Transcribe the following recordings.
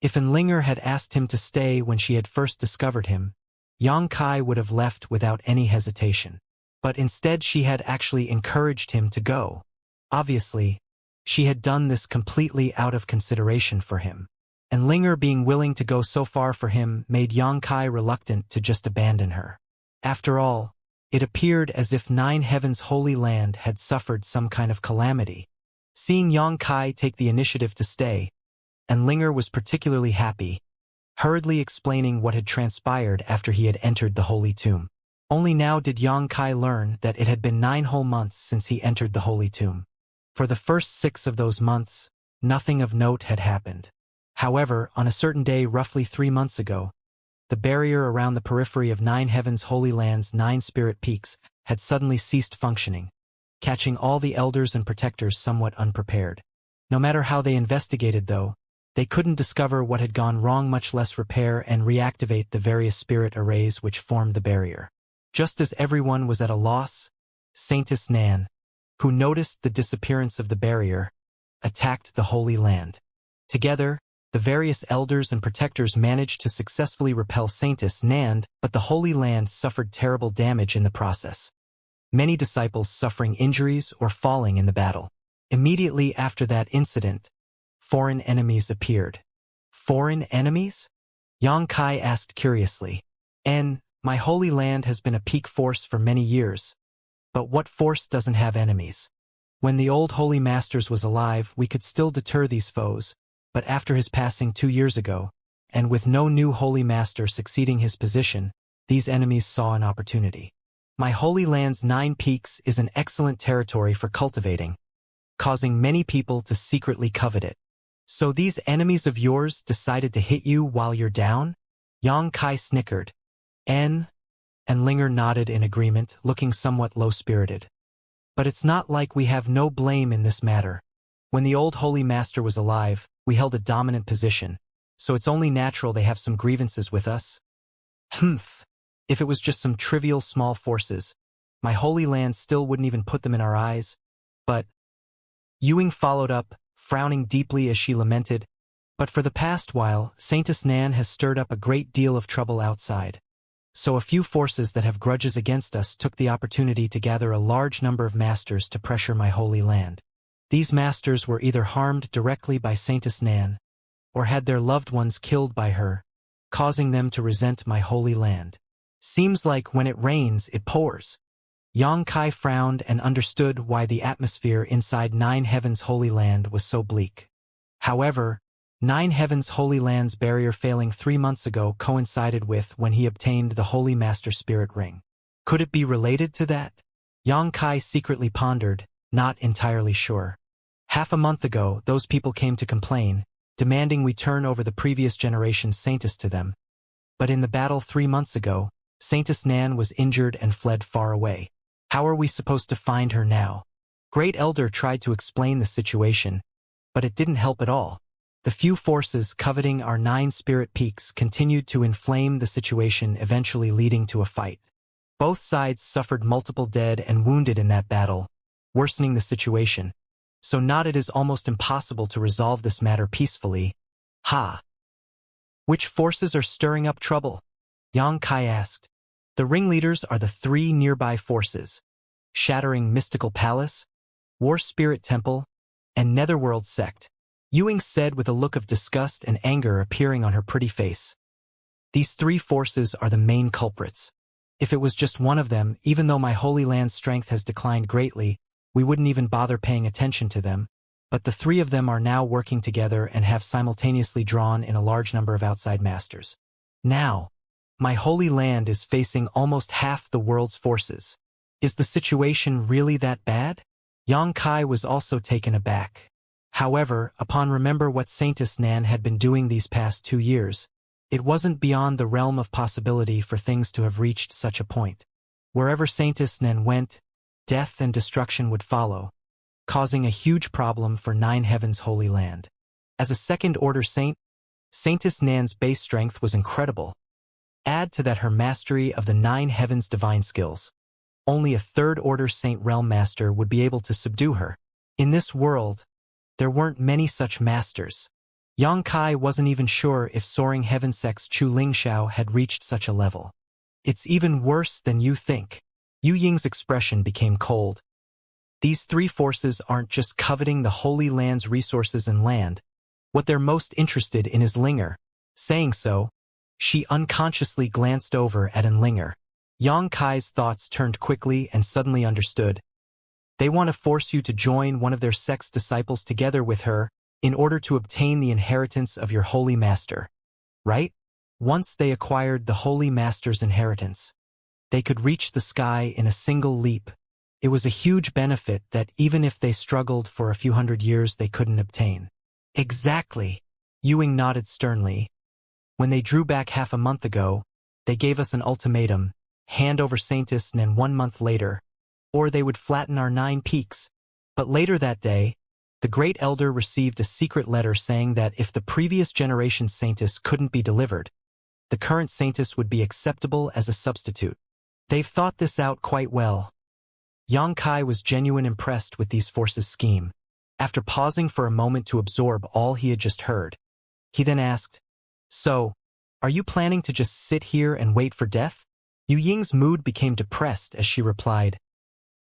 If Enlinger had asked him to stay when she had first discovered him, Yang Kai would have left without any hesitation. But instead she had actually encouraged him to go. Obviously, she had done this completely out of consideration for him. Enlinger being willing to go so far for him made Yang Kai reluctant to just abandon her. After all, it appeared as if Nine Heavens' Holy Land had suffered some kind of calamity. Seeing Yang Kai take the initiative to stay, Enlinger was particularly happy, hurriedly explaining what had transpired after he had entered the Holy Tomb. Only now did Yang Kai learn that it had been 9 whole months since he entered the Holy Tomb. For the first 6 of those months, nothing of note had happened. However, on a certain day roughly 3 months ago, the barrier around the periphery of Nine Heavens' Holy Land's 9 spirit peaks had suddenly ceased functioning, catching all the elders and protectors somewhat unprepared. No matter how they investigated, though, they couldn't discover what had gone wrong, much less repair and reactivate the various spirit arrays which formed the barrier. Just as everyone was at a loss, Saintess Nan, who noticed the disappearance of the barrier, attacked the Holy Land. Together, the various elders and protectors managed to successfully repel Saintess Nan, but the Holy Land suffered terrible damage in the process, many disciples suffering injuries or falling in the battle. Immediately after that incident, foreign enemies appeared. Foreign enemies? Yang Kai asked curiously. My Holy Land has been a peak force for many years. But what force doesn't have enemies? When the old Holy Masters was alive, we could still deter these foes, but after his passing 2 years ago, and with no new Holy Master succeeding his position, these enemies saw an opportunity. My Holy Land's 9 peaks is an excellent territory for cultivating, causing many people to secretly covet it. So these enemies of yours decided to hit you while you're down? Yang Kai snickered. Enlinger nodded in agreement, looking somewhat low-spirited. But it's not like we have no blame in this matter. When the old Holy Master was alive, we held a dominant position, so it's only natural they have some grievances with us. Humph. If it was just some trivial small forces, my Holy Land still wouldn't even put them in our eyes. But Ewing followed up, frowning deeply as she lamented, but for the past while, Saintess Nan has stirred up a great deal of trouble outside. So a few forces that have grudges against us took the opportunity to gather a large number of masters to pressure my Holy Land. These masters were either harmed directly by Saintess Nan, or had their loved ones killed by her, causing them to resent my Holy Land. Seems like when it rains, it pours. Yang Kai frowned and understood why the atmosphere inside Nine Heavens' Holy Land was so bleak. However, Nine Heavens' Holy Land's barrier failing 3 months ago coincided with when he obtained the Holy Master Spirit Ring. Could it be related to that? Yang Kai secretly pondered, not entirely sure. Half a month ago, those people came to complain, demanding we turn over the previous generation's Saintess to them. But in the battle 3 months ago, Saintess Nan was injured and fled far away. How are we supposed to find her now? Great Elder tried to explain the situation, but it didn't help at all. The few forces coveting our 9 spirit peaks continued to inflame the situation, eventually leading to a fight. Both sides suffered multiple dead and wounded in that battle, worsening the situation. So not it is almost impossible to resolve this matter peacefully. Which forces are stirring up trouble? Yang Kai asked. The ringleaders are the 3 nearby forces: Shattering Mystical Palace, War Spirit Temple, and Netherworld Sect, Ewing said with a look of disgust and anger appearing on her pretty face. These 3 forces are the main culprits. If it was just one of them, even though my Holy Land's strength has declined greatly, we wouldn't even bother paying attention to them. But the 3 of them are now working together and have simultaneously drawn in a large number of outside masters. Now, my Holy Land is facing almost half the world's forces. Is the situation really that bad? Yang Kai was also taken aback. However, upon remember what Saintess Nan had been doing these past 2 years, it wasn't beyond the realm of possibility for things to have reached such a point. Wherever Saintess Nan went, death and destruction would follow, causing a huge problem for Nine Heavens' Holy Land. As a second-order saint, Saintess Nan's base strength was incredible. Add to that her mastery of the 9 Heavens' divine skills. Only a third-order Saint Realm Master would be able to subdue her. In this world, there weren't many such masters. Yang Kai wasn't even sure if soaring heaven sex Chu Lingxiao had reached such a level. It's even worse than you think. Yu Ying's expression became cold. These three forces aren't just coveting the Holy Land's resources and land. What they're most interested in is Linger. Saying so, she unconsciously glanced over at Linger. Yang Kai's thoughts turned quickly and suddenly understood. They want to force you to join one of their sect's disciples together with her in order to obtain the inheritance of your Holy Master. Right? Once they acquired the Holy Master's inheritance, they could reach the sky in a single leap. It was a huge benefit that even if they struggled for a few hundred years they couldn't obtain. Exactly. Ewing nodded sternly. When they drew back half a month ago, they gave us an ultimatum, hand over Saintis and 1 month later, or they would flatten our 9 peaks. But later that day, the Great Elder received a secret letter saying that if the previous generation's Saintis couldn't be delivered, the current Saintis would be acceptable as a substitute. They've thought this out quite well. Yang Kai was genuinely impressed with these forces' scheme. After pausing for a moment to absorb all he had just heard, he then asked, "So, are you planning to just sit here and wait for death?" Yu Ying's mood became depressed as she replied,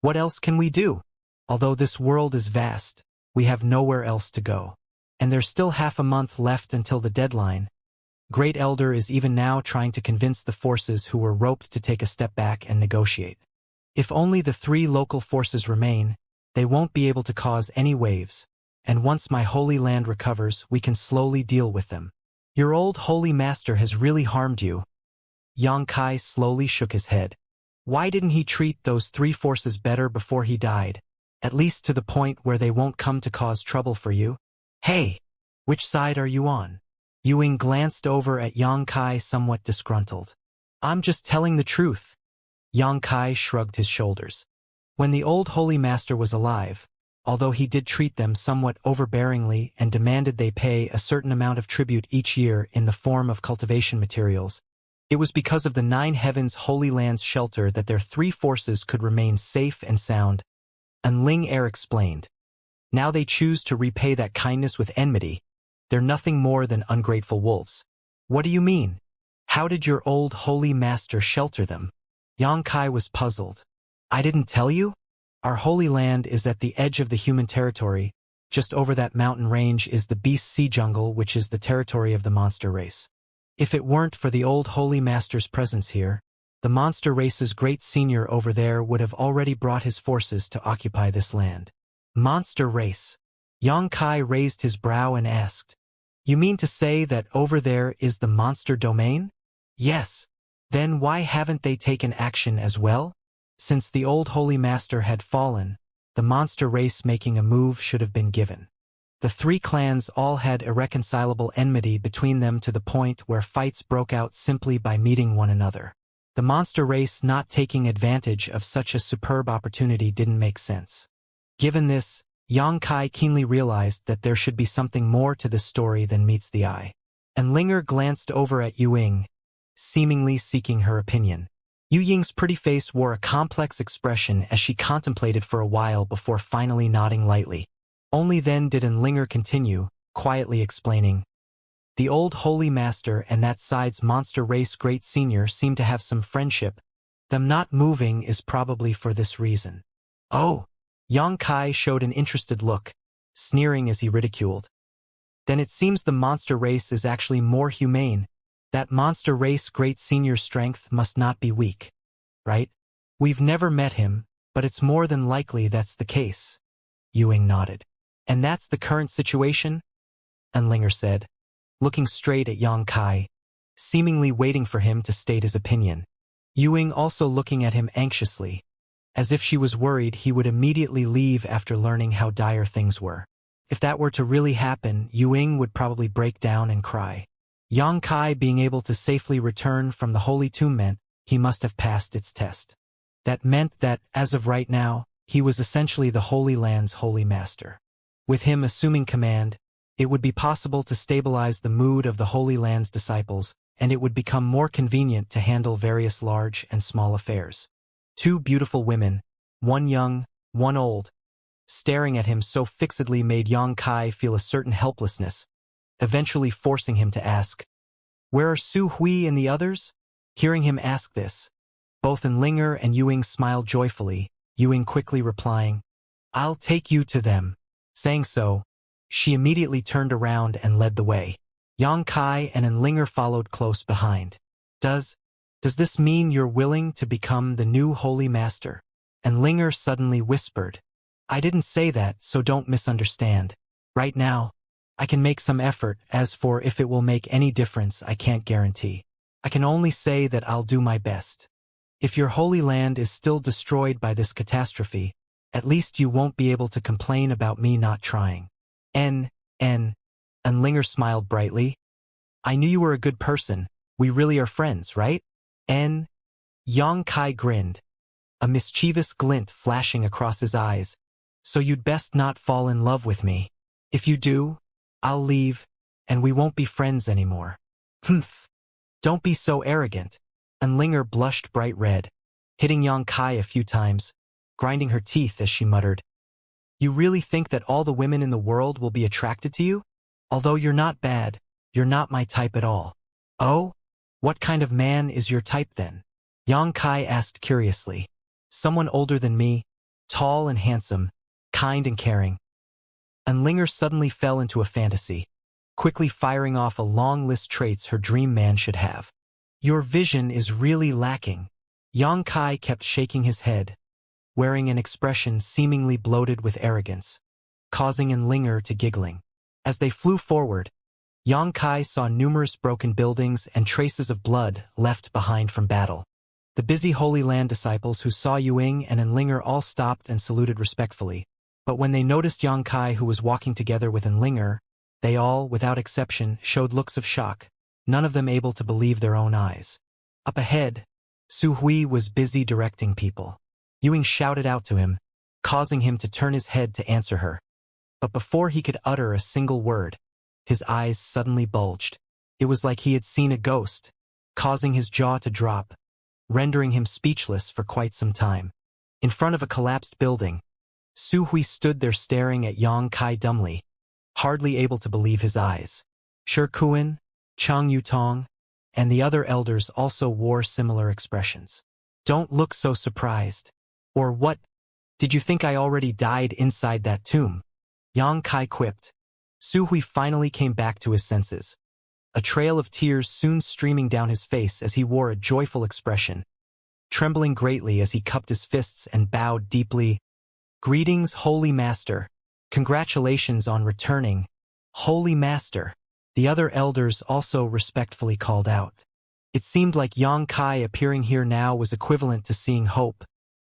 "What else can we do? Although this world is vast, we have nowhere else to go. And there's still half a month left until the deadline. Great Elder is even now trying to convince the forces who were roped to take a step back and negotiate. If only the 3 local forces remain, they won't be able to cause any waves, and once my Holy Land recovers, we can slowly deal with them. Your old Holy Master has really harmed you." Yang Kai slowly shook his head. Why didn't he treat those 3 forces better before he died? At least to the point where they won't come to cause trouble for you? Hey, which side are you on? Ewing glanced over at Yang Kai somewhat disgruntled. I'm just telling the truth. Yang Kai shrugged his shoulders. When the old Holy Master was alive, although he did treat them somewhat overbearingly and demanded they pay a certain amount of tribute each year in the form of cultivation materials, it was because of the 9 Heavens Holy Land's shelter that their 3 forces could remain safe and sound. And Ling Er explained. Now they choose to repay that kindness with enmity. They're nothing more than ungrateful wolves. What do you mean? How did your old Holy Master shelter them? Yang Kai was puzzled. I didn't tell you? Our Holy Land is at the edge of the human territory. Just over that mountain range is the Beast Sea Jungle, which is the territory of the monster race. If it weren't for the old Holy Master's presence here, the monster race's great senior over there would have already brought his forces to occupy this land. Monster race. Yang Kai raised his brow and asked, You mean to say that over there is the monster domain? Yes. Then why haven't they taken action as well? Since the old Holy Master had fallen, the monster race making a move should have been given. The 3 clans all had irreconcilable enmity between them to the point where fights broke out simply by meeting one another. The monster race not taking advantage of such a superb opportunity didn't make sense. Given this, Yang Kai keenly realized that there should be something more to this story than meets the eye. And Linger glanced over at Yu Ying, seemingly seeking her opinion. Yu Ying's pretty face wore a complex expression as she contemplated for a while before finally nodding lightly. Only then did Linger continue, quietly explaining, The old Holy Master and that side's monster race great senior seem to have some friendship. Them not moving is probably for this reason. Oh! Yang Kai showed an interested look, sneering as he ridiculed. Then it seems the monster race is actually more humane. That monster race great senior's strength must not be weak. Right? We've never met him, but it's more than likely that's the case. Ewing nodded. And that's the current situation? Linger said, looking straight at Yang Kai, seemingly waiting for him to state his opinion. Ewing also looking at him anxiously, as if she was worried he would immediately leave after learning how dire things were. If that were to really happen, Ewing would probably break down and cry. Yang Kai being able to safely return from the Holy Tomb meant he must have passed its test. That meant that, as of right now, he was essentially the Holy Land's Holy Master. With him assuming command, it would be possible to stabilize the mood of the Holy Land's disciples, and it would become more convenient to handle various large and small affairs. 2 beautiful women, one young, one old, staring at him so fixedly made Yang Kai feel a certain helplessness, eventually forcing him to ask, "Where are Su Hui and the others?" Hearing him ask this, both Enlinger and Ewing smiled joyfully, Ewing quickly replying, "I'll take you to them." Saying so, she immediately turned around and led the way. Yang Kai and Enlinger followed close behind. Does this mean you're willing to become the new Holy Master?" Enlinger suddenly whispered. "I didn't say that, so don't misunderstand. Right now, I can make some effort. As for if it will make any difference, I can't guarantee. I can only say that I'll do my best. If your holy land is still destroyed by this catastrophe, at least you won't be able to complain about me not trying." Enlinger smiled brightly. "I knew you were a good person. We really are friends, right?" Yang Kai grinned, a mischievous glint flashing across his eyes. "So you'd best not fall in love with me. If you do, I'll leave, and we won't be friends anymore." "Humph. Don't be so arrogant." Enlinger blushed bright red, hitting Yang Kai a few times, grinding her teeth as she muttered, "You really think that all the women in the world will be attracted to you? Although you're not bad, you're not my type at all." "Oh? What kind of man is your type then?" Yang Kai asked curiously. "Someone older than me, tall and handsome, kind and caring." Enlinger suddenly fell into a fantasy, quickly firing off a long list traits her dream man should have. "Your vision is really lacking." Yang Kai kept shaking his head, wearing an expression seemingly bloated with arrogance, causing Enlinger to giggling. As they flew forward, Yang Kai saw numerous broken buildings and traces of blood left behind from battle. The busy Holy Land disciples who saw Ewing and Enlinger all stopped and saluted respectfully, but when they noticed Yang Kai, who was walking together with Enlinger, they all, without exception, showed looks of shock, none of them able to believe their own eyes. Up ahead, Su Hui was busy directing people. Ewing shouted out to him, causing him to turn his head to answer her. But before he could utter a single word, his eyes suddenly bulged. It was like he had seen a ghost, causing his jaw to drop, rendering him speechless for quite some time. In front of a collapsed building, Su Hui stood there staring at Yang Kai dumbly, hardly able to believe his eyes. Shi Kuan, Chang Yutong, and the other elders also wore similar expressions. "Don't look so surprised. Or what? Did you think I already died inside that tomb?" Yang Kai quipped. Su Hui finally came back to his senses, a trail of tears soon streaming down his face as he wore a joyful expression, trembling greatly as he cupped his fists and bowed deeply. "Greetings, Holy Master. Congratulations on returning, Holy Master." The other elders also respectfully called out. It seemed like Yang Kai appearing here now was equivalent to seeing hope.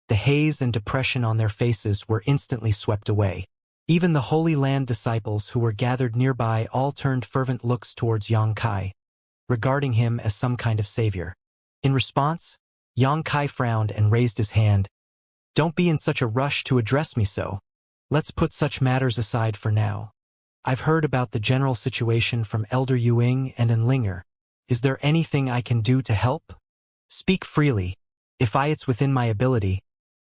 The haze and depression on their faces were instantly swept away. Even the Holy Land disciples who were gathered nearby all turned fervent looks towards Yang Kai, regarding him as some kind of savior. In response, Yang Kai frowned and raised his hand. "Don't be in such a rush to address me so. Let's put such matters aside for now. I've heard about the general situation from Elder Ewing and Enlinger. Is there anything I can do to help? Speak freely. If it's within my ability,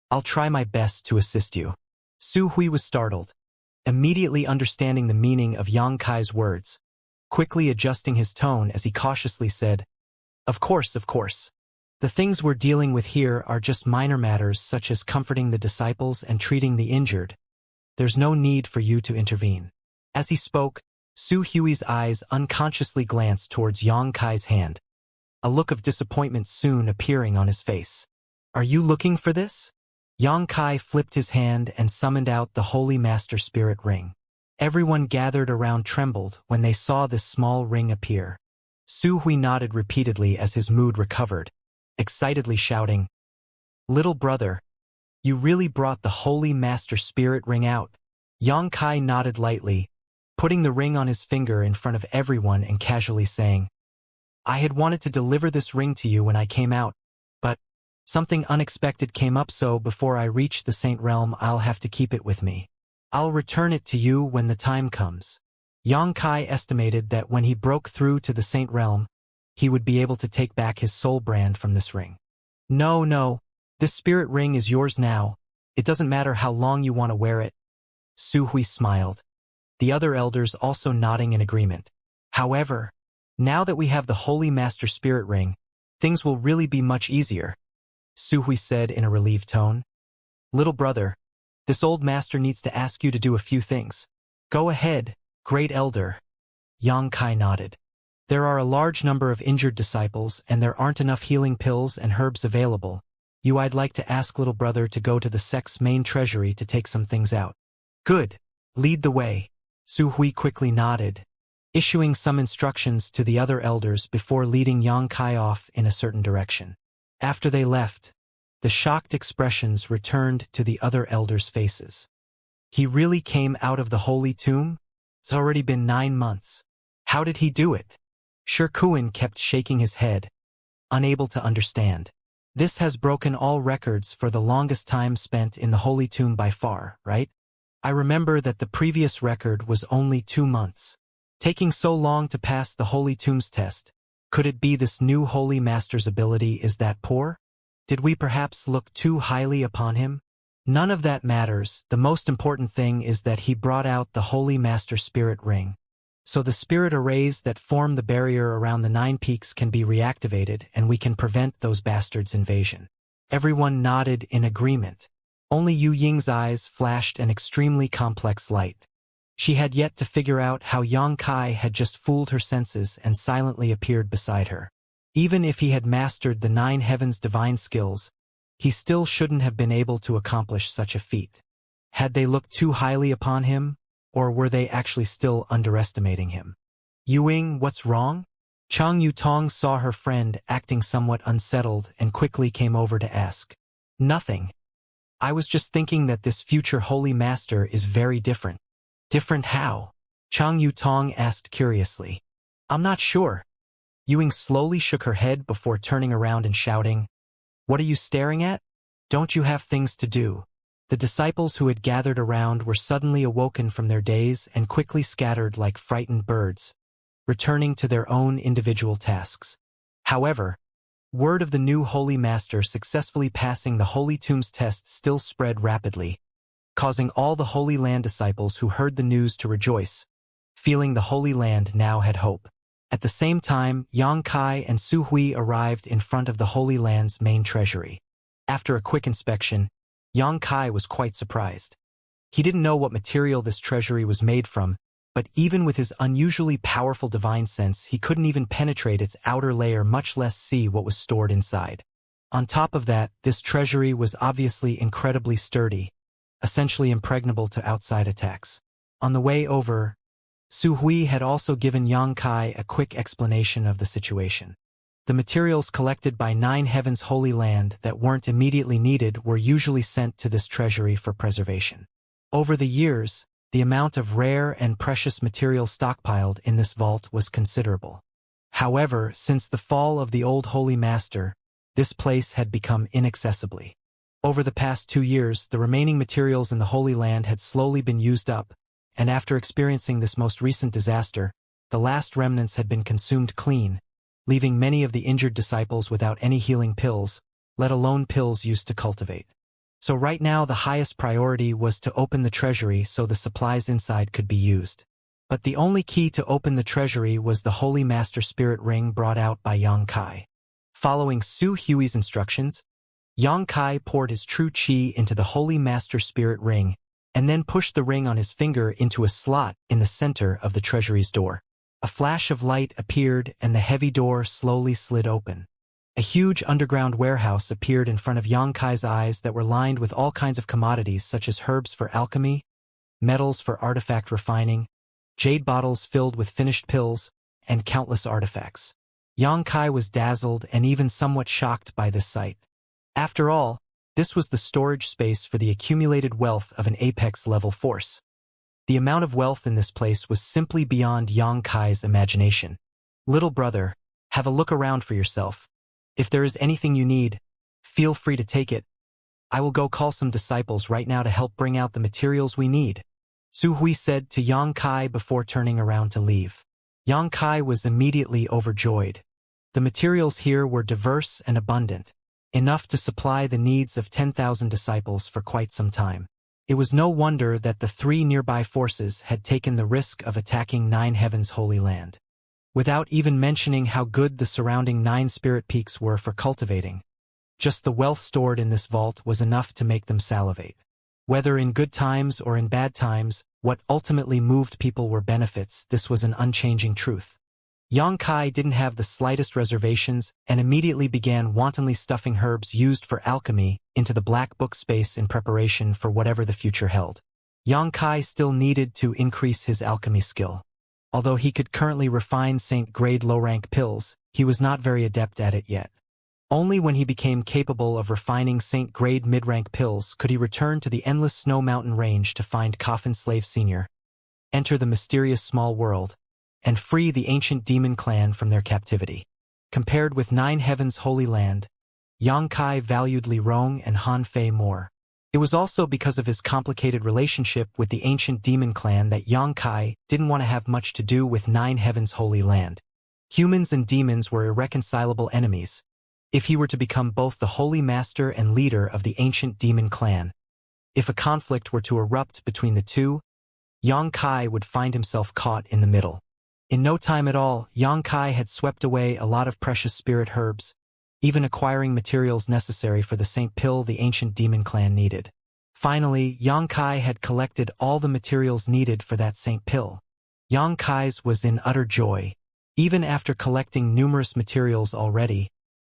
I'll try my best to assist you." Su Hui was startled, immediately understanding the meaning of Yang Kai's words, quickly adjusting his tone as he cautiously said, Of course. The things we're dealing with here are just minor matters such as comforting the disciples and treating the injured. There's no need for you to intervene." As he spoke, Su Hui's eyes unconsciously glanced towards Yang Kai's hand, a look of disappointment soon appearing on his face. "Are you looking for this?" Yang Kai flipped his hand and summoned out the Holy Master Spirit Ring. Everyone gathered around trembled when they saw this small ring appear. Su Hui nodded repeatedly as his mood recovered, excitedly shouting, "Little brother, you really brought the Holy Master Spirit Ring out." Yang Kai nodded lightly, putting the ring on his finger in front of everyone and casually saying, "I had wanted to deliver this ring to you when I came out, but something unexpected came up, so before I reach the Saint Realm I'll have to keep it with me. I'll return it to you when the time comes." Yang Kai estimated that when he broke through to the Saint Realm, he would be able to take back his soul brand from this ring. No, this spirit ring is yours now. It doesn't matter how long you want to wear it." Su Hui smiled, the other elders also nodding in agreement. However, now that we have the Holy Master Spirit Ring, things will really be much easier, Su Hui said in a relieved tone. Little brother, this old master needs to ask you to do a few things. Go ahead, Great Elder. Yang Kai nodded. There are a large number of injured disciples and there aren't enough healing pills and herbs available. I'd like to ask little brother to go to the sect's main treasury to take some things out. Good. Lead the way. Su Hui quickly nodded, issuing some instructions to the other elders before leading Yang Kai off in a certain direction. After they left, the shocked expressions returned to the other elders' faces. He really came out of the holy tomb? It's already been 9 months. How did he do it? Shirkuin kept shaking his head, unable to understand. This has broken all records for the longest time spent in the holy tomb by far, right? I remember that the previous record was only 2 months. Taking so long to pass the holy tomb's test, could it be this new holy master's ability is that poor? Did we perhaps look too highly upon him? None of that matters. The most important thing is that he brought out the Holy Master Spirit Ring. So the spirit arrays that form the barrier around the 9 peaks can be reactivated and we can prevent those bastards' invasion. Everyone nodded in agreement. Only Yu Ying's eyes flashed an extremely complex light. She had yet to figure out how Yang Kai had just fooled her senses and silently appeared beside her. Even if he had mastered the 9 heavens' divine skills, he still shouldn't have been able to accomplish such a feat. Had they looked too highly upon him, or were they actually still underestimating him? Yuing, what's wrong? Chang Yutong saw her friend acting somewhat unsettled and quickly came over to ask. Nothing. I was just thinking that this future holy master is very different. Different how? Chang Yutong asked curiously. I'm not sure. Yuing slowly shook her head before turning around and shouting, What are you staring at? Don't you have things to do? The disciples who had gathered around were suddenly awoken from their daze and quickly scattered like frightened birds, returning to their own individual tasks. However, word of the new Holy Master successfully passing the Holy Tomb's test still spread rapidly, causing all the Holy Land disciples who heard the news to rejoice, feeling the Holy Land now had hope. At the same time, Yang Kai and Su Hui arrived in front of the Holy Land's main treasury. After a quick inspection, Yang Kai was quite surprised. He didn't know what material this treasury was made from, but even with his unusually powerful divine sense, he couldn't even penetrate its outer layer, much less see what was stored inside. On top of that, this treasury was obviously incredibly sturdy, essentially impregnable to outside attacks. On the way over, Su Hui had also given Yang Kai a quick explanation of the situation. The materials collected by 9 Heavens Holy Land that weren't immediately needed were usually sent to this treasury for preservation. Over the years, the amount of rare and precious material stockpiled in this vault was considerable. However, since the fall of the old Holy Master, this place had become inaccessibly. Over the past 2 years, the remaining materials in the Holy Land had slowly been used up, and after experiencing this most recent disaster, the last remnants had been consumed clean, leaving many of the injured disciples without any healing pills, let alone pills used to cultivate. So right now the highest priority was to open the treasury so the supplies inside could be used. But the only key to open the treasury was the Holy Master Spirit Ring brought out by Yang Kai. Following Su Hui's instructions, Yang Kai poured his true qi into the Holy Master Spirit Ring, and then pushed the ring on his finger into a slot in the center of the treasury's door. A flash of light appeared and the heavy door slowly slid open. A huge underground warehouse appeared in front of Yang Kai's eyes that were lined with all kinds of commodities such as herbs for alchemy, metals for artifact refining, jade bottles filled with finished pills, and countless artifacts. Yang Kai was dazzled and even somewhat shocked by this sight. After all, this was the storage space for the accumulated wealth of an apex-level force. The amount of wealth in this place was simply beyond Yang Kai's imagination. Little brother, have a look around for yourself. If there is anything you need, feel free to take it. I will go call some disciples right now to help bring out the materials we need, Su Hui said to Yang Kai before turning around to leave. Yang Kai was immediately overjoyed. The materials here were diverse and abundant, enough to supply the needs of 10,000 disciples for quite some time. It was no wonder that the 3 nearby forces had taken the risk of attacking 9 Heavens Holy Land. without even mentioning how good the surrounding 9 spirit peaks were for cultivating. Just the wealth stored in this vault was enough to make them salivate. Whether in good times or in bad times, what ultimately moved people were benefits. This was an unchanging truth. Xianxia didn't have the slightest reservations and immediately began wantonly stuffing herbs used for alchemy into the black book space in preparation for whatever the future held. Xianxia still needed to increase his alchemy skill. Although he could currently refine Saint-grade low-rank pills, he was not very adept at it yet. Only when he became capable of refining Saint-grade mid-rank pills could he return to the endless snow mountain range to find Coffin Slave Sr., enter the mysterious small world, and free the ancient demon clan from their captivity. Compared with 9 Heavens' Holy Land, Xianxia valued Li Rong and Han Fei more. It was also because of his complicated relationship with the ancient demon clan that Xianxia didn't want to have much to do with 9 Heavens' Holy Land. Humans and demons were irreconcilable enemies. If he were to become both the Holy Master and leader of the ancient demon clan, if a conflict were to erupt between the two, Xianxia would find himself caught in the middle. In no time at all, Xianxia had swept away a lot of precious spirit herbs, even acquiring materials necessary for the Saint Pill the ancient demon clan needed. Finally, Xianxia had collected all the materials needed for that Saint Pill. Xianxia's was in utter joy. Even after collecting numerous materials already,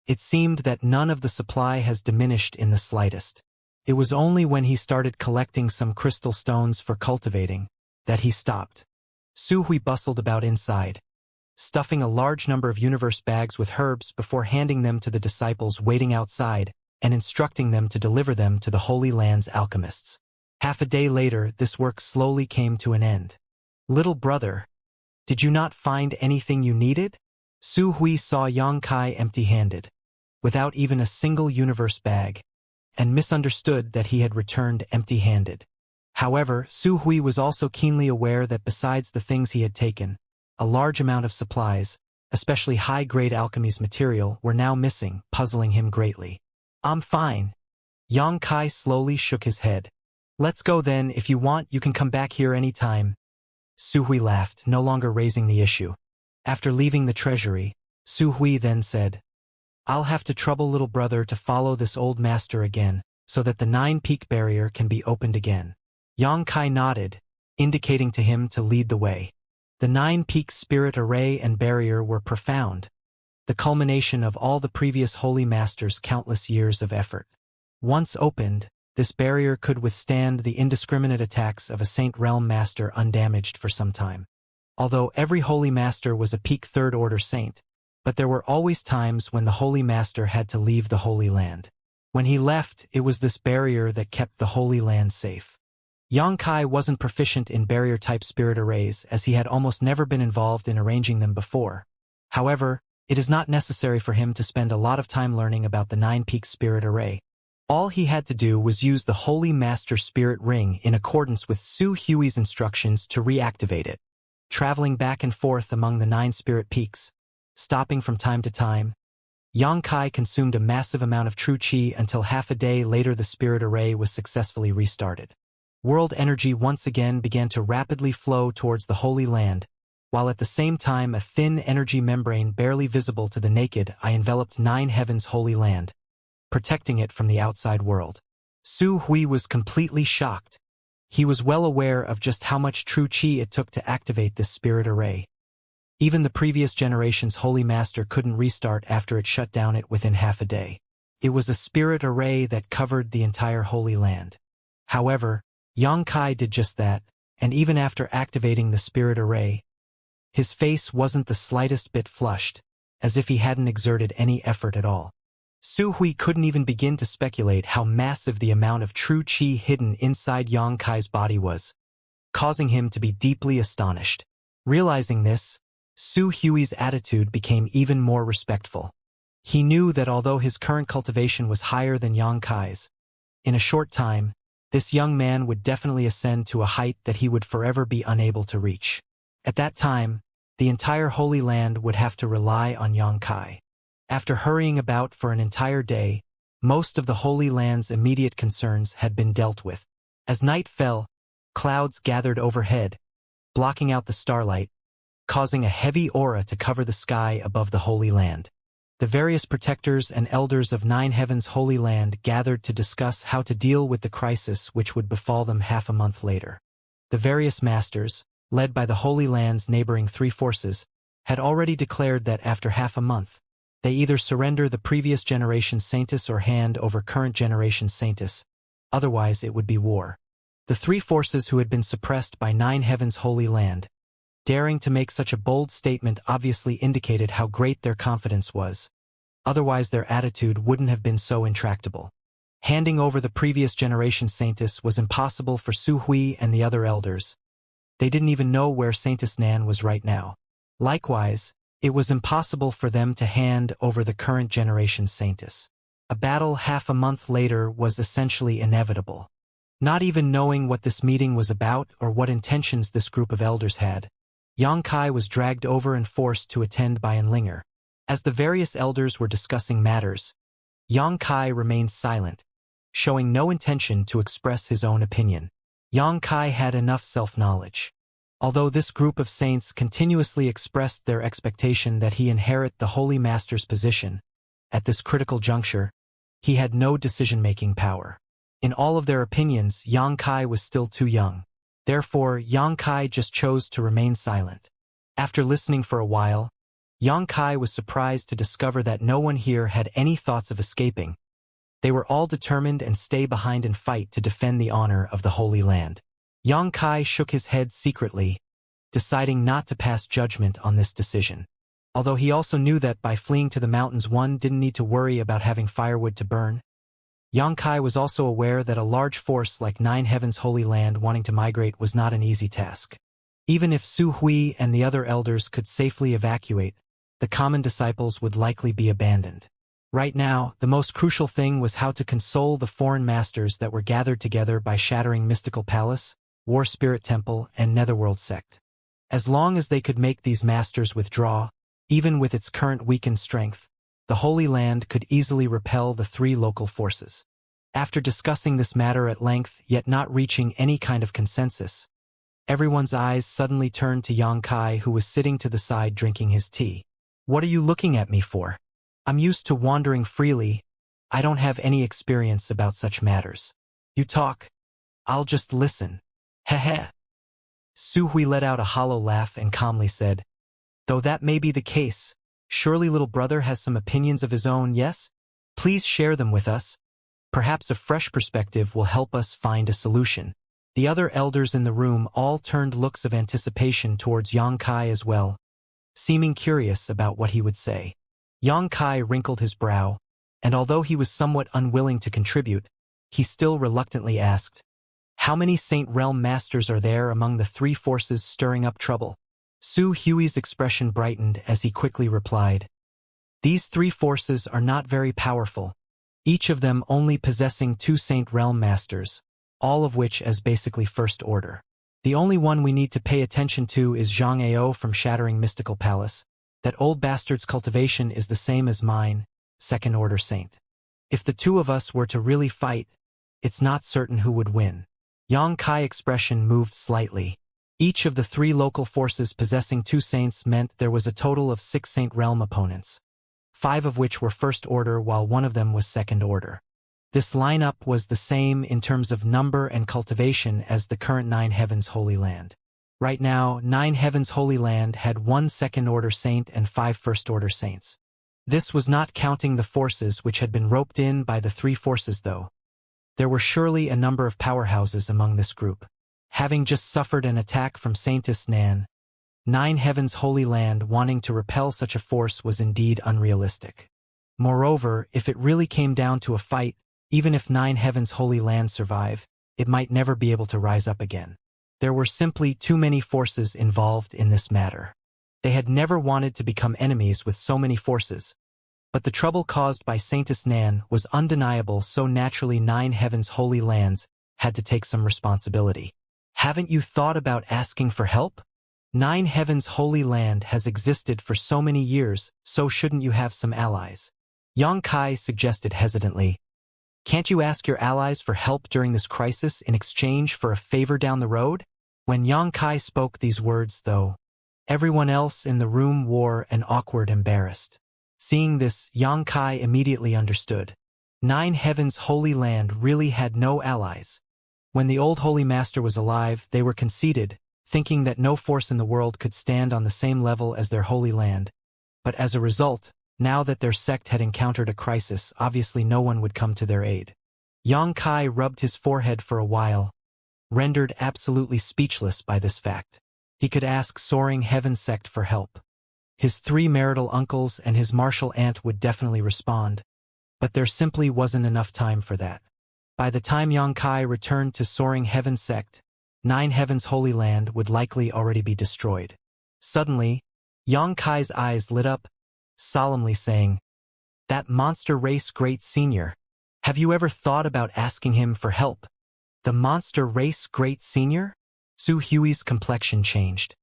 it seemed that none of the supply has diminished in the slightest. It was only when he started collecting some crystal stones for cultivating that he stopped. Su Hui bustled about inside, stuffing a large number of universe bags with herbs before handing them to the disciples waiting outside and instructing them to deliver them to the Holy Land's alchemists. Half a day later, this work slowly came to an end. "Little brother, did you not find anything you needed?" Su Hui saw Xianxia empty-handed, without even a single universe bag, and misunderstood that he had returned empty-handed. However, Su Hui was also keenly aware that besides the things he had taken, a large amount of supplies, especially high-grade alchemy's material, were now missing, puzzling him greatly. "I'm fine." Xianxia slowly shook his head. "Let's go then. If you want, you can come back here any time." Su Hui laughed, no longer raising the issue. After leaving the treasury, Su Hui then said, "I'll have to trouble little brother to follow this old master again, so that the 9-peak barrier can be opened again." Xianxia nodded, indicating to him to lead the way. The 9-peak spirit array and barrier were profound, the culmination of all the previous holy masters' countless years of effort. Once opened, this barrier could withstand the indiscriminate attacks of a Saint Realm master undamaged for some time. Although every holy master was a peak 3rd order saint, but there were always times when the holy master had to leave the Holy Land. When he left, it was this barrier that kept the Holy Land safe. Xianxia wasn't proficient in barrier-type spirit arrays as he had almost never been involved in arranging them before. However, it is not necessary for him to spend a lot of time learning about the 9-peak spirit array. All he had to do was use the Holy Master Spirit Ring in accordance with Su Hui's instructions to reactivate it. Traveling back and forth among the 9 spirit peaks, stopping from time to time, Xianxia consumed a massive amount of true qi until half a day later the spirit array was successfully restarted. World energy once again began to rapidly flow towards the Holy Land, while at the same time a thin energy membrane barely visible to the naked eye enveloped 9 Heavens' Holy Land, protecting it from the outside world. Su Hui was completely shocked. He was well aware of just how much true qi it took to activate this spirit array. Even the previous generation's Holy Master couldn't restart after it shut down it within half a day. It was a spirit array that covered the entire Holy Land. However, Xianxia did just that, and even after activating the spirit array, his face wasn't the slightest bit flushed, as if he hadn't exerted any effort at all. Su Hui couldn't even begin to speculate how massive the amount of true qi hidden inside Xianxia's body was, causing him to be deeply astonished. Realizing this, Su Hui's attitude became even more respectful. He knew that although his current cultivation was higher than Xianxia's, in a short time, this young man would definitely ascend to a height that he would forever be unable to reach. At that time, the entire Holy Land would have to rely on Xianxia. After hurrying about for an entire day, most of the Holy Land's immediate concerns had been dealt with. As night fell, clouds gathered overhead, blocking out the starlight, causing a heavy aura to cover the sky above the Holy Land. The various protectors and elders of Nine Heaven's Holy Land gathered to discuss how to deal with the crisis which would befall them half a month later. The various masters, led by the Holy Land's neighboring three forces, had already declared that after half a month, they either surrender the previous generation Saintus or hand over current generation Saintus, otherwise it would be war. The three forces who had been suppressed by Nine Heaven's Holy Land, daring to make such a bold statement obviously indicated how great their confidence was. Otherwise their attitude wouldn't have been so intractable. Handing over the previous generation Saintus was impossible for Su Hui and the other elders. They didn't even know where Saintus Nan was right now. Likewise, it was impossible for them to hand over the current generation Saintus. A battle half a month later was essentially inevitable. Not even knowing what this meeting was about or what intentions this group of elders had, Yang Kai was dragged over and forced to attend by Enlinger. As the various elders were discussing matters, Yang Kai remained silent, showing no intention to express his own opinion. Yang Kai had enough self-knowledge. Although this group of saints continuously expressed their expectation that he inherit the Holy Master's position, at this critical juncture, he had no decision-making power. In all of their opinions, Yang Kai was still too young. Therefore, Yang Kai just chose to remain silent. After listening for a while, Yang Kai was surprised to discover that no one here had any thoughts of escaping. They were all determined and stay behind and fight to defend the honor of the Holy Land. Yang Kai shook his head secretly, deciding not to pass judgment on this decision. Although he also knew that by fleeing to the mountains one didn't need to worry about having firewood to burn, Yang Kai was also aware that a large force like Nine Heaven's Holy Land wanting to migrate was not an easy task. Even if Su Hui and the other elders could safely evacuate, the common disciples would likely be abandoned. Right now, the most crucial thing was how to console the foreign masters that were gathered together by shattering Mystical Palace, War Spirit Temple, and Netherworld Sect. As long as they could make these masters withdraw, even with its current weakened strength, the Holy Land could easily repel the three local forces. After discussing this matter at length yet not reaching any kind of consensus, everyone's eyes suddenly turned to Yang Kai, who was sitting to the side drinking his tea. "What are you looking at me for? I'm used to wandering freely. I don't have any experience about such matters. You talk. I'll just listen." Heh. Su Hui let out a hollow laugh and calmly said, "Though that may be the case, surely little brother has some opinions of his own, yes? Please share them with us. Perhaps a fresh perspective will help us find a solution." The other elders in the room all turned looks of anticipation towards Yang Kai as well, seeming curious about what he would say. Yang Kai wrinkled his brow, and although he was somewhat unwilling to contribute, he still reluctantly asked, "How many Saint Realm Masters are there among the three forces stirring up trouble?" Su Hui's expression brightened as he quickly replied, "These three forces are not very powerful, each of them only possessing 2 Saint Realm Masters, all of which as basically First Order. The only one we need to pay attention to is Zhang Ao from Shattering Mystical Palace. That old bastard's cultivation is the same as mine, Second Order Saint. If the two of us were to really fight, it's not certain who would win." Yang Kai's expression moved slightly. Each of the 3 local forces possessing 2 saints meant there was a total of 6 Saint Realm opponents, 5 of which were First Order while 1 of them was Second Order. This lineup was the same in terms of number and cultivation as the current Nine Heavens Holy Land. Right now, Nine Heavens Holy Land had 1 Second Order Saint and 5 First Order Saints. This was not counting the forces which had been roped in by the 3 forces though. There were surely a number of powerhouses among this group. Having just suffered an attack from Saintus Nan, Nine Heavens Holy Land wanting to repel such a force was indeed unrealistic. Moreover, if it really came down to a fight, even if Nine Heavens Holy Land survive, it might never be able to rise up again. There were simply too many forces involved in this matter. They had never wanted to become enemies with so many forces, but the trouble caused by Saintus Nan was undeniable, so naturally Nine Heavens Holy Lands had to take some responsibility. "Haven't you thought about asking for help? Nine Heavens Holy Land has existed for so many years, so shouldn't you have some allies?" Yang Kai suggested hesitantly. "Can't you ask your allies for help during this crisis in exchange for a favor down the road?" When Yang Kai spoke these words, though, Everyone else in the room wore an awkward embarrassed. Seeing this, Xianxia immediately understood. Nine Heavens' Holy Land really had no allies. When the old Holy Master was alive, they were conceited, thinking that no force in the world could stand on the same level as their Holy Land. But as a result, now that their sect had encountered a crisis, obviously no one would come to their aid. Xianxia rubbed his forehead for a while, rendered absolutely speechless by this fact. He could ask Soaring Heaven sect for help. His 3 marital uncles and his martial aunt would definitely respond. But there simply wasn't enough time for that. By the time Xianxia returned to Soaring Heaven sect, Nine Heavens' Holy Land would likely already be destroyed. Suddenly, Xianxia's eyes lit up, solemnly saying, "That monster race great senior. Have you ever thought about asking him for help?" The monster race great senior? Su Hui's complexion changed.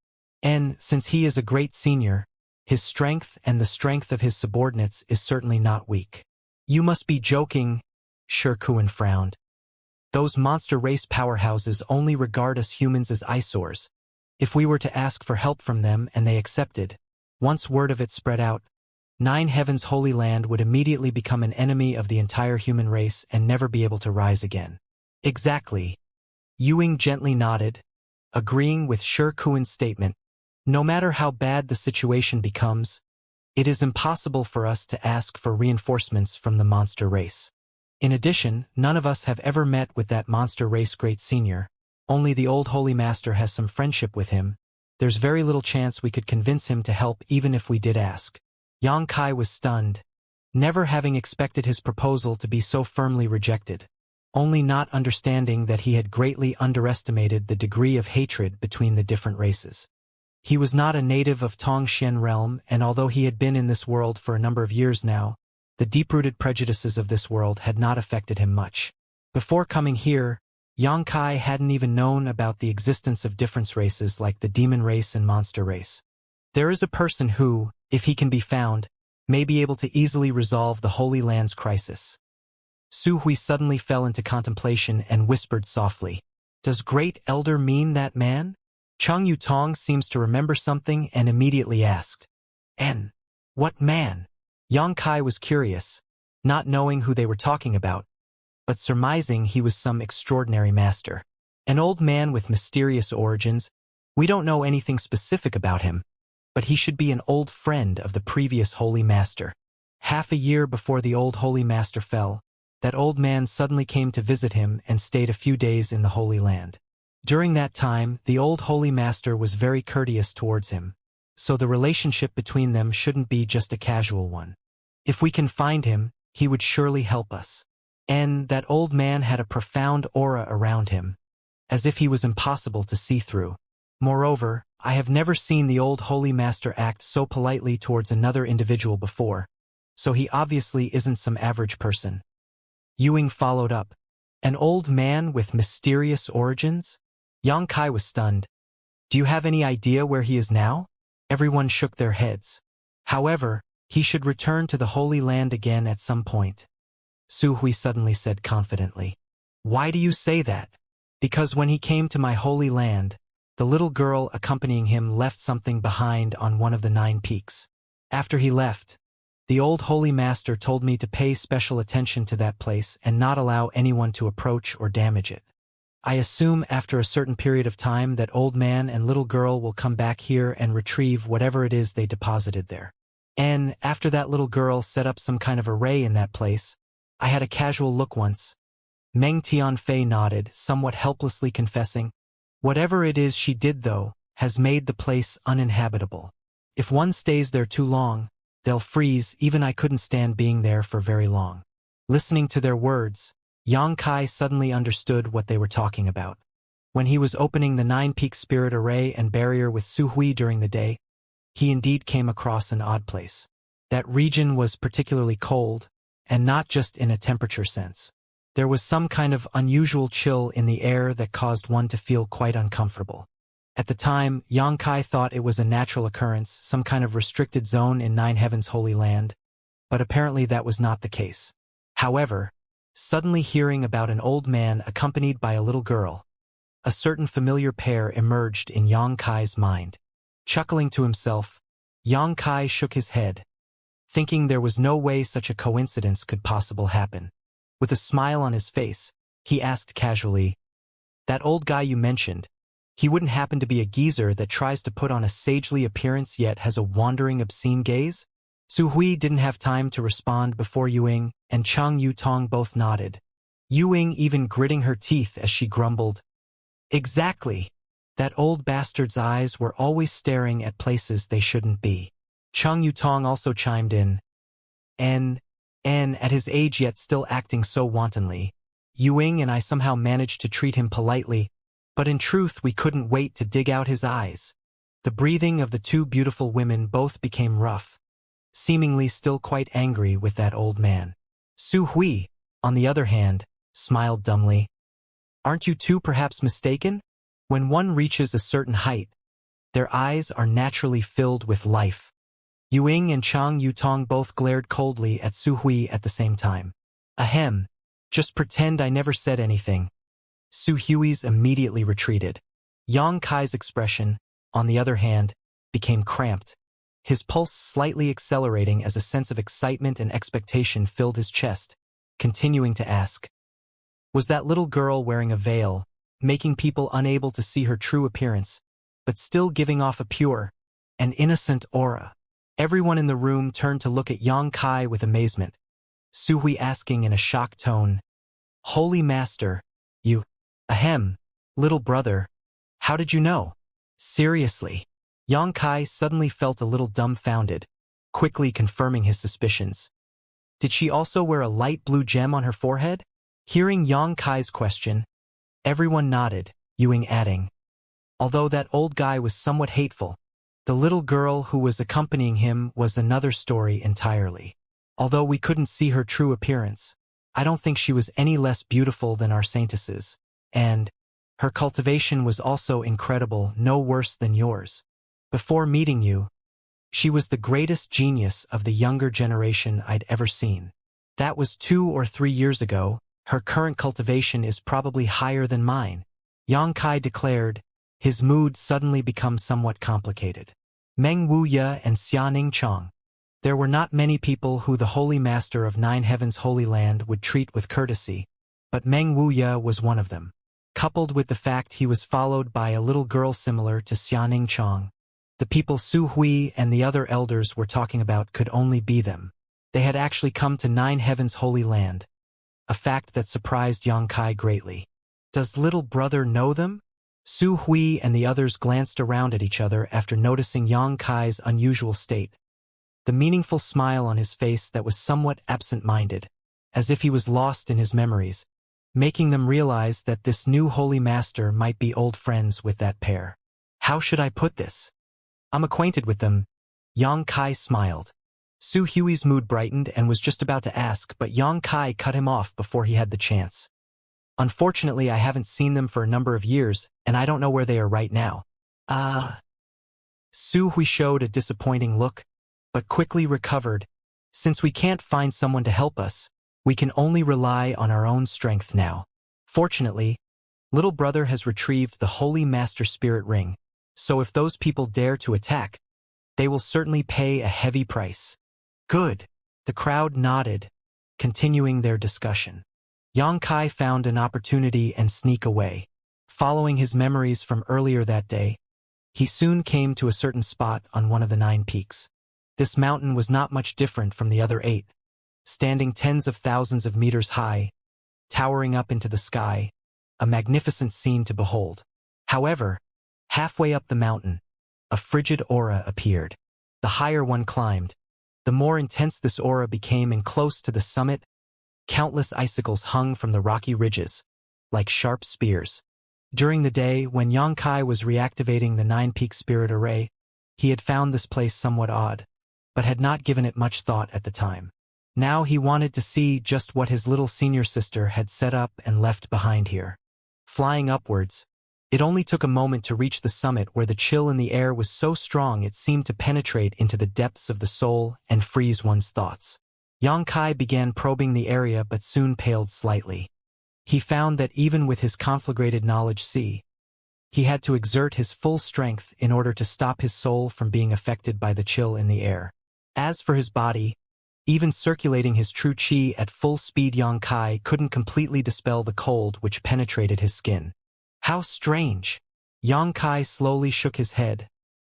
And, since he is a great senior, his strength and the strength of his subordinates is certainly not weak. You must be joking, Shi Kuan frowned. Those monster race powerhouses only regard us humans as eyesores. If we were to ask for help from them and they accepted, once word of it spread out, Nine Heavens' Holy Land would immediately become an enemy of the entire human race and never be able to rise again. Exactly. Ewing gently nodded, agreeing with Shi Kuan's statement. No matter how bad the situation becomes, it is impossible for us to ask for reinforcements from the monster race. In addition, none of us have ever met with that monster race great senior. Only the old Holy Master has some friendship with him. There's very little chance we could convince him to help even if we did ask. Xianxia was stunned, never having expected his proposal to be so firmly rejected, only not understanding that he had greatly underestimated the degree of hatred between the different races. He was not a native of Tongxian realm, and although he had been in this world for a number of years now, the deep-rooted prejudices of this world had not affected him much. Before coming here, Xianxia hadn't even known about the existence of different races like the demon race and monster race. There is a person who, if he can be found, may be able to easily resolve the Holy Land's crisis. Su Hui suddenly fell into contemplation and whispered softly, "Does Great Elder mean that man?" Cheng Yutong seems to remember something and immediately asked, "And what man?" Xianxia was curious, not knowing who they were talking about, but surmising he was some extraordinary master. An old man with mysterious origins. We don't know anything specific about him, but he should be an old friend of the previous Holy Master. Half a year before the old Holy Master fell, that old man suddenly came to visit him and stayed a few days in the Holy Land. During that time, the old Holy Master was very courteous towards him, so the relationship between them shouldn't be just a casual one. If we can find him, he would surely help us. And that old man had a profound aura around him, as if he was impossible to see through. Moreover, I have never seen the old Holy Master act so politely towards another individual before, so he obviously isn't some average person. Ewing followed up. An old man with mysterious origins? Xianxia was stunned. Do you have any idea where he is now? Everyone shook their heads. However, he should return to the Holy Land again at some point. Su Hui suddenly said confidently. Why do you say that? Because when he came to my Holy Land, the little girl accompanying him left something behind on one of the 9 peaks. After he left, the old Holy Master told me to pay special attention to that place and not allow anyone to approach or damage it. I assume after a certain period of time that old man and little girl will come back here and retrieve whatever it is they deposited there. And after that little girl set up some kind of array in that place, I had a casual look once. Meng Tianfei nodded, somewhat helplessly confessing, whatever it is she did though, has made the place uninhabitable. If one stays there too long, they'll freeze. Even I couldn't stand being there for very long. Listening to their words, Xianxia suddenly understood what they were talking about. When he was opening the 9-peak spirit array and barrier with Su Hui during the day, he indeed came across an odd place. That region was particularly cold, and not just in a temperature sense. There was some kind of unusual chill in the air that caused one to feel quite uncomfortable. At the time, Xianxia thought it was a natural occurrence, some kind of restricted zone in Nine Heavens' Holy Land, but apparently that was not the case. However, suddenly hearing about an old man accompanied by a little girl, a certain familiar pair emerged in Xianxia's mind. Chuckling to himself, Yang Kai shook his head, thinking there was no way such a coincidence could possibly happen. With a smile on his face, he asked casually, "That old guy you mentioned, he wouldn't happen to be a geezer that tries to put on a sagely appearance yet has a wandering obscene gaze?" Su Hui didn't have time to respond before Yuing and Chang Yutong both nodded, Yuing even gritting her teeth as she grumbled, "Exactly. That old bastard's eyes were always staring at places they shouldn't be." Chang Yutong also chimed in, and at his age yet still acting so wantonly. Yuing and I somehow managed to treat him politely, but in truth we couldn't wait to dig out his eyes. The breathing of the two beautiful women both became rough, seemingly still quite angry with that old man. Su Hui, on the other hand, smiled dumbly. "Aren't you two perhaps mistaken? When one reaches a certain height, their eyes are naturally filled with life." Yuing and Chang Yutong both glared coldly at Su Hui at the same time. "Ahem, just pretend I never said anything." Su Hui's immediately retreated. Yang Kai's expression, on the other hand, became cramped, his pulse slightly accelerating as a sense of excitement and expectation filled his chest, continuing to ask, "Was that little girl wearing a veil, making people unable to see her true appearance, but still giving off a pure and innocent aura?" Everyone in the room turned to look at Yang Kai with amazement, Su Hui asking in a shocked tone, "Holy Master, you, ahem, little brother, how did you know?" "Seriously?" Yang Kai suddenly felt a little dumbfounded, quickly confirming his suspicions. "Did she also wear a light blue gem on her forehead?" Hearing Yang Kai's question, everyone nodded, Yuing adding, "Although that old guy was somewhat hateful, the little girl who was accompanying him was another story entirely. Although we couldn't see her true appearance, I don't think she was any less beautiful than our saintesses, and her cultivation was also incredible, no worse than yours. Before meeting you, she was the greatest genius of the younger generation I'd ever seen. That was 2 or 3 years ago. Her current cultivation is probably higher than mine," Yang Kai declared, his mood suddenly become somewhat complicated. Meng Wuya and Xianing Chong. There were not many people who the Holy Master of Nine Heavens Holy Land would treat with courtesy, but Meng Wuya was one of them. Coupled with the fact he was followed by a little girl similar to Xianing Chong, the people Su Hui and the other elders were talking about could only be them. They had actually come to Nine Heavens Holy Land, a fact that surprised Yang Kai greatly. "Does little brother know them?" Su Hui and the others glanced around at each other after noticing Yang Kai's unusual state, the meaningful smile on his face that was somewhat absent-minded, as if he was lost in his memories, making them realize that this new holy master might be old friends with that pair. "How should I put this? I'm acquainted with them." Yang Kai smiled. Su Hui's mood brightened and was just about to ask, but Yang Kai cut him off before he had the chance. "Unfortunately, I haven't seen them for a number of years, and I don't know where they are right now." Su Hui showed a disappointing look, but quickly recovered. "Since we can't find someone to help us, we can only rely on our own strength now. Fortunately, little brother has retrieved the Holy Master Spirit Ring, so if those people dare to attack, they will certainly pay a heavy price." "Good." The crowd nodded, continuing their discussion. Yang Kai found an opportunity and sneak away. Following his memories from earlier that day, he soon came to a certain spot on one of the 9 peaks. This mountain was not much different from the other 8, standing tens of thousands of meters high, towering up into the sky, a magnificent scene to behold. However, halfway up the mountain, a frigid aura appeared. The higher one climbed, the more intense this aura became, and close to the summit, countless icicles hung from the rocky ridges, like sharp spears. During the day, when Yang Kai was reactivating the 9-peak spirit array, he had found this place somewhat odd, but had not given it much thought at the time. Now he wanted to see just what his little senior sister had set up and left behind here. Flying upwards, it only took a moment to reach the summit, where the chill in the air was so strong it seemed to penetrate into the depths of the soul and freeze one's thoughts. Yang Kai began probing the area but soon paled slightly. He found that even with his conflagrated knowledge He had to exert his full strength in order to stop his soul from being affected by the chill in the air. As for his body, even circulating his true qi at full speed, Yang Kai couldn't completely dispel the cold which penetrated his skin. How strange! Yang Kai slowly shook his head,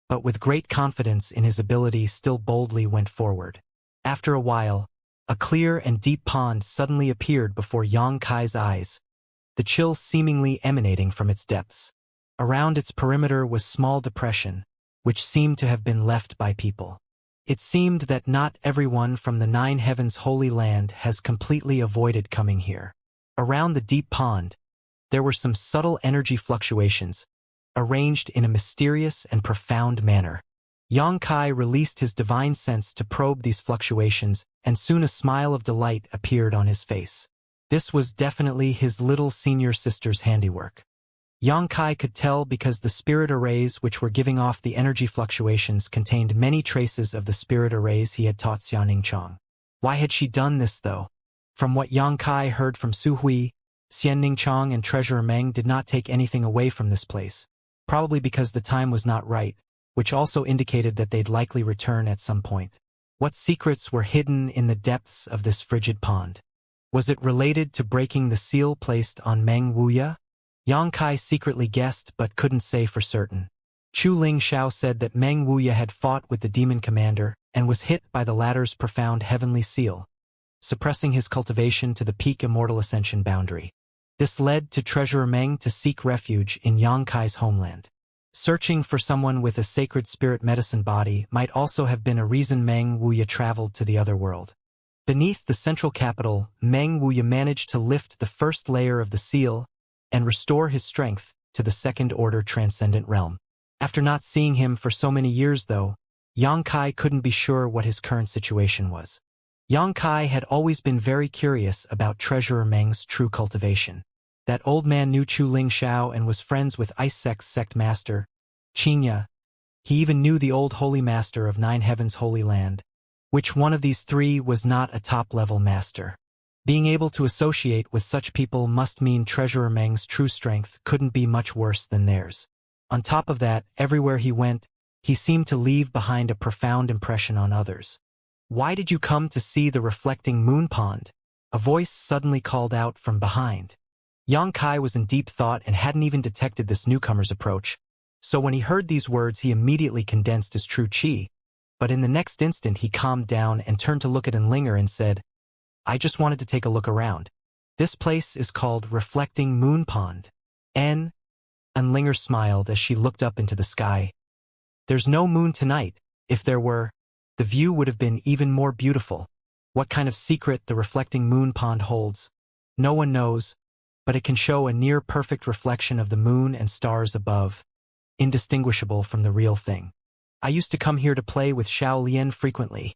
but with great confidence in his ability still boldly went forward. After a while, a clear and deep pond suddenly appeared before Yang Kai's eyes, the chill seemingly emanating from its depths. Around its perimeter was small depression, which seemed to have been left by people. It seemed that not everyone from the Nine Heavens Holy Land has completely avoided coming here. Around the deep pond, there were some subtle energy fluctuations, arranged in a mysterious and profound manner. Yang Kai released his divine sense to probe these fluctuations, and soon a smile of delight appeared on his face. This was definitely his little senior sister's handiwork. Yang Kai could tell because the spirit arrays which were giving off the energy fluctuations contained many traces of the spirit arrays he had taught Xianxia. Why had she done this, though? From what Yang Kai heard from Su Hui, Xianxia and Treasurer Meng did not take anything away from this place, probably because the time was not right, which also indicated that they'd likely return at some point. What secrets were hidden in the depths of this frigid pond? Was it related to breaking the seal placed on Meng Wuya? Yang Kai secretly guessed but couldn't say for certain. Chu Ling Xiao said that Meng Wuya had fought with the demon commander and was hit by the latter's profound heavenly seal, suppressing his cultivation to the peak immortal ascension boundary. This led to Treasurer Meng to seek refuge in Yang Kai's homeland. Searching for someone with a sacred spirit medicine body might also have been a reason Meng Wuya traveled to the other world. Beneath the central capital, Meng Wuya managed to lift the first layer of the seal and restore his strength to the second-order transcendent realm. After not seeing him for so many years, though, Yang Kai couldn't be sure what his current situation was. Yang Kai had always been very curious about Treasurer Meng's true cultivation. That old man knew Chu Ling Xiao and was friends with Ice Sect's sect master, Xianxia. He even knew the old holy master of Nine Heavens Holy Land. Which one of these three was not a top-level master? Being able to associate with such people must mean Treasurer Meng's true strength couldn't be much worse than theirs. On top of that, everywhere he went, he seemed to leave behind a profound impression on others. "Why did you come to see the reflecting moon pond?" A voice suddenly called out from behind. Yang Kai was in deep thought and hadn't even detected this newcomer's approach, so when he heard these words he immediately condensed his true qi. But in the next instant he calmed down and turned to look at Enlinger and said, "I just wanted to take a look around. This place is called Reflecting Moon Pond." Enlinger smiled as she looked up into the sky. "There's no moon tonight. If there were, the view would have been even more beautiful. What kind of secret the Reflecting Moon Pond holds, no one knows, but it can show a near-perfect reflection of the moon and stars above, indistinguishable from the real thing. I used to come here to play with Xiao Lian frequently."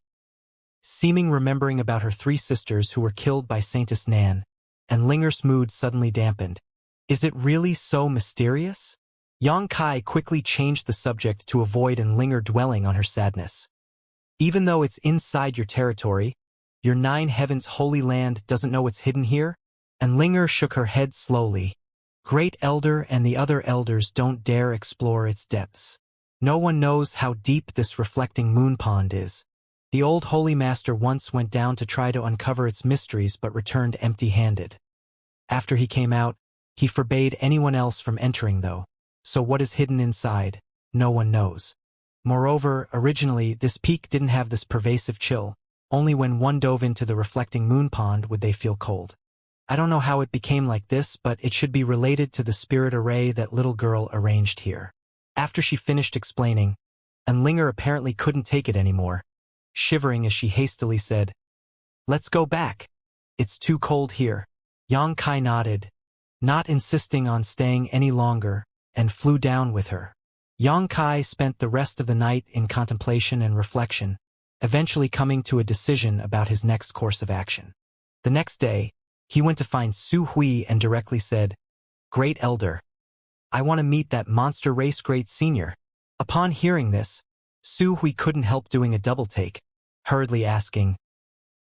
Seeming remembering about her three sisters who were killed by Saintess Nan, Enlinger's mood suddenly dampened. Is it really so mysterious? Yang Kai quickly changed the subject to avoid Enlinger dwelling on her sadness. "Even though it's inside your territory, your Nine Heavens Holy Land doesn't know what's hidden here?" Enlinger shook her head slowly. "Great Elder and the other elders don't dare explore its depths. No one knows how deep this reflecting moon pond is. The old Holy Master once went down to try to uncover its mysteries but returned empty-handed. After he came out, he forbade anyone else from entering, though, so what is hidden inside, no one knows. Moreover, originally this peak didn't have this pervasive chill. Only when one dove into the reflecting moon pond would they feel cold. I don't know how it became like this, but it should be related to the spirit array that little girl arranged here." After she finished explaining, Enlinger apparently couldn't take it anymore. Shivering as she hastily said, "Let's go back. It's too cold here." Yang Kai nodded, not insisting on staying any longer, and flew down with her. Yang Kai spent the rest of the night in contemplation and reflection, eventually coming to a decision about his next course of action. The next day, he went to find Su Hui and directly said, "Great Elder, I want to meet that monster race great senior." Upon hearing this, Su Hui couldn't help doing a double take, hurriedly asking,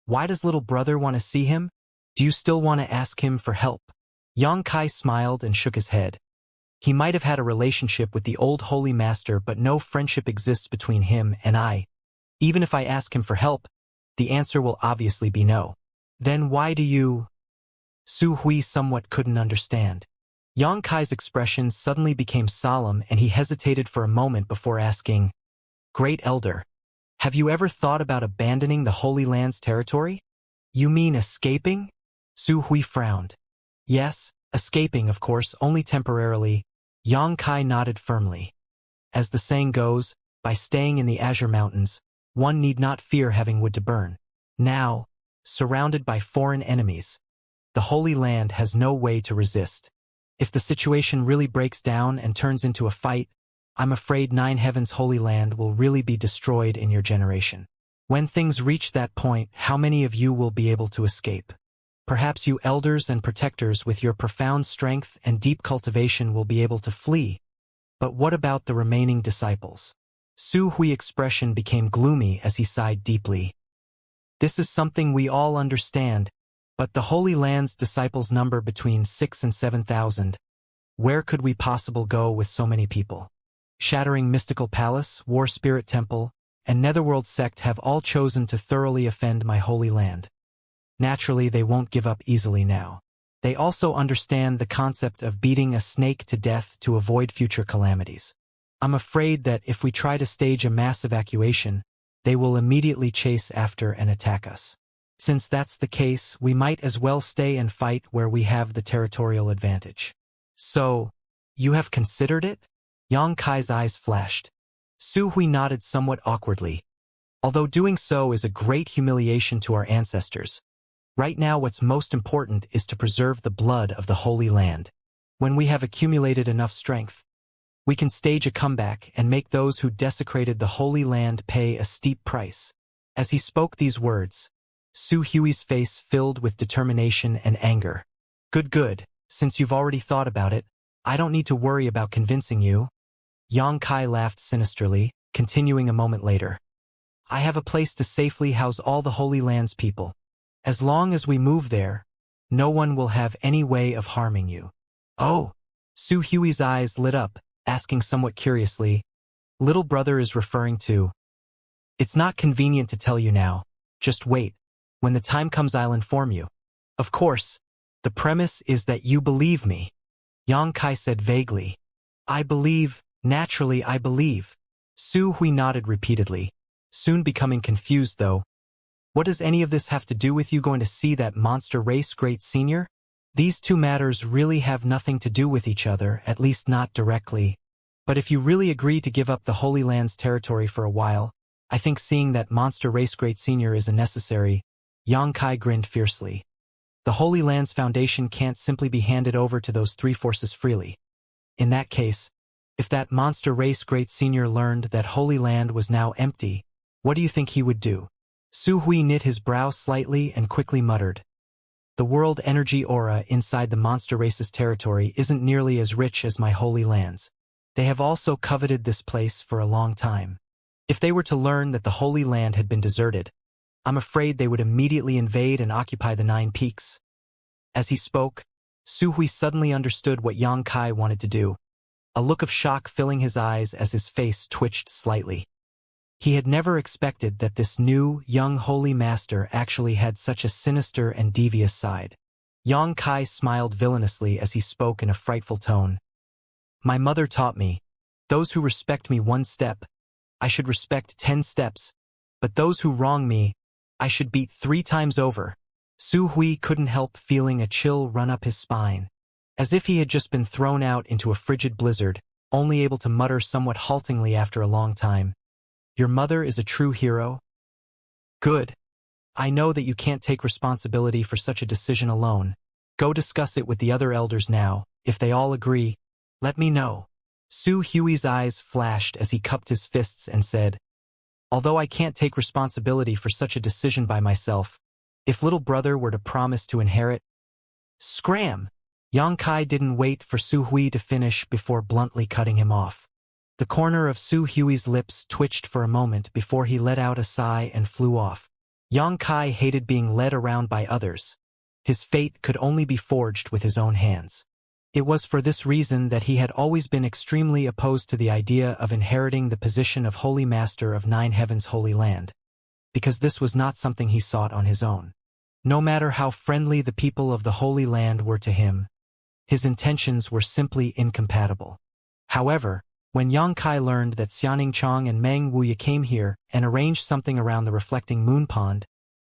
"Why does little brother want to see him? Do you still want to ask him for help?" Yang Kai smiled and shook his head. He might have had a relationship with the old Holy Master, but no friendship exists between him and I. Even if I ask him for help, the answer will obviously be no. Then why do you? Su Hui somewhat couldn't understand. Yang Kai's expression suddenly became solemn and he hesitated for a moment before asking, Great Elder, have you ever thought about abandoning the Holy Land's territory? You mean escaping? Su Hui frowned. Yes, escaping, of course, only temporarily. Yang Kai nodded firmly. As the saying goes, by staying in the Azure Mountains, one need not fear having wood to burn. Now, surrounded by foreign enemies, the Holy Land has no way to resist. If the situation really breaks down and turns into a fight, I'm afraid Nine Heavens' Holy Land will really be destroyed in your generation. When things reach that point, how many of you will be able to escape? Perhaps you elders and protectors with your profound strength and deep cultivation will be able to flee. But what about the remaining disciples? Su Hui's expression became gloomy as he sighed deeply. This is something we all understand, but the Holy Land's disciples number between 6,000 and 7,000. Where could we possibly go with so many people? Shattering Mystical Palace, War Spirit Temple, and Netherworld Sect have all chosen to thoroughly offend my Holy Land. Naturally, they won't give up easily now. They also understand the concept of beating a snake to death to avoid future calamities. I'm afraid that if we try to stage a mass evacuation, they will immediately chase after and attack us. Since that's the case, we might as well stay and fight where we have the territorial advantage. So, you have considered it? Yang Kai's eyes flashed. Su Hui nodded somewhat awkwardly. Although doing so is a great humiliation to our ancestors, right now what's most important is to preserve the blood of the Holy Land. When we have accumulated enough strength, we can stage a comeback and make those who desecrated the Holy Land pay a steep price. As he spoke these words, Su Hui's face filled with determination and anger. Good. Since you've already thought about it, I don't need to worry about convincing you. Yang Kai laughed sinisterly, continuing a moment later. I have a place to safely house all the Holy Land's people. As long as we move there, no one will have any way of harming you. Oh! Su Hui's eyes lit up, asking somewhat curiously, Little brother is referring to. It's not convenient to tell you now. Just wait. When the time comes, I'll inform you. Of course, the premise is that you believe me. Yang Kai said vaguely. I believe, naturally I believe. Su Hui nodded repeatedly, soon becoming confused though. What does any of this have to do with you going to see that monster race great senior? These two matters really have nothing to do with each other, at least not directly. But if you really agree to give up the Holy Land's territory for a while, I think seeing that monster race great senior is unnecessary. Yang Kai grinned fiercely. The Holy Land's foundation can't simply be handed over to those three forces freely. In that case, if that monster race great senior learned that Holy Land was now empty, what do you think he would do? Su Hui knit his brow slightly and quickly muttered. The world energy aura inside the monster race's territory isn't nearly as rich as my Holy Land's. They have also coveted this place for a long time. If they were to learn that the Holy Land had been deserted, I'm afraid they would immediately invade and occupy the 9 peaks. As he spoke, Su Hui suddenly understood what Yang Kai wanted to do, a look of shock filling his eyes as his face twitched slightly. He had never expected that this new, young Holy Master actually had such a sinister and devious side. Yang Kai smiled villainously as he spoke in a frightful tone. My mother taught me, those who respect me 1 step, I should respect 10 steps, but those who wrong me, I should beat 3 times over. Su Hui couldn't help feeling a chill run up his spine, as if he had just been thrown out into a frigid blizzard, only able to mutter somewhat haltingly after a long time. Your mother is a true hero? Good. I know that you can't take responsibility for such a decision alone. Go discuss it with the other elders now. If they all agree, let me know. Su Hui's eyes flashed as he cupped his fists and said, Although I can't take responsibility for such a decision by myself, if little brother were to promise to inherit... Scram! Yang Kai didn't wait for Su Hui to finish before bluntly cutting him off. The corner of Su Hui's lips twitched for a moment before he let out a sigh and flew off. Yang Kai hated being led around by others. His fate could only be forged with his own hands. It was for this reason that he had always been extremely opposed to the idea of inheriting the position of Holy Master of Nine Heavens' Holy Land, because this was not something he sought on his own. No matter how friendly the people of the Holy Land were to him, his intentions were simply incompatible. However, when Yang Kai learned that Xianxia and Meng Wuya came here and arranged something around the reflecting moon pond,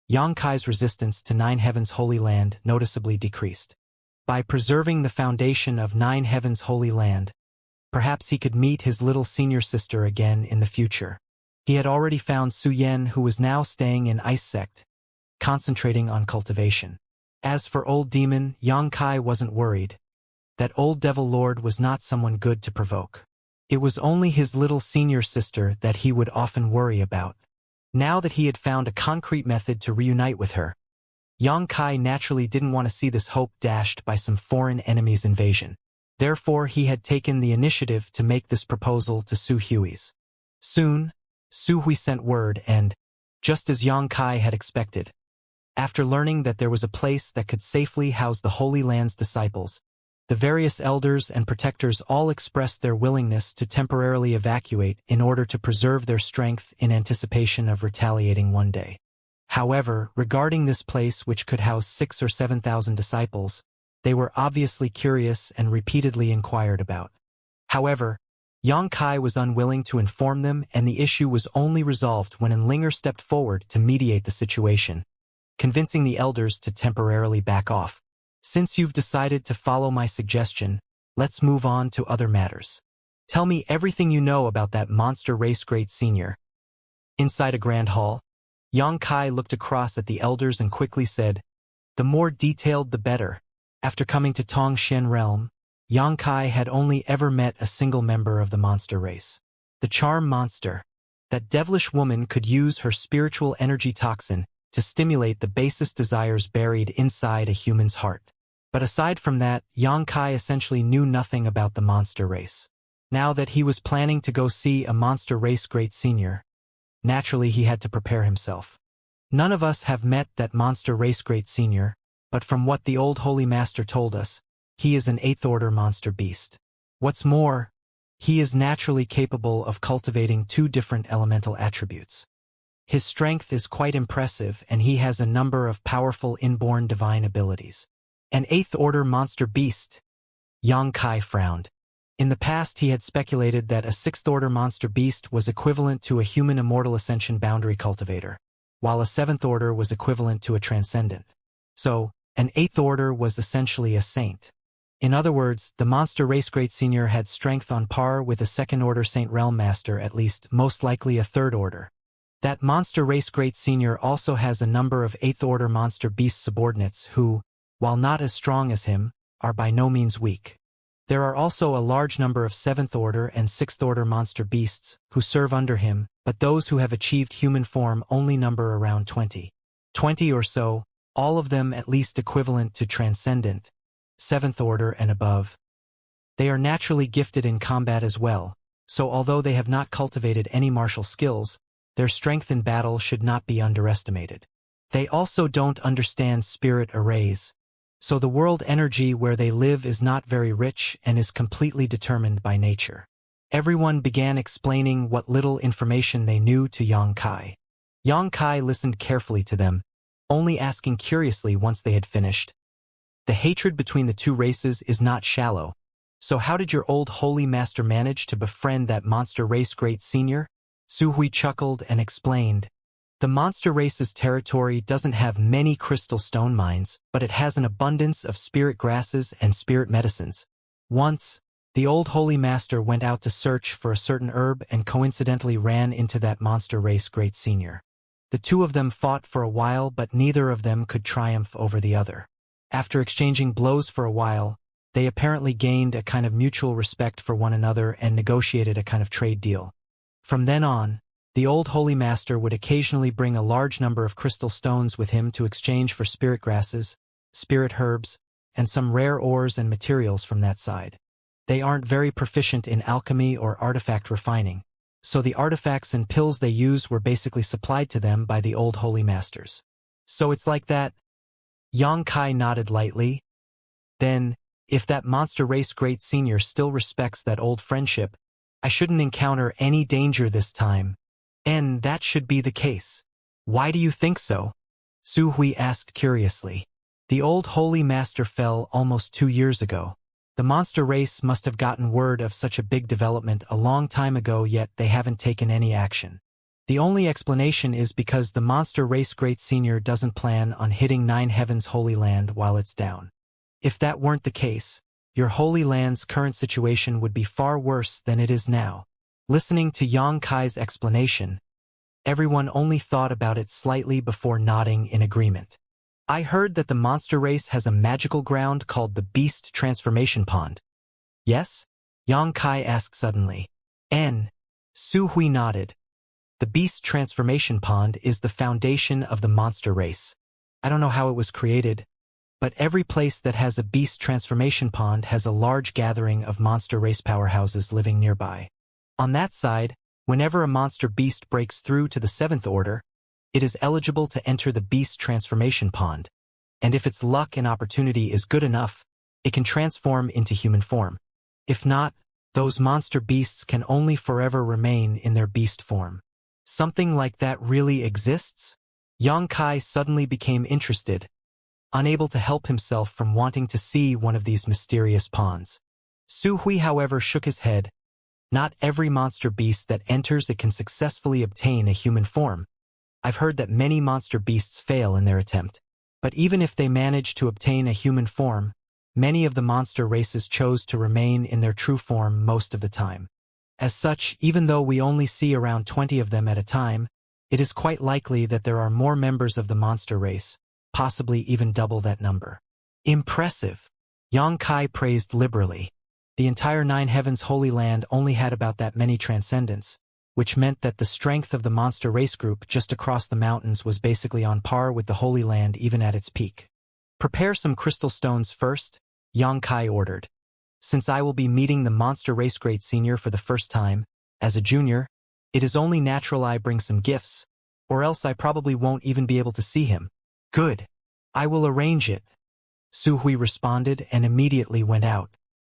Yang Kai's resistance to Nine Heavens' Holy Land noticeably decreased. By preserving the foundation of Nine Heavens' Holy Land, perhaps he could meet his little senior sister again in the future. He had already found Su Yen, who was now staying in Ice Sect, concentrating on cultivation. As for Old Demon, Yang Kai wasn't worried. That old devil lord was not someone good to provoke. It was only his little senior sister that he would often worry about. Now that he had found a concrete method to reunite with her, Yang Kai naturally didn't want to see this hope dashed by some foreign enemy's invasion. Therefore, he had taken the initiative to make this proposal to Su Hui's. Soon, Su Hui sent word and, just as Yang Kai had expected, after learning that there was a place that could safely house the Holy Land's disciples, the various elders and protectors all expressed their willingness to temporarily evacuate in order to preserve their strength in anticipation of retaliating one day. However, regarding this place which could house 6,000 or 7,000 disciples, they were obviously curious and repeatedly inquired about. However, Yang Kai was unwilling to inform them, and the issue was only resolved when Enlinger stepped forward to mediate the situation, convincing the elders to temporarily back off. Since you've decided to follow my suggestion, let's move on to other matters. Tell me everything you know about that monster race great senior. Inside a grand hall, Yang Kai looked across at the elders and quickly said, "The more detailed the better." After coming to Tongshen Realm, Yang Kai had only ever met a single member of the monster race. The charm monster. That devilish woman could use her spiritual energy toxin to stimulate the basest desires buried inside a human's heart. But aside from that, Yang Kai essentially knew nothing about the monster race. Now that he was planning to go see a monster race great senior, naturally he had to prepare himself. None of us have met that monster race great senior, but from what the old Holy Master told us, he is an 8th order monster beast. What's more, he is naturally capable of cultivating 2 different elemental attributes. His strength is quite impressive, and he has a number of powerful inborn divine abilities. An 8th order monster beast? Yang Kai frowned. In the past he had speculated that a 6th order monster beast was equivalent to a human immortal ascension boundary cultivator, while a 7th order was equivalent to a transcendent. So, an 8th order was essentially a saint. In other words, the monster race great senior had strength on par with a 2nd order saint realm master, at least, most likely a 3rd order. That monster race great senior also has a number of 8th order monster beast subordinates who, while not as strong as him, are by no means weak. There are also a large number of 7th order and 6th order monster beasts who serve under him, but those who have achieved human form only number around 20 or so, all of them at least equivalent to transcendent, 7th order and above. They are naturally gifted in combat as well, so although they have not cultivated any martial skills, their strength in battle should not be underestimated. They also don't understand spirit arrays, so the world energy where they live is not very rich and is completely determined by nature. Everyone began explaining what little information they knew to Yang Kai. Yang Kai listened carefully to them, only asking curiously once they had finished. The hatred between the 2 races is not shallow, so how did your old holy master manage to befriend that monster race great senior? Su Hui chuckled and explained. The monster race's territory doesn't have many crystal stone mines, but it has an abundance of spirit grasses and spirit medicines. Once, the old holy master went out to search for a certain herb and coincidentally ran into that monster race great senior. The 2 of them fought for a while, but neither of them could triumph over the other. After exchanging blows for a while, they apparently gained a kind of mutual respect for one another and negotiated a kind of trade deal. From then on, the old holy master would occasionally bring a large number of crystal stones with him to exchange for spirit grasses, spirit herbs, and some rare ores and materials from that side. They aren't very proficient in alchemy or artifact refining, so the artifacts and pills they use were basically supplied to them by the old holy masters. So it's like that? Yang Kai nodded lightly. Then, If that monster race great senior still respects that old friendship, I shouldn't encounter any danger this time. And that should be the case. Why do you think so? Su Hui asked curiously. The old holy master fell almost 2 years ago. The monster race must have gotten word of such a big development a long time ago, yet they haven't taken any action. The only explanation is because the monster race great senior doesn't plan on hitting Nine Heavens Holy Land while it's down. If that weren't the case, your Holy Land's current situation would be far worse than it is now. Listening to Yang Kai's explanation, everyone only thought about it slightly before nodding in agreement. I heard that the monster race has a magical ground called the Beast Transformation Pond. Yes? Yang Kai asked suddenly. Su Hui nodded. The Beast Transformation Pond is the foundation of the monster race. I don't know how it was created, but every place that has a Beast Transformation Pond has a large gathering of monster race powerhouses living nearby. On that side, whenever a monster beast breaks through to the 7th order, it is eligible to enter the Beast Transformation Pond, and if its luck and opportunity is good enough, it can transform into human form. If not, those monster beasts can only forever remain in their beast form. Something like that really exists? Yang Kai suddenly became interested, unable to help himself from wanting to see one of these mysterious ponds. Su Hui, however, shook his head. Not every monster beast that enters it can successfully obtain a human form. I've heard that many monster beasts fail in their attempt, but even if they manage to obtain a human form, many of the monster races chose to remain in their true form most of the time. As such, even though we only see around 20 of them at a time, it is quite likely that there are more members of the monster race, possibly even double that number. Impressive! Yang Kai praised liberally. The entire Nine Heavens Holy Land only had about that many transcendents, which meant that the strength of the monster race group just across the mountains was basically on par with the Holy Land even at its peak. Prepare some crystal stones first, Yang Kai ordered. Since I will be meeting the monster race great senior for the first time, as a junior, it is only natural I bring some gifts, or else I probably won't even be able to see him. Good. I will arrange it. Su Hui responded and immediately went out.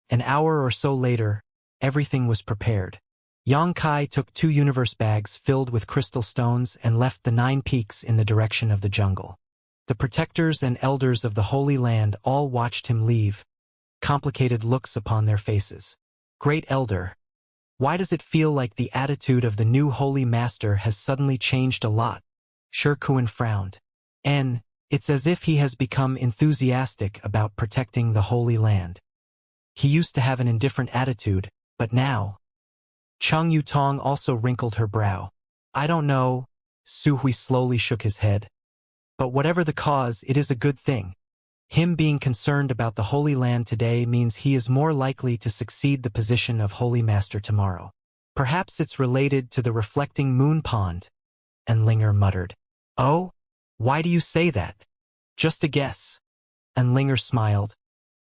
An hour or so later, everything was prepared. Yang Kai took 2 universe bags filled with crystal stones and left the 9 peaks in the direction of the jungle. The protectors and elders of the Holy Land all watched him leave, complicated looks upon their faces. Great Elder, why does it feel like the attitude of the new Holy Master has suddenly changed a lot? Shirkuan frowned. It's as if he has become enthusiastic about protecting the Holy Land. He used to have an indifferent attitude, but now... Chung Yutong also wrinkled her brow. I don't know, Su Hui slowly shook his head. But whatever the cause, it is a good thing. Him being concerned about the Holy Land today means he is more likely to succeed the position of Holy Master tomorrow. Perhaps it's related to the reflecting moon pond, and Linger muttered. Oh? Why do you say that? Just a guess. And Linger smiled,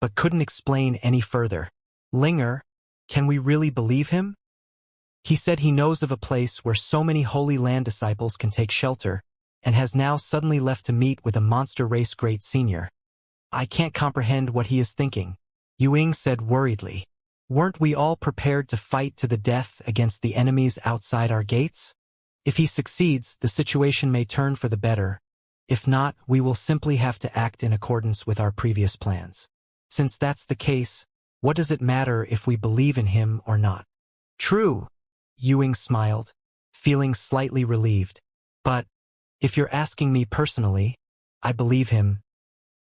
but couldn't explain any further. Linger, can we really believe him? He said he knows of a place where so many Holy Land disciples can take shelter, and has now suddenly left to meet with a monster race great senior. I can't comprehend what he is thinking, Yuing said worriedly. Weren't we all prepared to fight to the death against the enemies outside our gates? If he succeeds, the situation may turn for the better. If not, we will simply have to act in accordance with our previous plans. Since that's the case, what does it matter if we believe in him or not? True, Yuing smiled, feeling slightly relieved. But, if you're asking me personally, I believe him.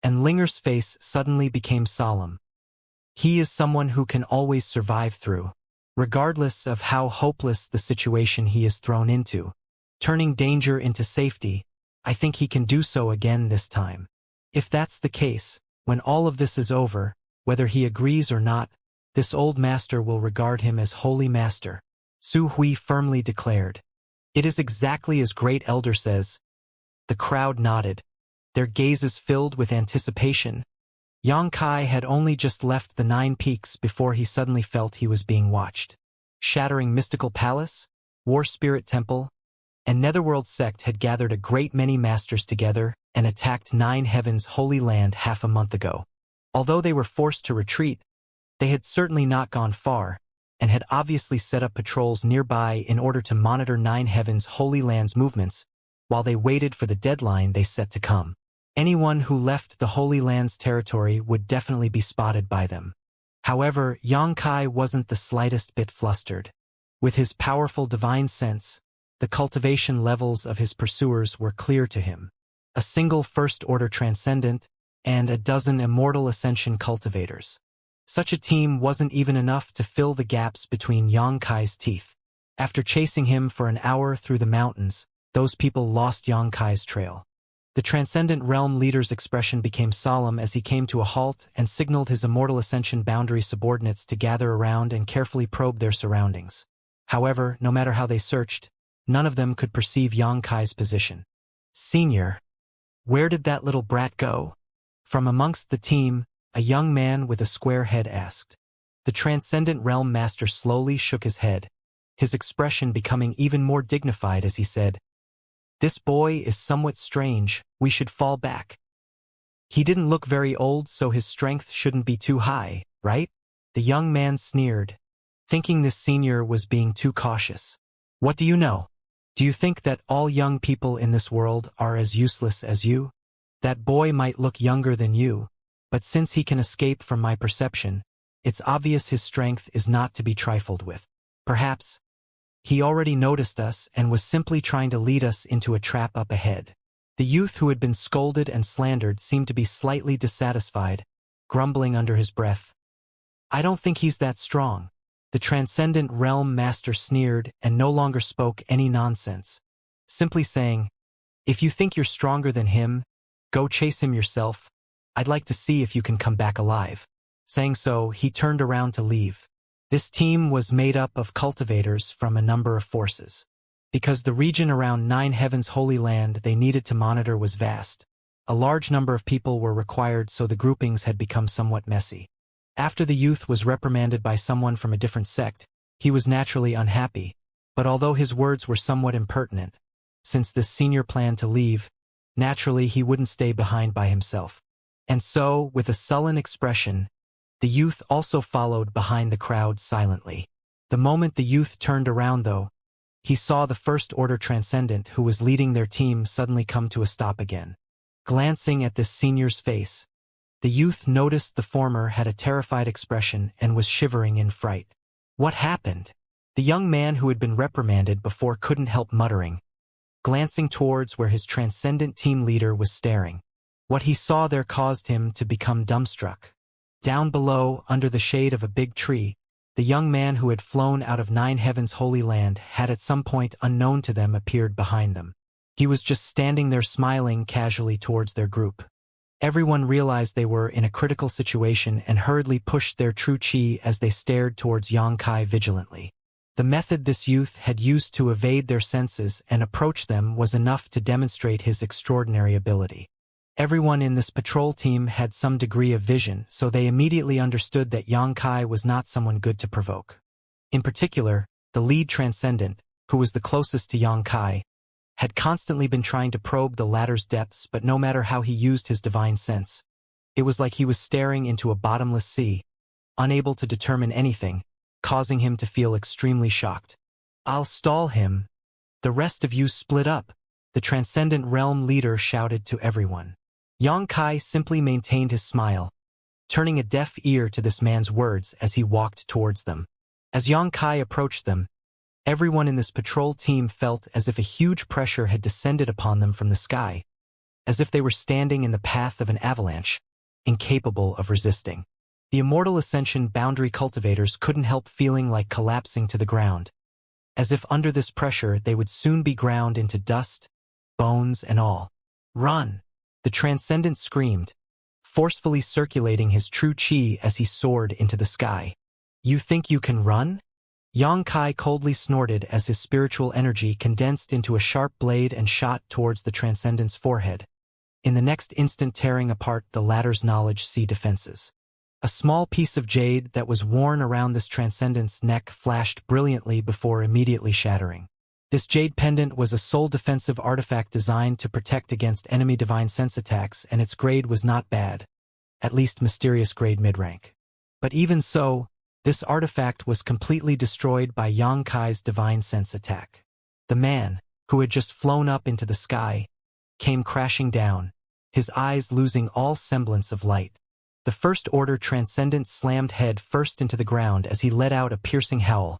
And Linger's face suddenly became solemn. He is someone who can always survive through, regardless of how hopeless the situation he is thrown into. Turning danger into safety, I think he can do so again this time. If that's the case, when all of this is over, whether he agrees or not, this old master will regard him as Holy Master, Su Hui firmly declared. It is exactly as Great Elder says. The crowd nodded, their gazes filled with anticipation. Yang Kai had only just left the 9 peaks before he suddenly felt he was being watched. Shattering Mystical Palace, War Spirit Temple, and Netherworld Sect had gathered a great many masters together and attacked 9 Heavens Holy Land half a month ago. Although they were forced to retreat, they had certainly not gone far, and had obviously set up patrols nearby in order to monitor Nine Heavens' Holy Land's movements, while they waited for the deadline they set to come. Anyone who left the Holy Land's territory would definitely be spotted by them. However, Xianxia wasn't the slightest bit flustered. With his powerful divine sense, the cultivation levels of his pursuers were clear to him. A single first-order transcendent, and a dozen immortal ascension cultivators. Such a team wasn't even enough to fill the gaps between Xianxia's teeth. After chasing him for an hour through the mountains, those people lost Xianxia's trail. The Transcendent Realm leader's expression became solemn as he came to a halt and signaled his Immortal Ascension boundary subordinates to gather around and carefully probe their surroundings. However, no matter how they searched, none of them could perceive Xianxia's position. "Senior, where did that little brat go?" From amongst the team, a young man with a square head asked. The Transcendent Realm Master slowly shook his head, his expression becoming even more dignified as he said, "This boy is somewhat strange, we should fall back. He didn't look very old, so his strength shouldn't be too high, right?" The young man sneered, thinking this senior was being too cautious. "What do you know? Do you think that all young people in this world are as useless as you? That boy might look younger than you, but since he can escape from my perception, it's obvious his strength is not to be trifled with. Perhaps he already noticed us and was simply trying to lead us into a trap up ahead." The youth who had been scolded and slandered seemed to be slightly dissatisfied, grumbling under his breath. "I don't think he's that strong." The Transcendent Realm Master sneered and no longer spoke any nonsense, simply saying, "If you think you're stronger than him, go chase him yourself. I'd like to see if you can come back alive." Saying so, he turned around to leave. This team was made up of cultivators from a number of forces. Because the region around Nine Heavens' Holy Land they needed to monitor was vast, a large number of people were required, so the groupings had become somewhat messy. After the youth was reprimanded by someone from a different sect, he was naturally unhappy, but although his words were somewhat impertinent, since this senior planned to leave, naturally he wouldn't stay behind by himself. And so, with a sullen expression, the youth also followed behind the crowd silently. The moment the youth turned around, though, he saw the First-Order Transcendent who was leading their team suddenly come to a stop again. Glancing at this senior's face, the youth noticed the former had a terrified expression and was shivering in fright. "What happened?" The young man who had been reprimanded before couldn't help muttering, glancing towards where his Transcendent team leader was staring. What he saw there caused him to become dumbstruck. Down below, under the shade of a big tree, the young man who had flown out of Nine Heavens' Holy Land had at some point unknown to them appeared behind them. He was just standing there smiling casually towards their group. Everyone realized they were in a critical situation and hurriedly pushed their true chi as they stared towards Xianxia vigilantly. The method this youth had used to evade their senses and approach them was enough to demonstrate his extraordinary ability. Everyone in this patrol team had some degree of vision, so they immediately understood that Xianxia was not someone good to provoke. In particular, the lead Transcendent, who was the closest to Xianxia, had constantly been trying to probe the latter's depths, but no matter how he used his divine sense, it was like he was staring into a bottomless sea, unable to determine anything, causing him to feel extremely shocked. "I'll stall him. The rest of you split up," the Transcendent Realm leader shouted to everyone. Xianxia simply maintained his smile, turning a deaf ear to this man's words as he walked towards them. As Xianxia approached them, everyone in this patrol team felt as if a huge pressure had descended upon them from the sky, as if they were standing in the path of an avalanche, incapable of resisting. The Immortal Ascension boundary cultivators couldn't help feeling like collapsing to the ground, as if under this pressure they would soon be ground into dust, bones and all. "Run!" the Transcendent screamed, forcefully circulating his true chi as he soared into the sky. "You think you can run?" Xianxia coldly snorted as his spiritual energy condensed into a sharp blade and shot towards the Transcendent's forehead, in the next instant tearing apart the latter's knowledge sea defenses. A small piece of jade that was worn around this Transcendent's neck flashed brilliantly before immediately shattering. This jade pendant was a sole defensive artifact designed to protect against enemy divine sense attacks, and its grade was not bad. at least mysterious grade mid-rank. But even so, this artifact was completely destroyed by Yang Kai's divine sense attack. The man, who had just flown up into the sky, came crashing down, his eyes losing all semblance of light. The first-order transcendent slammed head first into the ground as he let out a piercing howl,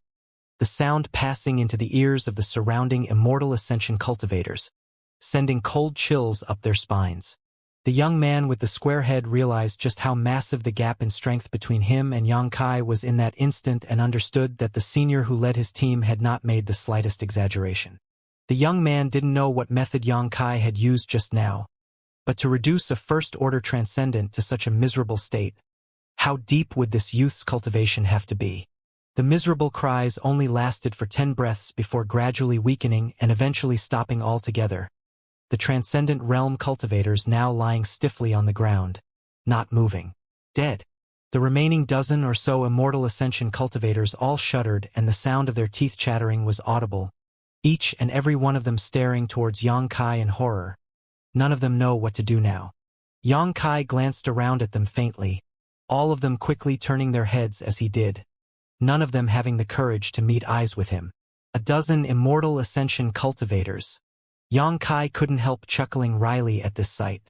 the sound passing into the ears of the surrounding Immortal Ascension cultivators, sending cold chills up their spines. The young man with the square head realized just how massive the gap in strength between him and Yang Kai was in that instant and understood that the senior who led his team had not made the slightest exaggeration. The young man didn't know what method Yang Kai had used just now, but to reduce a first-order transcendent to such a miserable state, how deep would this youth's cultivation have to be? The miserable cries only lasted for 10 breaths before gradually weakening and eventually stopping altogether. The transcendent realm cultivators now lying stiffly on the ground, not moving, dead. The remaining dozen or so Immortal Ascension cultivators all shuddered and the sound of their teeth chattering was audible, each and every one of them staring towards Yang Kai in horror. None of them know what to do now. Yang Kai glanced around at them faintly, all of them quickly turning their heads as he did, none of them having the courage to meet eyes with him. A dozen Immortal Ascension cultivators. Yang Kai couldn't help chuckling wryly at this sight.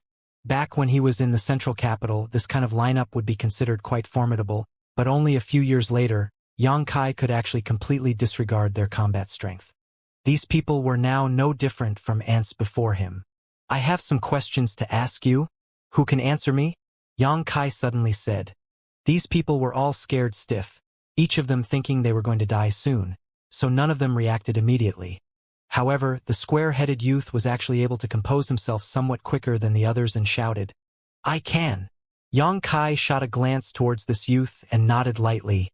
Back when he was in the central capital, this kind of lineup would be considered quite formidable, but only a few years later, Yang Kai could actually completely disregard their combat strength. These people were now no different from ants before him. "I have some questions to ask you. Who can answer me?" Yang Kai suddenly said. These people were all scared stiff, each of them thinking they were going to die soon, so none of them reacted immediately. However, the square-headed youth was actually able to compose himself somewhat quicker than the others and shouted, "I can." Yang Kai shot a glance towards this youth and nodded lightly.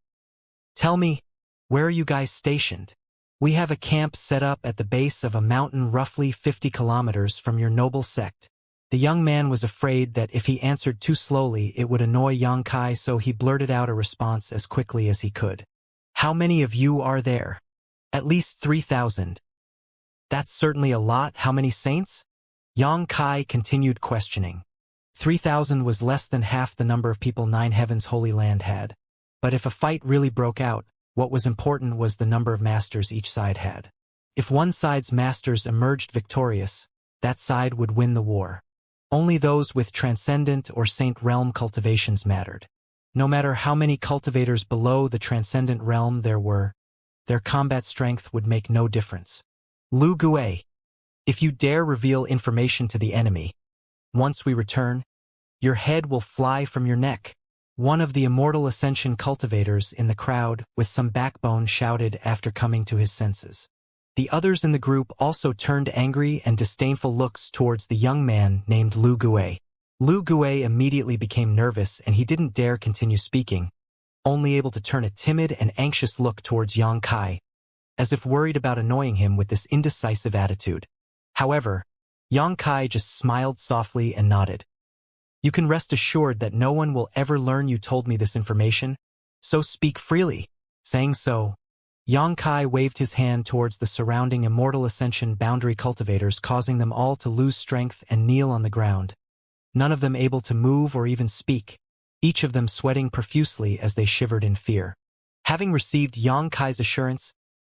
"Tell me, where are you guys stationed? We have a camp set up at the base of a mountain roughly 50 kilometers from your noble sect." The young man was afraid that if he answered too slowly it would annoy Yang Kai, so he blurted out a response as quickly as he could. "How many of you are there?" "At least 3,000. "That's certainly a lot. How many saints?" Yang Kai continued questioning. 3,000 was less than half the number of people Nine Heavens Holy Land had. But if a fight really broke out, what was important was the number of masters each side had. If one side's masters emerged victorious, that side would win the war. Only those with transcendent or saint realm cultivations mattered. No matter how many cultivators below the transcendent realm there were, their combat strength would make no difference. "Lu Gue, if you dare reveal information to the enemy, once we return, your head will fly from your neck," one of the Immortal Ascension cultivators in the crowd with some backbone shouted after coming to his senses. The others in the group also turned angry and disdainful looks towards the young man named Lu Gue. Lu Gue immediately became nervous and he didn't dare continue speaking, only able to turn a timid and anxious look towards Yang Kai, as if worried about annoying him with this indecisive attitude. However, Yang Kai just smiled softly and nodded. "You can rest assured that no one will ever learn you told me this information, so speak freely." Saying so, Yang Kai waved his hand towards the surrounding Immortal Ascension boundary cultivators, causing them all to lose strength and kneel on the ground, none of them able to move or even speak, each of them sweating profusely as they shivered in fear. Having received Yang Kai's assurance,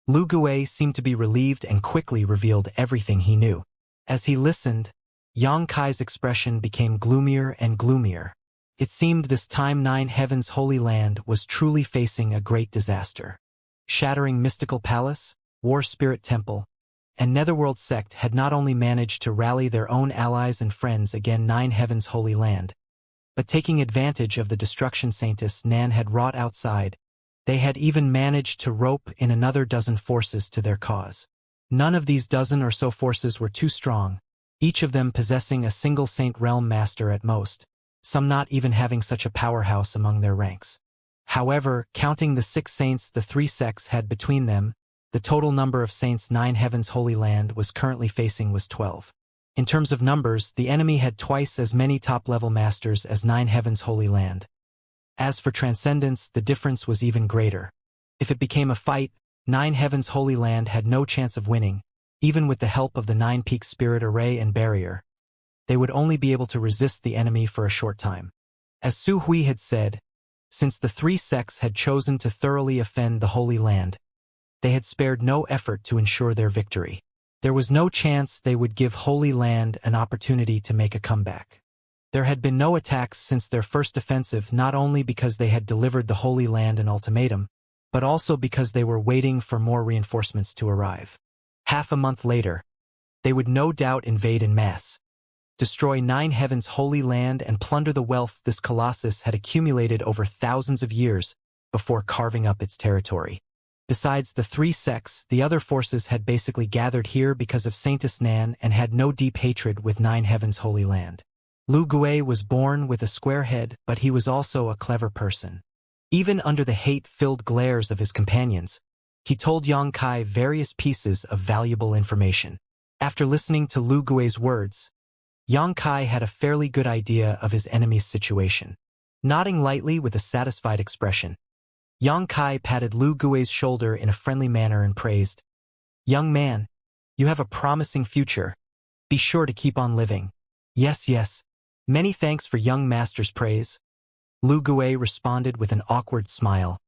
Lu Gue seemed to be relieved and quickly revealed everything he knew. As he listened, Yang Kai's expression became gloomier and gloomier. It seemed this time Nine Heavens Holy Land was truly facing a great disaster. Shattering Mystical Palace, War Spirit Temple, and Netherworld Sect had not only managed to rally their own allies and friends against Nine Heavens Holy Land, but taking advantage of the destruction Saintess Nan had wrought outside, they had even managed to rope in another dozen forces to their cause. None of these dozen or so forces were too strong, each of them possessing a single Saint Realm Master at most, some not even having such a powerhouse among their ranks. However, counting the 6 saints the 3 sects had between them, the total number of saints Nine Heavens Holy Land was currently facing was 12. In terms of numbers, the enemy had twice as many top-level masters as Nine Heavens Holy Land. As for transcendence, the difference was even greater. If it became a fight, Nine Heavens Holy Land had no chance of winning, even with the help of the 9 Peak Spirit Array and Barrier. They would only be able to resist the enemy for a short time. As Su Hui had said, since the three sects had chosen to thoroughly offend the Holy Land, they had spared no effort to ensure their victory. There was no chance they would give Holy Land an opportunity to make a comeback. There had been no attacks since their first offensive, not only because they had delivered the Holy Land an ultimatum, but also because they were waiting for more reinforcements to arrive. Half a month later, they would no doubt invade en masse, destroy Nine Heavens' Holy Land and plunder the wealth this colossus had accumulated over thousands of years before carving up its territory. Besides the three sects, the other forces had basically gathered here because of Saintess Nan and had no deep hatred with Nine Heavens' Holy Land. Lu Gui was born with a square head, but he was also a clever person. Even under the hate-filled glares of his companions, he told Yang Kai various pieces of valuable information. After listening to Lu Gui's words, Yang Kai had a fairly good idea of his enemy's situation. Nodding lightly with a satisfied expression, Yang Kai patted Lu Gui's shoulder in a friendly manner and praised, "Young man, you have a promising future. Be sure to keep on living." "Yes, yes. Many thanks for young master's praise." Lu Gui responded with an awkward smile,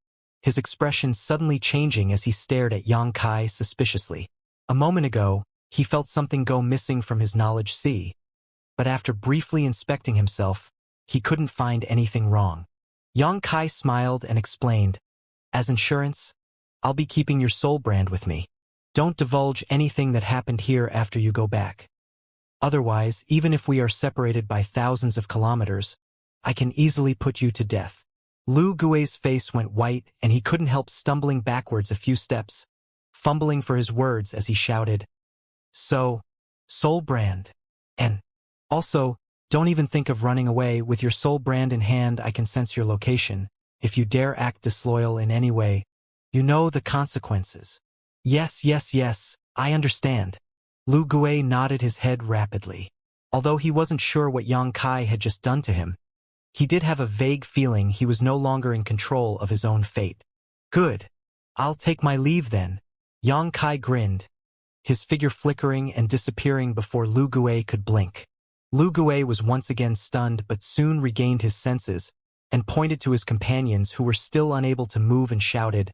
his expression suddenly changing as he stared at Yang Kai suspiciously. A moment ago, he felt something go missing from his knowledge sea, but after briefly inspecting himself, he couldn't find anything wrong. Yang Kai smiled and explained, "As insurance, I'll be keeping your soul brand with me. Don't divulge anything that happened here after you go back. Otherwise, even if we are separated by thousands of kilometers, I can easily put you to death." Lu Gui's face went white and he couldn't help stumbling backwards a few steps, fumbling for his words as he shouted, "So, soul brand. And also, don't even think of running away. With your soul brand in hand, I can sense your location. If you dare act disloyal in any way, you know the consequences." "Yes, yes, yes, I understand." Lu Gui nodded his head rapidly. Although he wasn't sure what Yang Kai had just done to him, he did have a vague feeling he was no longer in control of his own fate. "Good. I'll take my leave then." Yang Kai grinned, his figure flickering and disappearing before Lu Gui could blink. Lu Gui was once again stunned but soon regained his senses and pointed to his companions who were still unable to move and shouted,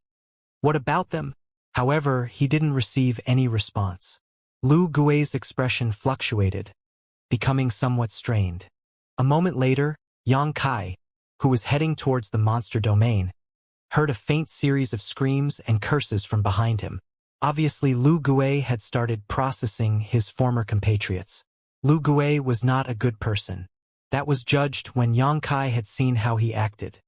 "What about them?" However, he didn't receive any response. Lu Gui's expression fluctuated, becoming somewhat strained. A moment later, Yang Kai, who was heading towards the monster domain, heard a faint series of screams and curses from behind him. Obviously, Lu Gui had started processing his former compatriots. Lu Gui was not a good person. That was judged when Yang Kai had seen how he acted.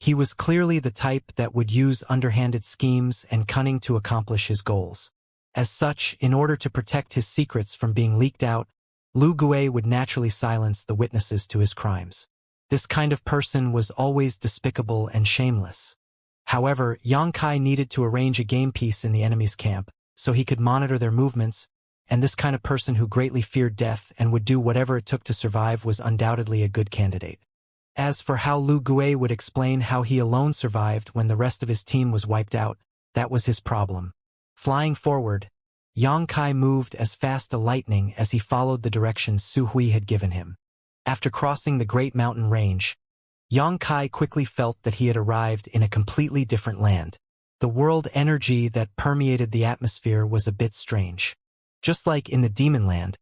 He was clearly the type that would use underhanded schemes and cunning to accomplish his goals. As such, in order to protect his secrets from being leaked out, Lu Gui would naturally silence the witnesses to his crimes. This kind of person was always despicable and shameless. However, Yang Kai needed to arrange a game piece in the enemy's camp, so he could monitor their movements, and this kind of person who greatly feared death and would do whatever it took to survive was undoubtedly a good candidate. As for how Lu Gui would explain how he alone survived when the rest of his team was wiped out, that was his problem. Flying forward, Yang Kai moved as fast as lightning as he followed the directions Su Hui had given him. After crossing the great mountain range, Yang Kai quickly felt that he had arrived in a completely different land. The world energy that permeated the atmosphere was a bit strange. Just like in the demon land,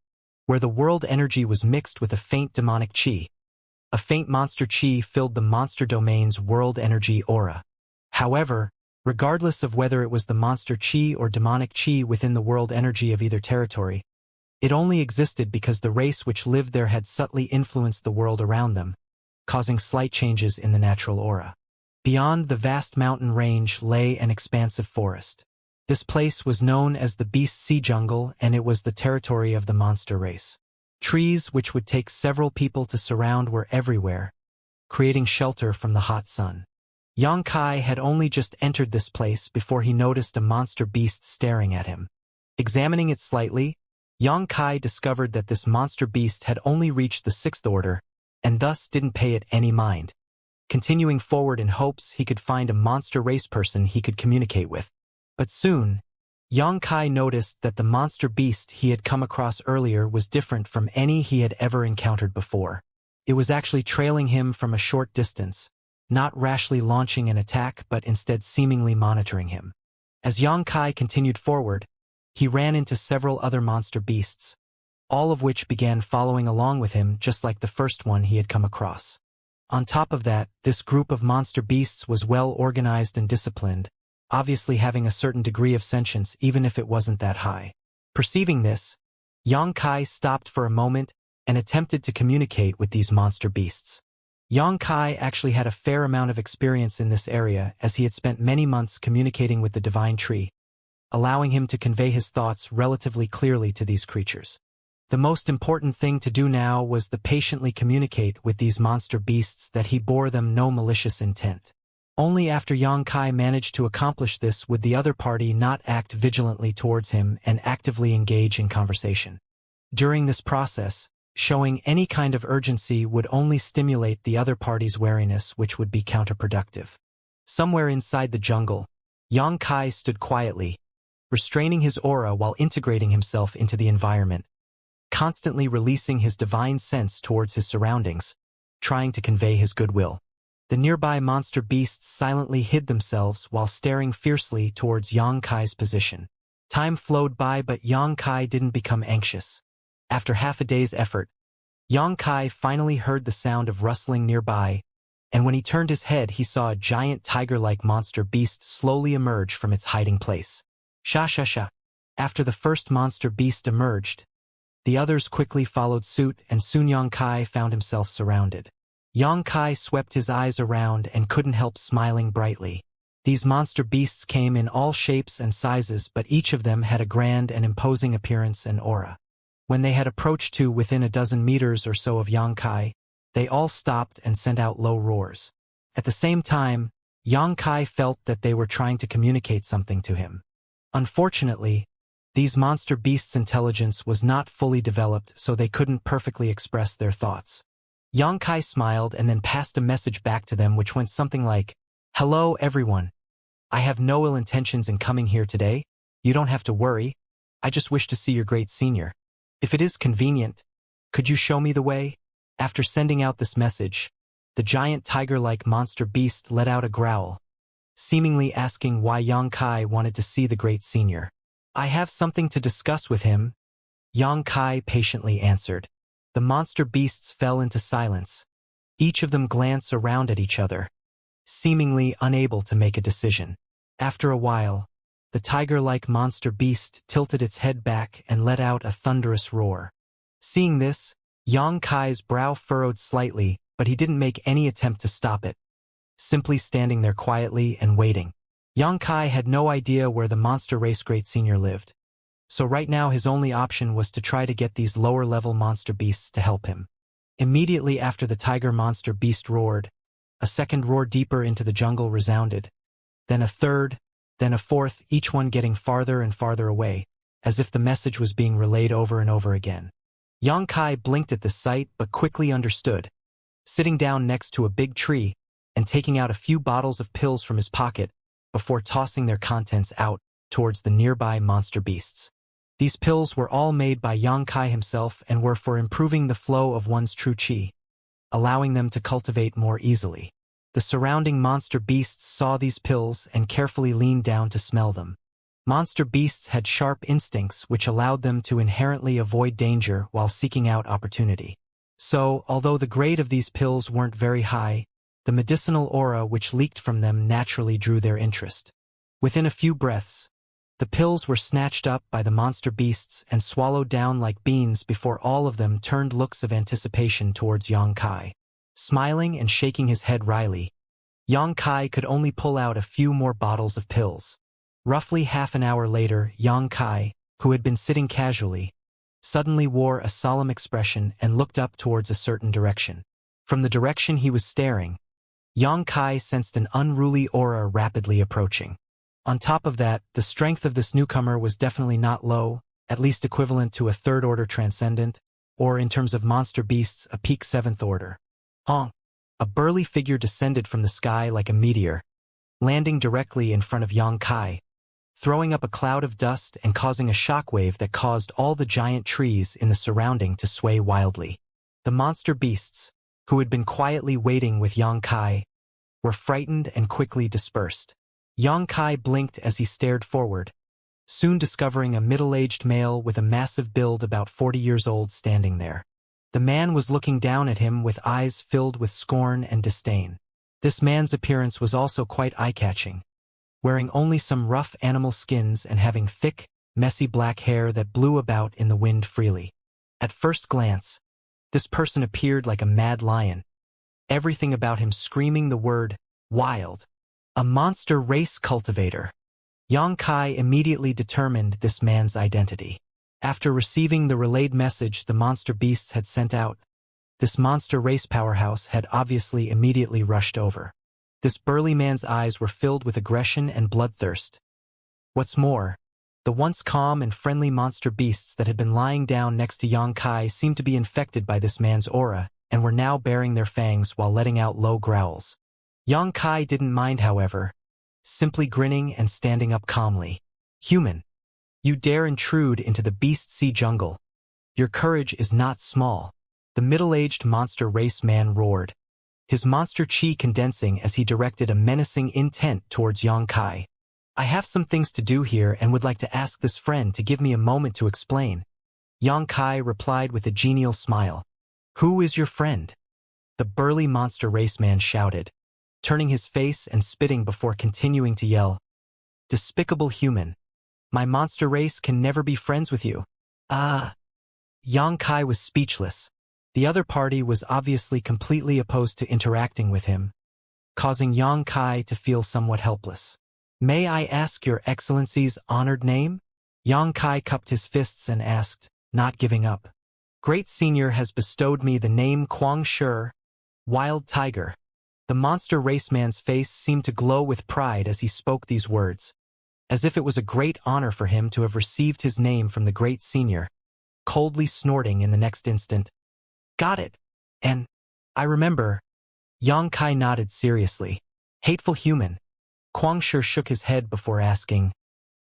where the world energy was mixed with a faint demonic chi, a faint monster chi filled the monster domain's world energy aura. However, regardless of whether it was the monster chi or demonic chi within the world energy of either territory, it only existed because the race which lived there had subtly influenced the world around them, causing slight changes in the natural aura. Beyond the vast mountain range lay an expansive forest. This place was known as the Beast Sea Jungle, and it was the territory of the monster race. Trees which would take several people to surround were everywhere, creating shelter from the hot sun. Yang Kai had only just entered this place before he noticed a monster beast staring at him. Examining it slightly, Yang Kai discovered that this monster beast had only reached the 6th order, and thus didn't pay it any mind, continuing forward in hopes he could find a monster race person he could communicate with. But soon, Yang Kai noticed that the monster beast he had come across earlier was different from any he had ever encountered before. It was actually trailing him from a short distance, not rashly launching an attack but instead seemingly monitoring him. As Yang Kai continued forward, he ran into several other monster beasts, all of which began following along with him just like the first one he had come across. On top of that, this group of monster beasts was well organized and disciplined, obviously having a certain degree of sentience even if it wasn't that high. Perceiving this, Yang Kai stopped for a moment and attempted to communicate with these monster beasts. Yang Kai actually had a fair amount of experience in this area as he had spent many months communicating with the divine tree, allowing him to convey his thoughts relatively clearly to these creatures. The most important thing to do now was to patiently communicate with these monster beasts that he bore them no malicious intent. Only after Yang Kai managed to accomplish this would the other party not act vigilantly towards him and actively engage in conversation. During this process, showing any kind of urgency would only stimulate the other party's wariness, which would be counterproductive. Somewhere inside the jungle, Yang Kai stood quietly, restraining his aura while integrating himself into the environment, constantly releasing his divine sense towards his surroundings, trying to convey his goodwill. The nearby monster beasts silently hid themselves while staring fiercely towards Yang Kai's position. Time flowed by, but Yang Kai didn't become anxious. After half a day's effort, Yang Kai finally heard the sound of rustling nearby, and when he turned his head he saw a giant tiger-like monster beast slowly emerge from its hiding place. Sha. After the first monster beast emerged, the others quickly followed suit, and soon Yang Kai found himself surrounded. Yang Kai swept his eyes around and couldn't help smiling brightly. These monster beasts came in all shapes and sizes, but each of them had a grand and imposing appearance and aura. When they had approached to within a dozen meters or so of Yang Kai, they all stopped and sent out low roars. At the same time, Yang Kai felt that they were trying to communicate something to him. Unfortunately, these monster beasts' intelligence was not fully developed, so they couldn't perfectly express their thoughts. Yang Kai smiled and then passed a message back to them which went something like, "Hello everyone. I have no ill intentions in coming here today. You don't have to worry. I just wish to see your great senior. If it is convenient, could you show me the way?" After sending out this message, the giant tiger-like monster beast let out a growl, seemingly asking why Yang Kai wanted to see the great senior. "I have something to discuss with him," Yang Kai patiently answered. The monster beasts fell into silence. Each of them glanced around at each other, seemingly unable to make a decision. After a while, the tiger-like monster beast tilted its head back and let out a thunderous roar. Seeing this, Yang Kai's brow furrowed slightly, but he didn't make any attempt to stop it, simply standing there quietly and waiting. Yang Kai had no idea where the monster race great senior lived, so right now his only option was to try to get these lower-level monster beasts to help him. Immediately after the tiger monster beast roared, a second roar deeper into the jungle resounded, then a third, then a fourth, each one getting farther and farther away, as if the message was being relayed over and over again. Yang Kai blinked at the sight but quickly understood. Sitting down next to a big tree and taking out a few bottles of pills from his pocket before tossing their contents out towards the nearby monster beasts. These pills were all made by Yang Kai himself and were for improving the flow of one's true qi, allowing them to cultivate more easily. The surrounding monster beasts saw these pills and carefully leaned down to smell them. Monster beasts had sharp instincts which allowed them to inherently avoid danger while seeking out opportunity. So, although the grade of these pills weren't very high, the medicinal aura which leaked from them naturally drew their interest. Within a few breaths, the pills were snatched up by the monster beasts and swallowed down like beans before all of them turned looks of anticipation towards Yang Kai. Smiling and shaking his head wryly, Yang Kai could only pull out a few more bottles of pills. Roughly half an hour later, Yang Kai, who had been sitting casually, suddenly wore a solemn expression and looked up towards a certain direction. From the direction he was staring, Yang Kai sensed an unruly aura rapidly approaching. On top of that, the strength of this newcomer was definitely not low, at least equivalent to a third-order transcendent, or in terms of monster beasts, a peak seventh order. A burly figure descended from the sky like a meteor, landing directly in front of Yang Kai, throwing up a cloud of dust and causing a shockwave that caused all the giant trees in the surrounding to sway wildly. The monster beasts, who had been quietly waiting with Yang Kai, were frightened and quickly dispersed. Yang Kai blinked as he stared forward, soon discovering a middle-aged male with a massive build about 40 years old standing there. The man was looking down at him with eyes filled with scorn and disdain. This man's appearance was also quite eye-catching, wearing only some rough animal skins and having thick, messy black hair that blew about in the wind freely. At first glance, this person appeared like a mad lion, everything about him screaming the word, wild. A monster race cultivator. Yang Kai immediately determined this man's identity. After receiving the relayed message the monster beasts had sent out, this monster race powerhouse had obviously immediately rushed over. This burly man's eyes were filled with aggression and bloodthirst. What's more, the once calm and friendly monster beasts that had been lying down next to Yang Kai seemed to be infected by this man's aura and were now baring their fangs while letting out low growls. Yang Kai didn't mind, however, simply grinning and standing up calmly. Human, you dare intrude into the Beast Sea jungle. Your courage is not small. The middle-aged monster race man roared, his monster chi condensing as he directed a menacing intent towards Yang Kai. I have some things to do here and would like to ask this friend to give me a moment to explain. Yang Kai replied with a genial smile. Who is your friend? The burly monster race man shouted, turning his face and spitting before continuing to yell. Despicable human. My monster race can never be friends with you. Yang Kai was speechless. The other party was obviously completely opposed to interacting with him, causing Yang Kai to feel somewhat helpless. May I ask your excellency's honored name? Yang Kai cupped his fists and asked, not giving up. Great Senior has bestowed me the name Kuang Shi, Wild Tiger. The monster race man's face seemed to glow with pride as he spoke these words, as if it was a great honor for him to have received his name from the Great Senior, coldly snorting in the next instant. Got it. And I remember. Yang Kai nodded seriously. Hateful human. Kuang Shi shook his head before asking,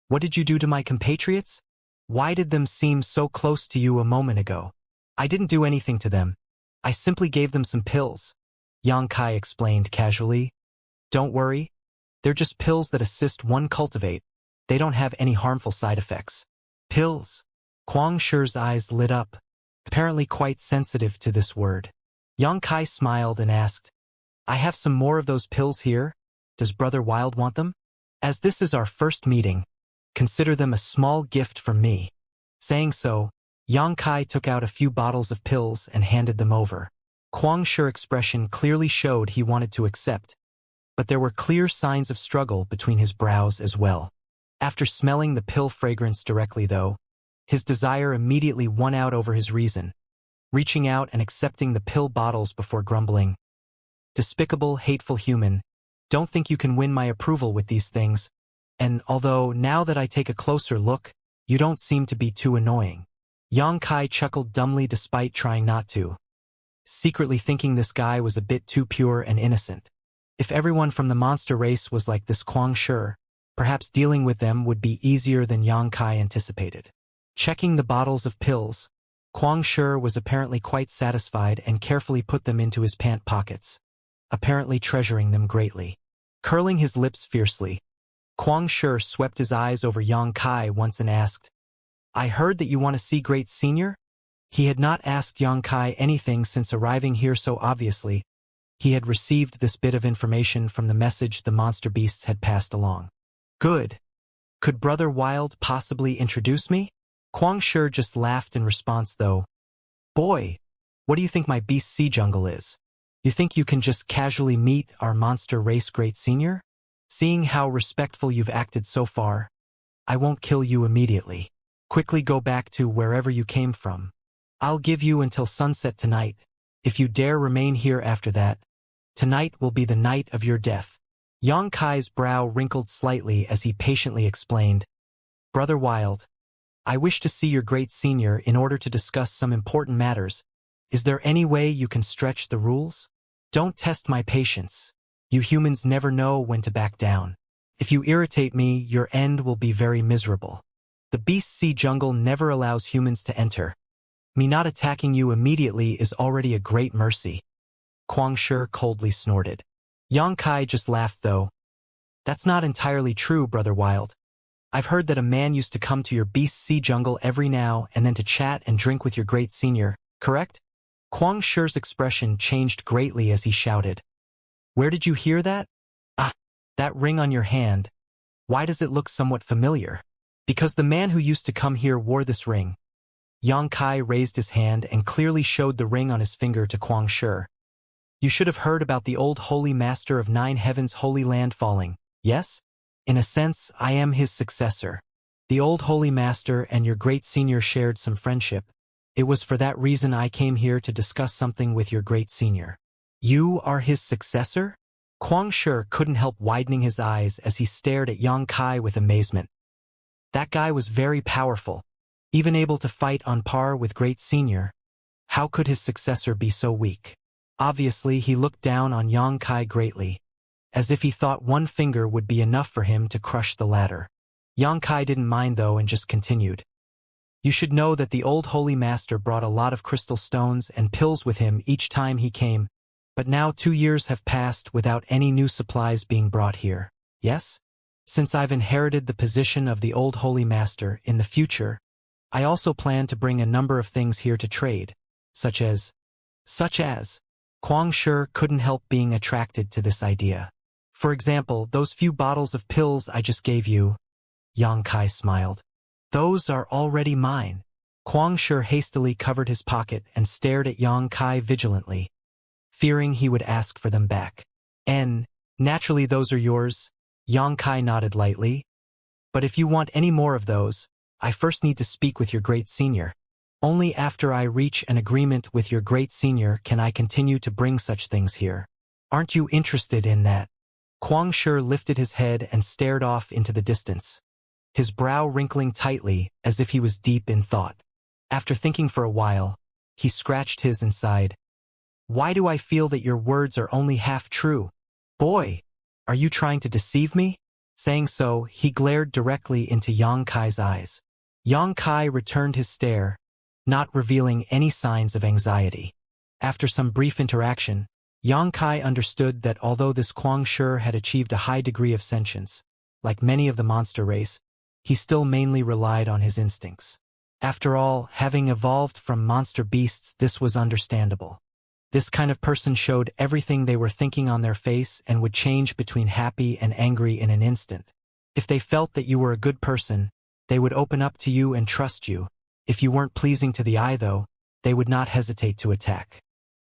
what did you do to my compatriots? Why did them seem so close to you a moment ago? I didn't do anything to them. I simply gave them some pills. Yang Kai explained casually. Don't worry. They're just pills that assist one cultivate. They don't have any harmful side effects. Pills. Kuang Shi's eyes lit up, apparently quite sensitive to this word. Yang Kai smiled and asked, I have some more of those pills here. Does Brother Wild want them? As this is our first meeting, consider them a small gift from me. Saying so, Yang Kai took out a few bottles of pills and handed them over. Kuang Shi's expression clearly showed he wanted to accept, but there were clear signs of struggle between his brows as well. After smelling the pill fragrance directly, though, his desire immediately won out over his reason, reaching out and accepting the pill bottles before grumbling. Despicable, hateful human, don't think you can win my approval with these things, and although now that I take a closer look, you don't seem to be too annoying. Yang Kai chuckled dumbly despite trying not to, secretly thinking this guy was a bit too pure and innocent. If everyone from the monster race was like this Kuang Shi, perhaps dealing with them would be easier than Yang Kai anticipated. Checking the bottles of pills, Kuang Shi was apparently quite satisfied and carefully put them into his pant pockets, apparently treasuring them greatly. Curling his lips fiercely, Kuang Shi swept his eyes over Yang Kai once and asked, I heard that you want to see Great Senior? He had not asked Yang Kai anything since arriving here so obviously. He had received this bit of information from the message the monster beasts had passed along. Good. Could Brother Wild possibly introduce me? Kuang Shi just laughed in response though. Boy, what do you think my Beast Sea jungle is? You think you can just casually meet our monster race Great Senior? Seeing how respectful you've acted so far, I won't kill you immediately. Quickly go back to wherever you came from. I'll give you until sunset tonight. If you dare remain here after that, tonight will be the night of your death. Yang Kai's brow wrinkled slightly as he patiently explained, Brother Wild, I wish to see your Great Senior in order to discuss some important matters. Is there any way you can stretch the rules? Don't test my patience. You humans never know when to back down. If you irritate me, your end will be very miserable. The Beast Sea jungle never allows humans to enter. Me not attacking you immediately is already a great mercy. Kuang Shi coldly snorted. Yang Kai just laughed though. That's not entirely true, Brother Wild. I've heard that a man used to come to your beast sea jungle every now and then to chat and drink with your great senior, correct? Kuang Shi's expression changed greatly as he shouted. Where did you hear that? Ah, that ring on your hand. Why does it look somewhat familiar? Because the man who used to come here wore this ring. Yang Kai raised his hand and clearly showed the ring on his finger to Kuang Shi. You should have heard about the old holy master of 9 heavens holy land falling, yes? In a sense, I am his successor. The old holy master and your great senior shared some friendship. It was for that reason I came here to discuss something with your great senior. You are his successor? Kuang Shi couldn't help widening his eyes as he stared at Yang Kai with amazement. That guy was very powerful, even able to fight on par with great senior. How could his successor be so weak? Obviously, he looked down on Yang Kai greatly, as if he thought one finger would be enough for him to crush the latter. Yang Kai didn't mind though and just continued. You should know that the old holy master brought a lot of crystal stones and pills with him each time he came, but now 2 years have passed without any new supplies being brought here, yes? Since I've inherited the position of the old holy master in the future, I also plan to bring a number of things here to trade, such as. Kuang Shi couldn't help being attracted to this idea. For example, those few bottles of pills I just gave you. Yang Kai smiled. Those are already mine. Kuang Shi hastily covered his pocket and stared at Yang Kai vigilantly, fearing he would ask for them back. Naturally those are yours. Yang Kai nodded lightly. But if you want any more of those, I first need to speak with your great senior. Only after I reach an agreement with your great senior can I continue to bring such things here. Aren't you interested in that? Kuang Shi lifted his head and stared off into the distance, his brow wrinkling tightly as if he was deep in thought. After thinking for a while, he scratched his and sighed. Why do I feel that your words are only half true? Boy, are you trying to deceive me? Saying so, he glared directly into Yang Kai's eyes. Yang Kai returned his stare, not revealing any signs of anxiety. After some brief interaction, Yang Kai understood that although this Kuang Shi had achieved a high degree of sentience, like many of the monster race, he still mainly relied on his instincts. After all, having evolved from monster beasts, this was understandable. This kind of person showed everything they were thinking on their face and would change between happy and angry in an instant. If they felt that you were a good person, they would open up to you and trust you. If you weren't pleasing to the eye though, they would not hesitate to attack.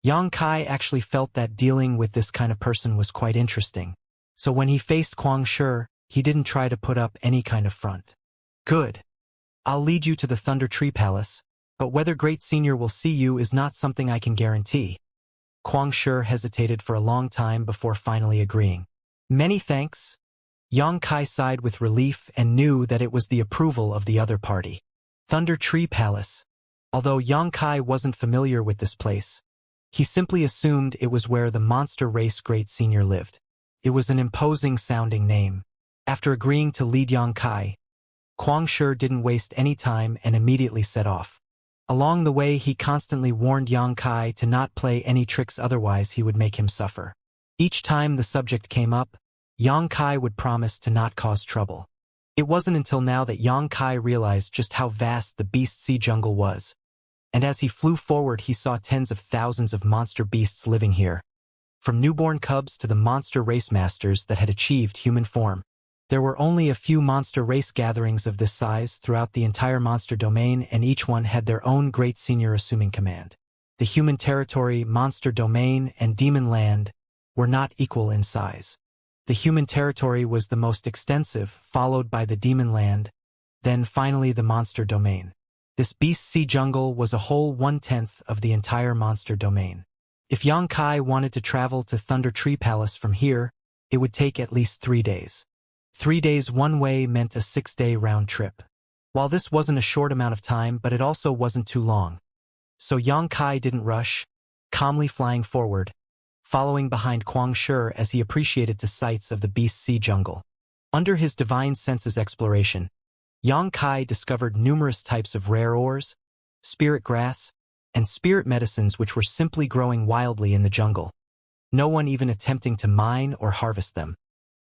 Yang Kai actually felt that dealing with this kind of person was quite interesting. So when he faced Kuang Shi, he didn't try to put up any kind of front. Good. I'll lead you to the Thunder Tree Palace, but whether Great Senior will see you is not something I can guarantee. Kuang Shi hesitated for a long time before finally agreeing. Many thanks. Yang Kai sighed with relief and knew that it was the approval of the other party. Thunder Tree Palace. Although Yang Kai wasn't familiar with this place, he simply assumed it was where the monster race Great Senior lived. It was an imposing sounding name. After agreeing to lead Yang Kai, Kuang Shi didn't waste any time and immediately set off. Along the way, he constantly warned Yang Kai to not play any tricks, otherwise he would make him suffer. Each time the subject came up, Yang Kai would promise to not cause trouble. It wasn't until now that Yang Kai realized just how vast the Beast Sea jungle was. And as he flew forward, he saw tens of thousands of monster beasts living here. From newborn cubs to the monster race masters that had achieved human form. There were only a few monster race gatherings of this size throughout the entire monster domain, and each one had their own great senior assuming command. The human territory, monster domain, and demon land were not equal in size. The human territory was the most extensive, followed by the demon land, then finally the monster domain. This Beast Sea jungle was a whole 1/10 of the entire monster domain. If Yang Kai wanted to travel to Thunder Tree Palace from here, it would take at least 3 days. 3 days one way meant a 6-day round trip. While this wasn't a short amount of time, but it also wasn't too long. So Yang Kai didn't rush, calmly flying forward, following behind Kuang Shi as he appreciated the sights of the Beast Sea jungle. Under his divine senses exploration, Yang Kai discovered numerous types of rare ores, spirit grass, and spirit medicines which were simply growing wildly in the jungle. no one even attempting to mine or harvest them.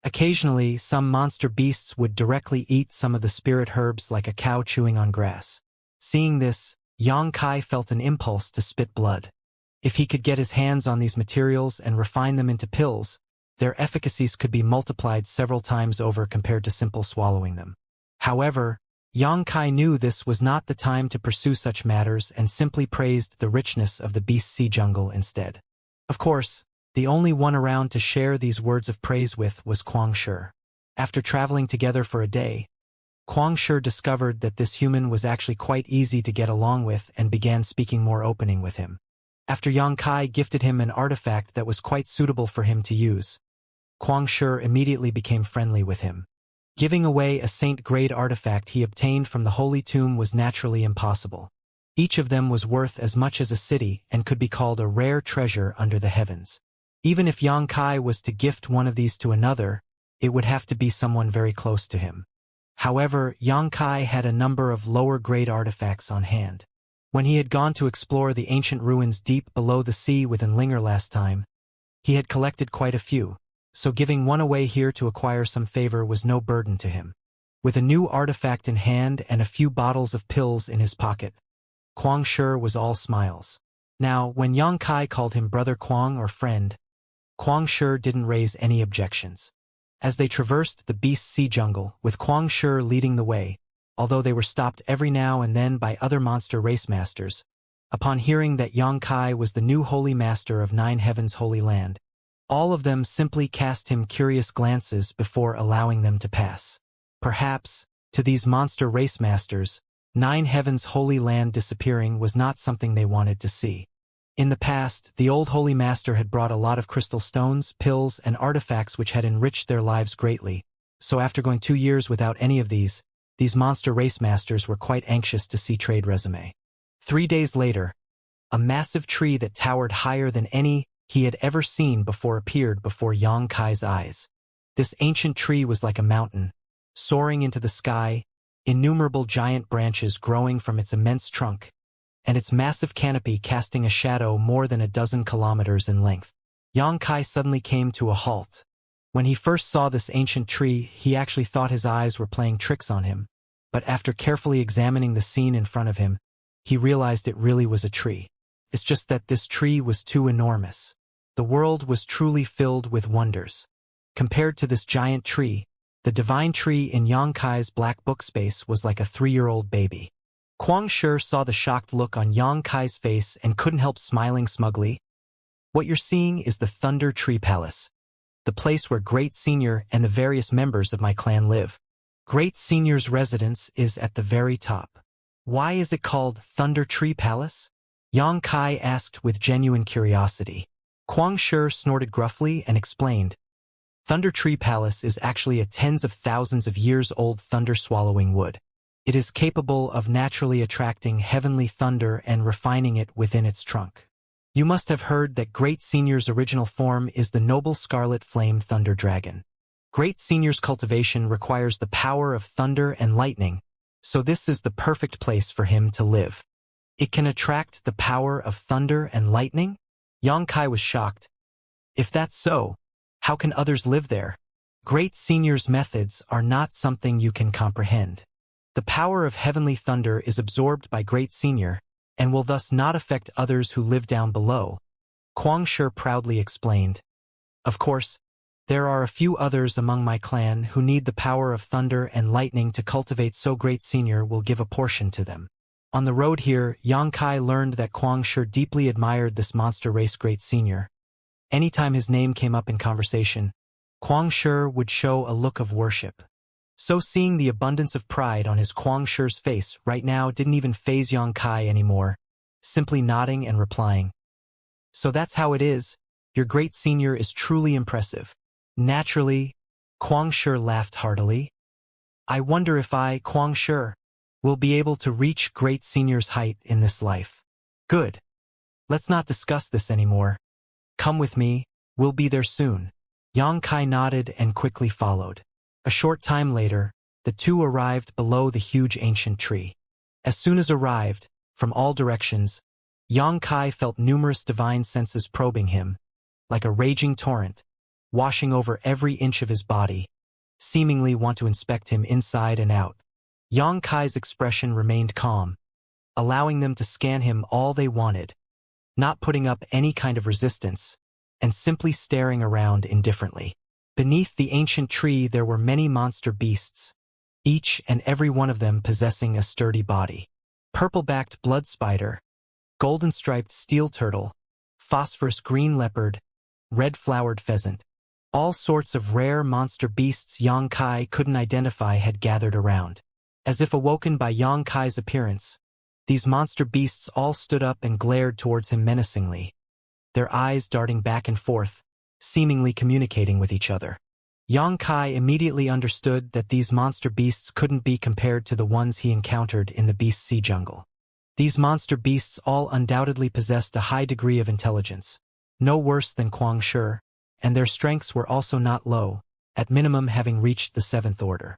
Occasionally, some monster beasts would directly eat some of the spirit herbs like a cow chewing on grass. Seeing this, Yang Kai felt an impulse to spit blood. If he could get his hands on these materials and refine them into pills, their efficacies could be multiplied several times over compared to simple swallowing them. However, Yang Kai knew this was not the time to pursue such matters and simply praised the richness of the beast sea jungle instead. Of course, the only one around to share these words of praise with was Kuang Shi. After traveling together for a day, Kuang Shi discovered that this human was actually quite easy to get along with and began speaking more opening with him. After Yang Kai gifted him an artifact that was quite suitable for him to use, Kuang Shi immediately became friendly with him. Giving away a saint-grade artifact he obtained from the Holy Tomb was naturally impossible. Each of them was worth as much as a city and could be called a rare treasure under the heavens. Even if Yang Kai was to gift one of these to another, it would have to be someone very close to him. However, Yang Kai had a number of lower-grade artifacts on hand. When he had gone to explore the ancient ruins deep below the sea within Linger last time, he had collected quite a few, so giving one away here to acquire some favor was no burden to him. With a new artifact in hand and a few bottles of pills in his pocket, Kuang Shi was all smiles. Now, when Yang Kai called him Brother Kuang or friend, Kuang Shi didn't raise any objections. As they traversed the beast sea jungle, with Kuang Shi leading the way, although they were stopped every now and then by other monster race masters, upon hearing that Yang Kai was the new holy master of Nine Heavens' holy land, all of them simply cast him curious glances before allowing them to pass. Perhaps, to these monster race masters, Nine Heavens' holy land disappearing was not something they wanted to see. In the past, the old holy master had brought a lot of crystal stones, pills, and artifacts which had enriched their lives greatly, so after going 2 years without any of these monster race masters were quite anxious to see trade resume. 3 days later, a massive tree that towered higher than any he had ever seen before appeared before Yang Kai's eyes. This ancient tree was like a mountain, soaring into the sky, innumerable giant branches growing from its immense trunk, and its massive canopy casting a shadow more than a dozen kilometers in length. Yang Kai suddenly came to a halt. When he first saw this ancient tree, he actually thought his eyes were playing tricks on him, but after carefully examining the scene in front of him, he realized it really was a tree. It's just that this tree was too enormous. The world was truly filled with wonders. Compared to this giant tree, the divine tree in Yang Kai's black book space was like a 3-year-old baby. Kuang Shi saw the shocked look on Yang Kai's face and couldn't help smiling smugly. What you're seeing is the Thunder Tree Palace, the place where Great Senior and the various members of my clan live. Great Senior's residence is at the very top. Why is it called Thunder Tree Palace? Yang Kai asked with genuine curiosity. Kuang Shi snorted gruffly and explained. Thunder Tree Palace is actually a tens of thousands of years old thunder-swallowing wood. It is capable of naturally attracting heavenly thunder and refining it within its trunk. You must have heard that Great Senior's original form is the noble scarlet flame thunder dragon. Great Senior's cultivation requires the power of thunder and lightning, so this is the perfect place for him to live. It can attract the power of thunder and lightning? Yang Kai was shocked. If that's so, how can others live there? Great Senior's methods are not something you can comprehend. The power of heavenly thunder is absorbed by Great Senior, and will thus not affect others who live down below, Kuang Shi proudly explained. Of course, there are a few others among my clan who need the power of thunder and lightning to cultivate, so Great Senior will give a portion to them. On the road here, Yang Kai learned that Kuang Shi deeply admired this monster race Great Senior. Anytime his name came up in conversation, Kuang Shi would show a look of worship. So seeing the abundance of pride on his Kuang Shi's face right now didn't even faze Yang Kai anymore, simply nodding and replying. So that's how it is. Your Great Senior is truly impressive. Naturally, Kuang Shi laughed heartily. I wonder if I, Kuang Shi, will be able to reach Great Senior's height in this life. Good. Let's not discuss this anymore. Come with me, we'll be there soon. Yang Kai nodded and quickly followed. A short time later, the two arrived below the huge ancient tree. As soon as arrived, from all directions, Yang Kai felt numerous divine senses probing him, like a raging torrent, washing over every inch of his body, seemingly want to inspect him inside and out. Yang Kai's expression remained calm, allowing them to scan him all they wanted, not putting up any kind of resistance, and simply staring around indifferently. Beneath the ancient tree there were many monster beasts, each and every one of them possessing a sturdy body. Purple-backed blood spider, golden-striped steel turtle, phosphorus green leopard, red-flowered pheasant. All sorts of rare monster beasts Yang Kai couldn't identify had gathered around. As if awoken by Yang Kai's appearance, these monster beasts all stood up and glared towards him menacingly, their eyes darting back and forth, seemingly communicating with each other. Yang Kai immediately understood that these monster beasts couldn't be compared to the ones he encountered in the Beast Sea jungle. These monster beasts all undoubtedly possessed a high degree of intelligence, no worse than Kuang Shi, and their strengths were also not low, at minimum having reached the 7th order.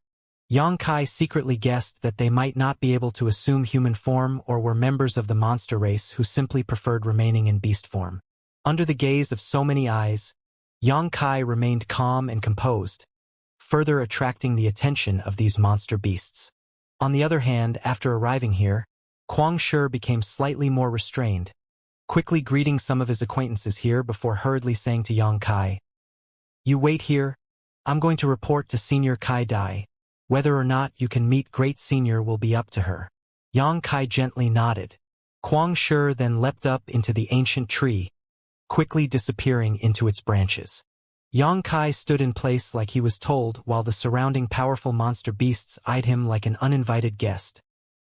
Yang Kai secretly guessed that they might not be able to assume human form or were members of the monster race who simply preferred remaining in beast form. Under the gaze of so many eyes, Yang Kai remained calm and composed, further attracting the attention of these monster beasts. On the other hand, after arriving here, Kuang Shi became slightly more restrained, quickly greeting some of his acquaintances here before hurriedly saying to Yang Kai, "You wait here, I'm going to report to Senior Kai Dai. Whether or not you can meet Great Senior will be up to her." Yang Kai gently nodded. Kuang Shi then leapt up into the ancient tree, quickly disappearing into its branches. Yang Kai stood in place like he was told while the surrounding powerful monster beasts eyed him like an uninvited guest,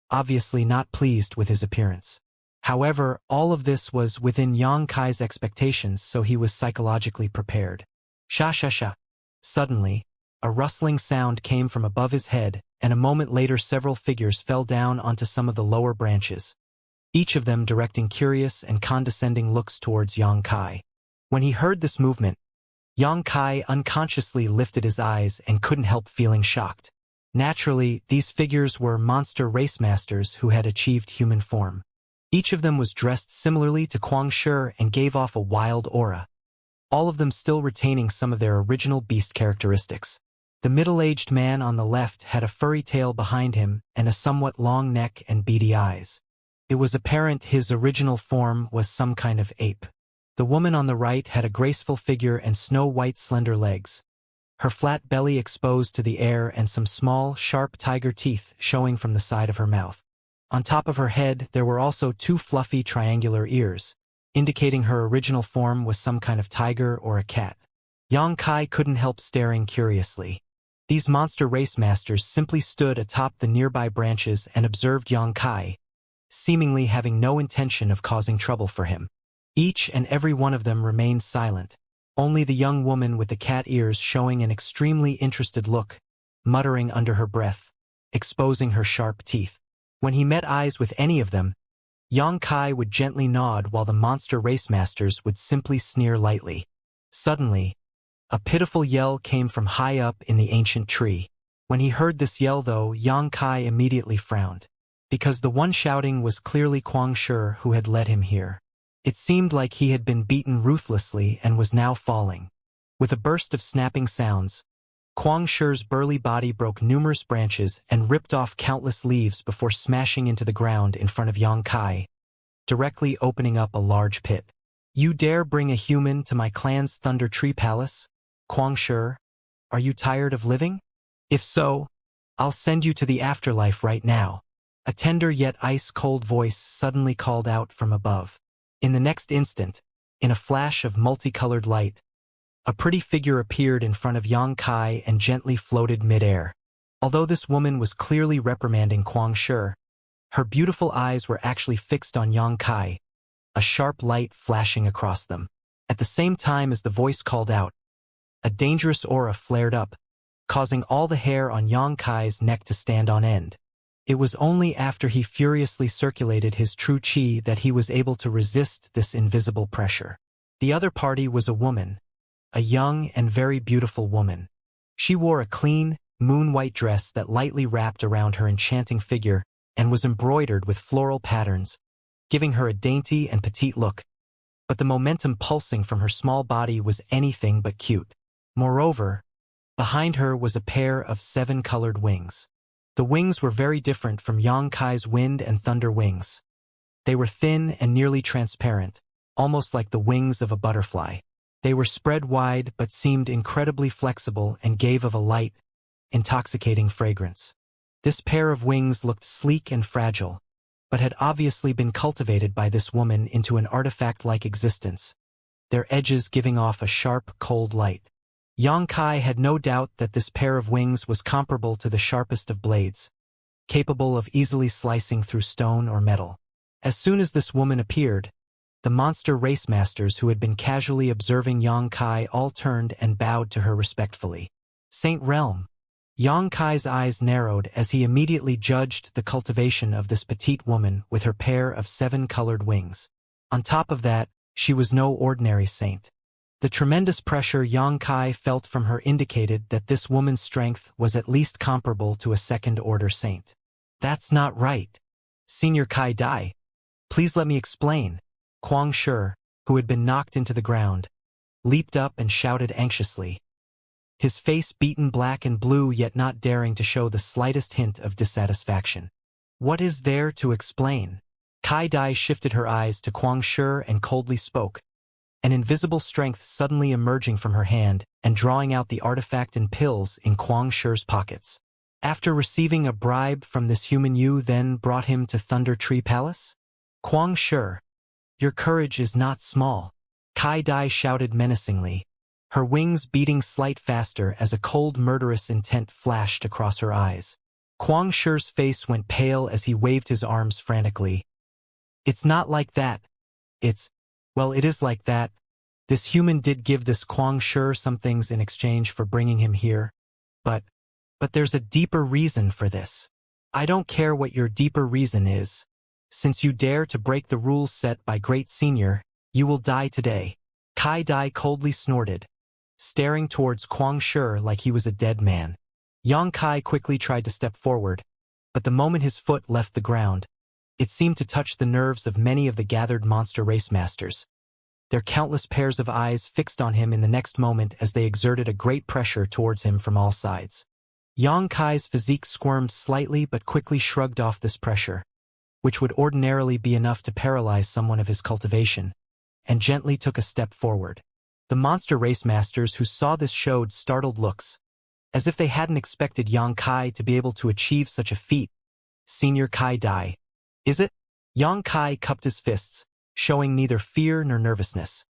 obviously not pleased with his appearance. However, all of this was within Yang Kai's expectations, so he was psychologically prepared. Sha sha sha. Suddenly, a rustling sound came from above his head, and a moment later several figures fell down onto some of the lower branches, each of them directing curious and condescending looks towards Yang Kai. When he heard this movement, Yang Kai unconsciously lifted his eyes and couldn't help feeling shocked. Naturally, these figures were monster race masters who had achieved human form. Each of them was dressed similarly to Kuang Shi and gave off a wild aura, all of them still retaining some of their original beast characteristics. The middle-aged man on the left had a furry tail behind him and a somewhat long neck and beady eyes. It was apparent his original form was some kind of ape. The woman on the right had a graceful figure and snow-white slender legs, her flat belly exposed to the air and some small, sharp tiger teeth showing from the side of her mouth. On top of her head there were also 2 fluffy triangular ears, indicating her original form was some kind of tiger or a cat. Yang Kai couldn't help staring curiously. These monster race masters simply stood atop the nearby branches and observed Yang Kai, seemingly having no intention of causing trouble for him. Each and every one of them remained silent, only the young woman with the cat ears showing an extremely interested look, muttering under her breath, exposing her sharp teeth. When he met eyes with any of them, Yang Kai would gently nod while the monster race masters would simply sneer lightly. Suddenly, a pitiful yell came from high up in the ancient tree. When he heard this yell though, Yang Kai immediately frowned, because the one shouting was clearly Kuang Shi who had led him here. It seemed like he had been beaten ruthlessly and was now falling. With a burst of snapping sounds, Kuang Shi's burly body broke numerous branches and ripped off countless leaves before smashing into the ground in front of Yang Kai, directly opening up a large pit. "You dare bring a human to my clan's Thunder Tree Palace? Kuang Shi, are you tired of living? If so, I'll send you to the afterlife right now." A tender yet ice-cold voice suddenly called out from above. In the next instant, in a flash of multicolored light, a pretty figure appeared in front of Yang Kai and gently floated mid-air. Although this woman was clearly reprimanding Kuang Shi, her beautiful eyes were actually fixed on Yang Kai, a sharp light flashing across them. At the same time as the voice called out, a dangerous aura flared up, causing all the hair on Yang Kai's neck to stand on end. It was only after he furiously circulated his true chi that he was able to resist this invisible pressure. The other party was a woman, a young and very beautiful woman. She wore a clean, moon-white dress that lightly wrapped around her enchanting figure and was embroidered with floral patterns, giving her a dainty and petite look. but the momentum pulsing from her small body was anything but cute. Moreover, behind her was a pair of 7-colored wings. The wings were very different from Yang Kai's wind and thunder wings. They were thin and nearly transparent, almost like the wings of a butterfly. They were spread wide but seemed incredibly flexible and gave of a light, intoxicating fragrance. This pair of wings looked sleek and fragile, but had obviously been cultivated by this woman into an artifact-like existence, their edges giving off a sharp, cold light. Yang Kai had no doubt that this pair of wings was comparable to the sharpest of blades, capable of easily slicing through stone or metal. As soon as this woman appeared, the monster race masters who had been casually observing Yang Kai all turned and bowed to her respectfully. Saint Realm. Yang Kai's eyes narrowed as he immediately judged the cultivation of this petite woman with her pair of 7-colored wings. On top of that, she was no ordinary saint. The tremendous pressure Yang Kai felt from her indicated that this woman's strength was at least comparable to a second-order saint. That's not right. Senior Kai Dai. Please let me explain. Kuang Shi, who had been knocked into the ground, leaped up and shouted anxiously, his face beaten black and blue yet not daring to show the slightest hint of dissatisfaction. What is there to explain? Kai Dai shifted her eyes to Kuang Shi and coldly spoke, an invisible strength suddenly emerging from her hand and drawing out the artifact and pills in Kuang Shi's pockets. After receiving a bribe from this human, you then brought him to Thunder Tree Palace? Kuang Shi, your courage is not small. Kai Dai shouted menacingly, her wings beating slight faster as a cold murderous intent flashed across her eyes. Kuang Shi's face went pale as he waved his arms frantically. It's not like that. Well, it is like that. This human did give this Kuang Shi some things in exchange for bringing him here. But there's a deeper reason for this. I don't care what your deeper reason is. Since you dare to break the rules set by Great Senior, you will die today. Kai Dai coldly snorted, staring towards Kuang Shi like he was a dead man. Yang Kai quickly tried to step forward, but the moment his foot left the ground, it seemed to touch the nerves of many of the gathered monster race masters. Their countless pairs of eyes fixed on him in the next moment as they exerted a great pressure towards him from all sides. Yang Kai's physique squirmed slightly but quickly shrugged off this pressure, which would ordinarily be enough to paralyze someone of his cultivation, and gently took a step forward. The monster race masters who saw this showed startled looks, as if they hadn't expected Yang Kai to be able to achieve such a feat. Senior Kai Dai. Is it? Yang Kai cupped his fists, showing neither fear nor nervousness.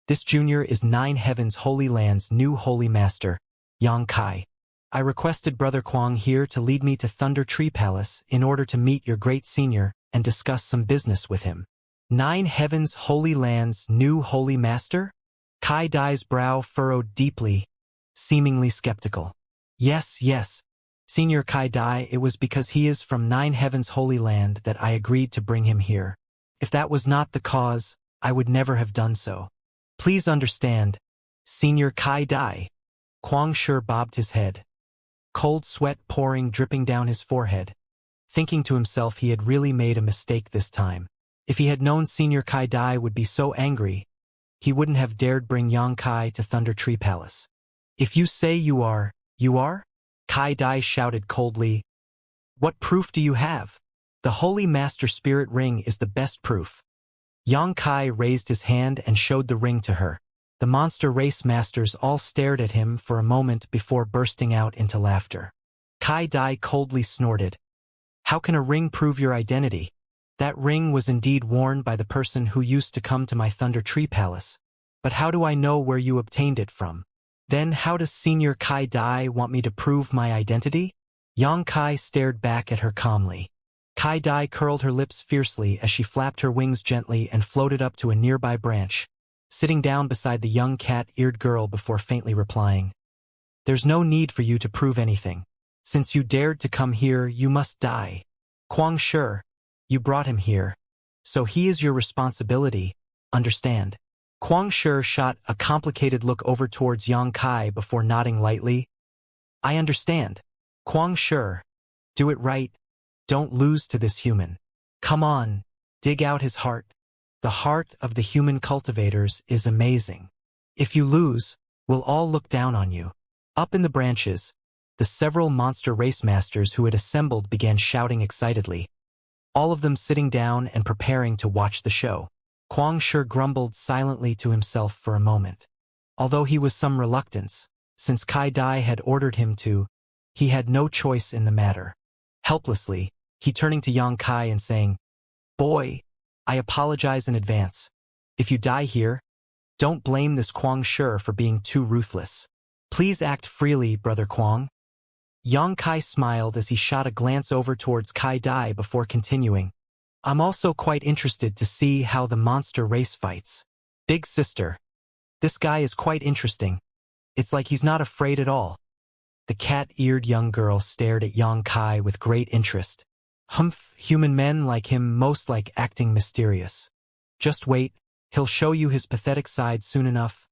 This junior is 9 Heavens Holy Land's new holy master, Yang Kai. I requested Brother Kuang here to lead me to Thunder Tree Palace in order to meet your great senior and discuss some business with him. 9 Heavens Holy Land's new holy master? Kai Dai's brow furrowed deeply, seemingly skeptical. Yes. Senior Kai Dai, it was because he is from 9 Heavens Holy Land that I agreed to bring him here. If that was not the cause, I would never have done so. Please understand, Senior Kai Dai. Kuang Shi bobbed his head, cold sweat dripping down his forehead, thinking to himself he had really made a mistake this time. If he had known Senior Kai Dai would be so angry, he wouldn't have dared bring Yang Kai to Thunder Tree Palace. If you say you are? Kai Dai shouted coldly. What proof do you have? The Holy Master Spirit Ring is the best proof. Yang Kai raised his hand and showed the ring to her. The monster race masters all stared at him for a moment before bursting out into laughter. Kai Dai coldly snorted. How can a ring prove your identity? That ring was indeed worn by the person who used to come to my Thunder Tree Palace. But how do I know where you obtained it from? Then how does Senior Kai Dai want me to prove my identity? Yang Kai stared back at her calmly. Kai Dai curled her lips fiercely as she flapped her wings gently and floated up to a nearby branch, sitting down beside the young cat-eared girl before faintly replying. There's no need for you to prove anything. Since you dared to come here, you must die. Kuang Shi, you brought him here, so he is your responsibility, understand? Kuang Shi shot a complicated look over towards Yang Kai before nodding lightly. I understand. Kuang Shi, do it right. Don't lose to this human. Come on, dig out his heart. The heart of the human cultivators is amazing. If you lose, we'll all look down on you. Up in the branches, the several monster race masters who had assembled began shouting excitedly, all of them sitting down and preparing to watch the show. Kuang Shi grumbled silently to himself for a moment. Although he was some reluctance, since Kai Dai had ordered him to, he had no choice in the matter. Helplessly, he turning to Yang Kai and saying, "Boy, I apologize in advance. If you die here, don't blame this Kuang Shi for being too ruthless. Please act freely, Brother Kuang." Yang Kai smiled as he shot a glance over towards Kai Dai before continuing, "I'm also quite interested to see how the monster race fights. Big sister, this guy is quite interesting. It's like he's not afraid at all." The cat-eared young girl stared at Yang Kai with great interest. "Humph, human men like him most like acting mysterious. Just wait, he'll show you his pathetic side soon enough."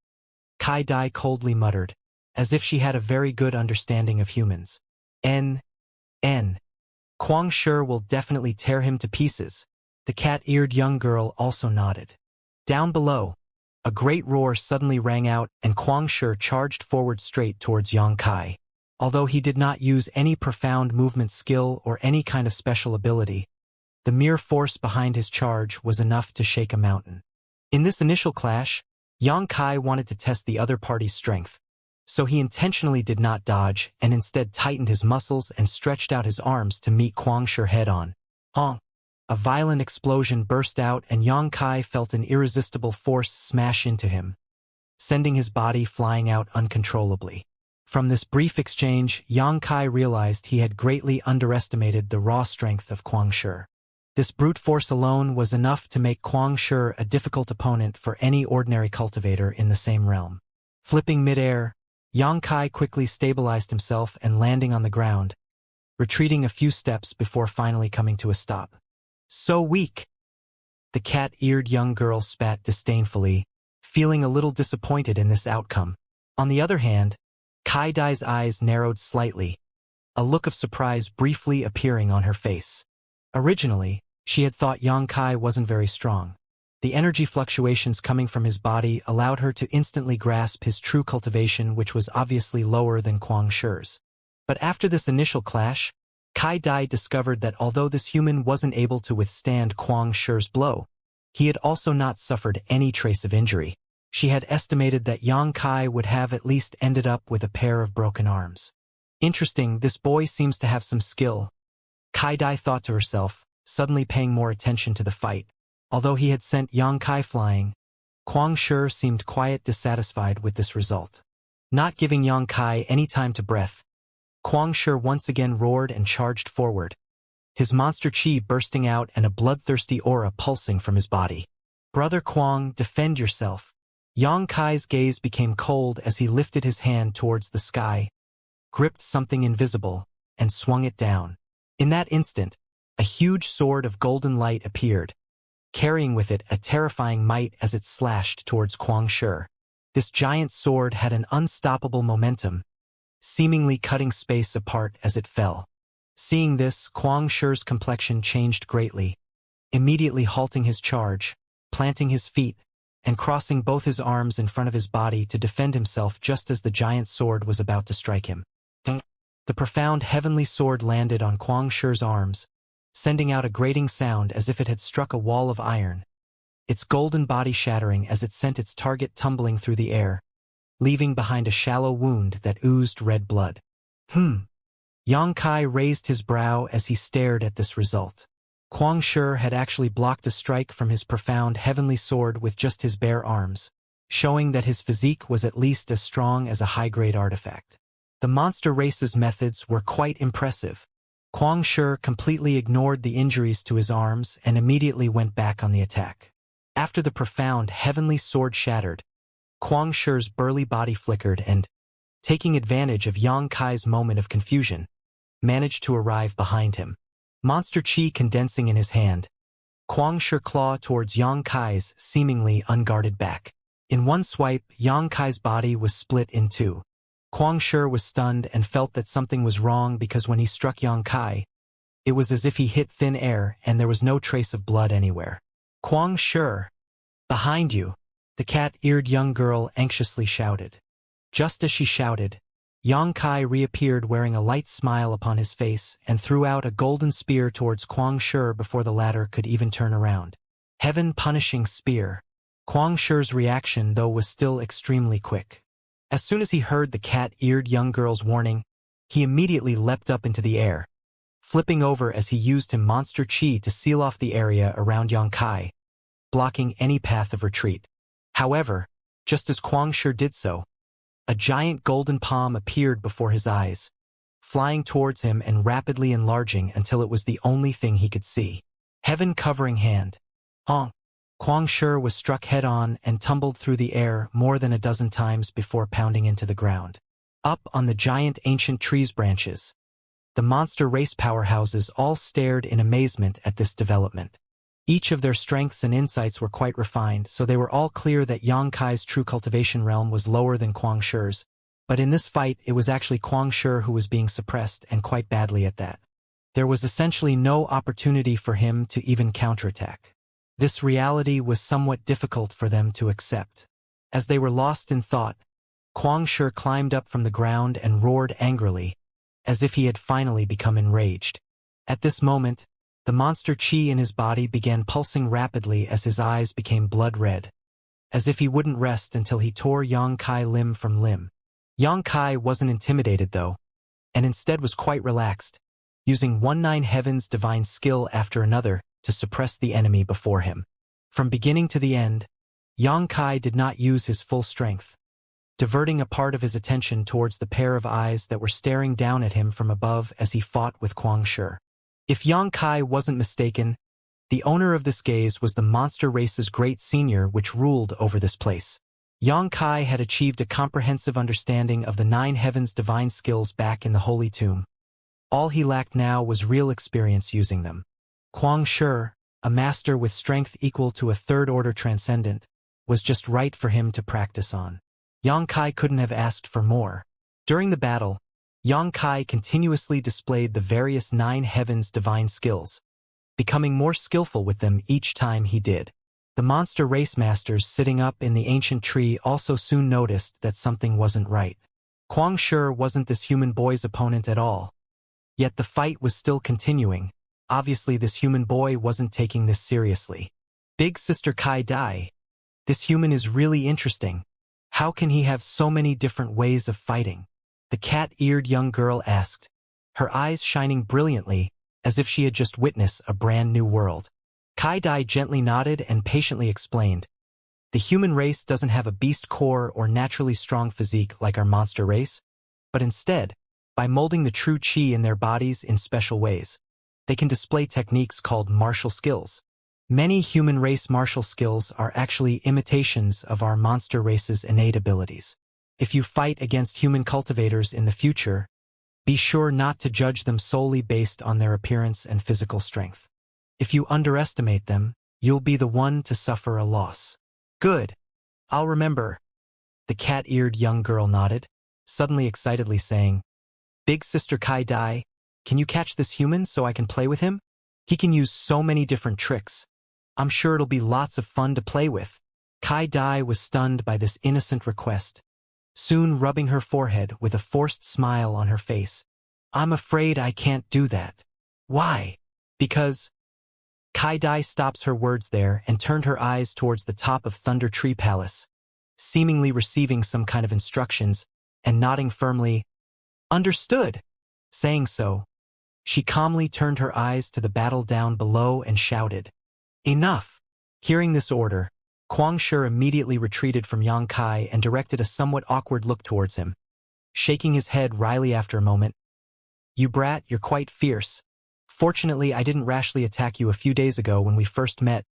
Kai Dai coldly muttered, as if she had a very good understanding of humans. N. Kuang Shi will definitely tear him to pieces." The cat-eared young girl also nodded. Down below, a great roar suddenly rang out and Kuang Shi charged forward straight towards Yang Kai. Although he did not use any profound movement skill or any kind of special ability, the mere force behind his charge was enough to shake a mountain. In this initial clash, Yang Kai wanted to test the other party's strength, so he intentionally did not dodge and instead tightened his muscles and stretched out his arms to meet Kuang Shi head-on. Honk! A violent explosion burst out and Yang Kai felt an irresistible force smash into him, sending his body flying out uncontrollably. From this brief exchange, Yang Kai realized he had greatly underestimated the raw strength of Kuang Shi. This brute force alone was enough to make Kuang Shi a difficult opponent for any ordinary cultivator in the same realm. Flipping mid-air, Yang Kai quickly stabilized himself and landing on the ground, retreating a few steps before finally coming to a stop. "So weak!" The cat-eared young girl spat disdainfully, feeling a little disappointed in this outcome. On the other hand, Kai Dai's eyes narrowed slightly, a look of surprise briefly appearing on her face. Originally, she had thought Yang Kai wasn't very strong. The energy fluctuations coming from his body allowed her to instantly grasp his true cultivation, which was obviously lower than Kuang Shi's. But after this initial clash, Kai Dai discovered that although this human wasn't able to withstand Kuang Shi's blow, he had also not suffered any trace of injury. She had estimated that Yang Kai would have at least ended up with a pair of broken arms. Interesting, this boy seems to have some skill, Kai Dai thought to herself, suddenly paying more attention to the fight. Although he had sent Yang Kai flying, Kuang Shi seemed quite dissatisfied with this result. Not giving Yang Kai any time to breath, Kuang Shi once again roared and charged forward, his monster chi bursting out and a bloodthirsty aura pulsing from his body. "Brother Kuang, defend yourself." Yang Kai's gaze became cold as he lifted his hand towards the sky, gripped something invisible, and swung it down. In that instant, a huge sword of golden light appeared, carrying with it a terrifying might as it slashed towards Kuang Shi. This giant sword had an unstoppable momentum, seemingly cutting space apart as it fell. Seeing this, Kuang Shi's complexion changed greatly, immediately halting his charge, planting his feet, and crossing both his arms in front of his body to defend himself just as the giant sword was about to strike him. The profound heavenly sword landed on Kuang Shi's arms, sending out a grating sound as if it had struck a wall of iron, its golden body shattering as it sent its target tumbling through the air, leaving behind a shallow wound that oozed red blood. Yang Kai raised his brow as he stared at this result. Kuang Shi had actually blocked a strike from his profound heavenly sword with just his bare arms, showing that his physique was at least as strong as a high-grade artifact. The monster race's methods were quite impressive. Kuang Shi completely ignored the injuries to his arms and immediately went back on the attack. After the profound heavenly sword shattered, Kuang Shi's burly body flickered and, taking advantage of Yang Kai's moment of confusion, managed to arrive behind him. Monster chi condensing in his hand, Kuang Shi clawed towards Yang Kai's seemingly unguarded back. In one swipe, Yang Kai's body was split in two. Kuang Shi was stunned and felt that something was wrong because when he struck Yang Kai, it was as if he hit thin air and there was no trace of blood anywhere. Kuang Shi, "Behind you!" the cat-eared young girl anxiously shouted. Just as she shouted, Yang Kai reappeared wearing a light smile upon his face and threw out a golden spear towards Kuang Shi before the latter could even turn around. Heaven-punishing spear. Kuang Shi's reaction, though, was still extremely quick. As soon as he heard the cat-eared young girl's warning, he immediately leapt up into the air, flipping over as he used his monster chi to seal off the area around Yang Kai, blocking any path of retreat. However, just as Kuang Shi did so, a giant golden palm appeared before his eyes, flying towards him and rapidly enlarging until it was the only thing he could see. Heaven-covering hand. Honk! Kuang Shi was struck head-on and tumbled through the air more than a dozen times before pounding into the ground. Up on the giant ancient tree's branches, the monster race powerhouses all stared in amazement at this development. Each of their strengths and insights were quite refined, so they were all clear that Yang Kai's true cultivation realm was lower than Kuang Shi's. But in this fight, it was actually Kuang Shi who was being suppressed, and quite badly at that. There was essentially no opportunity for him to even counterattack. This reality was somewhat difficult for them to accept. As they were lost in thought, Kuang Shi climbed up from the ground and roared angrily, as if he had finally become enraged. At this moment, the monster chi in his body began pulsing rapidly as his eyes became blood-red, as if he wouldn't rest until he tore Yang Kai limb from limb. Yang Kai wasn't intimidated, though, and instead was quite relaxed, using 19 Heaven's divine skill after another to suppress the enemy before him. From beginning to the end, Yang Kai did not use his full strength, diverting a part of his attention towards the pair of eyes that were staring down at him from above as he fought with Kuang Shi. If Yang Kai wasn't mistaken, the owner of this gaze was the monster race's great senior which ruled over this place. Yang Kai had achieved a comprehensive understanding of the 9 Heaven's divine skills back in the Holy Tomb. All he lacked now was real experience using them. Kuang Shi, a master with strength equal to a third-order transcendent, was just right for him to practice on. Yang Kai couldn't have asked for more. During the battle, Yang Kai continuously displayed the various 9 Heaven's divine skills, becoming more skillful with them each time he did. The monster race masters sitting up in the ancient tree also soon noticed that something wasn't right. Kuang Shi wasn't this human boy's opponent at all. Yet the fight was still continuing. Obviously this human boy wasn't taking this seriously. Big Sister Kai Dai. This human is really interesting. How can he have so many different ways of fighting? The cat-eared young girl asked, her eyes shining brilliantly as if she had just witnessed a brand new world. Kai Dai gently nodded and patiently explained, the human race doesn't have a beast core or naturally strong physique like our monster race, but instead, by molding the true chi in their bodies in special ways, they can display techniques called martial skills. Many human race martial skills are actually imitations of our monster race's innate abilities. If you fight against human cultivators in the future, be sure not to judge them solely based on their appearance and physical strength. If you underestimate them, you'll be the one to suffer a loss. Good. I'll remember. The cat-eared young girl nodded, suddenly excitedly saying, Big Sister Kai Dai, can you catch this human so I can play with him? He can use so many different tricks. I'm sure it'll be lots of fun to play with. Kai Dai was stunned by this innocent request, soon rubbing her forehead with a forced smile on her face. I'm afraid I can't do that. Why? Because... Kai Dai stops her words there and turned her eyes towards the top of Thunder Tree Palace, seemingly receiving some kind of instructions and nodding firmly, Understood. Saying so, she calmly turned her eyes to the battle down below and shouted, Enough! Hearing this order, Kuang Shi immediately retreated from Yang Kai and directed a somewhat awkward look towards him, shaking his head wryly after a moment. You brat, you're quite fierce. Fortunately, I didn't rashly attack you a few days ago when we first met,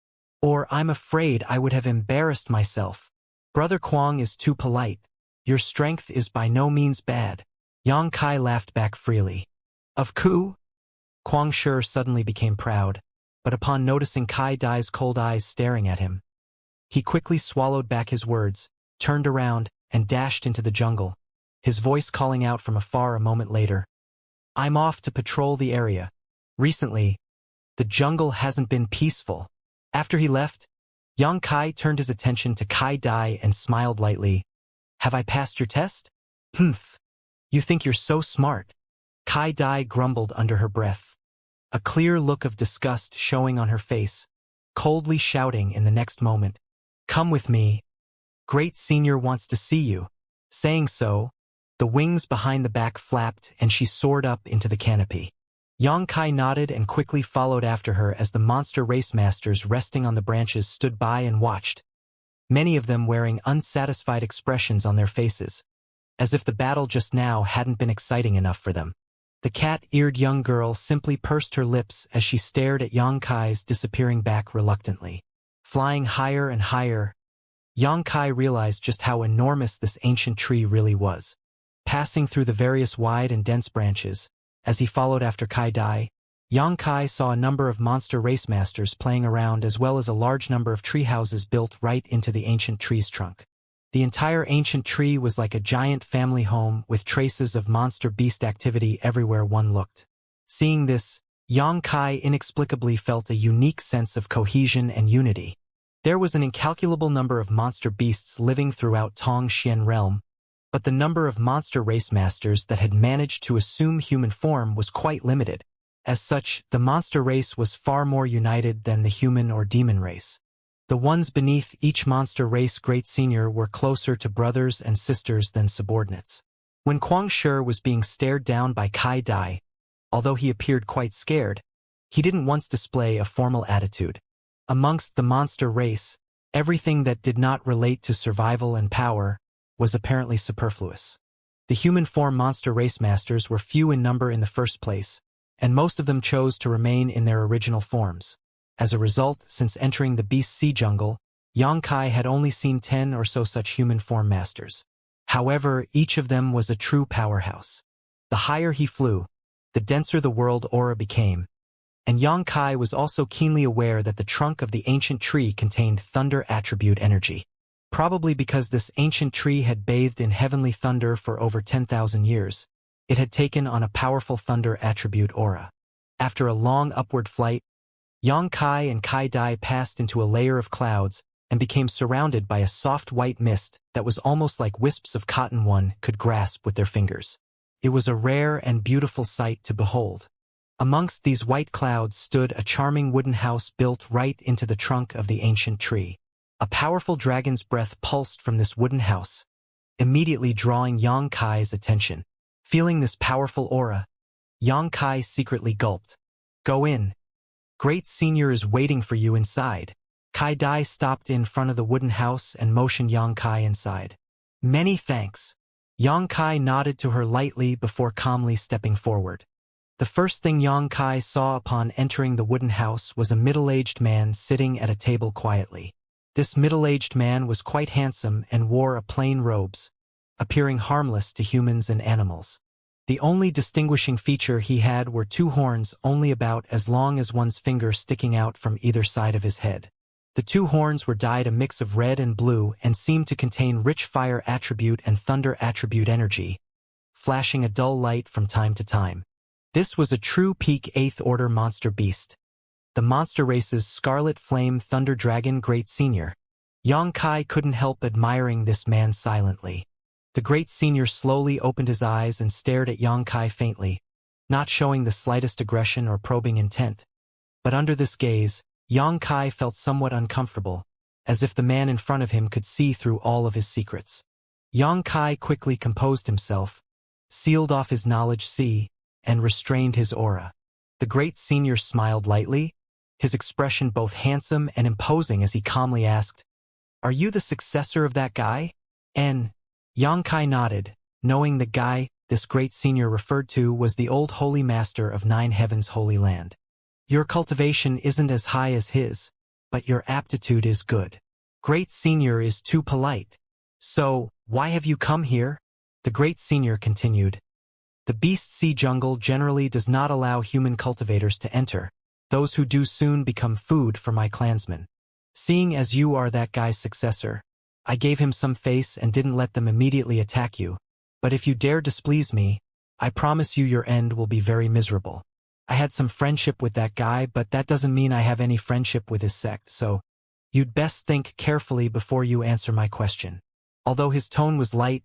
or I'm afraid I would have embarrassed myself. Brother Kuang is too polite. Your strength is by no means bad. Yang Kai laughed back freely. Of coup? Kuang Shi suddenly became proud, but upon noticing Kai Dai's cold eyes staring at him, he quickly swallowed back his words, turned around, and dashed into the jungle, his voice calling out from afar a moment later. I'm off to patrol the area. Recently, the jungle hasn't been peaceful. After he left, Yang Kai turned his attention to Kai Dai and smiled lightly. Have I passed your test? Humph. You think you're so smart. Kai Dai grumbled under her breath, a clear look of disgust showing on her face, coldly shouting in the next moment, Come with me. Great Senior wants to see you. Saying so, the wings behind the back flapped and she soared up into the canopy. Yang Kai nodded and quickly followed after her as the monster race masters resting on the branches stood by and watched, many of them wearing unsatisfied expressions on their faces, as if the battle just now hadn't been exciting enough for them. The cat-eared young girl simply pursed her lips as she stared at Yang Kai's disappearing back reluctantly. Flying higher and higher, Yang Kai realized just how enormous this ancient tree really was. Passing through the various wide and dense branches, as he followed after Kai Dai, Yang Kai saw a number of monster race masters playing around as well as a large number of tree houses built right into the ancient tree's trunk. The entire ancient tree was like a giant family home with traces of monster beast activity everywhere one looked. Seeing this, Yang Kai inexplicably felt a unique sense of cohesion and unity. There was an incalculable number of monster beasts living throughout Tongxian realm, but the number of monster race masters that had managed to assume human form was quite limited. As such, the monster race was far more united than the human or demon race. The ones beneath each monster race Great Senior were closer to brothers and sisters than subordinates. When Kuang Shi was being stared down by Kai Dai, although he appeared quite scared, he didn't once display a formal attitude. Amongst the monster race, everything that did not relate to survival and power was apparently superfluous. The human form monster race masters were few in number in the first place, and most of them chose to remain in their original forms. As a result, since entering the Beast Sea Jungle, Yang Kai had only seen 10 or so such human form masters. However, each of them was a true powerhouse. The higher he flew, the denser the world aura became, and Yang Kai was also keenly aware that the trunk of the ancient tree contained thunder attribute energy. Probably because this ancient tree had bathed in heavenly thunder for over 10,000 years, it had taken on a powerful thunder attribute aura. After a long upward flight, Yang Kai and Kai Dai passed into a layer of clouds and became surrounded by a soft white mist that was almost like wisps of cotton one could grasp with their fingers. It was a rare and beautiful sight to behold. Amongst these white clouds stood a charming wooden house built right into the trunk of the ancient tree. A powerful dragon's breath pulsed from this wooden house, immediately drawing Yang Kai's attention. Feeling this powerful aura, Yang Kai secretly gulped. Go in. Great Senior is waiting for you inside. Kai Dai stopped in front of the wooden house and motioned Yang Kai inside. Many thanks. Yang Kai nodded to her lightly before calmly stepping forward. The first thing Yang Kai saw upon entering the wooden house was a middle-aged man sitting at a table quietly. This middle-aged man was quite handsome and wore a plain robes, appearing harmless to humans and animals. The only distinguishing feature he had were two horns only about as long as one's finger sticking out from either side of his head. The two horns were dyed a mix of red and blue and seemed to contain rich fire attribute and thunder attribute energy, flashing a dull light from time to time. This was a true peak 8th order monster beast, the monster race's Scarlet Flame Thunder Dragon Great Senior. Yang Kai couldn't help admiring this man silently. The Great Senior slowly opened his eyes and stared at Yang Kai faintly, not showing the slightest aggression or probing intent. But under this gaze, Yang Kai felt somewhat uncomfortable, as if the man in front of him could see through all of his secrets. Yang Kai quickly composed himself, sealed off his knowledge sea, and restrained his aura. The Great Senior smiled lightly, his expression both handsome and imposing as he calmly asked, Are you the successor of that guy? Yang Kai nodded, knowing the guy this Great Senior referred to was the old Holy Master of Nine Heavens' Holy Land. Your cultivation isn't as high as his, but your aptitude is good. Great Senior is too polite. So, why have you come here? The Great Senior continued. The Beast Sea Jungle generally does not allow human cultivators to enter. Those who do soon become food for my clansmen. Seeing as you are that guy's successor, I gave him some face and didn't let them immediately attack you. But if you dare displease me, I promise you your end will be very miserable. I had some friendship with that guy, but that doesn't mean I have any friendship with his sect, so You'd best think carefully before you answer my question. Although his tone was light,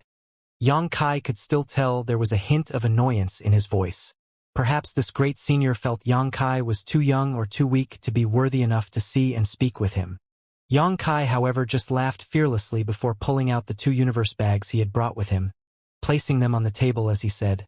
Yang Kai could still tell there was a hint of annoyance in his voice. Perhaps this great senior felt Yang Kai was too young or too weak to be worthy enough to see and speak with him. Yang Kai, however, just laughed fearlessly before pulling out the 2 universe bags he had brought with him, placing them on the table as he said,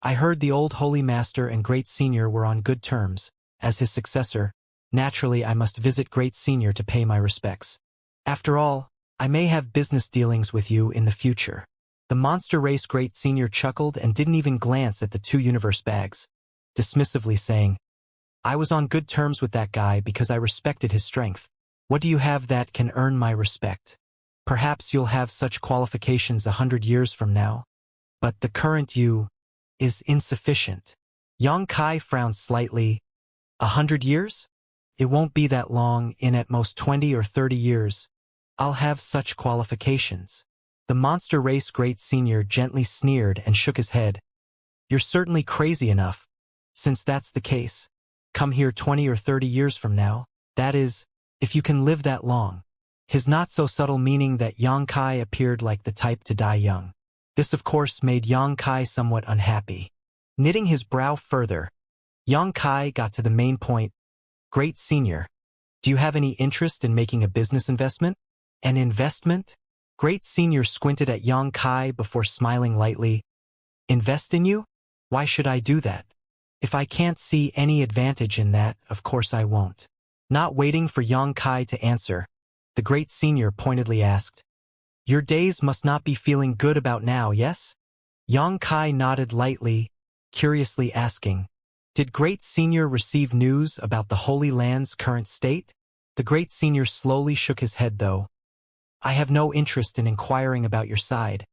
I heard the old Holy Master and Great Senior were on good terms. As his successor, naturally I must visit Great Senior to pay my respects. After all, I may have business dealings with you in the future. The monster race Great Senior chuckled and didn't even glance at the 2 universe bags, dismissively saying, I was on good terms with that guy because I respected his strength. What do you have that can earn my respect? Perhaps you'll have such qualifications 100 years from now. But the current you is insufficient. Yang Kai frowned slightly. 100 years? It won't be that long. In at most 20 or 30 years, I'll have such qualifications. The monster race Great Senior gently sneered and shook his head. You're certainly crazy enough. Since that's the case, come here 20 or 30 years from now. That is, if you can live that long. His not-so-subtle meaning that Yang Kai appeared like the type to die young. This, of course, made Yang Kai somewhat unhappy. Knitting his brow further, Yang Kai got to the main point. Great Senior, do you have any interest in making a business investment? An investment? Great Senior squinted at Yang Kai before smiling lightly. Invest in you? Why should I do that? If I can't see any advantage in that, of course I won't. Not waiting for Yang Kai to answer, the Great Senior pointedly asked, Your days must not be feeling good about now, yes? Yang Kai nodded lightly, curiously asking, Did Great Senior receive news about the Holy Land's current state? The Great Senior slowly shook his head though. I have no interest in inquiring about your side.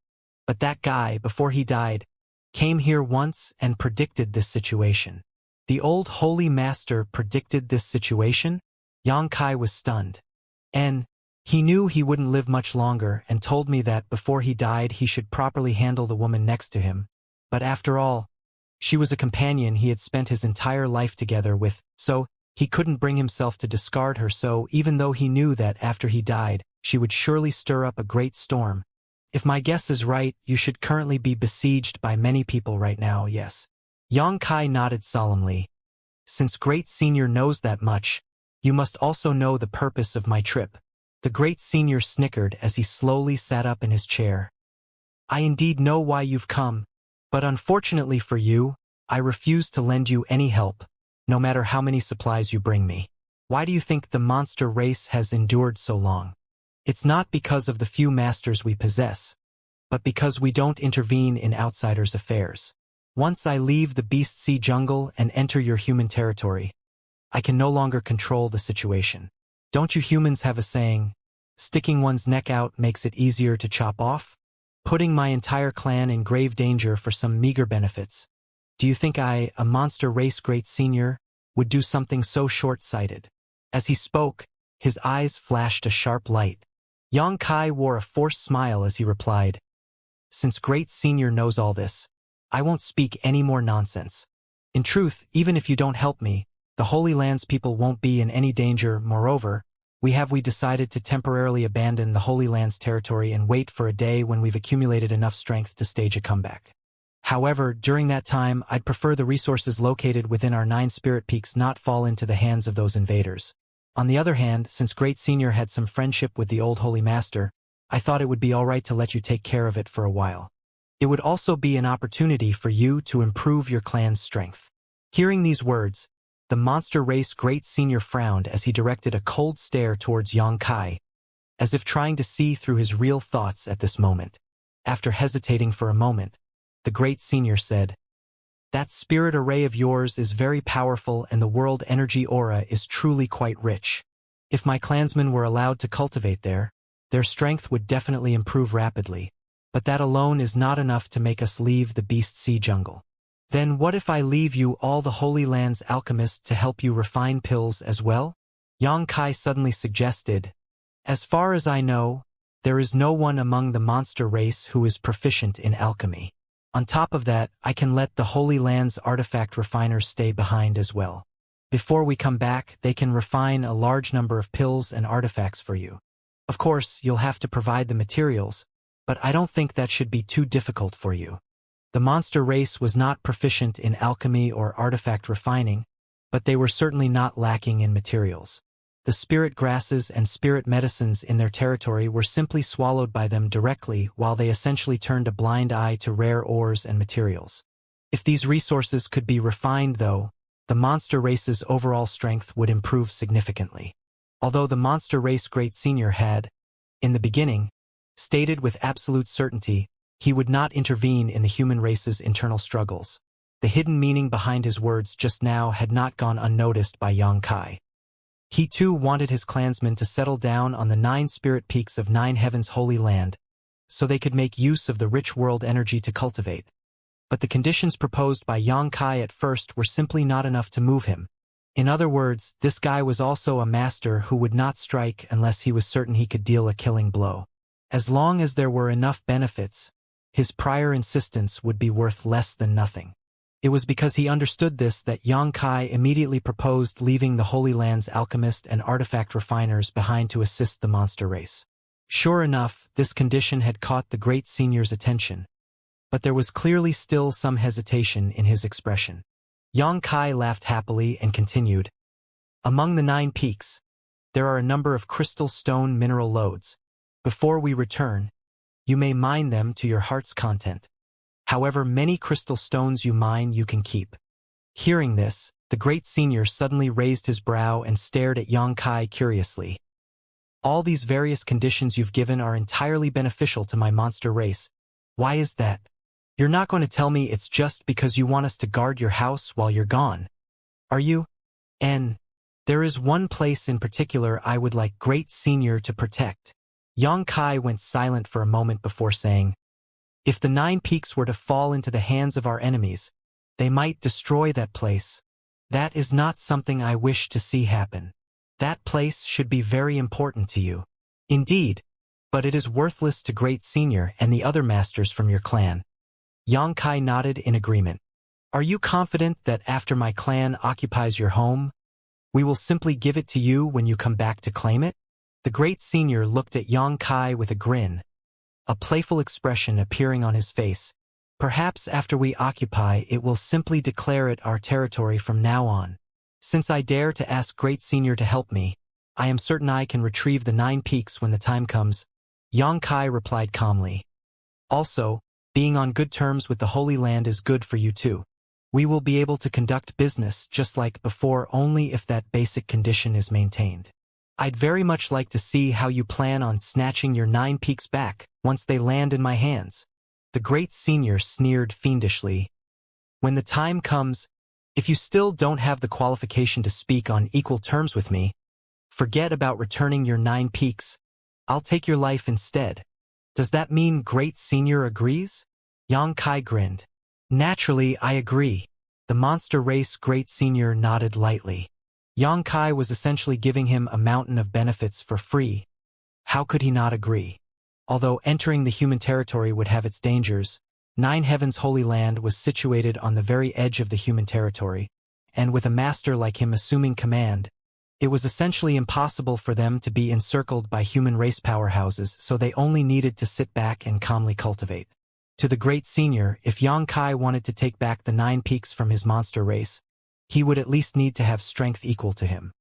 But that guy, before he died, came here once and predicted this situation. The old Holy Master predicted this situation? Yang Kai was stunned. And he knew he wouldn't live much longer and told me that before he died he should properly handle the woman next to him. But after all, she was a companion he had spent his entire life together with, so he couldn't bring himself to discard her, so even though he knew that after he died, she would surely stir up a great storm. If my guess is right, you should currently be besieged by many people right now, yes. Yang Kai nodded solemnly. Since Great Senior knows that much, you must also know the purpose of my trip. The Great Senior snickered as he slowly sat up in his chair. I indeed know why you've come, but unfortunately for you, I refuse to lend you any help, no matter how many supplies you bring me. Why do you think the monster race has endured so long? It's not because of the few masters we possess, but because we don't intervene in outsiders' affairs. Once I leave the Beast Sea jungle and enter your human territory, I can no longer control the situation. Don't you humans have a saying, sticking one's neck out makes it easier to chop off? Putting my entire clan in grave danger for some meager benefits. Do you think I, a monster race Great Senior, would do something so short-sighted? As he spoke, his eyes flashed a sharp light. Yang Kai wore a forced smile as he replied, Since Great Senior knows all this, I won't speak any more nonsense. In truth, even if you don't help me, the Holy Land's people won't be in any danger. Moreover, we decided to temporarily abandon the Holy Land's territory and wait for a day when we've accumulated enough strength to stage a comeback. However, during that time, I'd prefer the resources located within our 9 spirit peaks not fall into the hands of those invaders. On the other hand, since Great Senior had some friendship with the old Holy Master, I thought it would be all right to let you take care of it for a while. It would also be an opportunity for you to improve your clan's strength. Hearing these words, the monster race Great Senior frowned as he directed a cold stare towards Yang Kai, as if trying to see through his real thoughts at this moment. After hesitating for a moment, the Great Senior said, That spirit array of yours is very powerful and the world energy aura is truly quite rich. If my clansmen were allowed to cultivate their strength would definitely improve rapidly. But that alone is not enough to make us leave the Beast Sea jungle. Then what if I leave you all the Holy Land's alchemists to help you refine pills as well? Yang Kai suddenly suggested. As far as I know, there is no one among the monster race who is proficient in alchemy. On top of that, I can let the Holy Land's artifact refiners stay behind as well. Before we come back, they can refine a large number of pills and artifacts for you. Of course, you'll have to provide the materials, but I don't think that should be too difficult for you. The monster race was not proficient in alchemy or artifact refining, but they were certainly not lacking in materials. The spirit grasses and spirit medicines in their territory were simply swallowed by them directly, while they essentially turned a blind eye to rare ores and materials. If these resources could be refined, though, the monster race's overall strength would improve significantly. Although the monster race Great Senior had, in the beginning, stated with absolute certainty he would not intervene in the human race's internal struggles, the hidden meaning behind his words just now had not gone unnoticed by Xianxia. He too wanted his clansmen to settle down on the 9 spirit peaks of 9 heavens' holy land, so they could make use of the rich world energy to cultivate. But the conditions proposed by Xianxia at first were simply not enough to move him. In other words, this guy was also a master who would not strike unless he was certain he could deal a killing blow. As long as there were enough benefits, his prior insistence would be worth less than nothing. It was because he understood this that Xianxia immediately proposed leaving the Holy Land's alchemists and artifact refiners behind to assist the monster race. Sure enough, this condition had caught the Great Senior's attention, but there was clearly still some hesitation in his expression. Xianxia laughed happily and continued, "Among the 9 peaks, there are a number of crystal stone mineral lodes. Before we return, you may mine them to your heart's content. However many crystal stones you mine, you can keep." Hearing this, the Great Senior suddenly raised his brow and stared at Xianxia curiously. "All these various conditions you've given are entirely beneficial to my monster race. Why is that? You're not going to tell me it's just because you want us to guard your house while you're gone, are you? And there is one place in particular I would like Great Senior to protect." Xianxia went silent for a moment before saying, "If the 9 peaks were to fall into the hands of our enemies, they might destroy that place. That is not something I wish to see happen. That place should be very important to you." "Indeed, but it is worthless to Great Senior and the other masters from your clan." Xianxia nodded in agreement. "Are you confident that after my clan occupies your home, we will simply give it to you when you come back to claim it?" The Great Senior looked at Xianxia with a grin, a playful expression appearing on his face. "Perhaps after we occupy it, we'll simply declare it our territory from now on. Since I dare to ask Great Senior to help me, I am certain I can retrieve the 9 peaks when the time comes," Xianxia replied calmly. "Also, being on good terms with the Holy Land is good for you too. We will be able to conduct business just like before, only if that basic condition is maintained. I'd very much like to see how you plan on snatching your 9 peaks back once they land in my hands." The Great Senior sneered fiendishly. "When the time comes, if you still don't have the qualification to speak on equal terms with me, forget about returning your 9 peaks. I'll take your life instead." "Does that mean Great Senior agrees?" Xianxia grinned. "Naturally, I agree." The monster race Great Senior nodded lightly. Xianxia was essentially giving him a mountain of benefits for free. How could he not agree? Although entering the human territory would have its dangers, 9 Heavens' Holy Land was situated on the very edge of the human territory, and with a master like him assuming command, it was essentially impossible for them to be encircled by human race powerhouses, so they only needed to sit back and calmly cultivate. To the Great Senior, if Xianxia wanted to take back the 9 peaks from his monster race, he would at least need to have strength equal to him.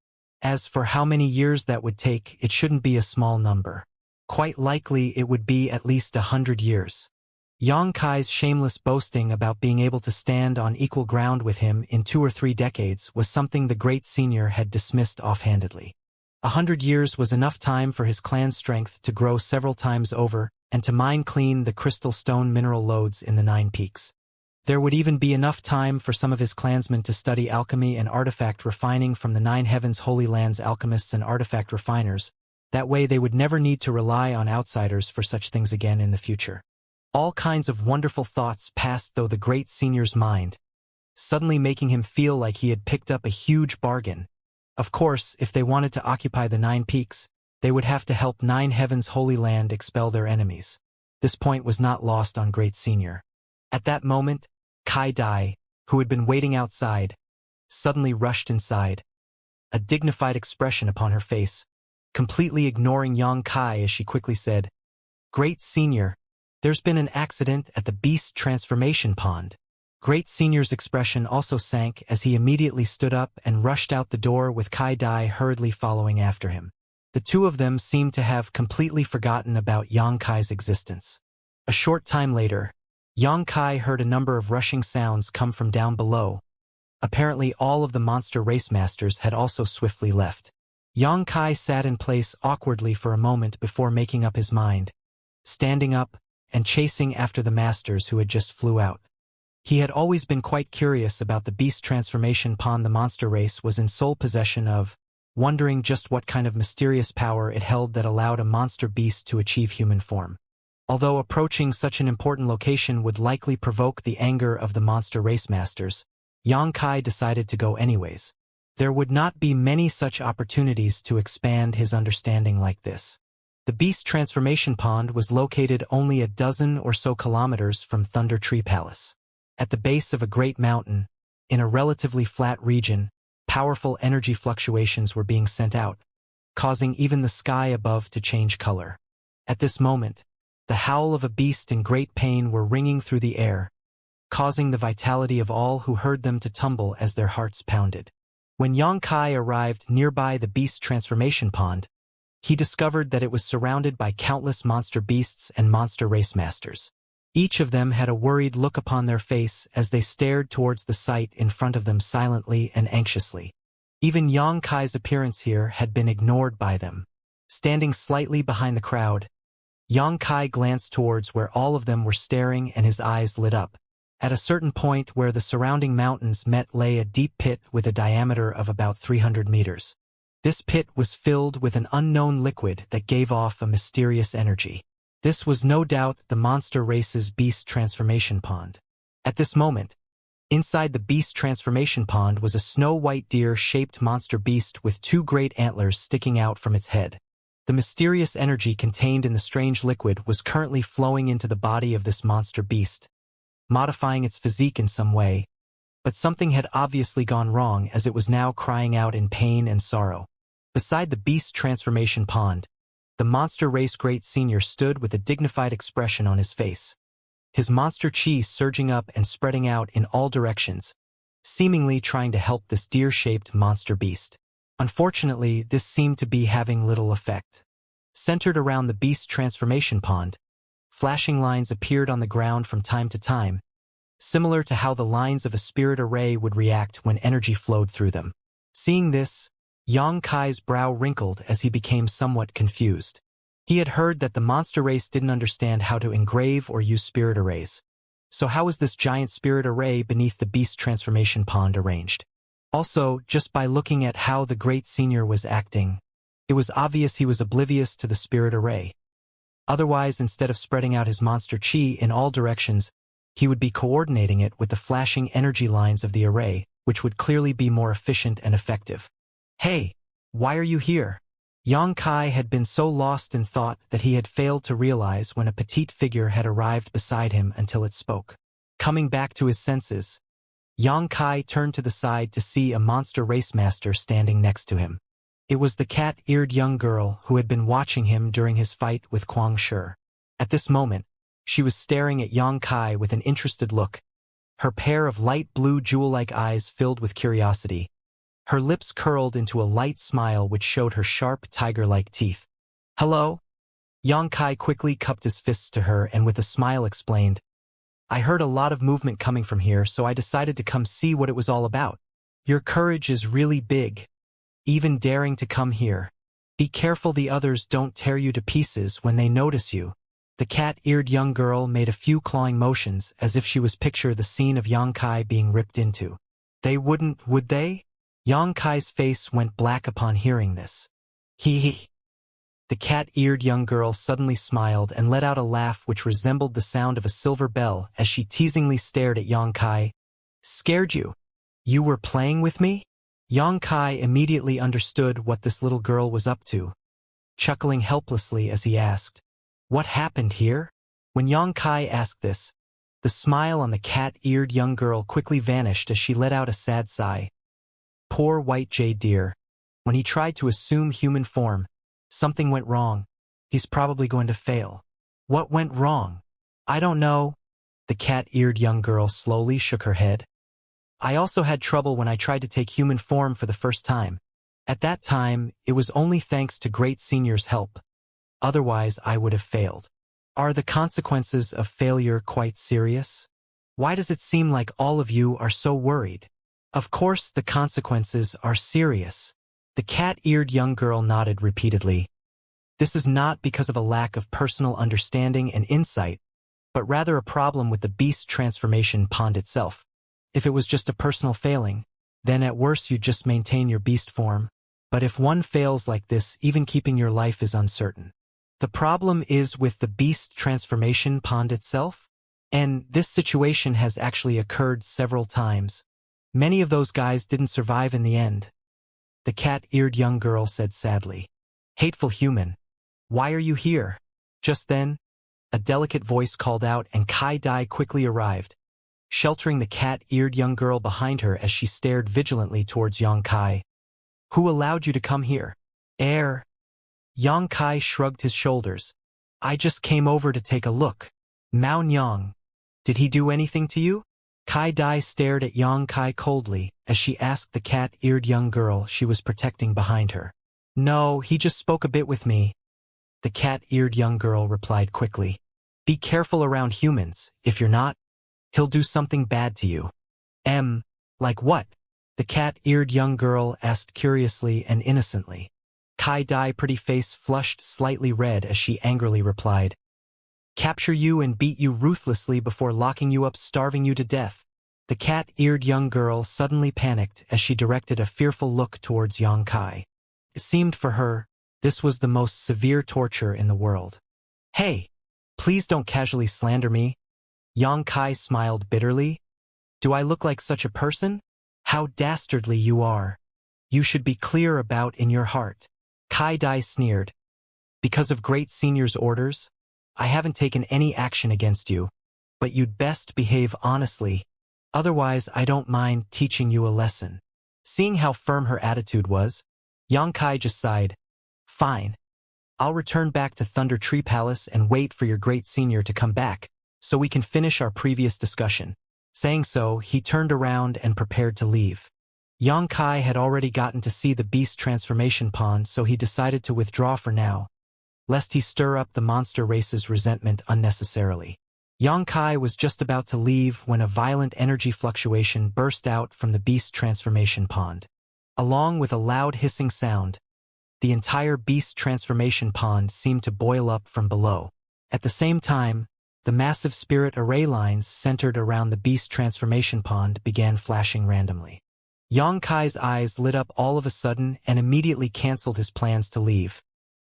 As for how many years that would take, it shouldn't be a small number. Quite likely it would be at least 100 years. Xianxia's shameless boasting about being able to stand on equal ground with him in 2 or 3 decades was something the Great Senior had dismissed offhandedly. 100 years was enough time for his clan's strength to grow several times over and to mine clean the crystal stone mineral lodes in the 9 peaks. There would even be enough time for some of his clansmen to study alchemy and artifact refining from the 9 Heavens' Holy Land's alchemists and artifact refiners. That way they would never need to rely on outsiders for such things again in the future. All kinds of wonderful thoughts passed through the Great Senior's mind, suddenly making him feel like he had picked up a huge bargain. Of course, if they wanted to occupy the 9 peaks, they would have to help 9 Heavens' Holy Land expel their enemies. This point was not lost on Great Senior. At that moment, Kai Dai, who had been waiting outside, suddenly rushed inside, a dignified expression upon her face, completely ignoring Yang Kai as she quickly said, "Great Senior, there's been an accident at the beast transformation pond." Great Senior's expression also sank as he immediately stood up and rushed out the door with Kai Dai hurriedly following after him. The two of them seemed to have completely forgotten about Yang Kai's existence. A short time later, Yang Kai heard a number of rushing sounds come from down below. Apparently all of the monster race masters had also swiftly left. Yang Kai sat in place awkwardly for a moment before making up his mind, standing up and chasing after the masters who had just flew out. He had always been quite curious about the beast transformation pond the monster race was in sole possession of, wondering just what kind of mysterious power it held that allowed a monster beast to achieve human form. Although approaching such an important location would likely provoke the anger of the monster race masters, Yang Kai decided to go anyways. There would not be many such opportunities to expand his understanding like this. The beast transformation pond was located only a dozen or so kilometers from Thunder Tree Palace. At the base of a great mountain, in a relatively flat region, powerful energy fluctuations were being sent out, causing even the sky above to change color. At this moment, the howl of a beast in great pain were ringing through the air, causing the vitality of all who heard them to tumble as their hearts pounded. When Yang Kai arrived nearby the beast transformation pond, he discovered that it was surrounded by countless monster beasts and monster race masters. Each of them had a worried look upon their face as they stared towards the sight in front of them silently and anxiously. Even Yang Kai's appearance here had been ignored by them. Standing slightly behind the crowd, Yang Kai glanced towards where all of them were staring and his eyes lit up. At a certain point where the surrounding mountains met lay a deep pit with a diameter of about 300 meters. This pit was filled with an unknown liquid that gave off a mysterious energy. This was no doubt the monster race's beast transformation pond. At this moment, inside the beast transformation pond was a snow-white deer-shaped monster beast with two great antlers sticking out from its head. The mysterious energy contained in the strange liquid was currently flowing into the body of this monster beast, modifying its physique in some way, but something had obviously gone wrong as it was now crying out in pain and sorrow. Beside the beast transformation pond, the monster race great senior stood with a dignified expression on his face, his monster chi surging up and spreading out in all directions, seemingly trying to help this deer-shaped monster beast. Unfortunately, this seemed to be having little effect. Centered around the beast transformation pond, flashing lines appeared on the ground from time to time, similar to how the lines of a spirit array would react when energy flowed through them. Seeing this, Yang Kai's brow wrinkled as he became somewhat confused. He had heard that the monster race didn't understand how to engrave or use spirit arrays. So how was this giant spirit array beneath the beast transformation pond arranged? Also, just by looking at how the great senior was acting, it was obvious he was oblivious to the spirit array. Otherwise, instead of spreading out his monster chi in all directions, he would be coordinating it with the flashing energy lines of the array, which would clearly be more efficient and effective. "Hey, why are you here?" Yang Kai had been so lost in thought that he had failed to realize when a petite figure had arrived beside him until it spoke. Coming back to his senses, Yang Kai turned to the side to see a monster race master standing next to him. It was the cat-eared young girl who had been watching him during his fight with Kuang Shi. At this moment, she was staring at Yang Kai with an interested look, her pair of light blue jewel-like eyes filled with curiosity. Her lips curled into a light smile which showed her sharp, tiger-like teeth. "Hello?" Yang Kai quickly cupped his fists to her and with a smile explained, "I heard a lot of movement coming from here, so I decided to come see what it was all about. Your courage is really big, even daring to come here. Be careful the others don't tear you to pieces when they notice you." The cat-eared young girl made a few clawing motions as if she was picturing the scene of Yang Kai being ripped into. "They wouldn't, would they?" Yang Kai's face went black upon hearing this. Hee. The cat-eared young girl suddenly smiled and let out a laugh which resembled the sound of a silver bell as she teasingly stared at Yang Kai. "Scared you? You were playing with me?" Yang Kai immediately understood what this little girl was up to, chuckling helplessly as he asked, "What happened here?" When Yang Kai asked this, the smile on the cat-eared young girl quickly vanished as she let out a sad sigh. poor white jade deer. When he tried to assume human form, something went wrong. He's probably going to fail. What went wrong? I don't know. The cat-eared young girl slowly shook her head. I also had trouble when I tried to take human form for the first time. At that time, it was only thanks to Great Senior's help. Otherwise, I would have failed. Are the consequences of failure quite serious? Why does it seem like all of you are so worried? Of course, the consequences are serious. The cat-eared young girl nodded repeatedly. This is not because of a lack of personal understanding and insight, but rather a problem with the beast transformation pond itself. If it was just a personal failing, then at worst you'd just maintain your beast form. But if one fails like this, even keeping your life is uncertain. The problem is with the beast transformation pond itself, and this situation has actually occurred several times. Many of those guys didn't survive in the end. The cat-eared young girl said sadly. Hateful human, why are you here? Just then, a delicate voice called out and Kai Dai quickly arrived, sheltering the cat-eared young girl behind her as she stared vigilantly towards Yang Kai. Who allowed you to come here? Yang Kai shrugged his shoulders. I just came over to take a look. Mao Nyang. Did he do anything to you? Kai Dai stared at Yang Kai coldly as she asked the cat-eared young girl she was protecting behind her. No, he just spoke a bit with me. The cat-eared young girl replied quickly. Be careful around humans. If you're not, he'll do something bad to you. Like what? The cat-eared young girl asked curiously and innocently. Kai Dai pretty face flushed slightly red as she angrily replied. Capture you and beat you ruthlessly before locking you up, starving you to death. The cat-eared young girl suddenly panicked as she directed a fearful look towards Yang Kai. It seemed for her, this was the most severe torture in the world. Hey, please don't casually slander me. Yang Kai smiled bitterly. Do I look like such a person? How dastardly you are. You should be clear about in your heart. Kai Dai sneered. Because of Great Senior's orders, I haven't taken any action against you, but you'd best behave honestly. Otherwise, I don't mind teaching you a lesson. Seeing how firm her attitude was, Yang Kai just sighed. Fine. I'll return back to Thunder Tree Palace and wait for your Great Senior to come back, so we can finish our previous discussion. Saying so, he turned around and prepared to leave. Yang Kai had already gotten to see the beast transformation pond, so he decided to withdraw for now, lest he stir up the monster race's resentment unnecessarily. Yang Kai was just about to leave when a violent energy fluctuation burst out from the beast transformation pond. Along with a loud hissing sound, the entire beast transformation pond seemed to boil up from below. At the same time, the massive spirit array lines centered around the beast transformation pond began flashing randomly. Yang Kai's eyes lit up all of a sudden and immediately canceled his plans to leave,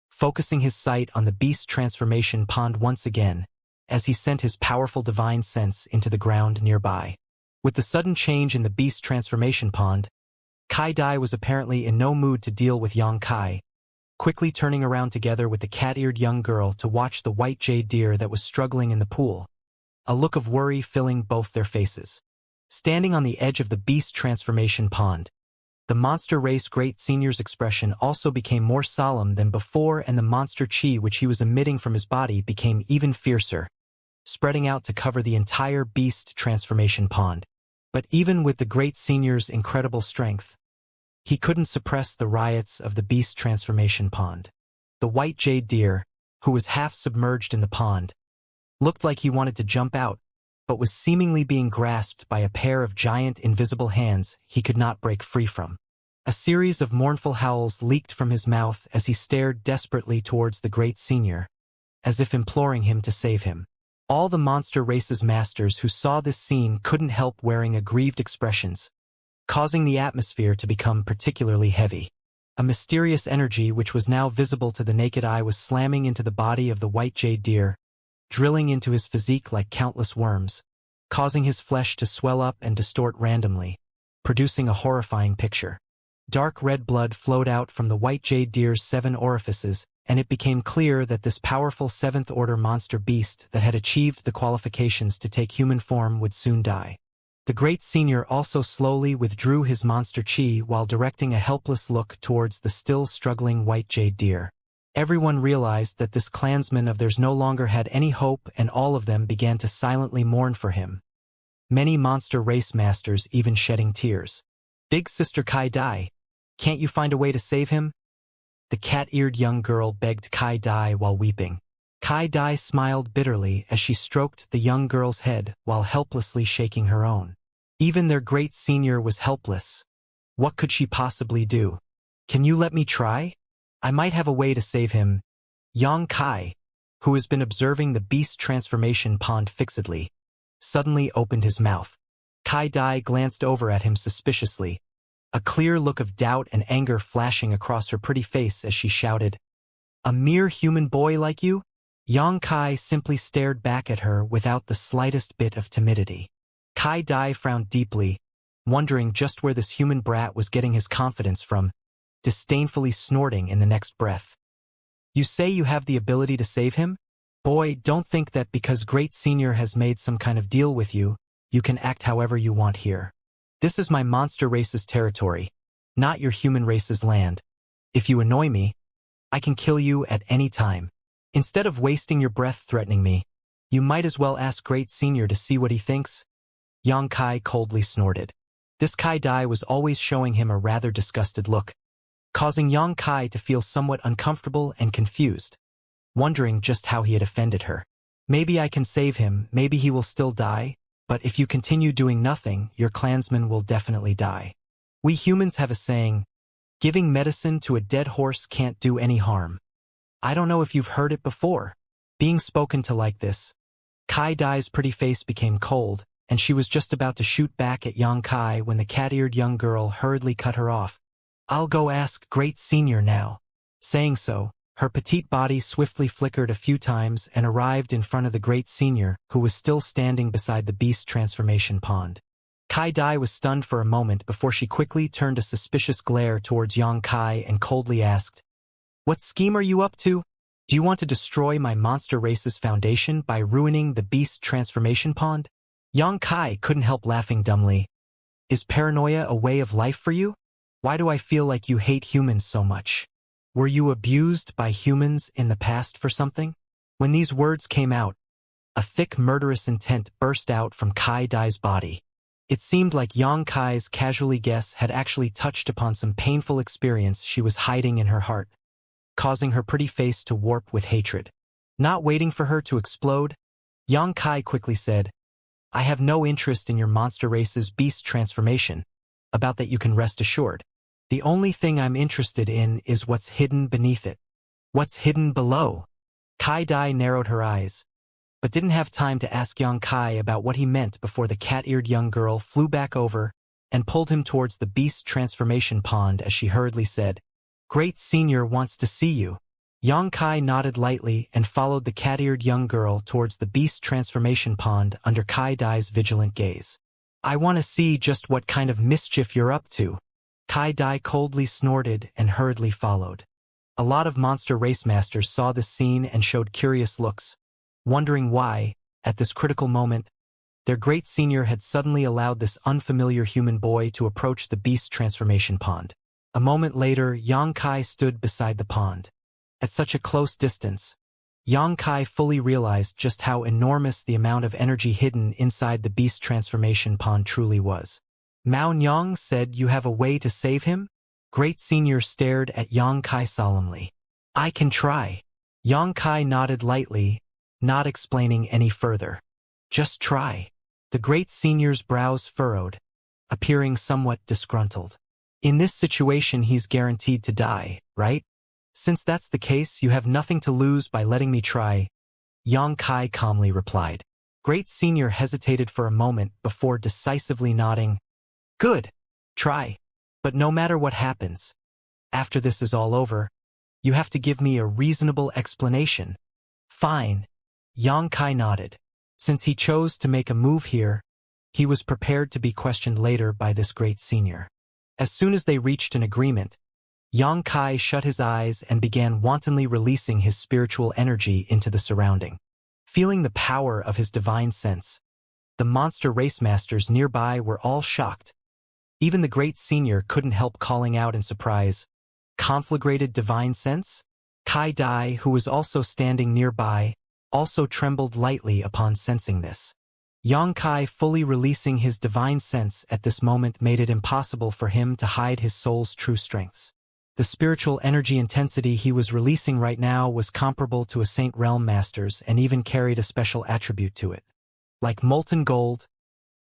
focusing his sight on the beast transformation pond once again, as he sent his powerful divine sense into the ground nearby. With the sudden change in the beast transformation pond, Kai Dai was apparently in no mood to deal with Yang Kai, quickly turning around together with the cat-eared young girl to watch the white jade deer that was struggling in the pool, a look of worry filling both their faces. Standing on the edge of the beast transformation pond, the monster race Great Senior's expression also became more solemn than before, and the monster chi which he was emitting from his body became even fiercer, spreading out to cover the entire beast transformation pond. But even with the Great Senior's incredible strength, he couldn't suppress the riots of the beast transformation pond. The white jade deer, who was half submerged in the pond, looked like he wanted to jump out, but was seemingly being grasped by a pair of giant invisible hands he could not break free from. A series of mournful howls leaked from his mouth as he stared desperately towards the Great Senior, as if imploring him to save him. All the monster race's masters who saw this scene couldn't help wearing aggrieved expressions, causing the atmosphere to become particularly heavy. A mysterious energy which was now visible to the naked eye was slamming into the body of the white jade deer, drilling into his physique like countless worms, causing his flesh to swell up and distort randomly, producing a horrifying picture. Dark red blood flowed out from the white jade deer's 7 orifices, and it became clear that this powerful 7th-order monster beast that had achieved the qualifications to take human form would soon die. The great senior also slowly withdrew his monster chi while directing a helpless look towards the still struggling white jade deer. Everyone realized that this clansman of theirs no longer had any hope, and all of them began to silently mourn for him. Many monster race masters even shedding tears. "Big Sister Kai Dai, can't you find a way to save him?" The cat-eared young girl begged Kai Dai while weeping. Kai Dai smiled bitterly as she stroked the young girl's head while helplessly shaking her own. Even their great senior was helpless. What could she possibly do? "Can you let me try? I might have a way to save him." Yang Kai, who has been observing the beast transformation pond fixedly, suddenly opened his mouth. Kai Dai glanced over at him suspiciously, a clear look of doubt and anger flashing across her pretty face as she shouted, "A mere human boy like you?" Yang Kai simply stared back at her without the slightest bit of timidity. Kai Dai frowned deeply, wondering just where this human brat was getting his confidence from, disdainfully snorting in the next breath. "You say you have the ability to save him? Boy, don't think that because Great Senior has made some kind of deal with you, you can act however you want here. This is my monster race's territory, not your human race's land. If you annoy me, I can kill you at any time. Instead of wasting your breath threatening me, you might as well ask Great Senior to see what he thinks." Yang Kai coldly snorted. This Kai Dai was always showing him a rather disgusted look, causing Yang Kai to feel somewhat uncomfortable and confused, wondering just how he had offended her. "Maybe I can save him, maybe he will still die, but if you continue doing nothing, your clansmen will definitely die. We humans have a saying, giving medicine to a dead horse can't do any harm. I don't know if you've heard it before." Being spoken to like this, Kai Dai's pretty face became cold, and she was just about to shoot back at Yang Kai when the cat-eared young girl hurriedly cut her off. "I'll go ask Great Senior now." Saying so, her petite body swiftly flickered a few times and arrived in front of the Great Senior, who was still standing beside the beast transformation pond. Kai Dai was stunned for a moment before she quickly turned a suspicious glare towards Yang Kai and coldly asked, "What scheme are you up to? Do you want to destroy my monster race's foundation by ruining the beast transformation pond?" Yang Kai couldn't help laughing dumbly. "Is paranoia a way of life for you? Why do I feel like you hate humans so much? Were you abused by humans in the past for something?" When these words came out, a thick murderous intent burst out from Kai Dai's body. It seemed like Yang Kai's casually guess had actually touched upon some painful experience she was hiding in her heart, causing her pretty face to warp with hatred. Not waiting for her to explode, Yang Kai quickly said, "I have no interest in your monster race's beast transformation. About that you can rest assured. The only thing I'm interested in is what's hidden beneath it." "What's hidden below?" Kai Dai narrowed her eyes, but didn't have time to ask Yang Kai about what he meant before the cat-eared young girl flew back over and pulled him towards the beast transformation pond as she hurriedly said, "Great Senior wants to see you." Yang Kai nodded lightly and followed the cat-eared young girl towards the beast transformation pond under Kai Dai's vigilant gaze. "I want to see just what kind of mischief you're up to." Kai Dai coldly snorted and hurriedly followed. A lot of monster race masters saw this scene and showed curious looks, wondering why, at this critical moment, their great senior had suddenly allowed this unfamiliar human boy to approach the beast transformation pond. A moment later, Yang Kai stood beside the pond. At such a close distance, Yang Kai fully realized just how enormous the amount of energy hidden inside the beast transformation pond truly was. "Mao Nyang said you have a way to save him?" Great Senior stared at Yang Kai solemnly. "I can try." Yang Kai nodded lightly, not explaining any further. "Just try." The Great Senior's brows furrowed, appearing somewhat disgruntled. "In this situation he's guaranteed to die, right? Since that's the case, you have nothing to lose by letting me try," Yang Kai calmly replied. Great Senior hesitated for a moment before decisively nodding. "Good. Try. But no matter what happens, after this is all over, you have to give me a reasonable explanation." "Fine." Yang Kai nodded. Since he chose to make a move here, he was prepared to be questioned later by this Great Senior. As soon as they reached an agreement, Yang Kai shut his eyes and began wantonly releasing his spiritual energy into the surrounding. Feeling the power of his divine sense, The monster race masters nearby were all shocked. Even the great senior couldn't help calling out in surprise, "Conflagrated divine sense?" Kai Dai, who was also standing nearby, also trembled lightly upon sensing this. Yang Kai fully releasing his divine sense at this moment made it impossible for him to hide his soul's true strengths. The spiritual energy intensity he was releasing right now was comparable to a Saint Realm Master's and even carried a special attribute to it. Like molten gold,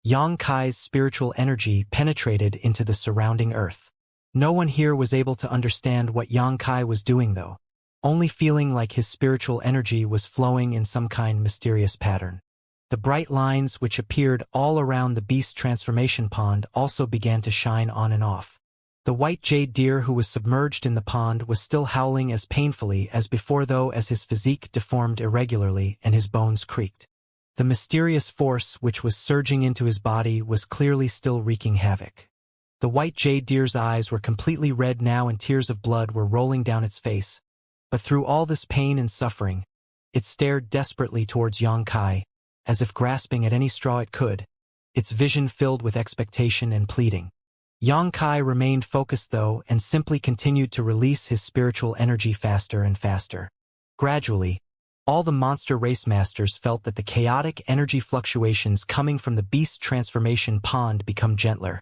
Yang Kai's spiritual energy penetrated into the surrounding earth. No one here was able to understand what Yang Kai was doing though, only feeling like his spiritual energy was flowing in some kind mysterious pattern. The bright lines which appeared all around the beast's transformation pond also began to shine on and off. The white jade deer who was submerged in the pond was still howling as painfully as before though as his physique deformed irregularly and his bones creaked. The mysterious force which was surging into his body was clearly still wreaking havoc. The white jade deer's eyes were completely red now and tears of blood were rolling down its face. But through all this pain and suffering, it stared desperately towards Yang Kai, as if grasping at any straw it could, its vision filled with expectation and pleading. Yang Kai remained focused though and simply continued to release his spiritual energy faster and faster. Gradually, all the monster race masters felt that the chaotic energy fluctuations coming from the beast transformation pond become gentler,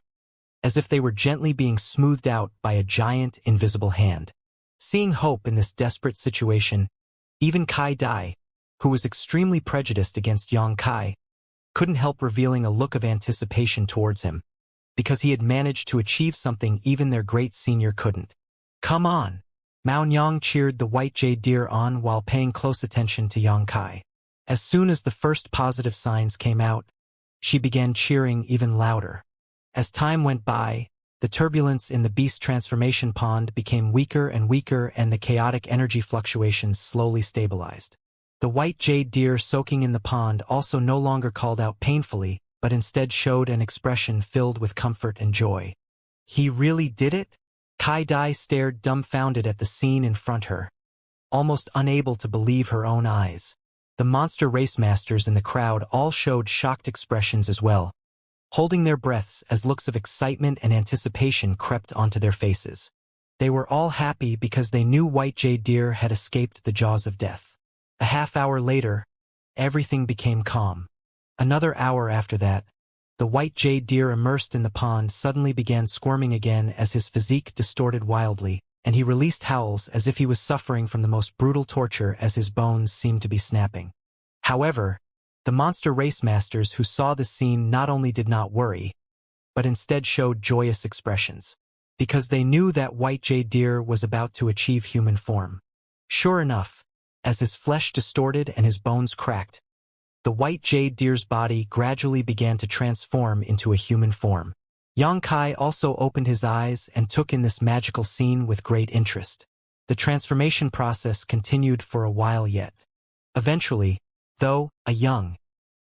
as if they were gently being smoothed out by a giant invisible hand. Seeing hope in this desperate situation, even Kai Dai, who was extremely prejudiced against Yang Kai, couldn't help revealing a look of anticipation towards him, because he had managed to achieve something even their great senior couldn't. "Come on!" Mao Nyang cheered the white jade deer on while paying close attention to Yang Kai. As soon as the first positive signs came out, she began cheering even louder. As time went by, the turbulence in the beast transformation pond became weaker and weaker and the chaotic energy fluctuations slowly stabilized. The white jade deer soaking in the pond also no longer called out painfully, but instead showed an expression filled with comfort and joy. "He really did it?" Kai Dai stared dumbfounded at the scene in front her, almost unable to believe her own eyes. The monster race masters in the crowd all showed shocked expressions as well, holding their breaths as looks of excitement and anticipation crept onto their faces. They were all happy because they knew white jade deer had escaped the jaws of death. A half-hour later, everything became calm. Another hour after that, the white jade deer immersed in the pond suddenly began squirming again as his physique distorted wildly, and he released howls as if he was suffering from the most brutal torture as his bones seemed to be snapping. However, the monster race masters who saw the scene not only did not worry, but instead showed joyous expressions, because they knew that white jade deer was about to achieve human form. Sure enough, as his flesh distorted and his bones cracked, the white jade deer's body gradually began to transform into a human form. Yang Kai also opened his eyes and took in this magical scene with great interest. The transformation process continued for a while yet. Eventually, though, a young,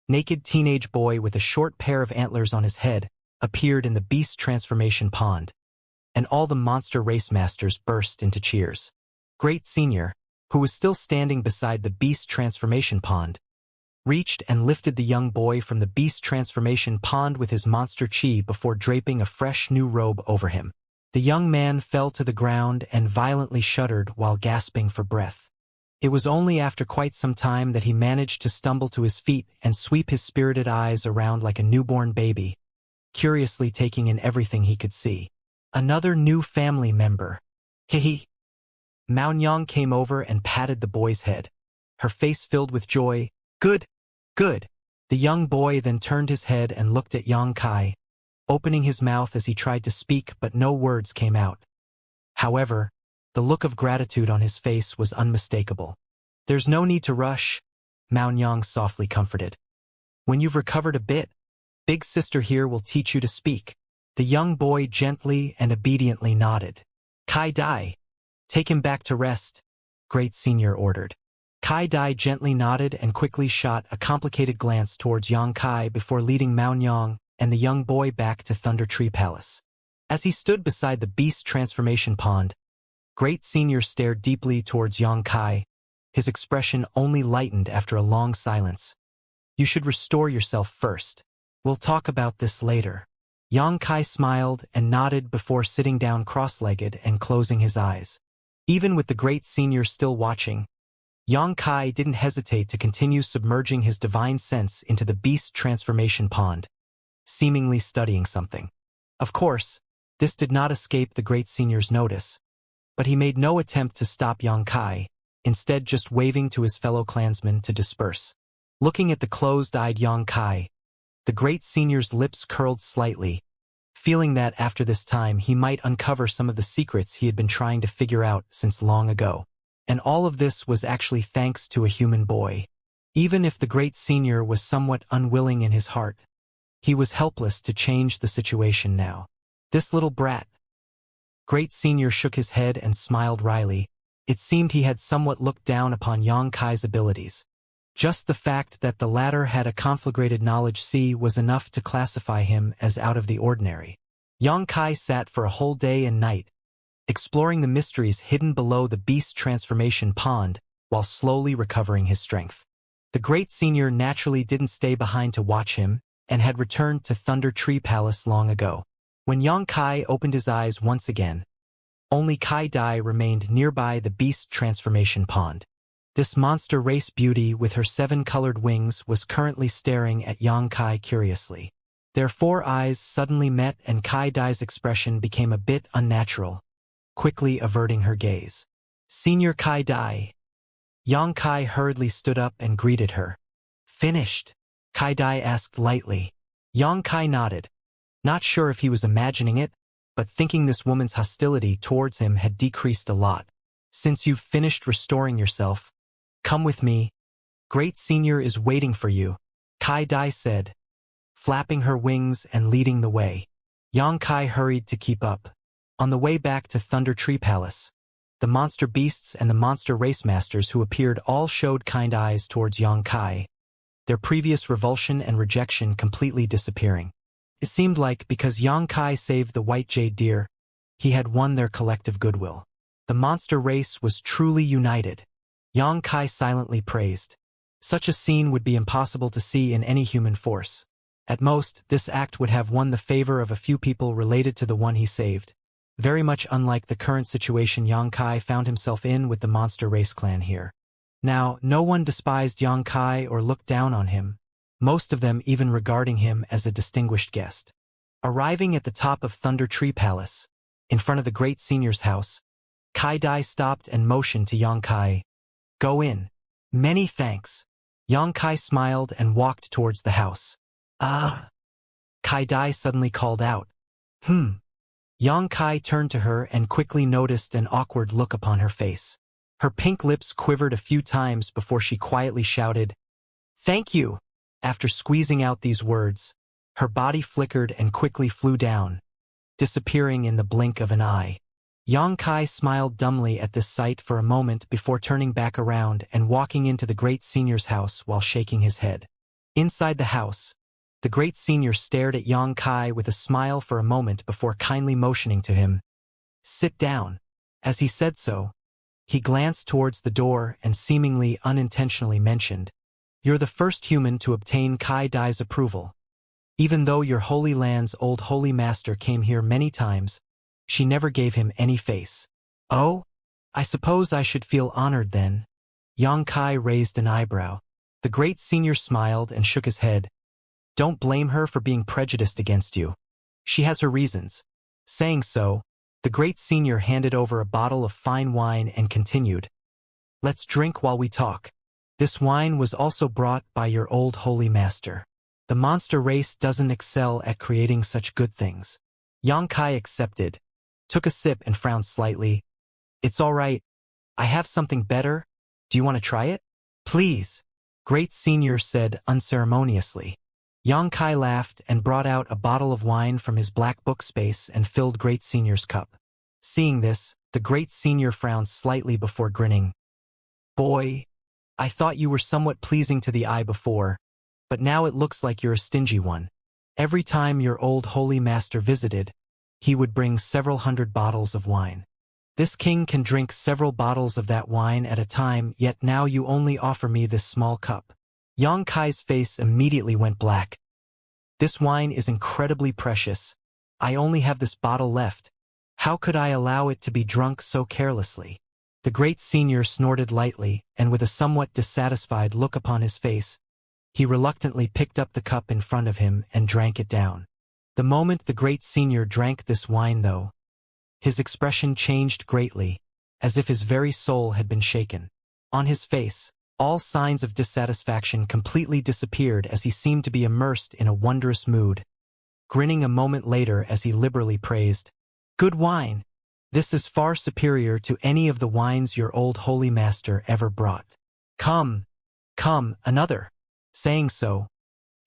naked teenage boy with a short pair of antlers on his head appeared in the beast transformation pond, and all the monster race masters burst into cheers. Great Senior, who was still standing beside the beast transformation pond, reached and lifted the young boy from the beast transformation pond with his monster chi before draping a fresh new robe over him. The young man fell to the ground and violently shuddered while gasping for breath. It was only after quite some time that he managed to stumble to his feet and sweep his spirited eyes around like a newborn baby, curiously taking in everything he could see. Another new family member. Hehe. Mao Nyang came over and patted the boy's head, her face filled with joy. "Good, good." The young boy then turned his head and looked at Yang Kai, opening his mouth as he tried to speak but no words came out. However, the look of gratitude on his face was unmistakable. "There's no need to rush," Mao Nyang softly comforted. "When you've recovered a bit, Big Sister here will teach you to speak." The young boy gently and obediently nodded. "Kai Dai, take him back to rest," Great Senior ordered. Kai Dai gently nodded and quickly shot a complicated glance towards Yang Kai before leading Mao Nyang and the young boy back to Thunder Tree Palace. As he stood beside the beast transformation pond, Great Senior stared deeply towards Yang Kai, his expression only lightened after a long silence. "You should restore yourself first." We'll talk about this later. Yang Kai smiled and nodded before sitting down cross-legged and closing his eyes. Even with the great senior still watching, Yang Kai didn't hesitate to continue submerging his divine sense into the beast transformation pond, seemingly studying something. Of course, this did not escape the great senior's notice, but he made no attempt to stop Yang Kai, instead just waving to his fellow clansmen to disperse. Looking at the closed-eyed Yang Kai, the great senior's lips curled slightly, feeling that after this time he might uncover some of the secrets he had been trying to figure out since long ago. And all of this was actually thanks to a human boy. Even if the great senior was somewhat unwilling in his heart, he was helpless to change the situation now. This little brat. Great senior shook his head and smiled wryly. It seemed he had somewhat looked down upon Yang Kai's abilities. Just the fact that the latter had a conflagrated knowledge C was enough to classify him as out of the ordinary. Yang Kai sat for a whole day and night, exploring the mysteries hidden below the beast transformation pond while slowly recovering his strength. The great senior naturally didn't stay behind to watch him and had returned to Thunder Tree Palace long ago. When Yang Kai opened his eyes once again, only Kai Dai remained nearby the beast transformation pond. This monster race beauty with her 7 colored wings was currently staring at Yang Kai curiously. Their 4 eyes suddenly met and Kai Dai's expression became a bit unnatural, quickly averting her gaze. Senior Kai Dai. Yang Kai hurriedly stood up and greeted her. Finished? Kai Dai asked lightly. Yang Kai nodded, not sure if he was imagining it, but thinking this woman's hostility towards him had decreased a lot. Since you've finished restoring yourself, come with me. Great Senior is waiting for you, Kai Dai said, flapping her wings and leading the way. Yang Kai hurried to keep up. On the way back to Thunder Tree Palace, the monster beasts and the monster race masters who appeared all showed kind eyes towards Yang Kai, their previous revulsion and rejection completely disappearing. It seemed like because Yang Kai saved the white jade deer, he had won their collective goodwill. The monster race was truly united. Yang Kai silently praised. Such a scene would be impossible to see in any human force. At most, this act would have won the favor of a few people related to the one he saved. Very much unlike the current situation Yang Kai found himself in with the monster race clan here. Now, no one despised Yang Kai or looked down on him, most of them even regarding him as a distinguished guest. Arriving at the top of Thunder Tree Palace, in front of the great senior's house, Kai Dai stopped and motioned to Yang Kai. Go in. Many thanks. Yang Kai smiled and walked towards the house. Kai Dai suddenly called out. Yang Kai turned to her and quickly noticed an awkward look upon her face. Her pink lips quivered a few times before she quietly shouted, Thank you! After squeezing out these words, her body flickered and quickly flew down, disappearing in the blink of an eye. Yang Kai smiled dumbly at this sight for a moment before turning back around and walking into the great senior's house while shaking his head. Inside the house, the great senior stared at Yang Kai with a smile for a moment before kindly motioning to him. Sit down. As he said so, he glanced towards the door and seemingly unintentionally mentioned, You're the first human to obtain Kai Dai's approval. Even though your Holy Land's old Holy Master came here many times, she never gave him any face. Oh? I suppose I should feel honored then. Yang Kai raised an eyebrow. The great senior smiled and shook his head. Don't blame her for being prejudiced against you. She has her reasons. Saying so, the great senior handed over a bottle of fine wine and continued. Let's drink while we talk. This wine was also brought by your old Holy Master. The monster race doesn't excel at creating such good things. Yang Kai accepted, took a sip and frowned slightly. It's all right. I have something better. Do you want to try it? Please, great senior said unceremoniously. Yang Kai laughed and brought out a bottle of wine from his black book space and filled great senior's cup. Seeing this, the great senior frowned slightly before grinning. Boy, I thought you were somewhat pleasing to the eye before, but now it looks like you're a stingy one. Every time your old Holy Master visited, he would bring several hundred bottles of wine. This king can drink several bottles of that wine at a time, yet now you only offer me this small cup. Yang Kai's face immediately went black. This wine is incredibly precious. I only have this bottle left. How could I allow it to be drunk so carelessly? The great senior snorted lightly, and with a somewhat dissatisfied look upon his face, he reluctantly picked up the cup in front of him and drank it down. The moment the great senior drank this wine, though, his expression changed greatly, as if his very soul had been shaken. On his face, all signs of dissatisfaction completely disappeared as he seemed to be immersed in a wondrous mood, grinning a moment later as he liberally praised, "Good wine! This is far superior to any of the wines your old holy master ever brought. Come, come, another." Saying so,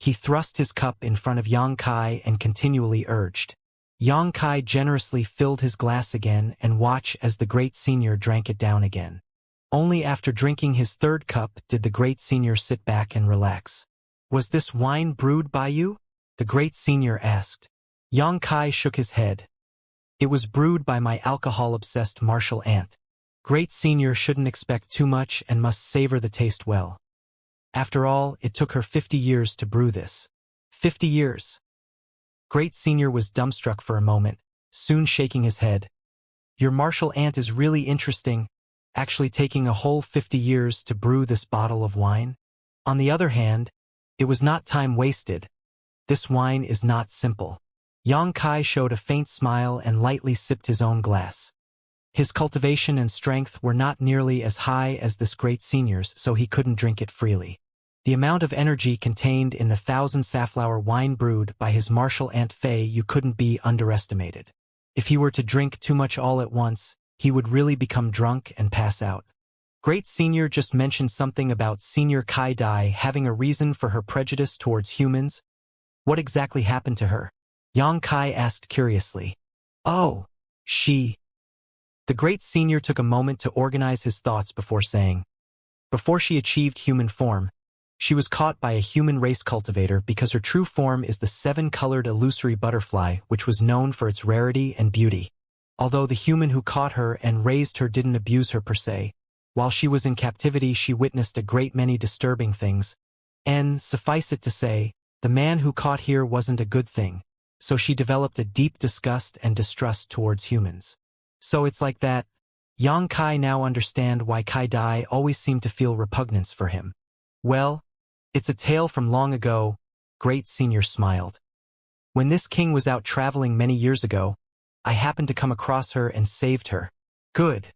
he thrust his cup in front of Yang Kai and continually urged. Yang Kai generously filled his glass again and watched as the great senior drank it down again. Only after drinking his third cup did the great senior sit back and relax. "Was this wine brewed by you?" the great senior asked. Yang Kai shook his head. "It was brewed by my alcohol-obsessed martial aunt. Great senior shouldn't expect too much and must savor the taste well. After all, it took her 50 years to brew this." 50 years. Great senior was dumbstruck for a moment, soon shaking his head. "Your martial aunt is really interesting, actually taking a whole 50 years to brew this bottle of wine. On the other hand, it was not time wasted. This wine is not simple." Yang Kai showed a faint smile and lightly sipped his own glass. His cultivation and strength were not nearly as high as this great senior's, so he couldn't drink it freely. The amount of energy contained in the 1,000 safflower wine brewed by his martial aunt Fei you couldn't be underestimated. If he were to drink too much all at once, he would really become drunk and pass out. Great senior just mentioned something about Senior Kai Dai having a reason for her prejudice towards humans. What exactly happened to her? Yang Kai asked curiously. "Oh, she..." The great senior took a moment to organize his thoughts before saying, "Before she achieved human form, she was caught by a human race cultivator because her true form is the 7-colored illusory butterfly, which was known for its rarity and beauty. Although the human who caught her and raised her didn't abuse her per se, while she was in captivity she witnessed a great many disturbing things. And, suffice it to say, the man who caught here wasn't a good thing, so she developed a deep disgust and distrust towards humans. So it's like that." Yang Kai now understand why Kai Dai always seemed to feel repugnance for him. "Well, it's a tale from long ago," great senior smiled. "When this king was out traveling many years ago, I happened to come across her and saved her." "Good.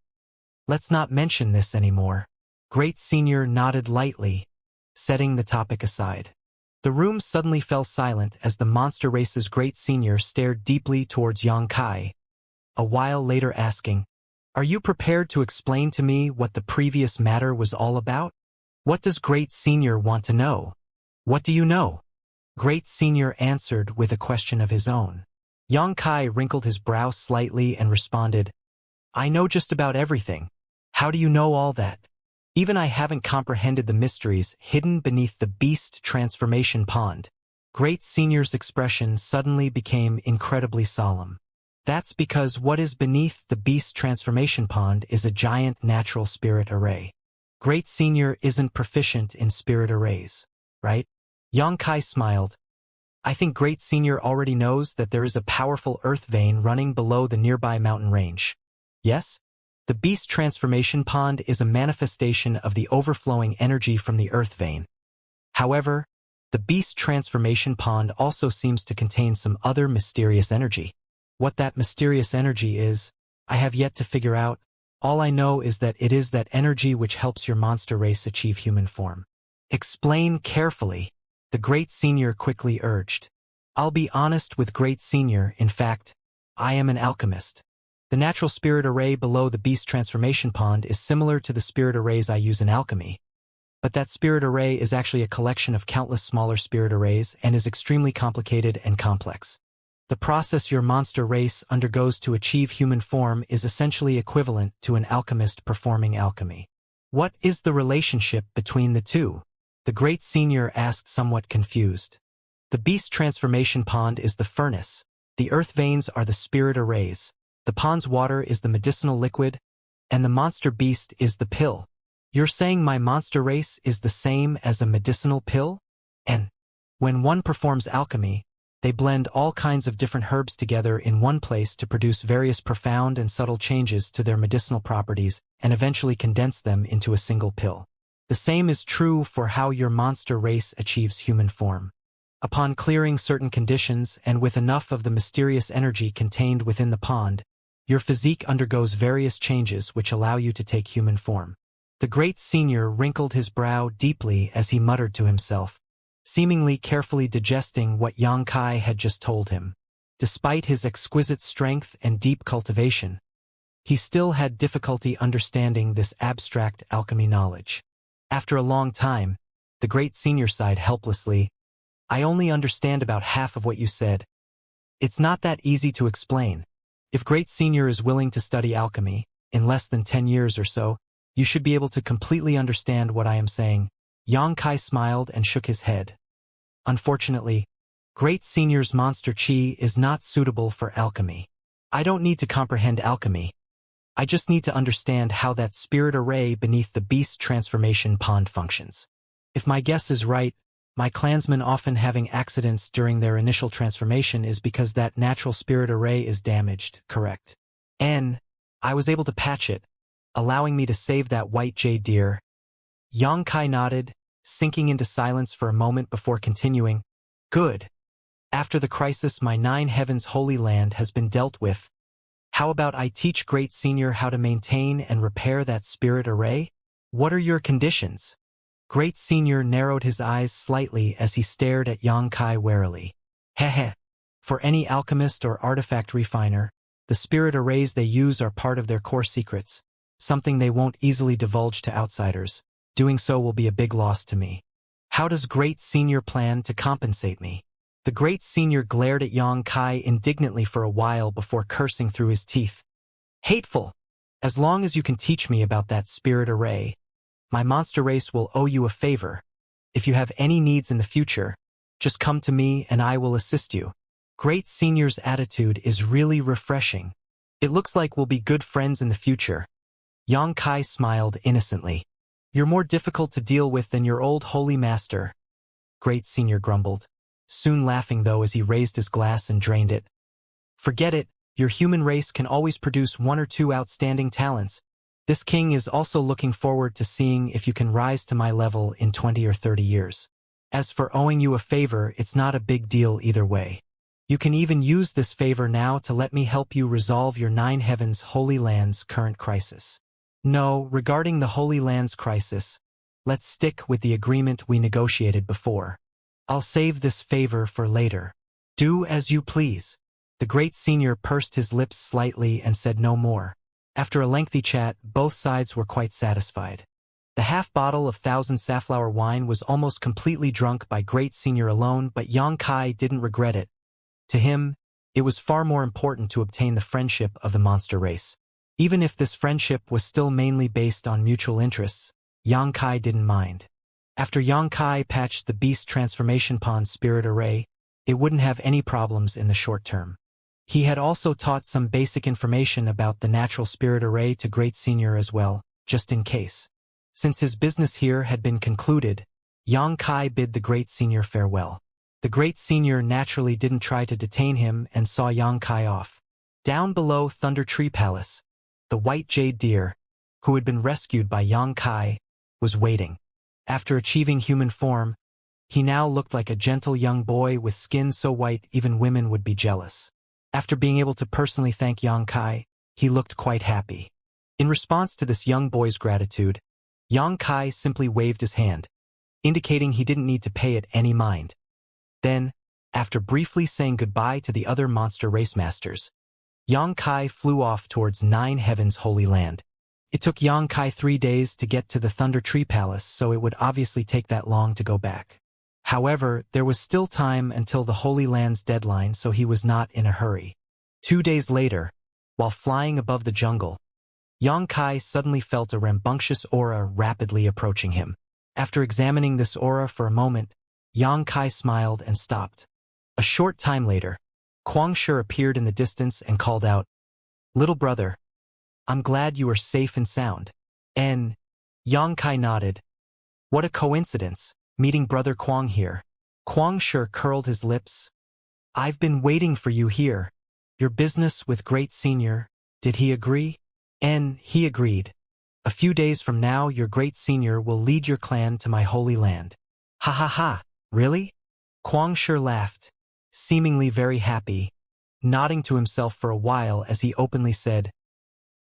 Let's not mention this anymore." Great senior nodded lightly, setting the topic aside. The room suddenly fell silent as the monster race's great senior stared deeply towards Yang Kai, a while later asking, "Are you prepared to explain to me what the previous matter was all about? What does great senior want to know?" "What do you know?" Great senior answered with a question of his own. Yang Kai wrinkled his brow slightly and responded, "I know just about everything. How do you know all that? Even I haven't comprehended the mysteries hidden beneath the beast transformation pond." Great senior's expression suddenly became incredibly solemn. "That's because what is beneath the beast transformation pond is a giant natural spirit array. Great senior isn't proficient in spirit arrays, right?" Yang Kai smiled. "I think great senior already knows that there is a powerful earth vein running below the nearby mountain range. Yes? The beast transformation pond is a manifestation of the overflowing energy from the earth vein. However, the beast transformation pond also seems to contain some other mysterious energy. What that mysterious energy is, I have yet to figure out. All I know is that it is that energy which helps your monster race achieve human form." "Explain carefully," the great senior quickly urged. "I'll be honest with great senior, in fact, I am an alchemist. The natural spirit array below the beast transformation pond is similar to the spirit arrays I use in alchemy. But that spirit array is actually a collection of countless smaller spirit arrays and is extremely complicated and complex. The process your monster race undergoes to achieve human form is essentially equivalent to an alchemist performing alchemy." "What is the relationship between the two?" the great senior asked, somewhat confused. "The beast transformation pond is the furnace, the earth veins are the spirit arrays, the pond's water is the medicinal liquid, and the monster beast is the pill. You're saying my monster race is the same as a medicinal pill? And when one performs alchemy, They blend all kinds of different herbs together in one place to produce various profound and subtle changes to their medicinal properties and eventually condense them into a single pill. The same is true for how your monster race achieves human form. Upon clearing certain conditions and with enough of the mysterious energy contained within the pond, your physique undergoes various changes which allow you to take human form. The great senior wrinkled his brow deeply as he muttered to himself, seemingly carefully digesting what Xianxia had just told him. Despite his exquisite strength and deep cultivation, he still had difficulty understanding this abstract alchemy knowledge. After a long time, the great senior sighed helplessly. I only understand about half of what you said. It's not that easy to explain. If great senior is willing to study alchemy, in less than 10 years or so, you should be able to completely understand what I am saying. Xianxia smiled and shook his head. Unfortunately, great senior's monster chi is not suitable for alchemy. I don't need to comprehend alchemy. I just need to understand how that spirit array beneath the beast transformation pond functions. If my guess is right, my clansmen often having accidents during their initial transformation is because that natural spirit array is damaged, correct? I was able to patch it, allowing me to save that white jade deer. Xianxia nodded, sinking into silence for a moment before continuing. Good. After the crisis my 9 heavens holy land has been dealt with, how about I teach great senior how to maintain and repair that spirit array? What are your conditions? Great senior narrowed his eyes slightly as he stared at Xianxia warily. Heh. For any alchemist or artifact refiner, the spirit arrays they use are part of their core secrets, something they won't easily divulge to outsiders. Doing so will be a big loss to me. How does great senior plan to compensate me? The great senior glared at Xianxia indignantly for a while before cursing through his teeth. Hateful! As long as you can teach me about that spirit array, my monster race will owe you a favor. If you have any needs in the future, just come to me and I will assist you. Great senior's attitude is really refreshing. It looks like we'll be good friends in the future. Xianxia smiled innocently. You're more difficult to deal with than your old holy master, Great senior grumbled, soon laughing though as he raised his glass and drained it. Forget it, your human race can always produce 1 or 2 outstanding talents. This king is also looking forward to seeing if you can rise to my level in 20 or 30 years. As for owing you a favor, it's not a big deal either way. You can even use this favor now to let me help you resolve your 9 heavens holy land's current crisis. No, regarding the Holy Lands crisis, let's stick with the agreement we negotiated before. I'll save this favor for later. Do as you please. The great senior pursed his lips slightly and said no more. After a lengthy chat, both sides were quite satisfied. The half bottle of Thousand Safflower wine was almost completely drunk by great senior alone, but Xianxia didn't regret it. To him, it was far more important to obtain the friendship of the monster race. Even if this friendship was still mainly based on mutual interests, Xianxia didn't mind. After Xianxia patched the beast transformation pond spirit array, it wouldn't have any problems in the short term. He had also taught some basic information about the natural spirit array to Great Senior as well, just in case. Since his business here had been concluded, Xianxia bid the Great Senior farewell. The Great Senior naturally didn't try to detain him and saw Xianxia off. Down below Thunder Tree Palace, the white jade deer, who had been rescued by Xianxia, was waiting. After achieving human form, he now looked like a gentle young boy with skin so white even women would be jealous. After being able to personally thank Xianxia, he looked quite happy. In response to this young boy's gratitude, Xianxia simply waved his hand, indicating he didn't need to pay it any mind. Then, after briefly saying goodbye to the other monster race masters, Xianxia flew off towards 9 Heavens Holy Land. It took Xianxia 3 days to get to the Thunder Tree Palace, so it would obviously take that long to go back. However, there was still time until the Holy Land's deadline, so he was not in a hurry. 2 days later, while flying above the jungle, Xianxia suddenly felt a rambunctious aura rapidly approaching him. After examining this aura for a moment, Xianxia smiled and stopped. A short time later, Xianxia appeared in the distance and called out, "Little brother, I'm glad you are safe and sound." And Xianxia nodded. What a coincidence, meeting brother Quang here. Xianxia curled his lips. I've been waiting for you here. Your business with Great Senior, did he agree? He agreed. A few days from now your Great Senior will lead your clan to my holy land. Ha ha ha, really? Kwang Shi laughed, seemingly very happy, nodding to himself for a while as he openly said,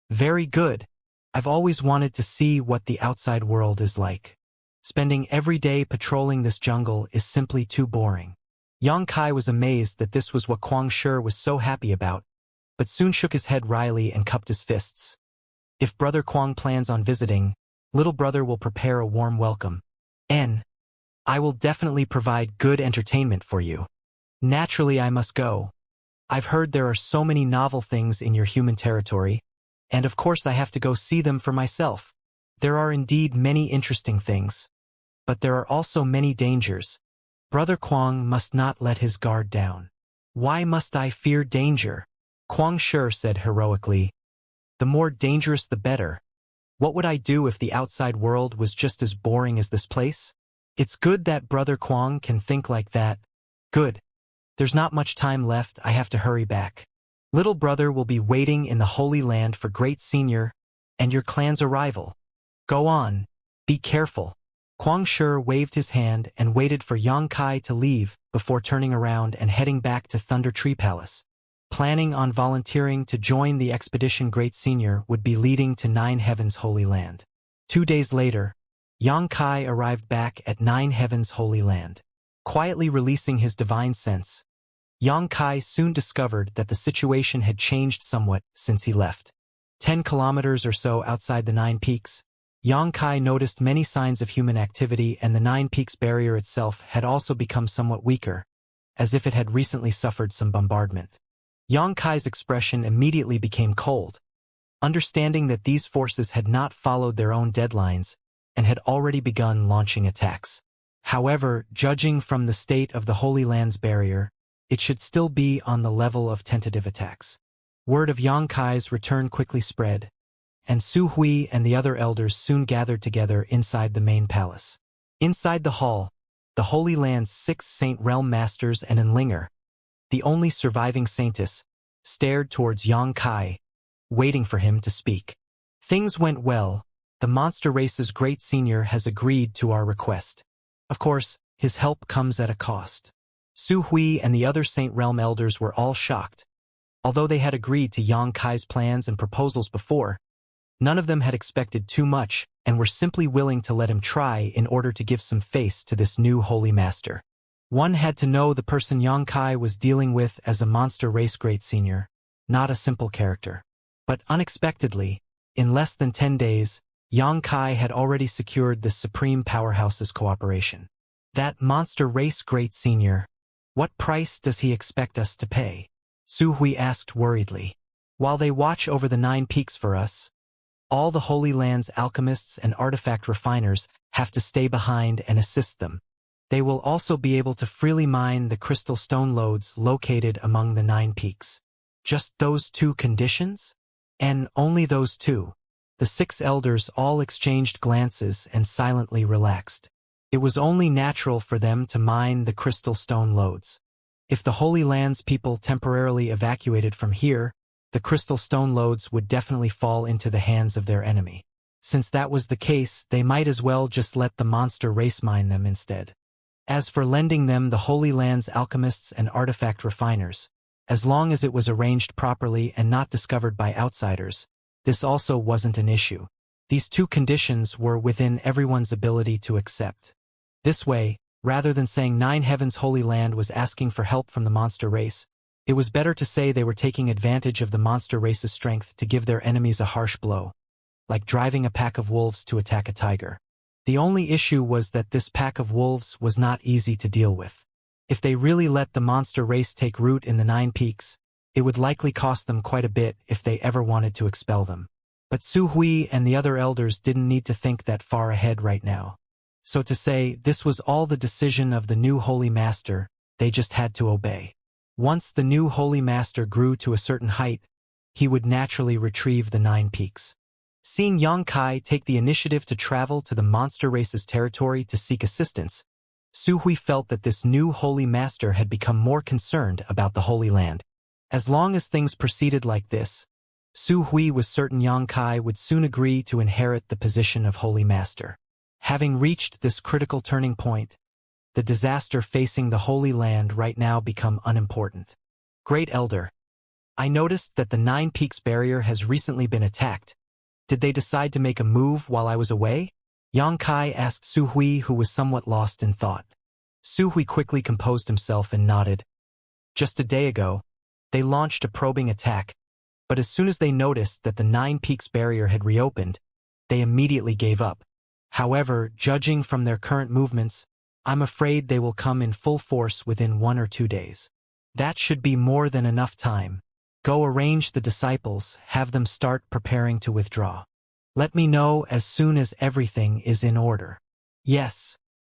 very good. I've always wanted to see what the outside world is like. Spending every day patrolling this jungle is simply too boring. Yang Kai was amazed that this was what Kwang Shi was so happy about, but soon shook his head wryly and cupped his fists. If Brother Kwang plans on visiting, little brother will prepare a warm welcome. I will definitely provide good entertainment for you. Naturally I must go. I've heard there are so many novel things in your human territory, and of course I have to go see them for myself. There are indeed many interesting things, but there are also many dangers. Brother Kwang must not let his guard down. Why must I fear danger? Kwang Shi said heroically. The more dangerous the better. What would I do if the outside world was just as boring as this place? It's good that Brother Kwang can think like that. Good. There's not much time left, I have to hurry back. Little brother will be waiting in the Holy Land for Great Senior and your clan's arrival. Go on. Be careful. Kwang Shi waved his hand and waited for Yang Kai to leave before turning around and heading back to Thunder Tree Palace. Planning on volunteering to join the expedition Great Senior would be leading to Nine Heavens Holy Land. 2 days later, Yang Kai arrived back at Nine Heavens Holy Land. Quietly releasing his divine sense, Yang Kai soon discovered that the situation had changed somewhat since he left. 10 kilometers or so outside the Nine Peaks, Yang Kai noticed many signs of human activity, and the Nine Peaks barrier itself had also become somewhat weaker, as if it had recently suffered some bombardment. Yang Kai's expression immediately became cold, understanding that these forces had not followed their own deadlines and had already begun launching attacks. However, judging from the state of the Holy Land's barrier, it should still be on the level of tentative attacks. Word of Yang Kai's return quickly spread, and Su Hui and the other elders soon gathered together inside the main palace. Inside the hall, the Holy Land's 6 Saint Realm Masters and Enlinger, the only surviving saintess, stared towards Yang Kai, waiting for him to speak. Things went well. The monster race's Great Senior has agreed to our request. Of course, his help comes at a cost. Su Hui and the other Saint Realm elders were all shocked. Although they had agreed to Yang Kai's plans and proposals before, none of them had expected too much and were simply willing to let him try in order to give some face to this new Holy Master. One had to know the person Yang Kai was dealing with as a monster race Great Senior, not a simple character. But unexpectedly, in less than 10 days, Yang Kai had already secured the Supreme Powerhouse's cooperation. That monster race Great Senior, what price does he expect us to pay? Su Hui asked worriedly. While they watch over the 9 peaks for us, all the Holy Land's alchemists and artifact refiners have to stay behind and assist them. They will also be able to freely mine the crystal stone lodes located among the 9 peaks. Just those 2 conditions? And only those 2. The 6 elders all exchanged glances and silently relaxed. It was only natural for them to mine the crystal stone lodes. If the Holy Land's people temporarily evacuated from here, the crystal stone lodes would definitely fall into the hands of their enemy. Since that was the case, they might as well just let the monster race mine them instead. As for lending them the Holy Land's alchemists and artifact refiners, as long as it was arranged properly and not discovered by outsiders, this also wasn't an issue. These 2 conditions were within everyone's ability to accept. This way, rather than saying Nine Heavens Holy Land was asking for help from the monster race, it was better to say they were taking advantage of the monster race's strength to give their enemies a harsh blow, like driving a pack of wolves to attack a tiger. The only issue was that this pack of wolves was not easy to deal with. If they really let the monster race take root in the 9 peaks, it would likely cost them quite a bit if they ever wanted to expel them. But Su Hui and the other elders didn't need to think that far ahead right now. So to say, this was all the decision of the new Holy Master, they just had to obey. Once the new Holy Master grew to a certain height, he would naturally retrieve the 9 peaks. Seeing Yang Kai take the initiative to travel to the monster race's territory to seek assistance, Su Hui felt that this new holy master had become more concerned about the Holy Land. As long as things proceeded like this, Su Hui was certain Yang Kai would soon agree to inherit the position of Holy Master. Having reached this critical turning point, the disaster facing the Holy Land right now become unimportant. Great Elder, I noticed that the Nine Peaks barrier has recently been attacked. Did they decide to make a move while I was away? Yang Kai asked Su Hui, who was somewhat lost in thought. Su Hui quickly composed himself and nodded. Just a day ago, they launched a probing attack, but as soon as they noticed that the Nine Peaks barrier had reopened, they immediately gave up. However, judging from their current movements, I'm afraid they will come in full force within 1 or 2 days. That should be more than enough time. Go arrange the disciples, have them start preparing to withdraw. Let me know as soon as everything is in order. Yes.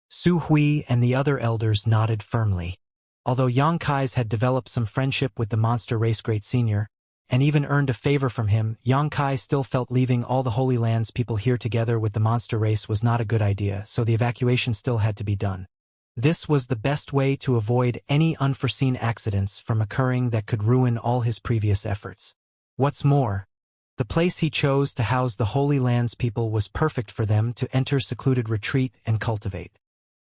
Su Hui and the other elders nodded firmly. Although Yang Kai's had developed some friendship with the monster race great senior, and even earned a favor from him, Yang Kai still felt leaving all the Holy Lands people here together with the monster race was not a good idea, so the evacuation still had to be done. This was the best way to avoid any unforeseen accidents from occurring that could ruin all his previous efforts. What's more, the place he chose to house the Holy Lands people was perfect for them to enter secluded retreat and cultivate.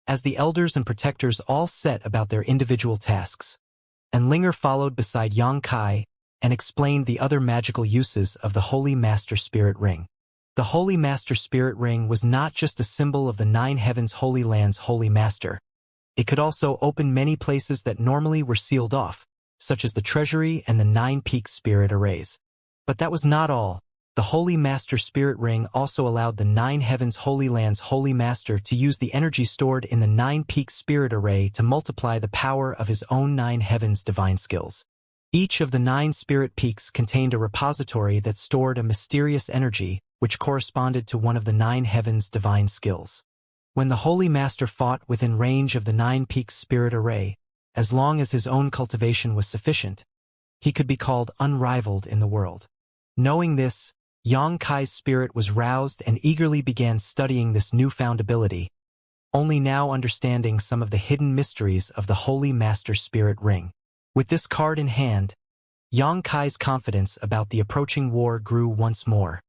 As the elders and protectors all set about their individual tasks, and Linger followed beside Yang Kai and explained the other magical uses of the Holy Master Spirit Ring. The Holy Master Spirit Ring was not just a symbol of the Nine Heavens Holy Land's Holy Master. It could also open many places that normally were sealed off, such as the Treasury and the Nine Peaks Spirit Arrays. But that was not all. The Holy Master Spirit Ring also allowed the Nine Heavens Holy Land's Holy Master to use the energy stored in the Nine Peaks Spirit Array to multiply the power of his own Nine Heavens divine skills. Each of the 9 spirit peaks contained a repository that stored a mysterious energy which corresponded to one of the 9 heavens' divine skills. When the Holy Master fought within range of the 9 peaks spirit array, as long as his own cultivation was sufficient, he could be called unrivaled in the world. Knowing this, Yang Kai's spirit was roused and eagerly began studying this newfound ability, only now understanding some of the hidden mysteries of the Holy Master Spirit Ring. With this card in hand, Yang Kai's confidence about the approaching war grew once more.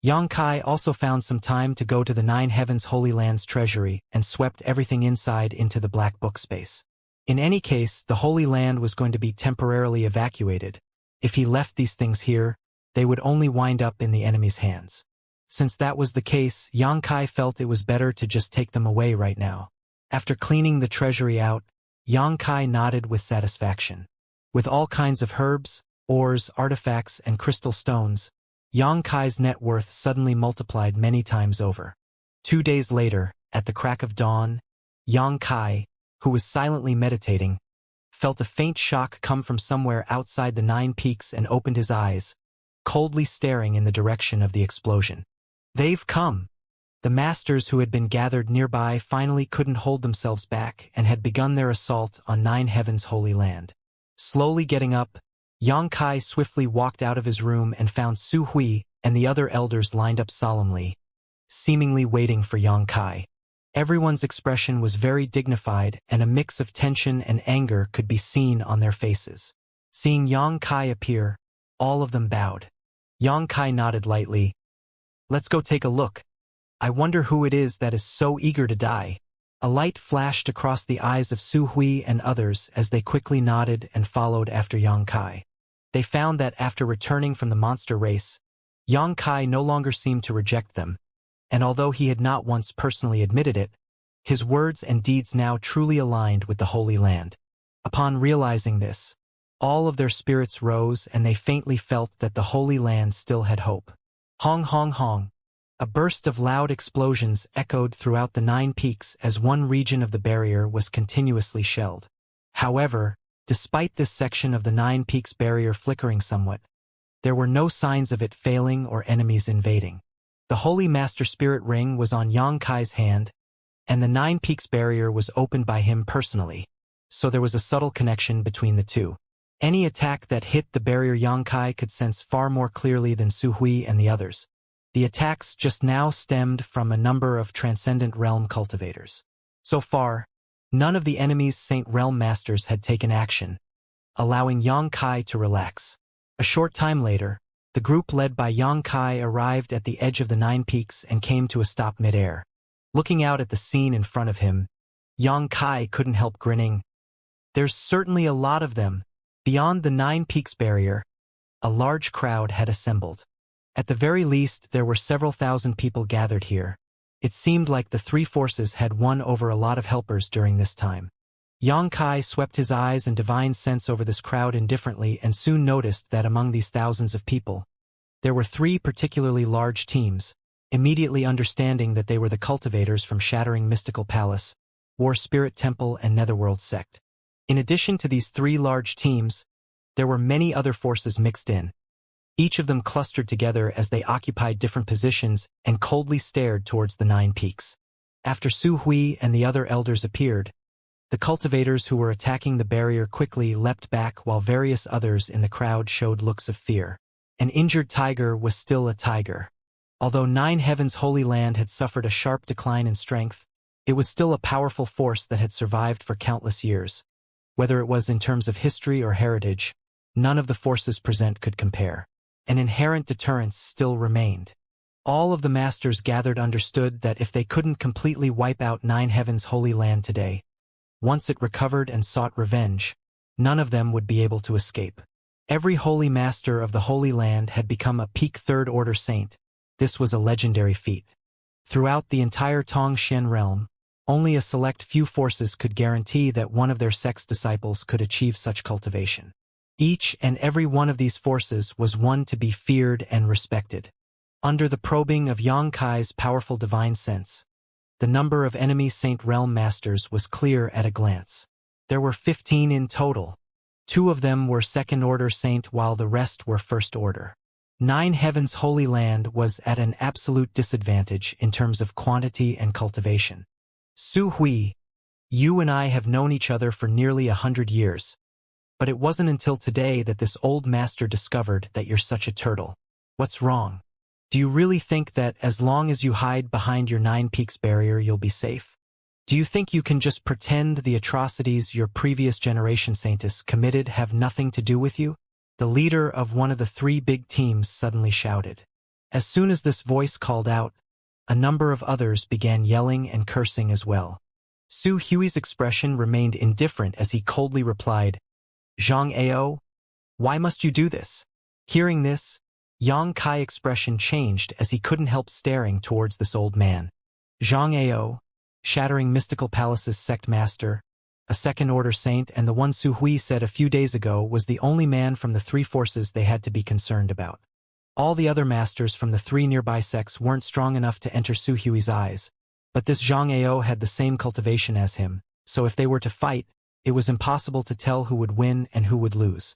Yang Kai also found some time to go to the Nine Heavens Holy Land's treasury and swept everything inside into the Black Book space. In any case, the Holy Land was going to be temporarily evacuated. If he left these things here, they would only wind up in the enemy's hands. Since that was the case, Yang Kai felt it was better to just take them away right now. After cleaning the treasury out, Yang Kai nodded with satisfaction. With all kinds of herbs, ores, artifacts, and crystal stones, Yang Kai's net worth suddenly multiplied many times over. 2 days later, at the crack of dawn, Yang Kai, who was silently meditating, felt a faint shock come from somewhere outside the 9 peaks and opened his eyes, coldly staring in the direction of the explosion. They've come! The masters who had been gathered nearby finally couldn't hold themselves back and had begun their assault on Nine Heavens Holy Land. Slowly getting up, Yang Kai swiftly walked out of his room and found Su Hui and the other elders lined up solemnly, seemingly waiting for Yang Kai. Everyone's expression was very dignified and a mix of tension and anger could be seen on their faces. Seeing Yang Kai appear, all of them bowed. Yang Kai nodded lightly. Let's go take a look. I wonder who it is that is so eager to die. A light flashed across the eyes of Su Hui and others as they quickly nodded and followed after Yang Kai. They found that after returning from the monster race, Yang Kai no longer seemed to reject them, and although he had not once personally admitted it, his words and deeds now truly aligned with the Holy Land. Upon realizing this, all of their spirits rose and they faintly felt that the Holy Land still had hope. Hong hong hong. A burst of loud explosions echoed throughout the 9 peaks as one region of the barrier was continuously shelled. However, despite this section of the 9 peaks barrier flickering somewhat, there were no signs of it failing or enemies invading. The Holy Master Spirit Ring was on Yang Kai's hand, and the 9 peaks barrier was opened by him personally, so there was a subtle connection between the two. Any attack that hit the barrier Yang Kai could sense far more clearly than Su Hui and the others. The attacks just now stemmed from a number of transcendent realm cultivators. So far, None of the enemy's Saint Realm masters had taken action, allowing Yang Kai to relax. A short time later, the group led by Yang Kai arrived at the edge of the 9 peaks and came to a stop mid-air. Looking out at the scene in front of him, Yang Kai couldn't help grinning. There's certainly a lot of them. Beyond the 9 peaks barrier, a large crowd had assembled. At the very least, there were several thousand people gathered here. It seemed like the 3 forces had won over a lot of helpers during this time. Yang Kai swept his eyes and divine sense over this crowd indifferently and soon noticed that among these thousands of people, there were 3 particularly large teams, immediately understanding that they were the cultivators from Shattering Mystical Palace, War Spirit Temple, and Netherworld Sect. In addition to these 3 large teams, there were many other forces mixed in. Each of them clustered together as they occupied different positions and coldly stared towards the 9 peaks. After Su Hui and the other elders appeared, the cultivators who were attacking the barrier quickly leapt back while various others in the crowd showed looks of fear. An injured tiger was still a tiger. Although 9 Heavens Holy Land had suffered a sharp decline in strength, it was still a powerful force that had survived for countless years. Whether it was in terms of history or heritage, none of the forces present could compare. An inherent deterrence still remained. All of the masters gathered understood that if they couldn't completely wipe out 9 Heavens Holy Land today, once it recovered and sought revenge, none of them would be able to escape. Every holy master of the Holy Land had become a peak 3rd Order saint. This was a legendary feat. Throughout the entire Tongxian realm, only a select few forces could guarantee that one of their sect's disciples could achieve such cultivation. Each and every one of these forces was one to be feared and respected. Under the probing of Yang Kai's powerful divine sense, the number of enemy Saint Realm masters was clear at a glance. There were 15 in total. 2 of them were 2nd Order saint while the rest were 1st Order. 9 Heavens Holy Land was at an absolute disadvantage in terms of quantity and cultivation. Su Hui, you and I have known each other for nearly 100 years. But it wasn't until today that this old master discovered that you're such a turtle. What's wrong? Do you really think that as long as you hide behind your 9 peaks barrier you'll be safe? Do you think you can just pretend the atrocities your previous generation saints committed have nothing to do with you? The leader of one of the 3 big teams suddenly shouted. As soon as this voice called out, a number of others began yelling and cursing as well. Su Hui's expression remained indifferent as he coldly replied, Xianxia, why must you do this? Hearing this, Yang Kai expression changed as he couldn't help staring towards this old man. Xianxia, Shattering Mystical Palace's sect master, a 2nd Order saint, and the one Su Hui said a few days ago was the only man from the 3 forces they had to be concerned about. All the other masters from the 3 nearby sects weren't strong enough to enter Su Hui's eyes, but this Xianxia had the same cultivation as him, so if they were to fight, it was impossible to tell who would win and who would lose.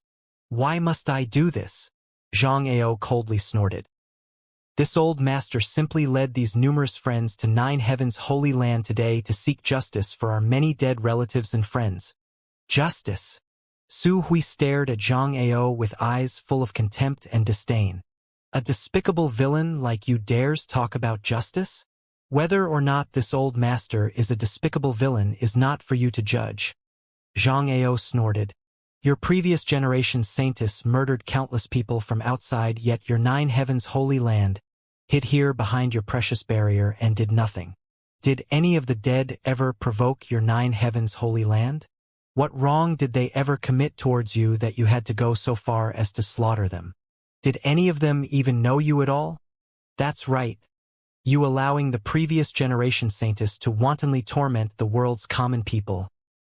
Why must I do this? Xianxia coldly snorted. This old master simply led these numerous friends to 9 Heavens Holy Land today to seek justice for our many dead relatives and friends. Justice? Su Hui stared at Xianxia with eyes full of contempt and disdain. A despicable villain like you dares talk about justice? Whether or not this old master is a despicable villain is not for you to judge. Xianxia snorted. Your previous generation's saints murdered countless people from outside, yet your 9 Heavens Holy Land hid here behind your precious barrier and did nothing. Did any of the dead ever provoke your 9 Heavens Holy Land? What wrong did they ever commit towards you that you had to go so far as to slaughter them? Did any of them even know you at all? That's right. You allowing the previous generation saints to wantonly torment the world's common people.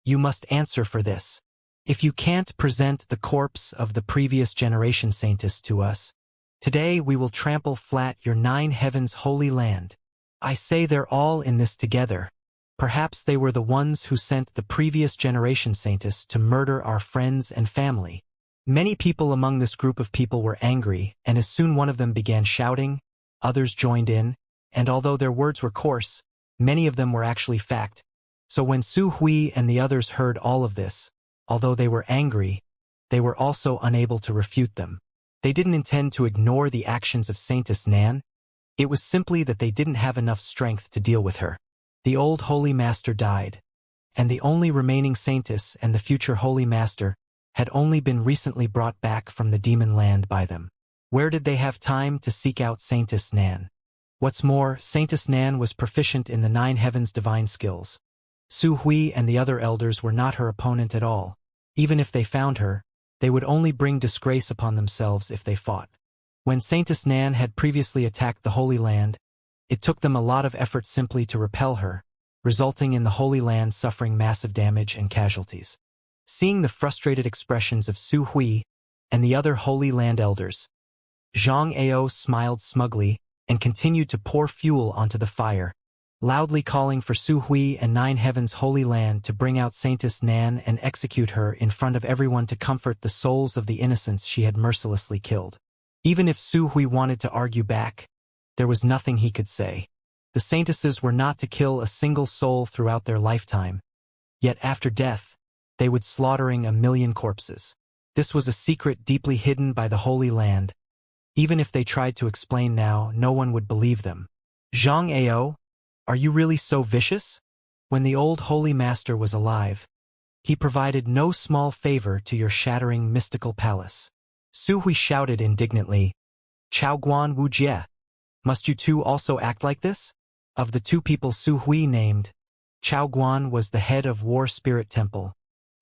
You must answer for this. If you can't present the corpse of the previous generation saints to us, today we will trample flat your 9 Heavens Holy Land. I say they're all in this together. Perhaps they were the ones who sent the previous generation saints to murder our friends and family. Many people among this group of people were angry, and as soon one of them began shouting, others joined in, and although their words were coarse, many of them were actually fact. So when Su Hui and the others heard all of this, although they were angry, they were also unable to refute them. They didn't intend to ignore the actions of Saintess Nan. It was simply that they didn't have enough strength to deal with her. The old holy master died. and the only remaining saintess and the future holy master had only been recently brought back from the demon land by them. Where did they have time to seek out Saintess Nan? What's more, Saintess Nan was proficient in the 9 heavens divine skills. Su Hui and the other elders were not her opponent at all. Even if they found her, they would only bring disgrace upon themselves if they fought. When Saintess Nan had previously attacked the Holy Land, it took them a lot of effort simply to repel her, resulting in the Holy Land suffering massive damage and casualties. Seeing the frustrated expressions of Su Hui and the other Holy Land elders, Xianxia smiled smugly and continued to pour fuel onto the fire, loudly calling for Su Hui and 9 Heavens Holy Land to bring out Saintess Nan and execute her in front of everyone to comfort the souls of the innocents she had mercilessly killed. Even if Su Hui wanted to argue back, there was nothing he could say. The saintesses were not to kill a single soul throughout their lifetime, yet after death, they would slaughtering 1,000,000 corpses. This was a secret deeply hidden by the Holy Land. Even if they tried to explain now, no one would believe them. Xianxia, are you really so vicious? When the old Holy Master was alive, he provided no small favor to your shattering mystical palace. Su Hui shouted indignantly, Chaoguan Wuxia, must you two also act like this? Of the 2 people Su Hui named, Chaoguan was the head of War Spirit Temple,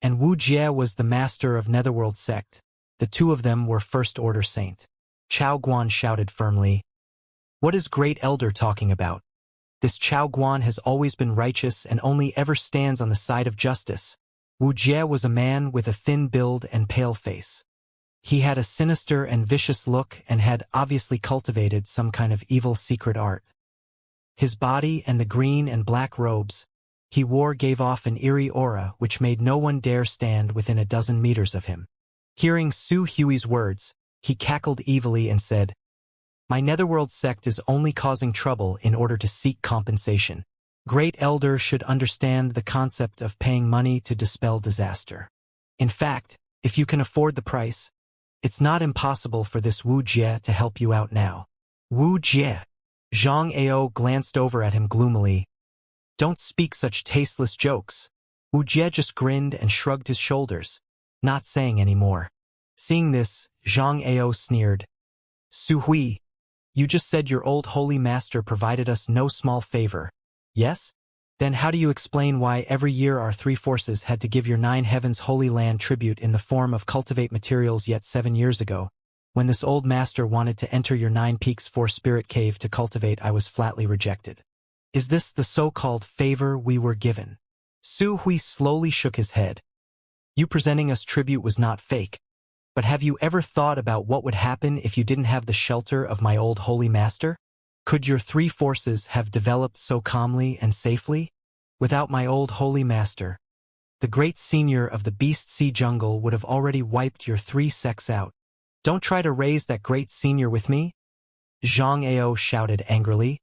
and Wuxia was the master of Netherworld sect. The 2 of them were First Order Saint. Chaoguan shouted firmly, what is Great Elder talking about? This Chaoguan has always been righteous and only ever stands on the side of justice. Wuxia was a man with a thin build and pale face. He had a sinister and vicious look and had obviously cultivated some kind of evil secret art. His body and the green and black robes he wore gave off an eerie aura which made no one dare stand within a dozen meters of him. Hearing Su Hui's words, he cackled evilly and said, my Netherworld sect is only causing trouble in order to seek compensation. Great Elder should understand the concept of paying money to dispel disaster. In fact, if you can afford the price, it's not impossible for this Wu Jie to help you out now. Wu Jie. Xianxia glanced over at him gloomily. Don't speak such tasteless jokes. Wu Jie just grinned and shrugged his shoulders, not saying any more. Seeing this, Xianxia sneered. Su Hui, you just said your old holy master provided us no small favor. Yes? Then how do you explain why every year our 3 forces had to give your 9 Heavens Holy Land tribute in the form of cultivate materials yet 7 years ago? When this old master wanted to enter your 9 Peaks 4 Spirit Cave to cultivate, I was flatly rejected. Is this the so-called favor we were given? Su Hui slowly shook his head. You presenting us tribute was not fake. But have you ever thought about what would happen if you didn't have the shelter of my old holy master? Could your 3 forces have developed so calmly and safely? Without my old holy master, the great senior of the Beast Sea Jungle would have already wiped your 3 sects out. Don't try to raise that great senior with me. Xianxia shouted angrily,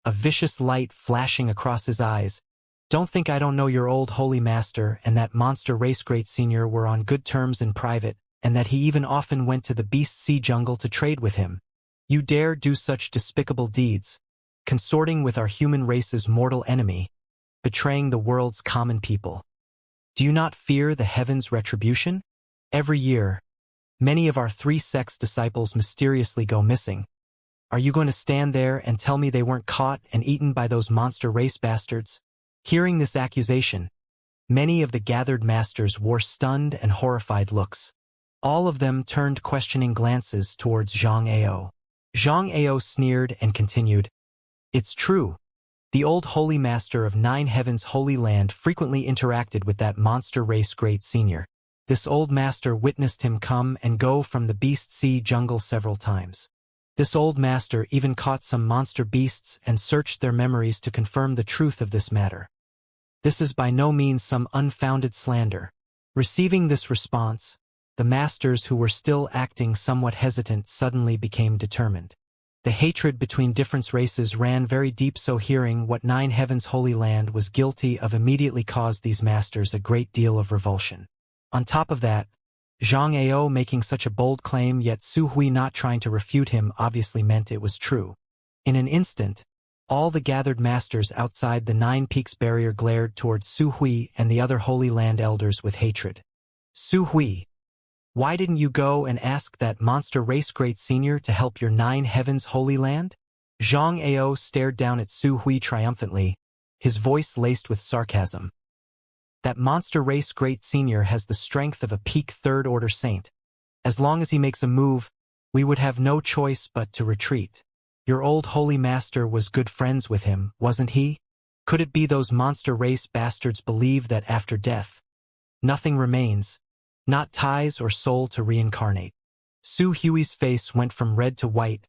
a vicious light flashing across his eyes. Don't think I don't know your old holy master and that monster race great senior were on good terms in private, and that he even often went to the Beast Sea Jungle to trade with him. You dare do such despicable deeds, consorting with our human race's mortal enemy, betraying the world's common people. Do you not fear the heavens' retribution? Every year, many of our 3 sects' disciples mysteriously go missing. Are you going to stand there and tell me they weren't caught and eaten by those monster race bastards? Hearing this accusation, many of the gathered masters wore stunned and horrified looks. All of them turned questioning glances towards Xianxia. Xianxia sneered and continued, it's true. The old holy master of 9 Heavens Holy Land frequently interacted with that monster race great senior. This old master witnessed him come and go from the Beast Sea Jungle several times. This old master even caught some monster beasts and searched their memories to confirm the truth of this matter. This is by no means some unfounded slander. Receiving this response, the masters who were still acting somewhat hesitant suddenly became determined. The hatred between different races ran very deep, so hearing what 9 Heavens Holy Land was guilty of immediately caused these masters a great deal of revulsion. On top of that, Xianxia making such a bold claim yet Su Hui not trying to refute him obviously meant it was true. In an instant, All the gathered masters outside the Nine Peaks barrier glared towards Su Hui and the other Holy Land elders with hatred. Su Hui, why didn't you go and ask that monster race great senior to help your Nine Heavens Holy Land? Zhang Ao stared down at Su Hui triumphantly, his voice laced with sarcasm. That monster race great senior has the strength of a peak third-order saint. As long as he makes a move, we would have no choice but to retreat. Your old holy master was good friends with him, wasn't he? Could it be those monster race bastards believe that after death, nothing remains, not ties or soul to reincarnate? Su Hui's face went from red to white,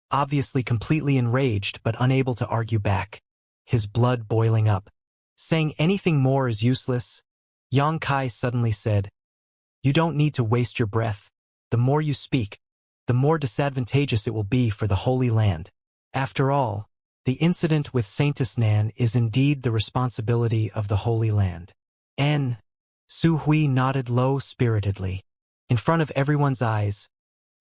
obviously completely enraged but unable to argue back, his blood boiling up. Saying anything more is useless, Yang Kai suddenly said, "You don't need to waste your breath. The more you speak, the more disadvantageous it will be for the Holy Land. After all, the incident with Saintess Nan is indeed the responsibility of the Holy Land." Su Hui nodded low-spiritedly. In front of everyone's eyes,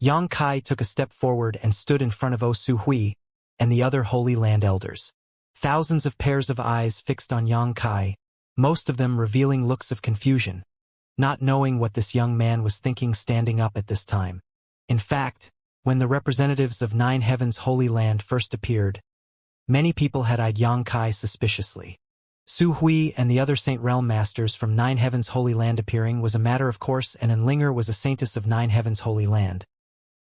Yang Kai took a step forward and stood in front of Su Hui and the other Holy Land elders. Thousands of pairs of eyes fixed on Yang Kai, most of them revealing looks of confusion, not knowing what this young man was thinking standing up at this time. In fact, when the representatives of Nine Heavens Holy Land first appeared, many people had eyed Yang Kai suspiciously. Su Hui and the other Saint Realm Masters from Nine Heavens Holy Land appearing was a matter of course, and Enlinger was a saintess of Nine Heavens Holy Land.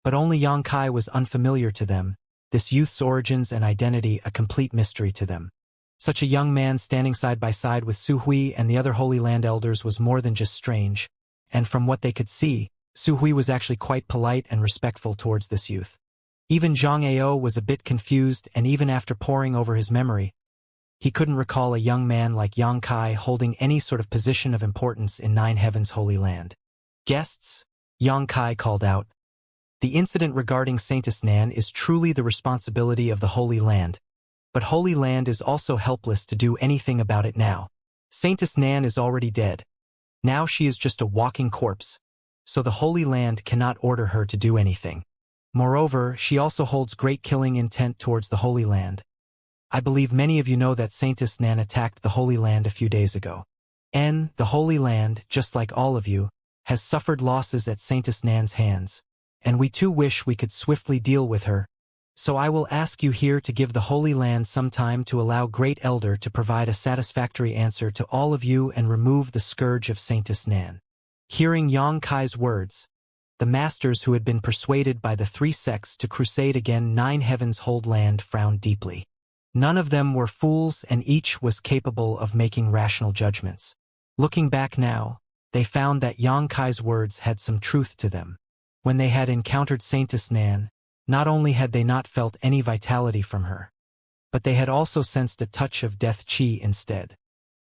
But only Yang Kai was unfamiliar to them, this youth's origins and identity a complete mystery to them. Such a young man standing side by side with Su Hui and the other Holy Land elders was more than just strange, and from what they could see, Su Hui was actually quite polite and respectful towards this youth. Even Zhang Ao was a bit confused, and even after poring over his memory, he couldn't recall a young man like Yang Kai holding any sort of position of importance in Nine Heavens Holy Land. "Guests," Yang Kai called out. "The incident regarding Saintess Nan is truly the responsibility of the Holy Land, but Holy Land is also helpless to do anything about it now. Saintess Nan is already dead. Now she is just a walking corpse, so the Holy Land cannot order her to do anything. Moreover, she also holds great killing intent towards the Holy Land. I believe many of you know that Saintess Nan attacked the Holy Land a few days ago. The Holy Land, just like all of you, has suffered losses at Saintess Nan's hands, and we too wish we could swiftly deal with her. So I will ask you here to give the Holy Land some time to allow Great Elder to provide a satisfactory answer to all of you and remove the scourge of Saintess Nan." Hearing Yang Kai's words, the masters who had been persuaded by the three sects to crusade against Nine Heavens Holy Land frowned deeply. None of them were fools, and each was capable of making rational judgments. Looking back now, they found that Yang Kai's words had some truth to them. When they had encountered Saintess Nan, not only had they not felt any vitality from her, but they had also sensed a touch of death chi instead.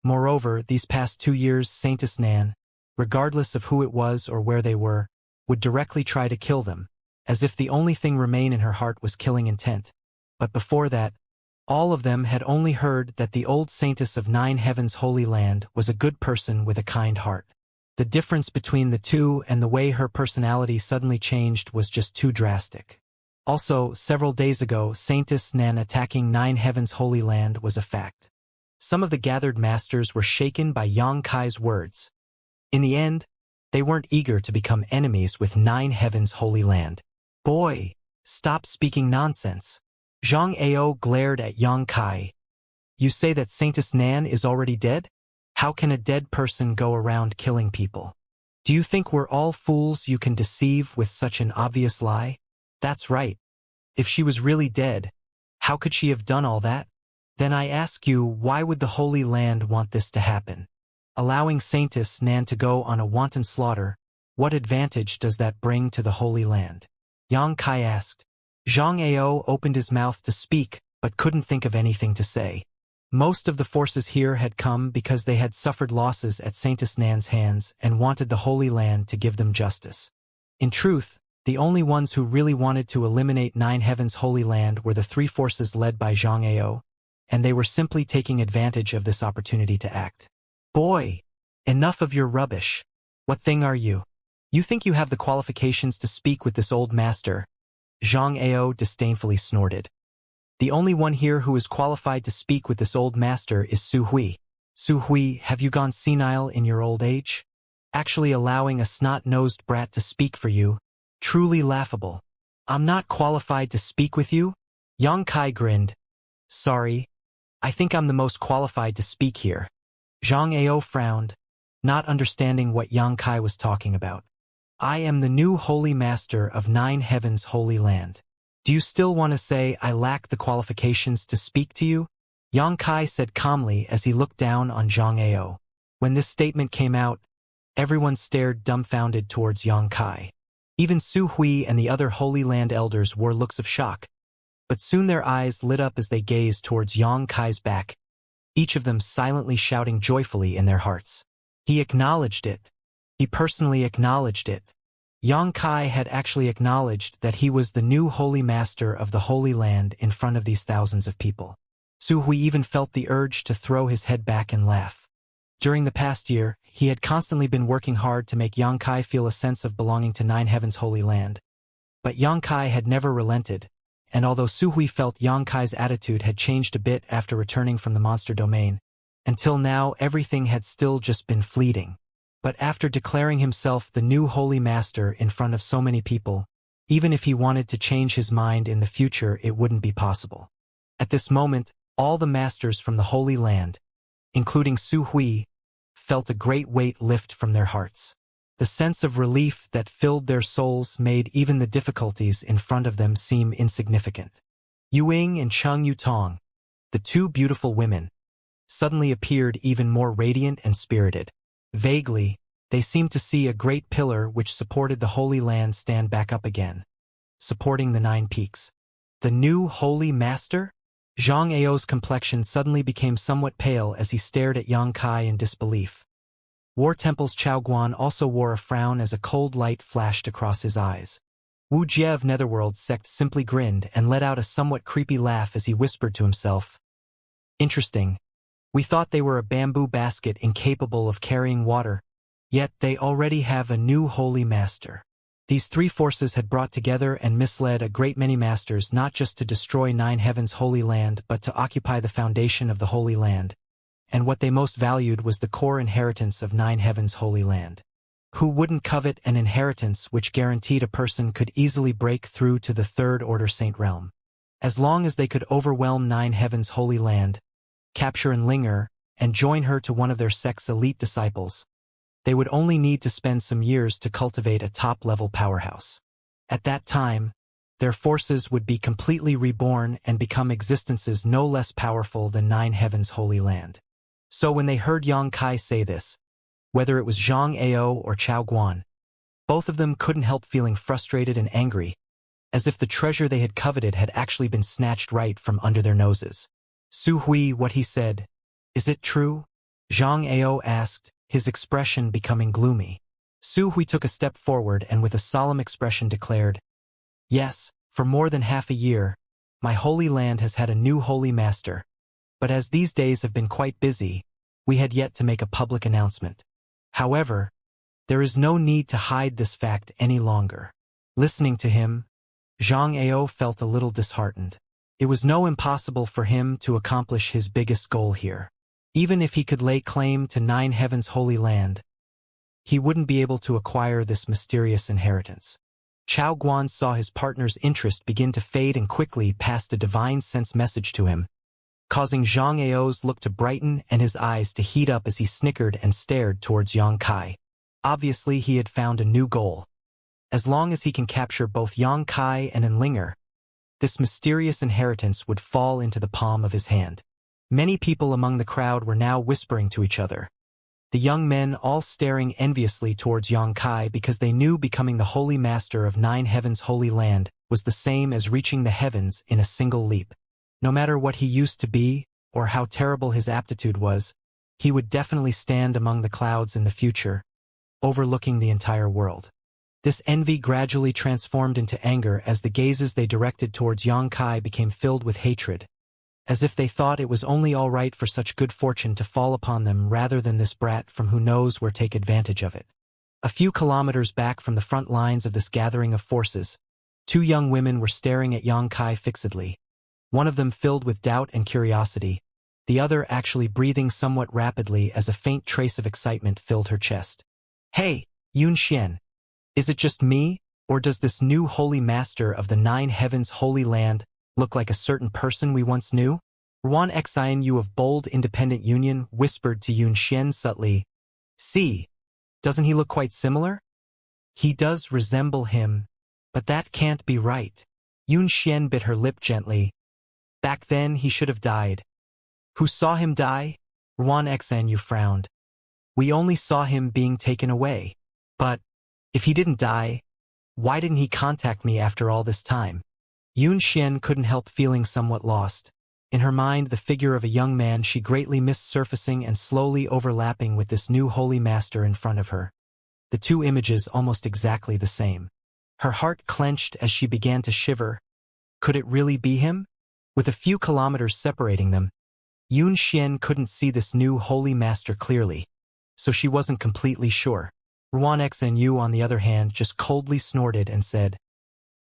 Moreover, these past 2 years Saintess Nan, regardless of who it was or where they were, would directly try to kill them, as if the only thing remain in her heart was killing intent. But before that, all of them had only heard that the old saintess of Nine Heavens Holy Land was a good person with a kind heart. The difference between the two and the way her personality suddenly changed was just too drastic. Also, several days ago, Saintess Nan attacking Nine Heavens Holy Land was a fact. Some of the gathered masters were shaken by Yang Kai's words. In the end, they weren't eager to become enemies with Nine Heavens Holy Land. "Boy, stop speaking nonsense." Zhang Ao glared at Yang Kai. "You say that Saintess Nan is already dead? How can a dead person go around killing people? Do you think we're all fools you can deceive with such an obvious lie? That's right. If she was really dead, how could she have done all that? Then I ask you, why would the Holy Land want this to happen? Allowing Saintess Nan to go on a wanton slaughter, what advantage does that bring to the Holy Land?" Yang Kai asked. Zhang Ao opened his mouth to speak, but couldn't think of anything to say. Most of the forces here had come because they had suffered losses at Saintess Nan's hands and wanted the Holy Land to give them justice. In truth, the only ones who really wanted to eliminate Nine Heavens Holy Land were the three forces led by Zhang Ao, and they were simply taking advantage of this opportunity to act. "Boy, enough of your rubbish. What thing are you? You think you have the qualifications to speak with this old master?" Zhang Ao disdainfully snorted. The only one here who is qualified to speak with this old master is Su Hui. Su Hui, have you gone senile in your old age? Actually allowing a snot-nosed brat to speak for you? Truly laughable. I'm not qualified to speak with you? Yang Kai grinned. Sorry. I think I'm the most qualified to speak here. Zhang Ao frowned, not understanding what Yang Kai was talking about. I am the new holy master of 9 heavens holy land. Do you still want to say I lack the qualifications to speak to you? Yang Kai said calmly as he looked down on Zhang Ao. When this statement came out, everyone stared dumbfounded towards Yang Kai. Even Su Hui and the other Holy Land elders wore looks of shock. But soon their eyes lit up as they gazed towards Yang Kai's back, each of them silently shouting joyfully in their hearts. He acknowledged it. He personally acknowledged it. Yang Kai had actually acknowledged that he was the new Holy Master of the Holy Land in front of these thousands of people. Su Hui even felt the urge to throw his head back and laugh. During the past year, he had constantly been working hard to make Yang Kai feel a sense of belonging to 9 heavens holy land. But Yang Kai had never relented, and although Su Hui felt Yang Kai's attitude had changed a bit after returning from the monster domain, until now everything had still just been fleeting. But after declaring himself the new holy master in front of so many people, even if he wanted to change his mind in the future, it wouldn't be possible. At this moment, all the masters from the Holy Land, including Su Hui, felt a great weight lift from their hearts. The sense of relief that filled their souls made even the difficulties in front of them seem insignificant. Yuying and Cheng Yutong, the 2 beautiful women, suddenly appeared even more radiant and spirited. Vaguely, they seemed to see a great pillar which supported the Holy Land stand back up again, supporting the 9 peaks. The new Holy Master? Zhang Ao's complexion suddenly became somewhat pale as he stared at Yang Kai in disbelief. War Temple's Chao Guan also wore a frown as a cold light flashed across his eyes. Wuxia of Netherworld's sect simply grinned and let out a somewhat creepy laugh as he whispered to himself. Interesting. We thought they were a bamboo basket incapable of carrying water, yet they already have a new holy master. These 3 forces had brought together and misled a great many masters not just to destroy 9 heavens holy land but to occupy the foundation of the Holy Land. And what they most valued was the core inheritance of 9 heavens holy land. Who wouldn't covet an inheritance which guaranteed a person could easily break through to the 3rd order saint realm? As long as they could overwhelm 9 heavens holy land, capture and linger, and join her to one of their sect's elite disciples, they would only need to spend some years to cultivate a top-level powerhouse. At that time, their forces would be completely reborn and become existences no less powerful than 9 heavens holy land. So when they heard Yang Kai say this, whether it was Zhang Ao or Chao Guan, both of them couldn't help feeling frustrated and angry, as if the treasure they had coveted had actually been snatched right from under their noses. Su Hui, what he said, is it true? Zhang Ao asked, his expression becoming gloomy. Su Hui took a step forward and with a solemn expression declared, Yes, for more than half a year, my holy land has had a new holy master, but as these days have been quite busy, we had yet to make a public announcement. However, there is no need to hide this fact any longer. Listening to him, Zhang Ao felt a little disheartened. It was no impossible for him to accomplish his biggest goal here. Even if he could lay claim to 9 heavens holy land, he wouldn't be able to acquire this mysterious inheritance. Chao Guan saw his partner's interest begin to fade and quickly passed a divine sense message to him, causing Zhang Ao's look to brighten and his eyes to heat up as he snickered and stared towards Yang Kai. Obviously, he had found a new goal. As long as he can capture both Yang Kai and Enlinger, this mysterious inheritance would fall into the palm of his hand. Many people among the crowd were now whispering to each other, the young men all staring enviously towards Yang Kai because they knew becoming the holy master of 9 heavens holy land was the same as reaching the heavens in a single leap. No matter what he used to be, or how terrible his aptitude was, he would definitely stand among the clouds in the future, overlooking the entire world. This envy gradually transformed into anger as the gazes they directed towards Yang Kai became filled with hatred, as if they thought it was only all right for such good fortune to fall upon them rather than this brat from who knows where take advantage of it. A few kilometers back from the front lines of this gathering of forces, 2 young women were staring at Yang Kai fixedly. one of them filled with doubt and curiosity, the other actually breathing somewhat rapidly as a faint trace of excitement filled her chest. "Hey, Xian, is it just me, or does this new holy master of the 9 heavens holy land look like a certain person we once knew?" Ruan Xian of Bold Independent Union whispered to Xian subtly. "See, doesn't he look quite similar?" "He does resemble him, but that can't be right." Xian bit her lip gently. "Back then he should have died." "Who saw him die?" Ruan Xian frowned. "We only saw him being taken away. But, if he didn't die, why didn't he contact me after all this time?" Xian couldn't help feeling somewhat lost. In her mind, the figure of a young man she greatly missed surfacing and slowly overlapping with this new holy master in front of her. The two images almost exactly the same. Her heart clenched as she began to shiver. Could it really be him? With a few kilometers separating them, Xian couldn't see this new holy master clearly, so she wasn't completely sure. Ruan Xian, on the other hand, just coldly snorted and said,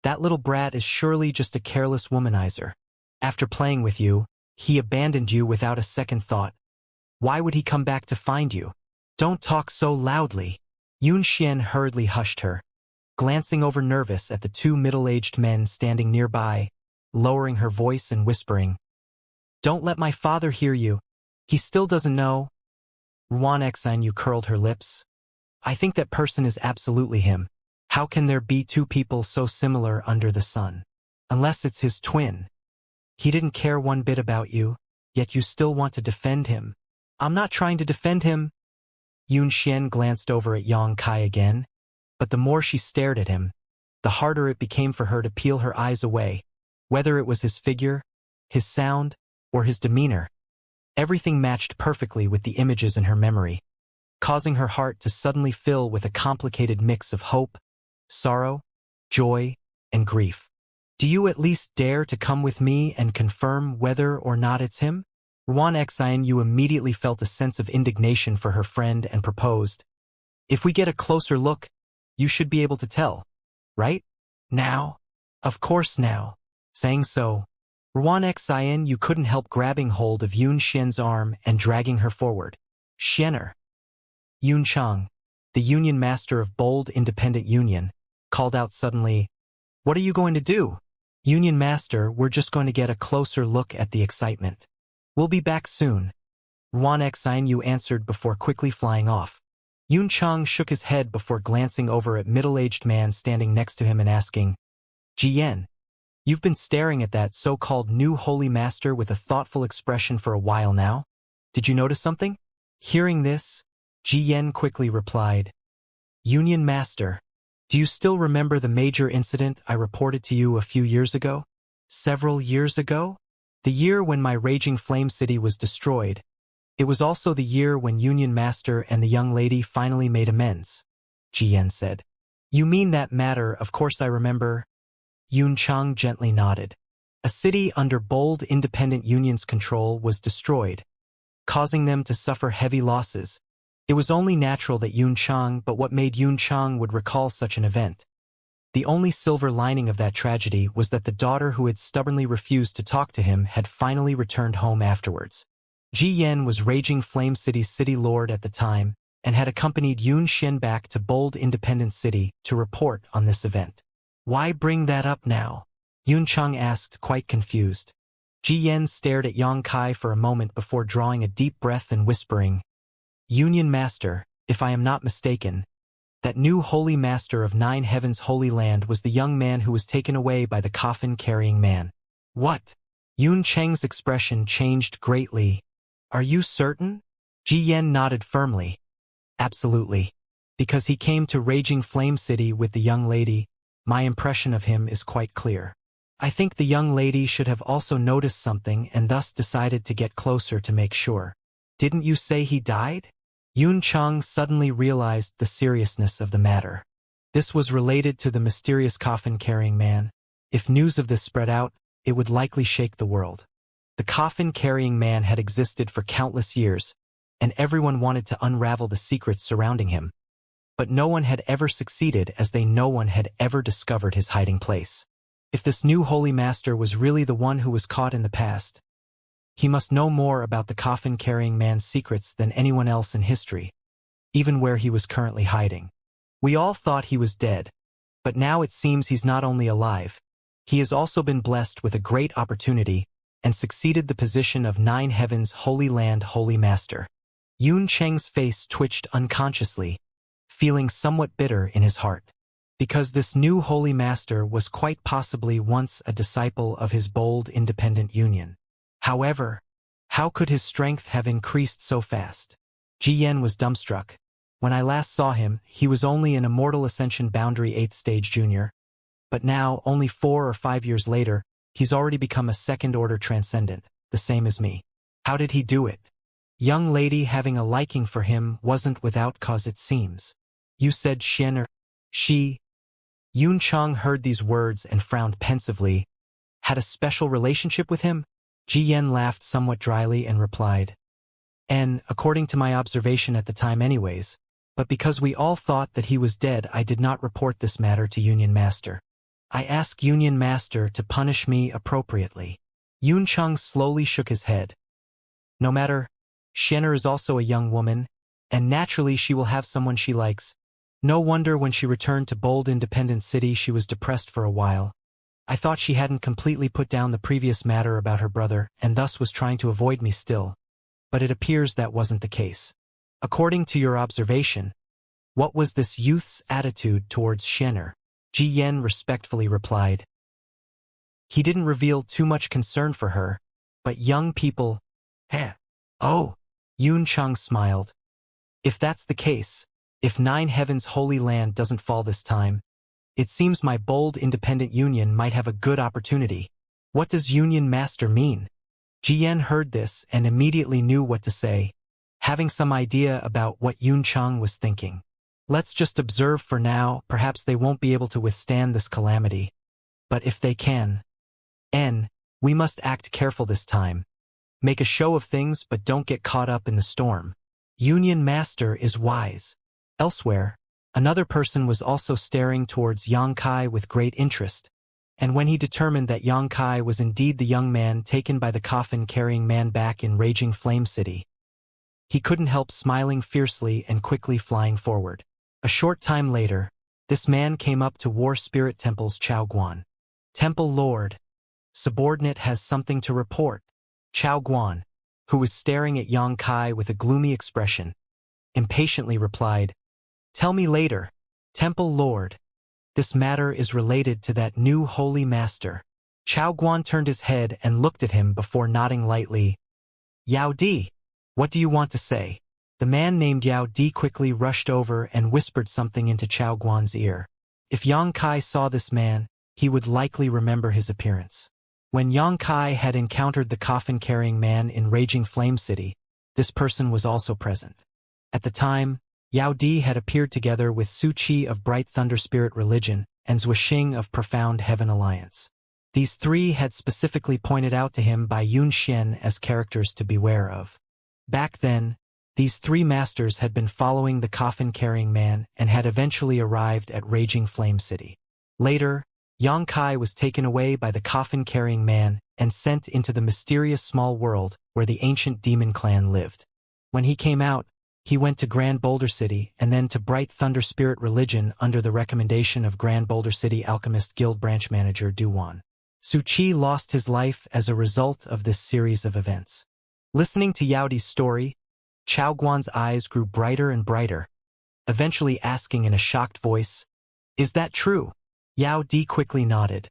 "That little brat is surely just a careless womanizer. After playing with you, he abandoned you without a second thought. Why would he come back to find you?" "Don't talk so loudly." Xian hurriedly hushed her, glancing over nervous at the two middle-aged men standing nearby, lowering her voice and whispering, "Don't let my father hear you. He still doesn't know." Ruan Xian curled her lips. "I think that person is absolutely him. How can there be two people so similar under the sun? Unless it's his twin. He didn't care one bit about you, yet you still want to defend him." "I'm not trying to defend him." Xian glanced over at Yang Kai again, but the more she stared at him, the harder it became for her to peel her eyes away, whether it was his figure, his sound, or his demeanor. Everything matched perfectly with the images in her memory, causing her heart to suddenly fill with a complicated mix of hope, sorrow, joy, and grief. "Do you at least dare to come with me and confirm whether or not it's him?" Ruan Xian immediately felt a sense of indignation for her friend and proposed, "If we get a closer look, you should be able to tell, right? Now?" "Of course now." Saying so, Ruan Xian couldn't help grabbing hold of Xian's arm and dragging her forward. "Xianer." Chang, the union master of Bold Independent Union, called out suddenly, "What are you going to do?" "Union master, we're just going to get a closer look at the excitement. We'll be back soon." Ruan Xian answered before quickly flying off. Chang shook his head before glancing over at middle-aged man standing next to him and asking, "Jian, you've been staring at that so-called new holy master with a thoughtful expression for a while now. Did you notice something?" Hearing this, Jian quickly replied, "Union master, do you still remember the major incident I reported to you a few years ago?" "Several years ago?" "The year when my raging flame city was destroyed. It was also the year when Union Master and the young lady finally made amends," Jian said. "You mean that matter, of course I remember." Chang gently nodded. A city under Bold Independent Union's control was destroyed, causing them to suffer heavy losses. It was only natural that Chang, but what made Chang would recall such an event? The only silver lining of that tragedy was that the daughter who had stubbornly refused to talk to him had finally returned home afterwards. Jian was Raging Flame City's city lord at the time and had accompanied Xian back to Bold Independent City to report on this event. "Why bring that up now?" Chang asked, quite confused. Jian stared at Yang Kai for a moment before drawing a deep breath and whispering, "Union Master, if I am not mistaken, that new holy master of 9 heavens holy land was the young man who was taken away by the coffin-carrying man." "What?" Chang's expression changed greatly. "Are you certain?" Jian nodded firmly. "Absolutely. Because he came to Raging Flame City with the young lady, my impression of him is quite clear. I think the young lady should have also noticed something and thus decided to get closer to make sure." "Didn't you say he died?" Chang suddenly realized the seriousness of the matter. This was related to the mysterious coffin-carrying man. If news of this spread out, it would likely shake the world. The coffin-carrying man had existed for countless years, and everyone wanted to unravel the secrets surrounding him. But no one had ever succeeded as no one had ever discovered his hiding place. If this new holy master was really the one who was caught in the past, he must know more about the coffin-carrying man's secrets than anyone else in history, even where he was currently hiding. We all thought he was dead, but now it seems he's not only alive, he has also been blessed with a great opportunity and succeeded the position of Nine Heavens Holy Land Holy Master. Yun Cheng's face twitched unconsciously, feeling somewhat bitter in his heart, because this new holy master was quite possibly once a disciple of his bold independent union. However, how could his strength have increased so fast? Ji Yan was dumbstruck. When I last saw him, he was only an Immortal Ascension Boundary 8th Stage Junior, but now, only 4 or 5 years later, he's already become a second-order transcendent, the same as me. How did he do it? Young lady having a liking for him wasn't without cause, it seems. You said Xian or she? Yun Cheng heard these words and frowned pensively. Had a special relationship with him? Ji Yan laughed somewhat dryly and replied, according to my observation at the time anyways, but because we all thought that he was dead, I did not report this matter to Union Master. I ask Union Master to punish me appropriately. Yun Cheng slowly shook his head. No matter, Xianxia is also a young woman, and naturally she will have someone she likes. No wonder when she returned to bold independent city she was depressed for a while. I thought she hadn't completely put down the previous matter about her brother and thus was trying to avoid me still. But it appears that wasn't the case. According to your observation, what was this youth's attitude towards Xianxia? Ji Yan respectfully replied. He didn't reveal too much concern for her, but young people... Oh, Yun Cheng smiled. If that's the case, if Nine Heavens Holy Land doesn't fall this time, it seems my bold independent union might have a good opportunity. What does Union Master mean? Ji Yan heard this and immediately knew what to say, having some idea about what Yun Cheng was thinking. Let's just observe for now, perhaps they won't be able to withstand this calamity. But if they can, we must act careful this time. Make a show of things but don't get caught up in the storm. Union Master is wise. Elsewhere, another person was also staring towards Yang Kai with great interest, and when he determined that Yang Kai was indeed the young man taken by the coffin-carrying man back in Raging Flame City, he couldn't help smiling fiercely and quickly flying forward. A short time later, this man came up to War Spirit Temple's Chao Guan. Temple Lord, subordinate has something to report. Chao Guan, who was staring at Yang Kai with a gloomy expression, impatiently replied, Tell me later, Temple Lord. This matter is related to that new holy master. Chao Guan turned his head and looked at him before nodding lightly. Yao Di, what do you want to say? The man named Yao Di quickly rushed over and whispered something into Chao Guan's ear. If Yang Kai saw this man, he would likely remember his appearance. When Yang Kai had encountered the coffin-carrying man in Raging Flame City, this person was also present. At the time, Yao Di had appeared together with Su Qi of Bright Thunder Spirit Religion and Zhuo Xing of Profound Heaven Alliance. These three had specifically pointed out to him by Yun Xian as characters to beware of. Back then, these three masters had been following the coffin-carrying man and had eventually arrived at Raging Flame City. Later, Yang Kai was taken away by the coffin-carrying man and sent into the mysterious small world where the ancient demon clan lived. When he came out, he went to Grand Boulder City and then to Bright Thunder Spirit Religion under the recommendation of Grand Boulder City Alchemist Guild branch manager Du Wan. Su Qi lost his life as a result of this series of events. Listening to Yao Di's story, Chao Guan's eyes grew brighter and brighter, eventually asking in a shocked voice, Is that true? Yao Di quickly nodded.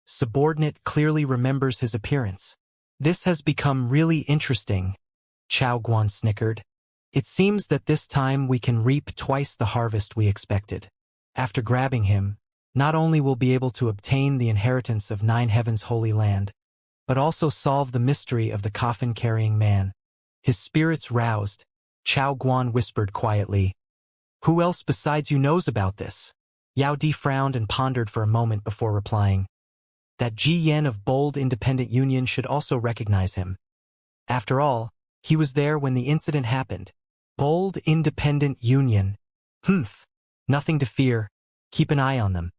Subordinate clearly remembers his appearance. This has become really interesting, Chao Guan snickered. It seems that this time we can reap twice the harvest we expected. After grabbing him, not only will be able to obtain the inheritance of Nine Heavens Holy Land, but also solve the mystery of the coffin-carrying man. His spirits roused, Chao Guan whispered quietly, Who else besides you knows about this? Yao Di frowned and pondered for a moment before replying. That Ji Yan of Bold Independent Union should also recognize him. After all, he was there when the incident happened. Bold Independent Union. Nothing to fear. Keep an eye on them.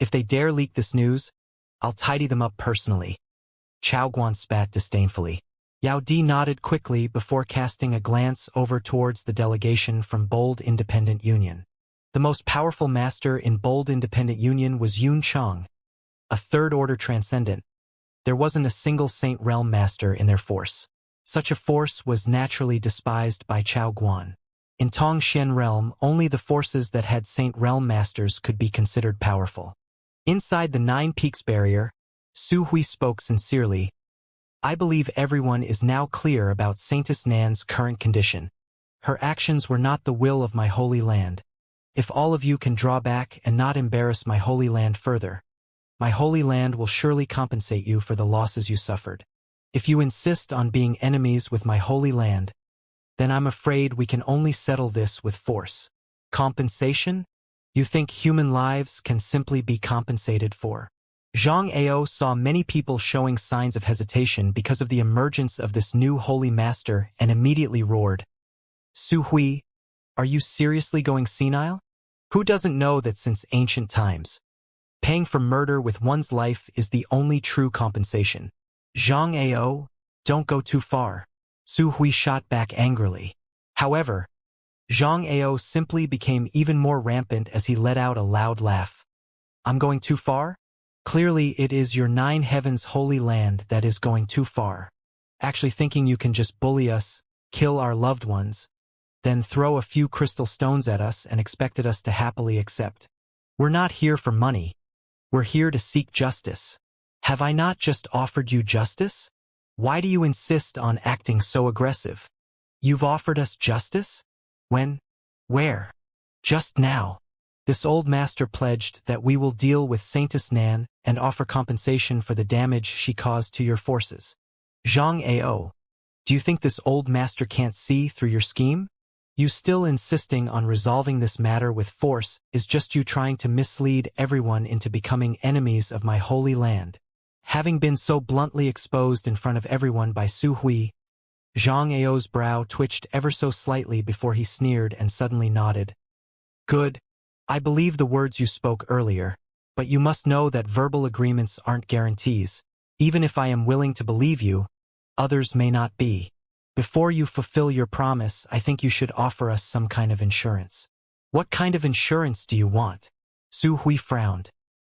If they dare leak this news, I'll tidy them up personally. Chao Guan spat disdainfully. Yao Di nodded quickly before casting a glance over towards the delegation from Bold Independent Union. The most powerful master in Bold Independent Union was Yun Chang, a third-order transcendent. There wasn't a single Saint Realm master in their force. Such a force was naturally despised by Chao Guan. In Tong Xian Realm, only the forces that had Saint Realm masters could be considered powerful. Inside the Nine Peaks barrier, Su Hui spoke sincerely. I believe everyone is now clear about Saintess Nan's current condition. Her actions were not the will of my holy land. If all of you can draw back and not embarrass my holy land further, my holy land will surely compensate you for the losses you suffered. If you insist on being enemies with my holy land, then I'm afraid we can only settle this with force. Compensation? You think human lives can simply be compensated for? Zhang Ao saw many people showing signs of hesitation because of the emergence of this new holy master and immediately roared. Su Hui, are you seriously going senile? Who doesn't know that since ancient times, paying for murder with one's life is the only true compensation? Zhang Ao, don't go too far. Su Hui shot back angrily. However, Zhang Ao simply became even more rampant as he let out a loud laugh. I'm going too far? Clearly it is your Nine Heavens holy land that is going too far. Actually thinking you can just bully us, kill our loved ones, then throw a few crystal stones at us and expected us to happily accept. We're not here for money. We're here to seek justice. Have I not just offered you justice? Why do you insist on acting so aggressive? You've offered us justice? When? Where? Just now. This old master pledged that we will deal with Saintess Nan and offer compensation for the damage she caused to your forces. Zhang Ao, do you think this old master can't see through your scheme? You still insisting on resolving this matter with force is just you trying to mislead everyone into becoming enemies of my holy land. Having been so bluntly exposed in front of everyone by Su Hui, Zhang Ao's brow twitched ever so slightly before he sneered and suddenly nodded. Good. I believe the words you spoke earlier, but you must know that verbal agreements aren't guarantees. Even if I am willing to believe you, others may not be. Before you fulfill your promise, I think you should offer us some kind of insurance. What kind of insurance do you want? Su Hui frowned.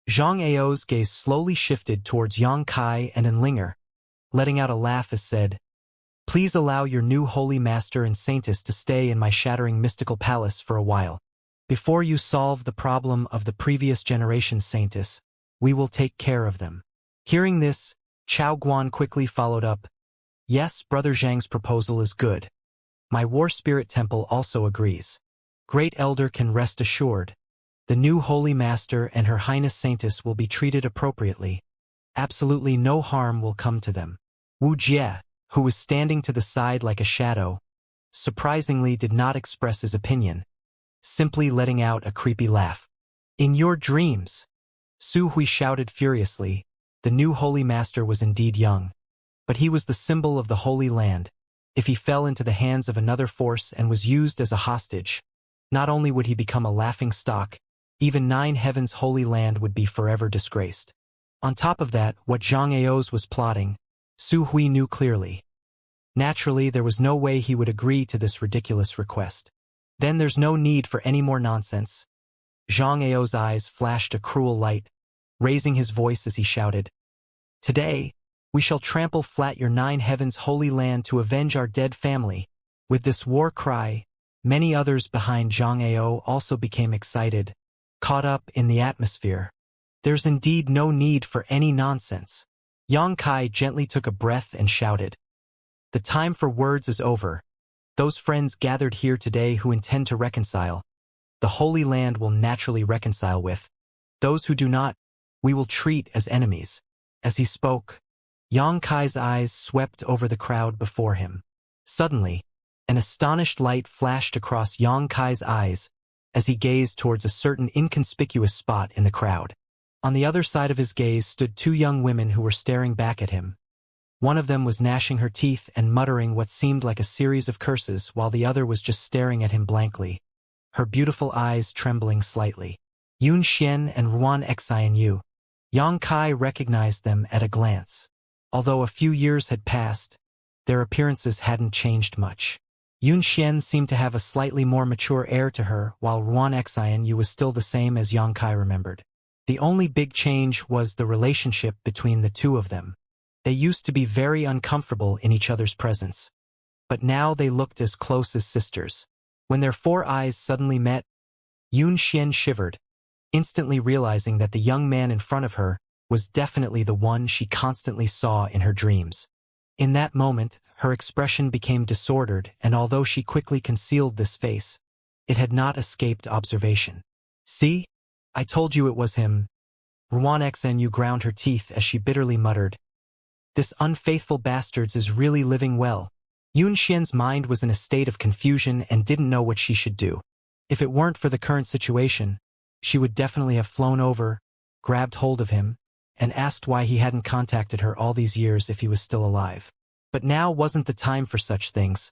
Zhang Ao's gaze slowly shifted towards Yang Kai and Enlinger, letting out a laugh as said, Please allow your new holy master and saintess to stay in my shattering mystical palace for a while. Before you solve the problem of the previous generation saintess, we will take care of them. Hearing this, Chao Guan quickly followed up, Yes, Brother Zhang's proposal is good. My War Spirit Temple also agrees. Great Elder can rest assured. The new Holy Master and Her Highness Saintess will be treated appropriately. Absolutely no harm will come to them. Wuxia, who was standing to the side like a shadow, surprisingly did not express his opinion, simply letting out a creepy laugh. In your dreams! Su Hui shouted furiously. The new Holy Master was indeed young, but he was the symbol of the Holy Land. If he fell into the hands of another force and was used as a hostage, not only would he become a laughing stock, even Nine Heavens Holy Land would be forever disgraced. On top of that, what Zhang Ao's was plotting, Su Hui knew clearly. Naturally, there was no way he would agree to this ridiculous request. Then there's no need for any more nonsense. Zhang Ao's eyes flashed a cruel light, raising his voice as he shouted, Today, we shall trample flat your Nine Heavens Holy Land to avenge our dead family. With this war cry, many others behind Zhang Ao also became excited, caught up in the atmosphere. There's indeed no need for any nonsense. Yang Kai gently took a breath and shouted, The time for words is over. Those friends gathered here today who intend to reconcile, the Holy Land will naturally reconcile with. Those who do not, we will treat as enemies. As he spoke, Yang Kai's eyes swept over the crowd before him. Suddenly, an astonished light flashed across Yang Kai's eyes as he gazed towards a certain inconspicuous spot in the crowd. On the other side of his gaze stood two young women who were staring back at him. One of them was gnashing her teeth and muttering what seemed like a series of curses, while the other was just staring at him blankly, her beautiful eyes trembling slightly. Yun Xian and Ruan Xianyu. Yang Kai recognized them at a glance. Although a few years had passed, their appearances hadn't changed much. Yun Xian seemed to have a slightly more mature air to her, while Ruan Xianyu was still the same as Yang Kai remembered. The only big change was the relationship between the two of them. They used to be very uncomfortable in each other's presence, but now they looked as close as sisters. When their four eyes suddenly met, Yun Xian shivered, instantly realizing that the young man in front of her was definitely the one she constantly saw in her dreams. In that moment, her expression became disordered, and although she quickly concealed this face, it had not escaped observation. "See? I told you it was him." Ruan Xnu ground her teeth as she bitterly muttered, "This unfaithful bastard is really living well." Yun Xian's mind was in a state of confusion and didn't know what she should do. If it weren't for the current situation, she would definitely have flown over, grabbed hold of him, and asked why he hadn't contacted her all these years if he was still alive. But now wasn't the time for such things.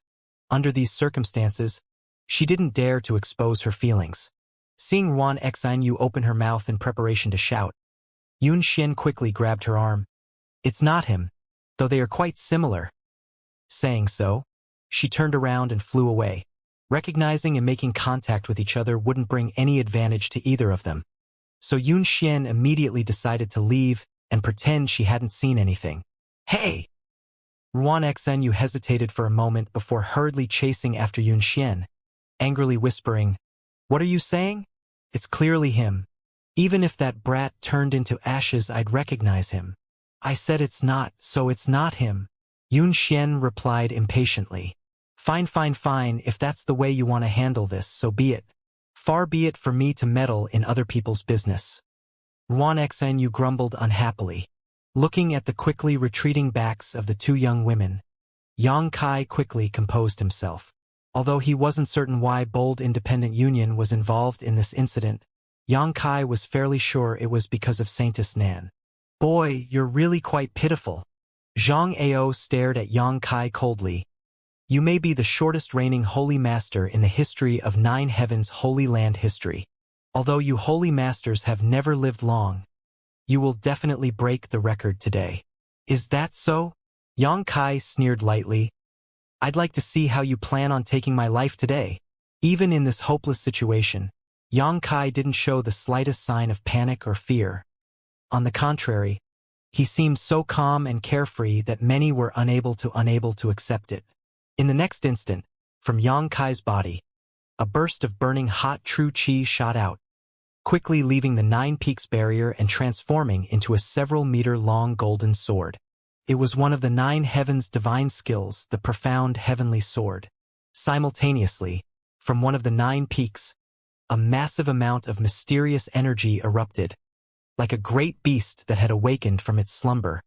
Under these circumstances, she didn't dare to expose her feelings. Seeing Ruan Xinu open her mouth in preparation to shout, Yun Xian quickly grabbed her arm. "It's not him, though they are quite similar." Saying so, she turned around and flew away. Recognizing and making contact with each other wouldn't bring any advantage to either of them. So Yun Xian immediately decided to leave and pretend she hadn't seen anything. "Hey!" Ruan Xenu hesitated for a moment before hurriedly chasing after Yun Xian, angrily whispering, "What are you saying? It's clearly him. Even if that brat turned into ashes, I'd recognize him." "I said it's not, so it's not him," Yun Xian replied impatiently. Fine, if that's the way you want to handle this, so be it. Far be it for me to meddle in other people's business." Ruan Xenu grumbled unhappily. Looking at the quickly retreating backs of the two young women, Yang Kai quickly composed himself. Although he wasn't certain why Bold Independent Union was involved in this incident, Yang Kai was fairly sure it was because of Saintess Nan. "Boy, you're really quite pitiful." Zhang Ao stared at Yang Kai coldly. "You may be the shortest reigning Holy Master in the history of Nine Heavens Holy Land history. Although you Holy Masters have never lived long, you will definitely break the record today." "Is that so?" Yang Kai sneered lightly. "I'd like to see how you plan on taking my life today." Even in this hopeless situation, Yang Kai didn't show the slightest sign of panic or fear. On the contrary, he seemed so calm and carefree that many were unable to accept it. In the next instant, from Yang Kai's body, a burst of burning hot true chi shot out, quickly leaving the Nine Peaks barrier and transforming into a several-meter-long golden sword. It was one of the Nine Heavens' divine skills, the profound heavenly sword. Simultaneously, from one of the Nine Peaks, a massive amount of mysterious energy erupted, like a great beast that had awakened from its slumber,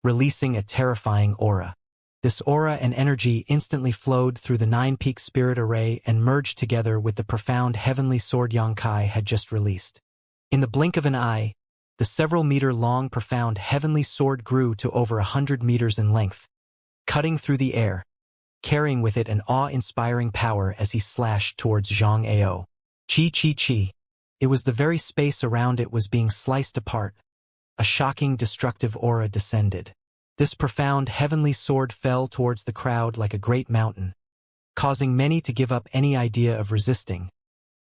releasing a terrifying aura. This aura and energy instantly flowed through the Nine Peak spirit array and merged together with the profound heavenly sword Yang Kai had just released. In the blink of an eye, the several-meter-long profound heavenly sword grew to over 100 meters in length, cutting through the air, carrying with it an awe-inspiring power as he slashed towards Zhang Ao. Chi. It was the very space around it was being sliced apart. A shocking, destructive aura descended. This profound heavenly sword fell towards the crowd like a great mountain, causing many to give up any idea of resisting,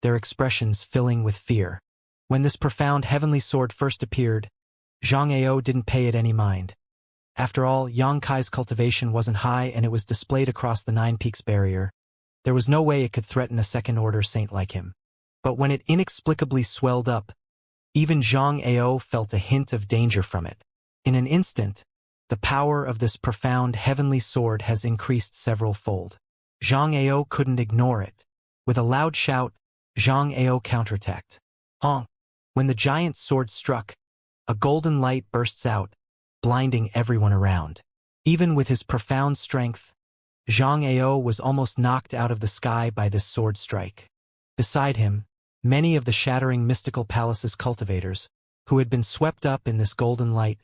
their expressions filling with fear. When this profound heavenly sword first appeared, Zhang Ao didn't pay it any mind. After all, Yang Kai's cultivation wasn't high and it was displayed across the Nine Peaks barrier. There was no way it could threaten a second-order saint like him. But when it inexplicably swelled up, even Zhang Ao felt a hint of danger from it. In an instant, the power of this profound heavenly sword has increased several-fold. Zhang Ao couldn't ignore it. With a loud shout, Zhang Ao counterattacked. When the giant sword struck, a golden light bursts out, blinding everyone around. Even with his profound strength, Zhang Ao was almost knocked out of the sky by this sword strike. Beside him, many of the shattering mystical palace's cultivators, who had been swept up in this golden light,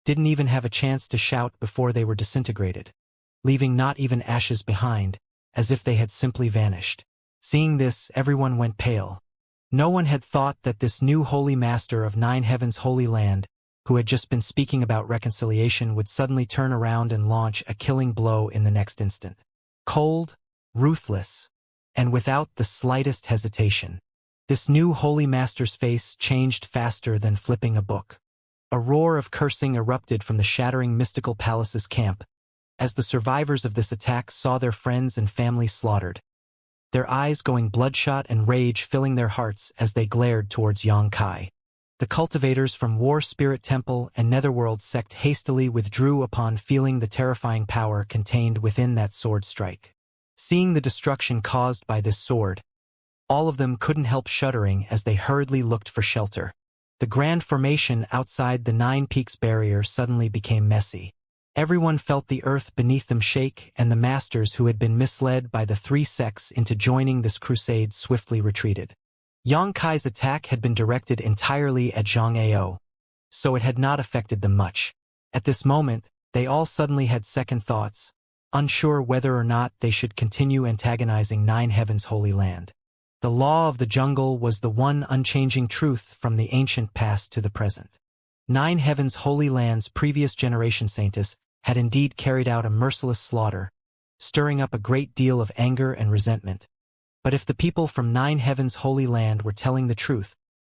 didn't even have a chance to shout before they were disintegrated, leaving not even ashes behind, as if they had simply vanished. Seeing this, everyone went pale. No one had thought that this new holy master of Nine Heavens Holy Land who had just been speaking about reconciliation, would suddenly turn around and launch a killing blow in the next instant. Cold, ruthless, and without the slightest hesitation. This new holy master's face changed faster than flipping a book. A roar of cursing erupted from the shattering mystical palace's camp, as the survivors of this attack saw their friends and family slaughtered, their eyes going bloodshot and rage filling their hearts as they glared towards Xianxia. The cultivators from War Spirit Temple and Netherworld sect hastily withdrew upon feeling the terrifying power contained within that sword strike. Seeing the destruction caused by this sword, all of them couldn't help shuddering as they hurriedly looked for shelter. The grand formation outside the Nine Peaks barrier suddenly became messy. Everyone felt the earth beneath them shake, and the masters who had been misled by the three sects into joining this crusade swiftly retreated. Xianxia's attack had been directed entirely at Xianxia, so it had not affected them much. At this moment, they all suddenly had second thoughts, unsure whether or not they should continue antagonizing Nine Heavens' holy land. The law of the jungle was the one unchanging truth from the ancient past to the present. Nine Heavens' holy land's previous generation saints had indeed carried out a merciless slaughter, stirring up a great deal of anger and resentment. But if the people from Nine Heavens' holy land were telling the truth,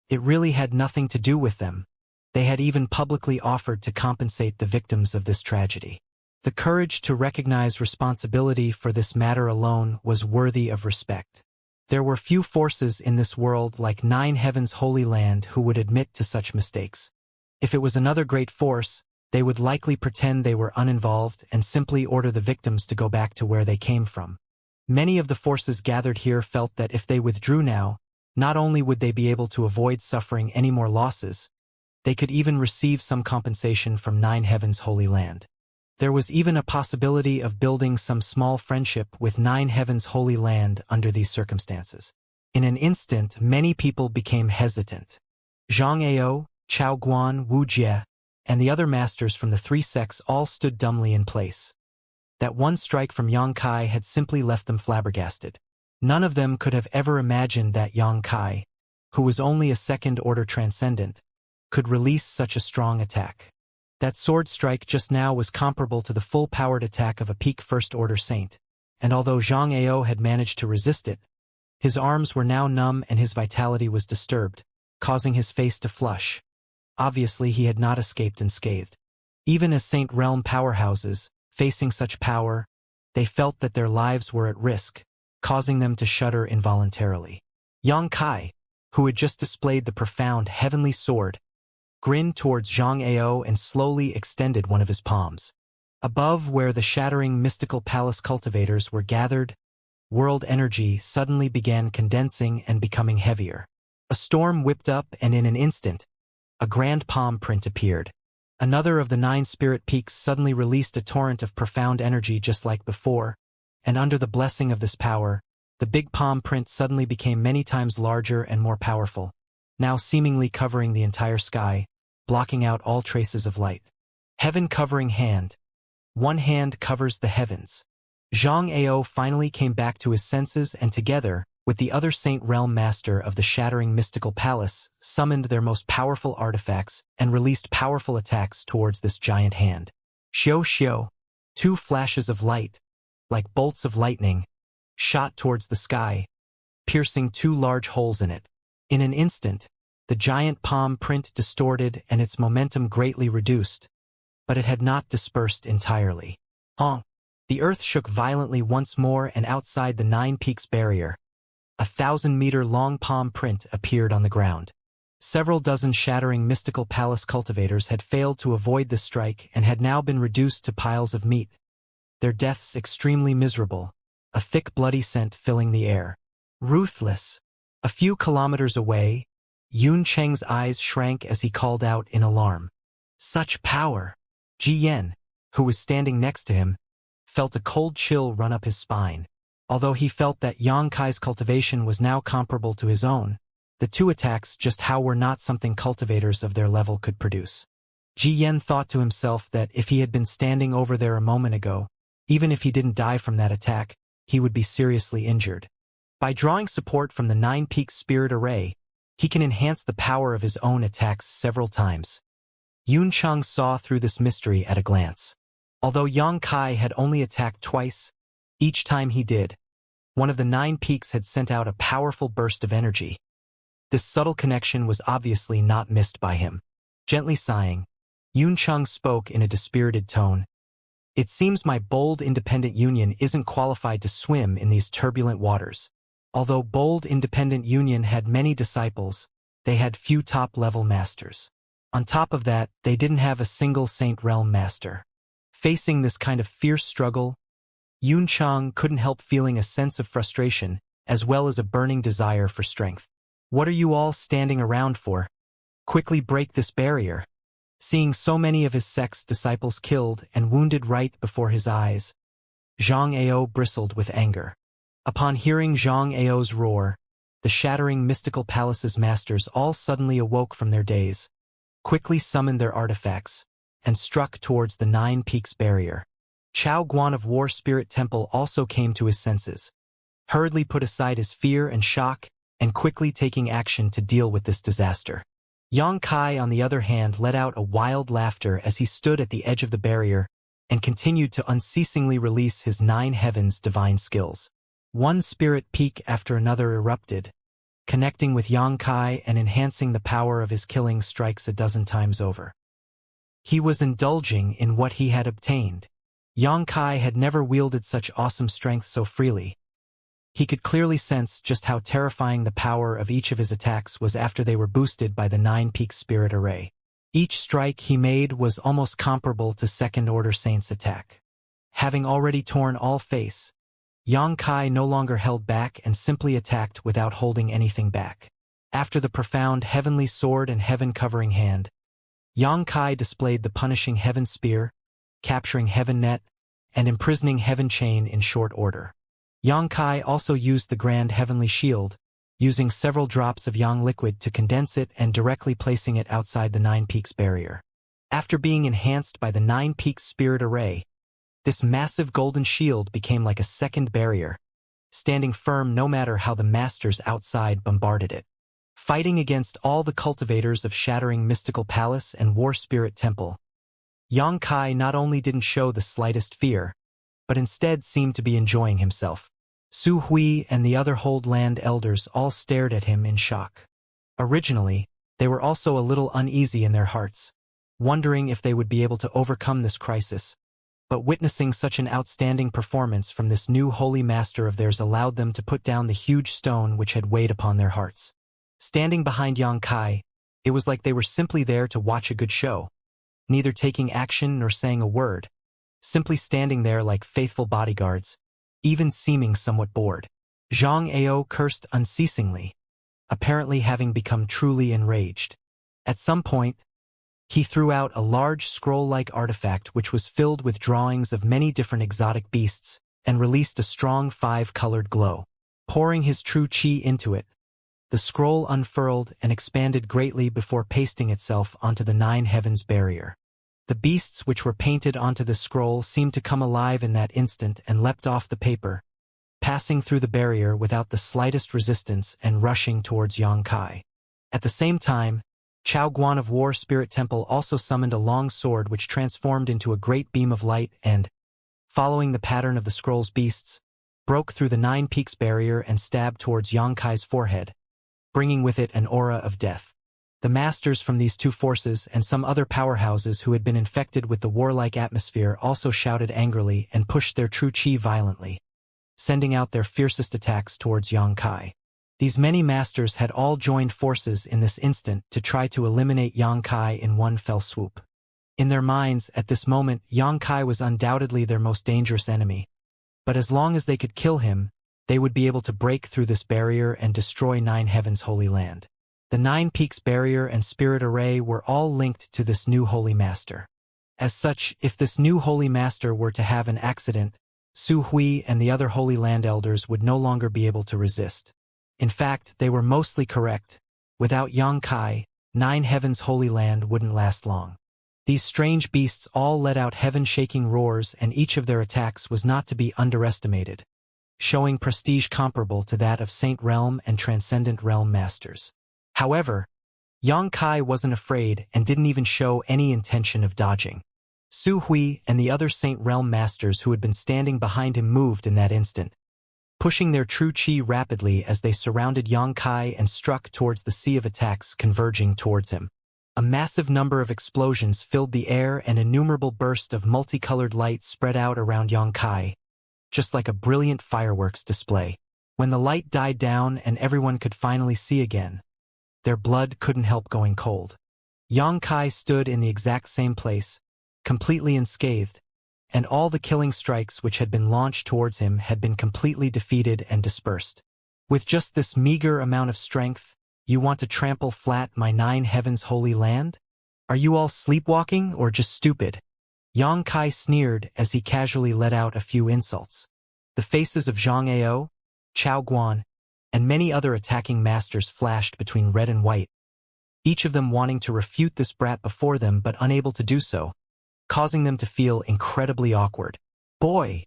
it really had nothing to do with them. They had even publicly offered to compensate the victims of this tragedy. The courage to recognize responsibility for this matter alone was worthy of respect. There were few forces in this world like Nine Heavens' holy land who would admit to such mistakes. If it was another great force, they would likely pretend they were uninvolved and simply order the victims to go back to where they came from. Many of the forces gathered here felt that if they withdrew now, not only would they be able to avoid suffering any more losses, they could even receive some compensation from Nine Heavens' holy land. There was even a possibility of building some small friendship with Nine Heavens' holy land under these circumstances. In an instant, many people became hesitant. Xianxia, Chaoguan, Wuxia, and the other masters from the three sects all stood dumbly in place. That one strike from Xianxia had simply left them flabbergasted. None of them could have ever imagined that Xianxia, who was only a second-order transcendent, could release such a strong attack. That sword strike just now was comparable to the full-powered attack of a peak first-order saint, and although Xianxia had managed to resist it, his arms were now numb and his vitality was disturbed, causing his face to flush. Obviously, he had not escaped unscathed. Even as Saint Realm powerhouses, facing such power, they felt that their lives were at risk, causing them to shudder involuntarily. Xianxia, who had just displayed the profound heavenly sword, grinned towards Xianxia and slowly extended one of his palms. Above where the shattering mystical palace cultivators were gathered, world energy suddenly began condensing and becoming heavier. A storm whipped up, and in an instant, a grand palm print appeared. Another of the 9 spirit peaks suddenly released a torrent of profound energy just like before, and under the blessing of this power, the big palm print suddenly became many times larger and more powerful, now seemingly covering the entire sky, blocking out all traces of light. Heaven-covering hand. One hand covers the heavens. Xianxia finally came back to his senses and together, with the other Saint Realm Master of the shattering mystical palace, summoned their most powerful artifacts and released powerful attacks towards this giant hand. Xiao xiao. 2 flashes of light, like bolts of lightning, shot towards the sky, piercing 2 large holes in it. In an instant, the giant palm print distorted and its momentum greatly reduced, but it had not dispersed entirely. Honk! The earth shook violently once more, and outside the 9 Peaks barrier, a 1,000-meter-long palm print appeared on the ground. Several dozen shattering mystical palace cultivators had failed to avoid the strike and had now been reduced to piles of meat, their deaths extremely miserable, a thick bloody scent filling the air. Ruthless. A few kilometers away, Yun Cheng's eyes shrank as he called out in alarm. Such power! Ji Yan, who was standing next to him, felt a cold chill run up his spine. Although he felt that Xianxia's cultivation was now comparable to his own, the 2 attacks just how were not something cultivators of their level could produce. Ji Yan thought to himself that if he had been standing over there a moment ago, even if he didn't die from that attack, he would be seriously injured. By drawing support from the 9 Peaks Spirit Array, he can enhance the power of his own attacks several times. Yun Cheng saw through this mystery at a glance. Although Yang Kai had only attacked twice, each time he did, one of the 9 peaks had sent out a powerful burst of energy. This subtle connection was obviously not missed by him. Gently sighing, Yun Cheng spoke in a dispirited tone. It seems my bold independent union isn't qualified to swim in these turbulent waters. Although bold independent union had many disciples, they had few top-level masters. On top of that, they didn't have a single Saint Realm master. Facing this kind of fierce struggle, Yun Cheng couldn't help feeling a sense of frustration, as well as a burning desire for strength. What are you all standing around for? Quickly break this barrier. Seeing so many of his sect's disciples killed and wounded right before his eyes, Zhang Ao bristled with anger. Upon hearing Zhang Ao's roar, the shattering mystical palace's masters all suddenly awoke from their daze, quickly summoned their artifacts, and struck towards the 9 Peaks barrier. Chao Guan of War Spirit Temple also came to his senses, hurriedly put aside his fear and shock, and quickly taking action to deal with this disaster. Yang Kai, on the other hand, let out a wild laughter as he stood at the edge of the barrier and continued to unceasingly release his 9 heavens divine skills. One spirit peak after another erupted, connecting with Yang Kai and enhancing the power of his killing strikes a dozen times over. He was indulging in what he had obtained. Yang Kai had never wielded such awesome strength so freely. He could clearly sense just how terrifying the power of each of his attacks was after they were boosted by the 9 Peak Spirit Array. Each strike he made was almost comparable to Second-Order Saint's attack. Having already torn all face, Yang Kai no longer held back and simply attacked without holding anything back. After the profound heavenly sword and heaven-covering hand, Yang Kai displayed the punishing heaven spear, capturing heaven net, and imprisoning heaven chain in short order. Yang Kai also used the grand heavenly shield, using several drops of Yang liquid to condense it and directly placing it outside the 9 Peaks barrier. After being enhanced by the 9 Peaks Spirit Array, this massive golden shield became like a second barrier, standing firm no matter how the masters outside bombarded it. Fighting against all the cultivators of Shattering Mystical Palace and War Spirit Temple, Yang Kai not only didn't show the slightest fear, but instead seemed to be enjoying himself. Su Hui and the other Hold Land elders all stared at him in shock. Originally, they were also a little uneasy in their hearts, wondering if they would be able to overcome this crisis, but witnessing such an outstanding performance from this new holy master of theirs allowed them to put down the huge stone which had weighed upon their hearts. Standing behind Yang Kai, it was like they were simply there to watch a good show, neither taking action nor saying a word, simply standing there like faithful bodyguards, even seeming somewhat bored. Zhang Ao cursed unceasingly, apparently having become truly enraged. At some point, he threw out a large scroll-like artifact which was filled with drawings of many different exotic beasts and released a strong 5-colored glow. Pouring his true chi into it, the scroll unfurled and expanded greatly before pasting itself onto the 9 heavens barrier. The beasts which were painted onto the scroll seemed to come alive in that instant and leapt off the paper, passing through the barrier without the slightest resistance and rushing towards Yang Kai. At the same time, Chao Guan of War Spirit Temple also summoned a long sword which transformed into a great beam of light and, following the pattern of the scroll's beasts, broke through the 9 Peaks barrier and stabbed towards Yang Kai's forehead, bringing with it an aura of death. The masters from these two forces and some other powerhouses who had been infected with the warlike atmosphere also shouted angrily and pushed their true chi violently, sending out their fiercest attacks towards Yang Kai. These many masters had all joined forces in this instant to try to eliminate Yang Kai in one fell swoop. In their minds, at this moment, Yang Kai was undoubtedly their most dangerous enemy, but as long as they could kill him, they would be able to break through this barrier and destroy 9 Heavens' holy land. The 9 Peaks barrier and spirit array were all linked to this new holy master. As such, if this new holy master were to have an accident, Su Hui and the other holy land elders would no longer be able to resist. In fact, they were mostly correct. Without Yang Kai, 9 Heavens' holy land wouldn't last long. These strange beasts all let out heaven-shaking roars, and each of their attacks was not to be underestimated, showing prestige comparable to that of Saint Realm and Transcendent Realm masters. However, Yang Kai wasn't afraid and didn't even show any intention of dodging. Su Hui and the other Saint Realm masters who had been standing behind him moved in that instant, pushing their true chi rapidly as they surrounded Yang Kai and struck towards the sea of attacks converging towards him. A massive number of explosions filled the air and innumerable bursts of multicolored light spread out around Yang Kai, just like a brilliant fireworks display. When the light died down and everyone could finally see again, their blood couldn't help going cold. Yang Kai stood in the exact same place, completely unscathed, and all the killing strikes which had been launched towards him had been completely defeated and dispersed. With just this meager amount of strength, you want to trample flat my 9 heavens holy land? Are you all sleepwalking or just stupid? Yang Kai sneered as he casually let out a few insults. The faces of Zhang Ao, Chao Guan, and many other attacking masters flashed between red and white, each of them wanting to refute this brat before them but unable to do so, causing them to feel incredibly awkward. Boy,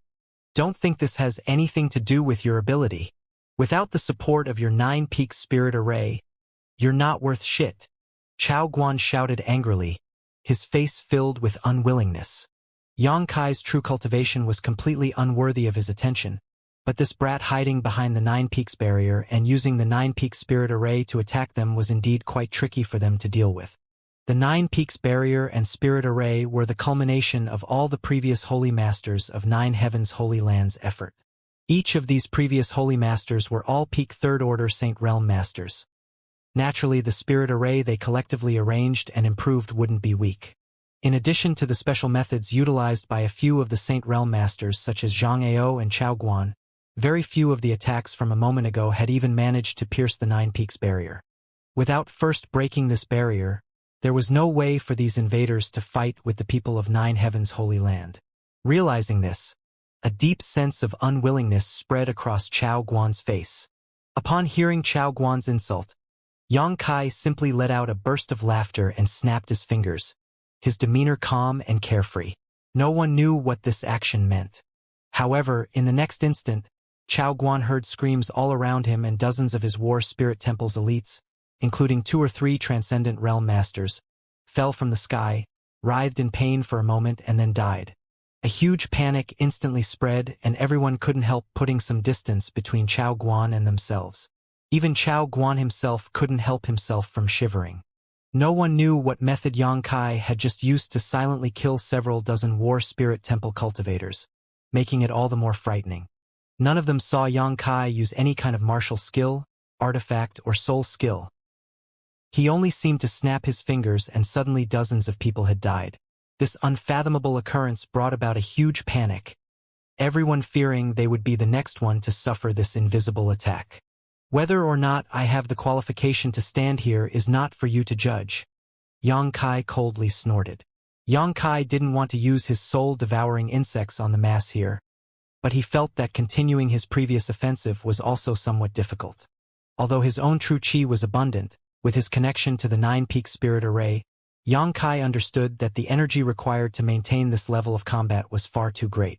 don't think this has anything to do with your ability. Without the support of your 9-peak spirit array, you're not worth shit. Chao Guan shouted angrily, his face filled with unwillingness. Yang Kai's true cultivation was completely unworthy of his attention, but this brat hiding behind the 9 peaks barrier and using the 9-peak spirit array to attack them was indeed quite tricky for them to deal with. The 9 peaks barrier and spirit array were the culmination of all the previous holy masters of 9 heavens holy lands' effort. Each of these previous holy masters were all peak 3rd order Saint Realm masters. Naturally, the spirit array they collectively arranged and improved wouldn't be weak. In addition to the special methods utilized by a few of the Saint Realm masters such as Zhang Ao and Chao Guan, very few of the attacks from a moment ago had even managed to pierce the 9 peaks barrier. Without first breaking this barrier, there was no way for these invaders to fight with the people of 9 heavens holy land. Realizing this, a deep sense of unwillingness spread across Chao Guan's face. Upon hearing Chao Guan's insult, Yang Kai simply let out a burst of laughter and snapped his fingers, his demeanor calm and carefree. No one knew what this action meant. However, in the next instant, Chao Guan heard screams all around him and dozens of his War Spirit Temple's elites, including 2 or 3 Transcendent Realm Masters, fell from the sky, writhed in pain for a moment and then died. A huge panic instantly spread and everyone couldn't help putting some distance between Chao Guan and themselves. Even Chao Guan himself couldn't help himself from shivering. No one knew what method Yang Kai had just used to silently kill several dozen War Spirit Temple cultivators, making it all the more frightening. None of them saw Yang Kai use any kind of martial skill, artifact, or soul skill. He only seemed to snap his fingers and suddenly dozens of people had died. This unfathomable occurrence brought about a huge panic, everyone fearing they would be the next one to suffer this invisible attack. Whether or not I have the qualification to stand here is not for you to judge. Yang Kai coldly snorted. Yang Kai didn't want to use his soul-devouring insects on the mass here, but he felt that continuing his previous offensive was also somewhat difficult. Although his own true chi was abundant, with his connection to the 9-peak spirit array, Yang Kai understood that the energy required to maintain this level of combat was far too great.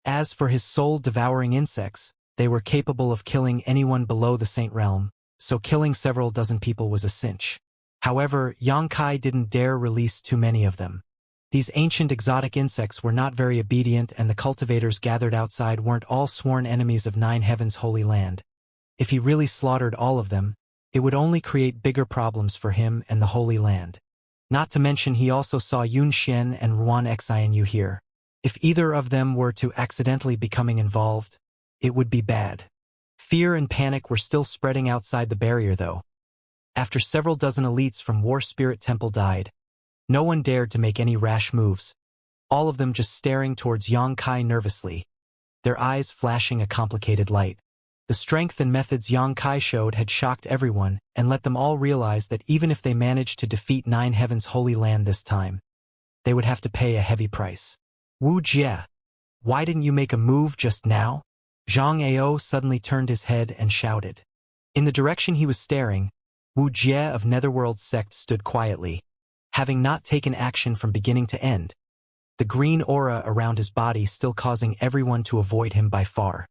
As for his soul-devouring insects, they were capable of killing anyone below the Saint Realm, so killing several dozen people was a cinch. However, Yang Kai didn't dare release too many of them. These ancient exotic insects were not very obedient and the cultivators gathered outside weren't all sworn enemies of 9 heavens holy land. If he really slaughtered all of them, it would only create bigger problems for him and the Holy Land. Not to mention he also saw Yun Xian and Ruan Xianyu here. If either of them were to accidentally becoming involved, it would be bad. Fear and panic were still spreading outside the barrier though. After several dozen elites from War Spirit Temple died, no one dared to make any rash moves, all of them just staring towards Yang Kai nervously, their eyes flashing a complicated light. The strength and methods Yang Kai showed had shocked everyone and let them all realize that even if they managed to defeat 9 heavens holy land this time, they would have to pay a heavy price. Wuxia, why didn't you make a move just now? Zhang Ao suddenly turned his head and shouted. In the direction he was staring, Wuxia of Netherworld sect stood quietly, having not taken action from beginning to end, the green aura around his body still causing everyone to avoid him by far.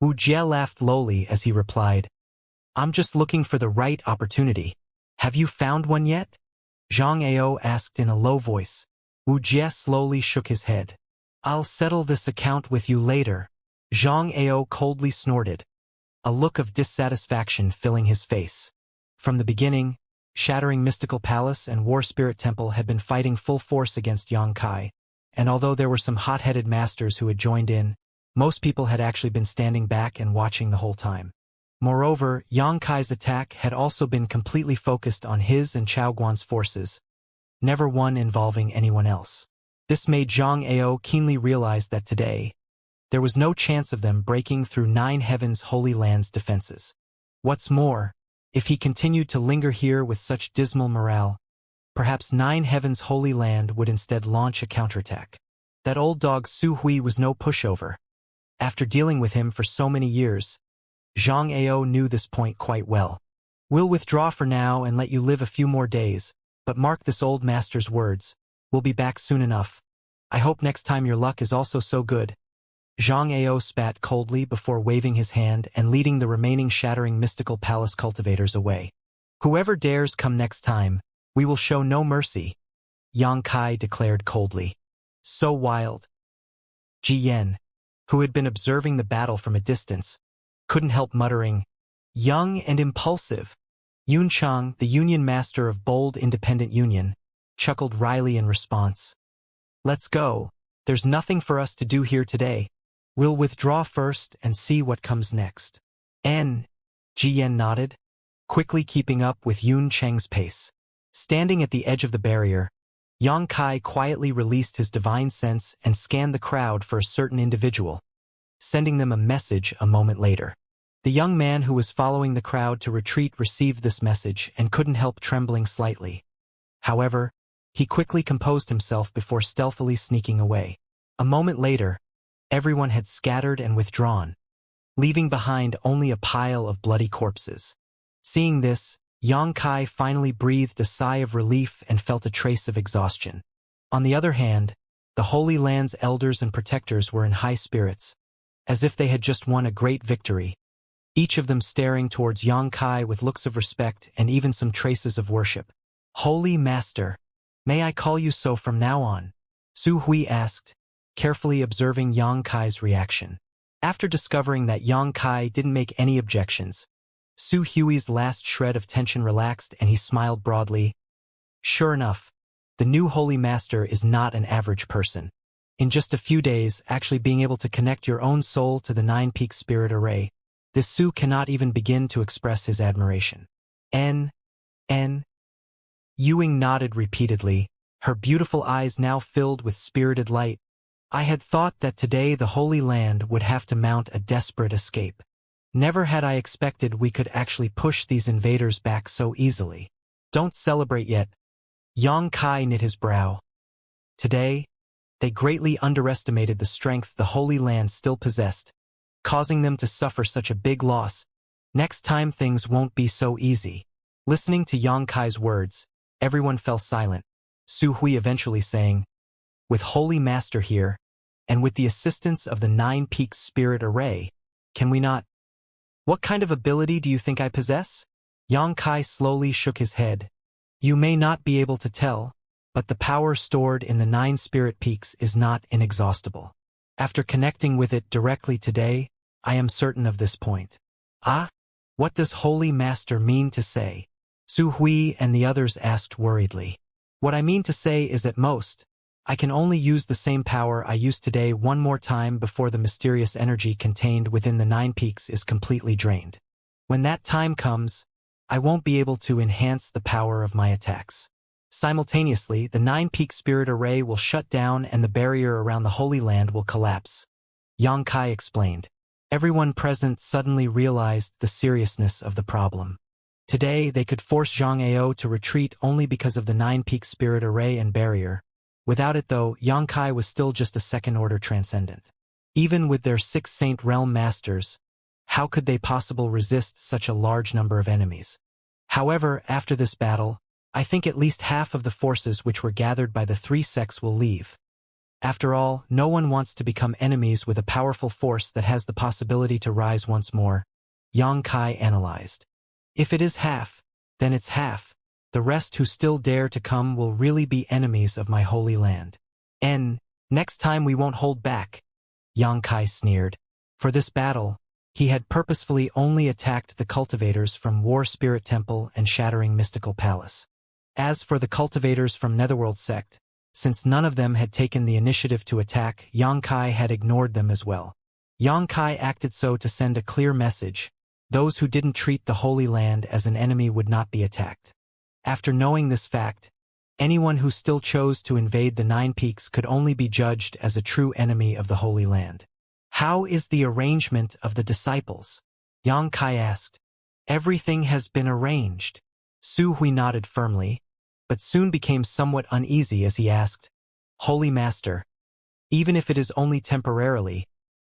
Wuxia laughed lowly as he replied, I'm just looking for the right opportunity. Have you found one yet? Zhang Ao asked in a low voice. Wuxia slowly shook his head. I'll settle this account with you later. Zhang Ao coldly snorted, a look of dissatisfaction filling his face. From the beginning, Shattering Mystical Palace and War Spirit Temple had been fighting full force against Yang Kai, and although there were some hot-headed masters who had joined in, most people had actually been standing back and watching the whole time. Moreover, Yang Kai's attack had also been completely focused on his and Chao Guan's forces, never one involving anyone else. This made Zhang Ao keenly realize that today, there was no chance of them breaking through Nine Heavens' Holy Land's defenses. What's more, if he continued to linger here with such dismal morale, perhaps Nine Heavens' Holy Land would instead launch a counterattack. That old dog Su Hui was no pushover. After dealing with him for so many years, Zhang Ao knew this point quite well. We'll withdraw for now and let you live a few more days, but mark this old master's words. We'll be back soon enough. I hope next time your luck is also so good. Zhang Ao spat coldly before waving his hand and leading the remaining Shattering Mystical Palace cultivators away. Whoever dares come next time, we will show no mercy, Yang Kai declared coldly. So wild. Ji Yan, who had been observing the battle from a distance, couldn't help muttering, young and impulsive. Yun Chang, the union master of Bold Independent Union, chuckled wryly in response. Let's go. There's nothing for us to do here today. We'll withdraw first and see what comes next. Ji Yan nodded, quickly keeping up with Yun Cheng's pace. Standing at the edge of the barrier, Yang Kai quietly released his divine sense and scanned the crowd for a certain individual, sending them a message a moment later. The young man who was following the crowd to retreat received this message and couldn't help trembling slightly. However, he quickly composed himself before stealthily sneaking away. A moment later, everyone had scattered and withdrawn, leaving behind only a pile of bloody corpses. Seeing this, Yang Kai finally breathed a sigh of relief and felt a trace of exhaustion. On the other hand, the Holy Land's elders and protectors were in high spirits, as if they had just won a great victory, each of them staring towards Yang Kai with looks of respect and even some traces of worship. Holy Master, may I call you so from now on? Su Hui asked, carefully observing Yang Kai's reaction. After discovering that Yang Kai didn't make any objections, Su Hui's last shred of tension relaxed and he smiled broadly. Sure enough, the new Holy Master is not an average person. In just a few days, actually being able to connect your own soul to the Nine-Peak Spirit Array, this Su cannot even begin to express his admiration. Ewing nodded repeatedly, her beautiful eyes now filled with spirited light. I had thought that today the Holy Land would have to mount a desperate escape. Never had I expected we could actually push these invaders back so easily. Don't celebrate yet. Yang Kai knit his brow. Today, they greatly underestimated the strength the Holy Land still possessed, causing them to suffer such a big loss. Next time things won't be so easy. Listening to Yang Kai's words, everyone fell silent, Su Hui eventually saying, with Holy Master here, and with the assistance of the Nine-Peak Spirit Array, can we not? What kind of ability do you think I possess? Yang Kai slowly shook his head. You may not be able to tell, but the power stored in the 9 spirit peaks is not inexhaustible. After connecting with it directly today, I am certain of this point. Ah? What does Holy Master mean to say? Su Hui and the others asked worriedly. What I mean to say is at most, I can only use the same power I used today one more time before the mysterious energy contained within the 9 peaks is completely drained. When that time comes, I won't be able to enhance the power of my attacks. Simultaneously, the 9-peak spirit array will shut down and the barrier around the Holy Land will collapse. Yang Kai explained. Everyone present suddenly realized the seriousness of the problem. Today, they could force Zhang Ao to retreat only because of the 9-peak spirit array and barrier. Without it though, Yang Kai was still just a second-order transcendent. Even with their 6 Saint Realm Masters, how could they possibly resist such a large number of enemies? However, after this battle, I think at least half of the forces which were gathered by the 3 sects will leave. After all, no one wants to become enemies with a powerful force that has the possibility to rise once more, Yang Kai analyzed. If it is half, then it's half. The rest who still dare to come will really be enemies of my holy land. Next time we won't hold back, Xianxia sneered. For this battle, he had purposefully only attacked the cultivators from War Spirit Temple and Shattering Mystical Palace. As for the cultivators from Netherworld Sect, since none of them had taken the initiative to attack, Xianxia had ignored them as well. Xianxia acted so to send a clear message: those who didn't treat the Holy Land as an enemy would not be attacked. After knowing this fact, anyone who still chose to invade the Nine Peaks could only be judged as a true enemy of the Holy Land. How is the arrangement of the disciples? Xianxia asked. Everything has been arranged. Su Hui nodded firmly, but soon became somewhat uneasy as he asked, Holy Master, even if it is only temporarily,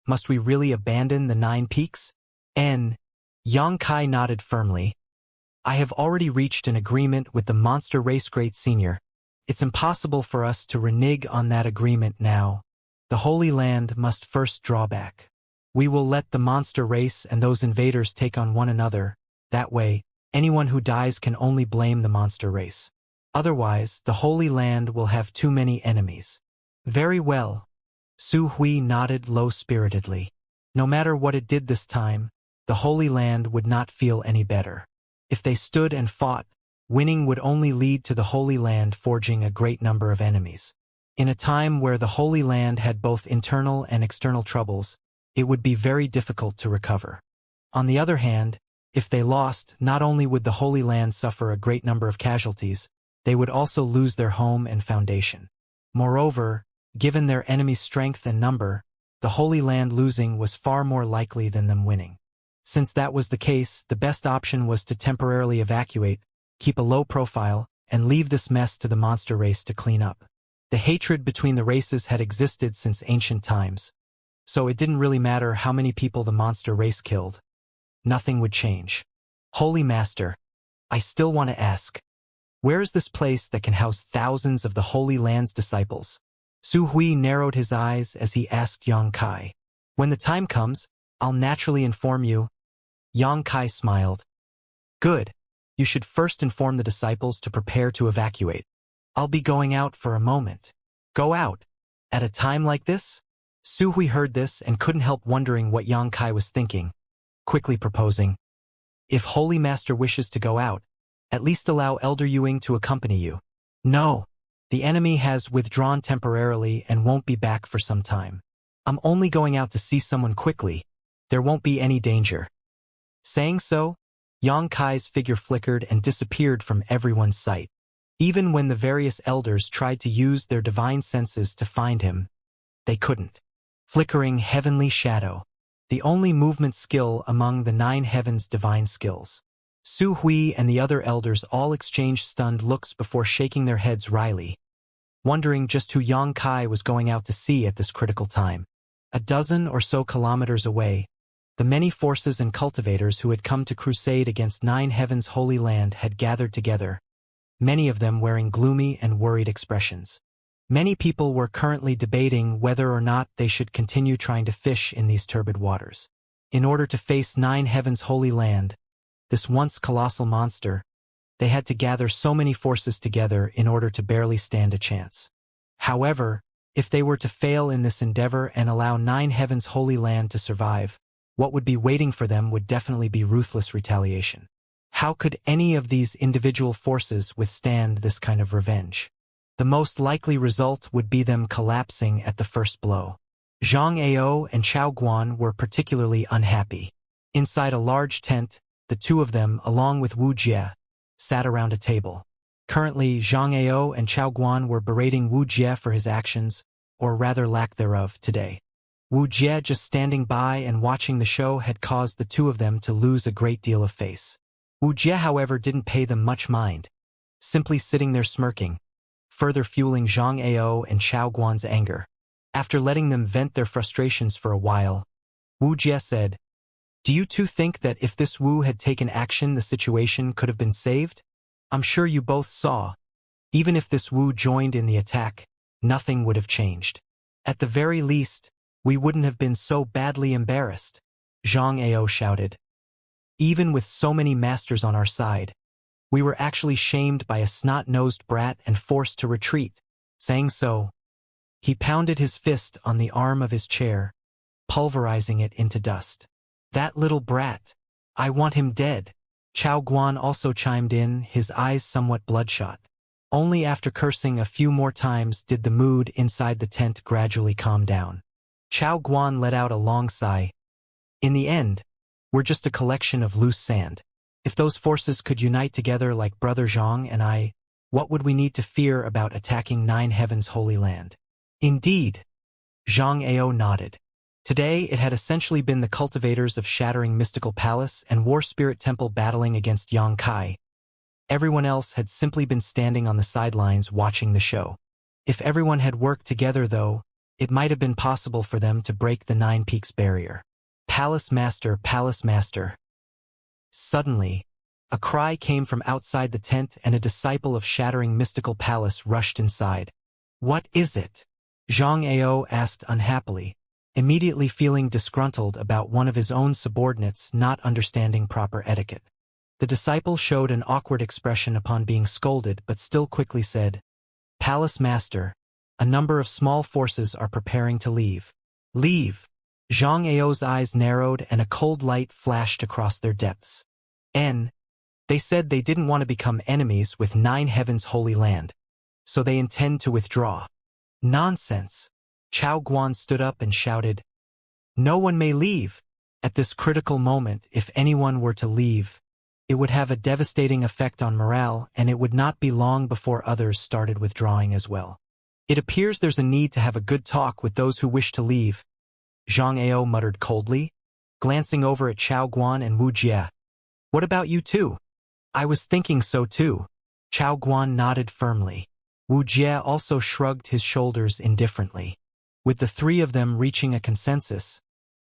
must we really abandon the Nine Peaks? Xianxia nodded firmly. I have already reached an agreement with the monster race Great Senior. It's impossible for us to renege on that agreement now. The Holy Land must first draw back. We will let the monster race and those invaders take on one another. That way, anyone who dies can only blame the monster race. Otherwise, the Holy Land will have too many enemies. Very well. Su Hui nodded low-spiritedly. No matter what it did this time, the Holy Land would not feel any better. If they stood and fought, winning would only lead to the Holy Land forging a great number of enemies. In a time where the Holy Land had both internal and external troubles, it would be very difficult to recover. On the other hand, if they lost, not only would the Holy Land suffer a great number of casualties, they would also lose their home and foundation. Moreover, given their enemies' strength and number, the Holy Land losing was far more likely than them winning. Since that was the case, the best option was to temporarily evacuate, keep a low profile, and leave this mess to the monster race to clean up. The hatred between the races had existed since ancient times, so it didn't really matter how many people the monster race killed. Nothing would change. Holy Master, I still want to ask, where is this place that can house thousands of the Holy Land's disciples? Su Hui narrowed his eyes as he asked Xianxia. When the time comes, I'll naturally inform you. Xianxia smiled. Good. You should first inform the disciples to prepare to evacuate. I'll be going out for a moment. Go out? At a time like this? Su Hui heard this and couldn't help wondering what Xianxia was thinking, quickly proposing, if Holy Master wishes to go out, at least allow Elder Yuing to accompany you. No. The enemy has withdrawn temporarily and won't be back for some time. I'm only going out to see someone quickly. There won't be any danger. Saying so, Xianxia's figure flickered and disappeared from everyone's sight. Even when the various elders tried to use their divine senses to find him, they couldn't. Flickering heavenly shadow, the only movement skill among the 9 heavens' divine skills. Su Hui and the other elders all exchanged stunned looks before shaking their heads wryly, wondering just who Xianxia was going out to see at this critical time. A dozen or so kilometers away, the many forces and cultivators who had come to crusade against 9 heavens' holy land had gathered together, many of them wearing gloomy and worried expressions. Many people were currently debating whether or not they should continue trying to fish in these turbid waters. In order to face 9 heavens' holy land, this once colossal monster, they had to gather so many forces together in order to barely stand a chance. However, if they were to fail in this endeavor and allow 9 heavens' holy land to survive, what would be waiting for them would definitely be ruthless retaliation. How could any of these individual forces withstand this kind of revenge? The most likely result would be them collapsing at the first blow. Zhang Ao and Chao Guan were particularly unhappy. Inside a large tent, the two of them, along with Wuxia, sat around a table. Currently, Zhang Ao and Chao Guan were berating Wuxia for his actions, or rather lack thereof, today. Wuxia just standing by and watching the show had caused the two of them to lose a great deal of face. Wuxia, however, didn't pay them much mind, simply sitting there smirking, further fueling Zhang Ao and Chao Guan's anger. After letting them vent their frustrations for a while, Wuxia said, "Do you two think that if this Wu had taken action the situation could have been saved? I'm sure you both saw. Even if this Wu joined in the attack, nothing would have changed. At the very least, we wouldn't have been so badly embarrassed," Zhang Ao shouted. "Even with so many masters on our side, We were actually shamed by a snot-nosed brat and forced to retreat. Saying so, he pounded his fist on the arm of his chair, pulverizing it into dust. That little brat. I want him dead. Chao Guan also chimed in, his eyes somewhat bloodshot. Only after cursing a few more times did the mood inside the tent gradually calm down. Chao Guan let out a long sigh. In the end, we're just a collection of loose sand. If those forces could unite together like Brother Zhang and I, what would we need to fear about attacking Nine Heavens' holy land? Indeed. Zhang Ao nodded. Today it had essentially been the cultivators of Shattering Mystical Palace and War Spirit Temple battling against Yang Kai. Everyone else had simply been standing on the sidelines watching the show. If everyone had worked together though, it might have been possible for them to break the Nine Peaks barrier. Palace Master, Palace Master. Suddenly, a cry came from outside the tent and a disciple of Shattering Mystical Palace rushed inside. What is it? Zhang Ao asked unhappily, immediately feeling disgruntled about one of his own subordinates not understanding proper etiquette. The disciple showed an awkward expression upon being scolded but still quickly said, Palace Master, a number of small forces are preparing to leave. Leave! Zhang Ao's eyes narrowed and a cold light flashed across their depths. They said they didn't want to become enemies with Nine Heavens' holy land, so they intend to withdraw. Nonsense! Chao Guan stood up and shouted, No one may leave. At this critical moment, if anyone were to leave, it would have a devastating effect on morale and it would not be long before others started withdrawing as well. It appears there's a need to have a good talk with those who wish to leave, Zhang Ao muttered coldly, glancing over at Chao Guan and Wuxia. What about you two? I was thinking so too. Chao Guan nodded firmly. Wuxia also shrugged his shoulders indifferently. With the three of them reaching a consensus,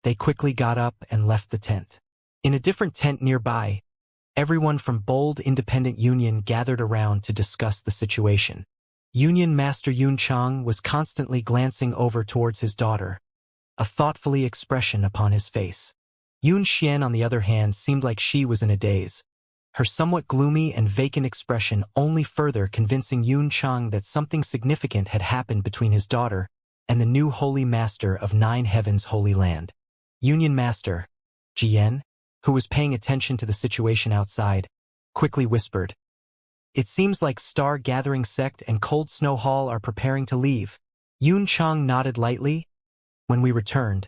they quickly got up and left the tent. In a different tent nearby, everyone from Bold Independent Union gathered around to discuss the situation. Union Master Yun Chang was constantly glancing over towards his daughter, a thoughtfully expression upon his face. Yun Xian, on the other hand, seemed like she was in a daze, her somewhat gloomy and vacant expression only further convincing Yun Chang that something significant had happened between his daughter and the new Holy Master of Nine Heavens' Holy Land. Union Master, Jian, who was paying attention to the situation outside, quickly whispered, It seems like Star Gathering Sect and Cold Snow Hall are preparing to leave. Yun Chang nodded lightly. When we returned,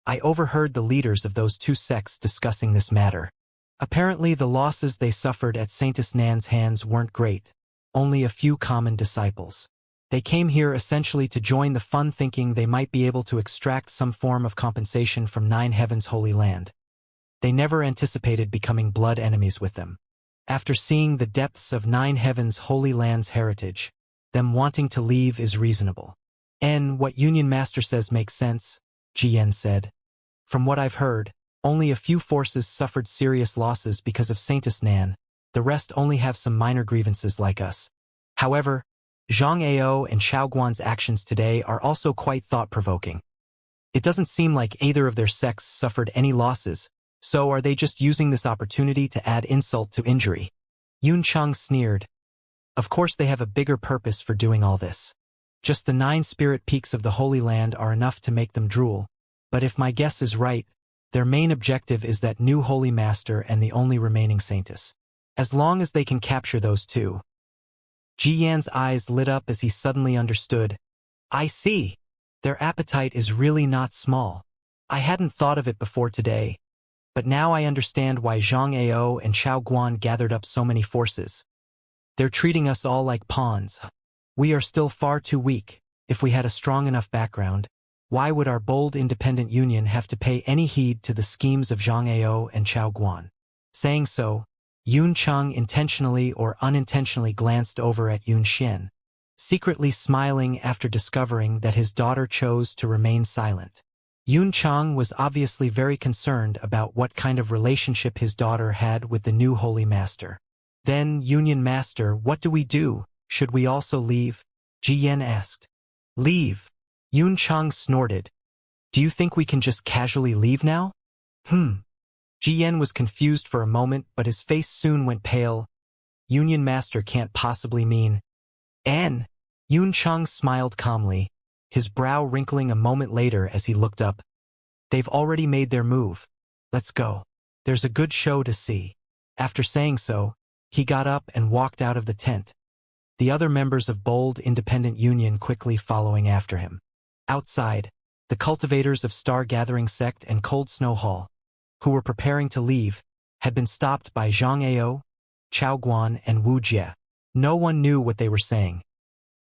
I overheard the leaders of those two sects discussing this matter. Apparently the losses they suffered at Saintess Nan's hands weren't great, only a few common disciples. They came here essentially to join the fun, thinking they might be able to extract some form of compensation from Nine Heavens' Holy Land. They never anticipated becoming blood enemies with them. After seeing the depths of Nine Heavens' Holy Land's heritage, them wanting to leave is reasonable. And what Union Master says makes sense, Jian said. From what I've heard, only a few forces suffered serious losses because of Saintess Nan, the rest only have some minor grievances like us. However, Zhang Ao and Chao Guan's actions today are also quite thought-provoking. It doesn't seem like either of their sects suffered any losses, so are they just using this opportunity to add insult to injury? Yun Chang sneered. Of course they have a bigger purpose for doing all this. Just the 9 spirit peaks of the Holy Land are enough to make them drool, but if my guess is right, their main objective is that new Holy Master and the only remaining Saintess. As long as they can capture those two. Ji Yan's eyes lit up as he suddenly understood. I see. Their appetite is really not small. I hadn't thought of it before today, but now I understand why Zhang Ao and Chao Guan gathered up so many forces. They're treating us all like pawns. We are still far too weak. If we had a strong enough background, why would our Bold Independent Union have to pay any heed to the schemes of Zhang Ao and Chao Guan? Saying so, Yun Chang intentionally or unintentionally glanced over at Yun Xian, secretly smiling after discovering that his daughter chose to remain silent. Yun Chang was obviously very concerned about what kind of relationship his daughter had with the new Holy Master. Then, Union Master, what do we do? Should we also leave? Ji Yan asked. Leave? Yun Chang snorted. Do you think we can just casually leave now? Ji Yan was confused for a moment, but his face soon went pale. Union Master can't possibly mean N. Yun Cheng smiled calmly, his brow wrinkling a moment later as he looked up. They've already made their move. Let's go. There's a good show to see. After saying so, he got up and walked out of the tent, the other members of Bold Independent Union quickly following after him. Outside, the cultivators of Star Gathering Sect and Cold Snow Hall, who were preparing to leave, had been stopped by Zhang Ao, Chao Guan, and Wuxia. No one knew what they were saying.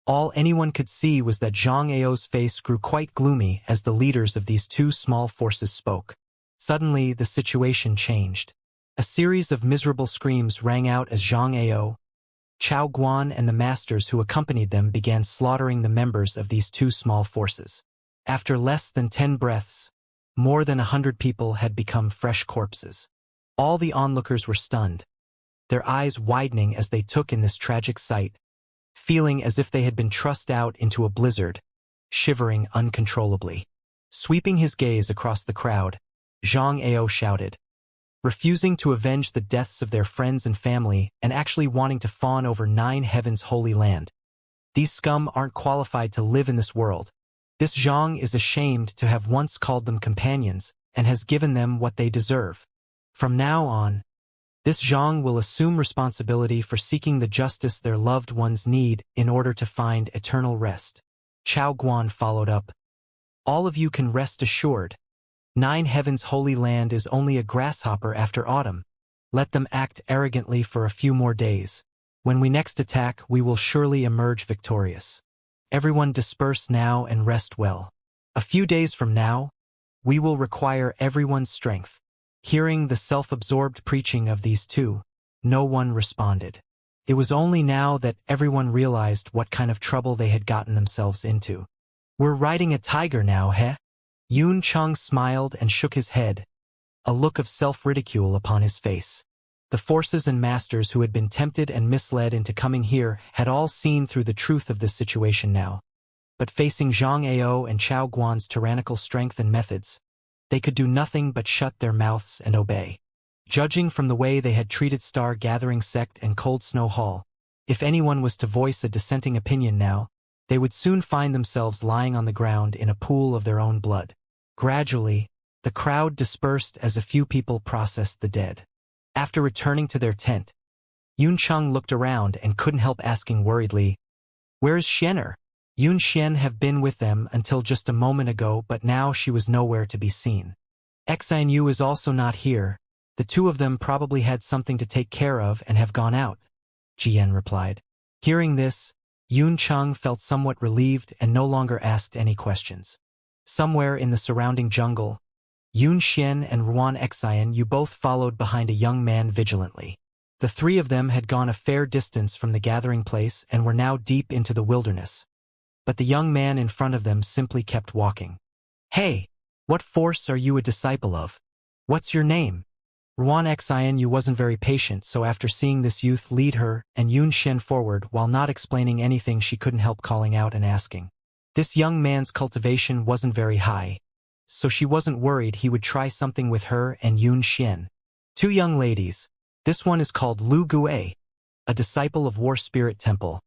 All anyone could see was that Zhang Ao's face grew quite gloomy as the leaders of these two small forces spoke. Suddenly, the situation changed. A series of miserable screams rang out as Zhang Ao, Chao Guan, and the masters who accompanied them began slaughtering the members of these two small forces. After less than 10 breaths, more than 100 people had become fresh corpses. All the onlookers were stunned, their eyes widening as they took in this tragic sight, feeling as if they had been trussed out into a blizzard, shivering uncontrollably. Sweeping his gaze across the crowd, Zhang Ao shouted, refusing to avenge the deaths of their friends and family and actually wanting to fawn over 9 heavens' holy land. These scum aren't qualified to live in this world. This Zhang is ashamed to have once called them companions and has given them what they deserve. From now on, this Zhang will assume responsibility for seeking the justice their loved ones need in order to find eternal rest. Chao Guan followed up. All of you can rest assured. 9 heavens' holy land is only a grasshopper after autumn. Let them act arrogantly for a few more days. When we next attack, we will surely emerge victorious. Everyone disperse now and rest well. A few days from now, we will require everyone's strength. Hearing the self-absorbed preaching of these two, no one responded. It was only now that everyone realized what kind of trouble they had gotten themselves into. We're riding a tiger now, heh? Yun Cheng smiled and shook his head, a look of self-ridicule upon his face. The forces and masters who had been tempted and misled into coming here had all seen through the truth of this situation now. But facing Zhang Ao and Chao Guan's tyrannical strength and methods, they could do nothing but shut their mouths and obey. Judging from the way they had treated Star Gathering Sect and Cold Snow Hall, if anyone was to voice a dissenting opinion now, they would soon find themselves lying on the ground in a pool of their own blood. Gradually, the crowd dispersed as a few people processed the dead. After returning to their tent, Yun Cheng looked around and couldn't help asking worriedly, "Where is Xian'er?" Yun Xian had been with them until just a moment ago, but now she was nowhere to be seen. Xianyu is also not here. The two of them probably had something to take care of and have gone out, Jian replied. Hearing this, Yun Cheng felt somewhat relieved and no longer asked any questions. Somewhere in the surrounding jungle, Yun Xian and Ruan Xianyu both followed behind a young man vigilantly. The three of them had gone a fair distance from the gathering place and were now deep into the wilderness. But the young man in front of them simply kept walking. "Hey, what force are you a disciple of? What's your name?" Ruan Xianyu wasn't very patient, so after seeing this youth lead her and Yun Xian forward while not explaining anything, she couldn't help calling out and asking. This young man's cultivation wasn't very high, so she wasn't worried he would try something with her and Yun Xian. "Two young ladies. This one is called Lu Gue, a disciple of War Spirit Temple."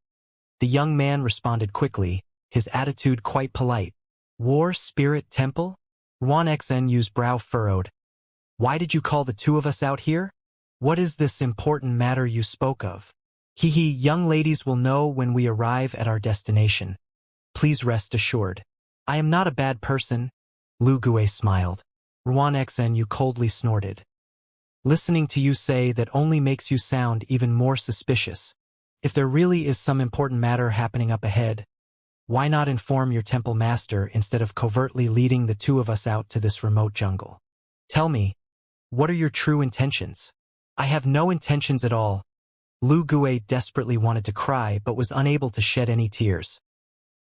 The young man responded quickly, his attitude quite polite. "War Spirit Temple?" Ruan Xianyu's brow furrowed. "Why did you call the two of us out here? What is this important matter you spoke of?" Young ladies will know when we arrive at our destination. Please rest assured. I am not a bad person." Lu Gue smiled. Ruan Xianyu coldly snorted. "Listening to you say that only makes you sound even more suspicious. If there really is some important matter happening up ahead, why not inform your temple master instead of covertly leading the two of us out to this remote jungle? Tell me, what are your true intentions?" "I have no intentions at all." Lu Gue desperately wanted to cry but was unable to shed any tears.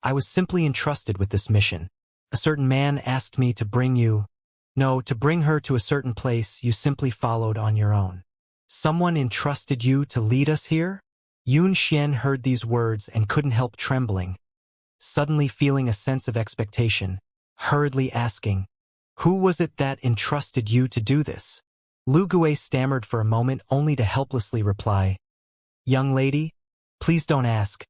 "I was simply entrusted with this mission. A certain man asked me to bring her to a certain place you simply followed on your own." "Someone entrusted you to lead us here?" Yun Xian heard these words and couldn't help trembling, suddenly feeling a sense of expectation, hurriedly asking, "Who was it that entrusted you to do this?" Lu Gue stammered for a moment only to helplessly reply, Young lady? Please don't ask.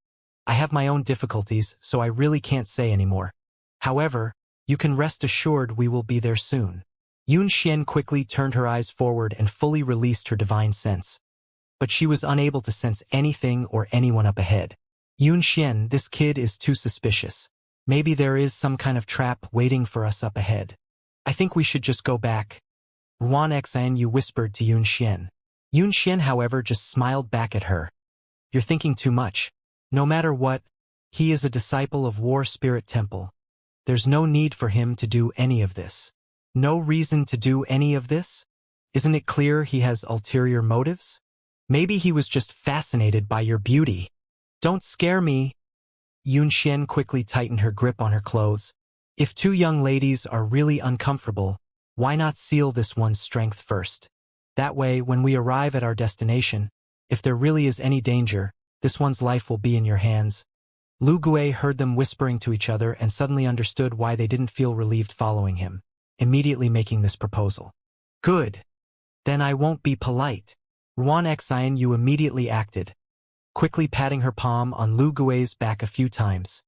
I have my own difficulties, so I really can't say anymore. However, you can rest assured we will be there soon. Xianxia quickly turned her eyes forward and fully released her divine sense. But she was unable to sense anything or anyone up ahead. Xianxia, this kid is too suspicious. Maybe there is some kind of trap waiting for us up ahead. I think we should just go back. Reincarnation, you whispered to Xianxia. Xianxia, however, just smiled back at her. You're thinking too much. No matter what, he is a disciple of War Spirit Temple. There's no need for him to do any of this. No reason to do any of this? Isn't it clear he has ulterior motives? Maybe he was just fascinated by your beauty. Don't scare me. Xianxia quickly tightened her grip on her clothes. If two young ladies are really uncomfortable, why not seal this one's strength first? That way, when we arrive at our destination, if there really is any danger, this one's life will be in your hands. Lu Gui heard them whispering to each other and suddenly understood why they didn't feel relieved following him, immediately making this proposal. Good. Then I won't be polite. Reincarnation, you immediately acted, quickly patting her palm on Lu Gui's back a few times,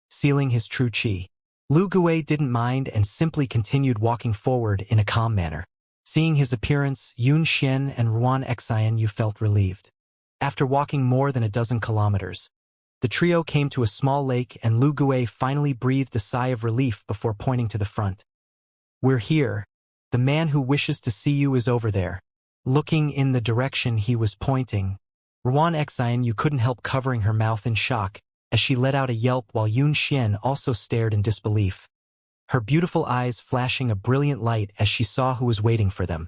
sealing his true chi. Lu Gui didn't mind and simply continued walking forward in a calm manner. Seeing his appearance, Xianxia and Reincarnation, you felt relieved. After walking more than a dozen kilometers, the trio came to a small lake and Lu Gui finally breathed a sigh of relief before pointing to the front. We're here. The man who wishes to see you is over there. Looking in the direction he was pointing, Reincarnation, you couldn't help covering her mouth in shock as she let out a yelp while Xianxia also stared in disbelief, her beautiful eyes flashing a brilliant light as she saw who was waiting for them.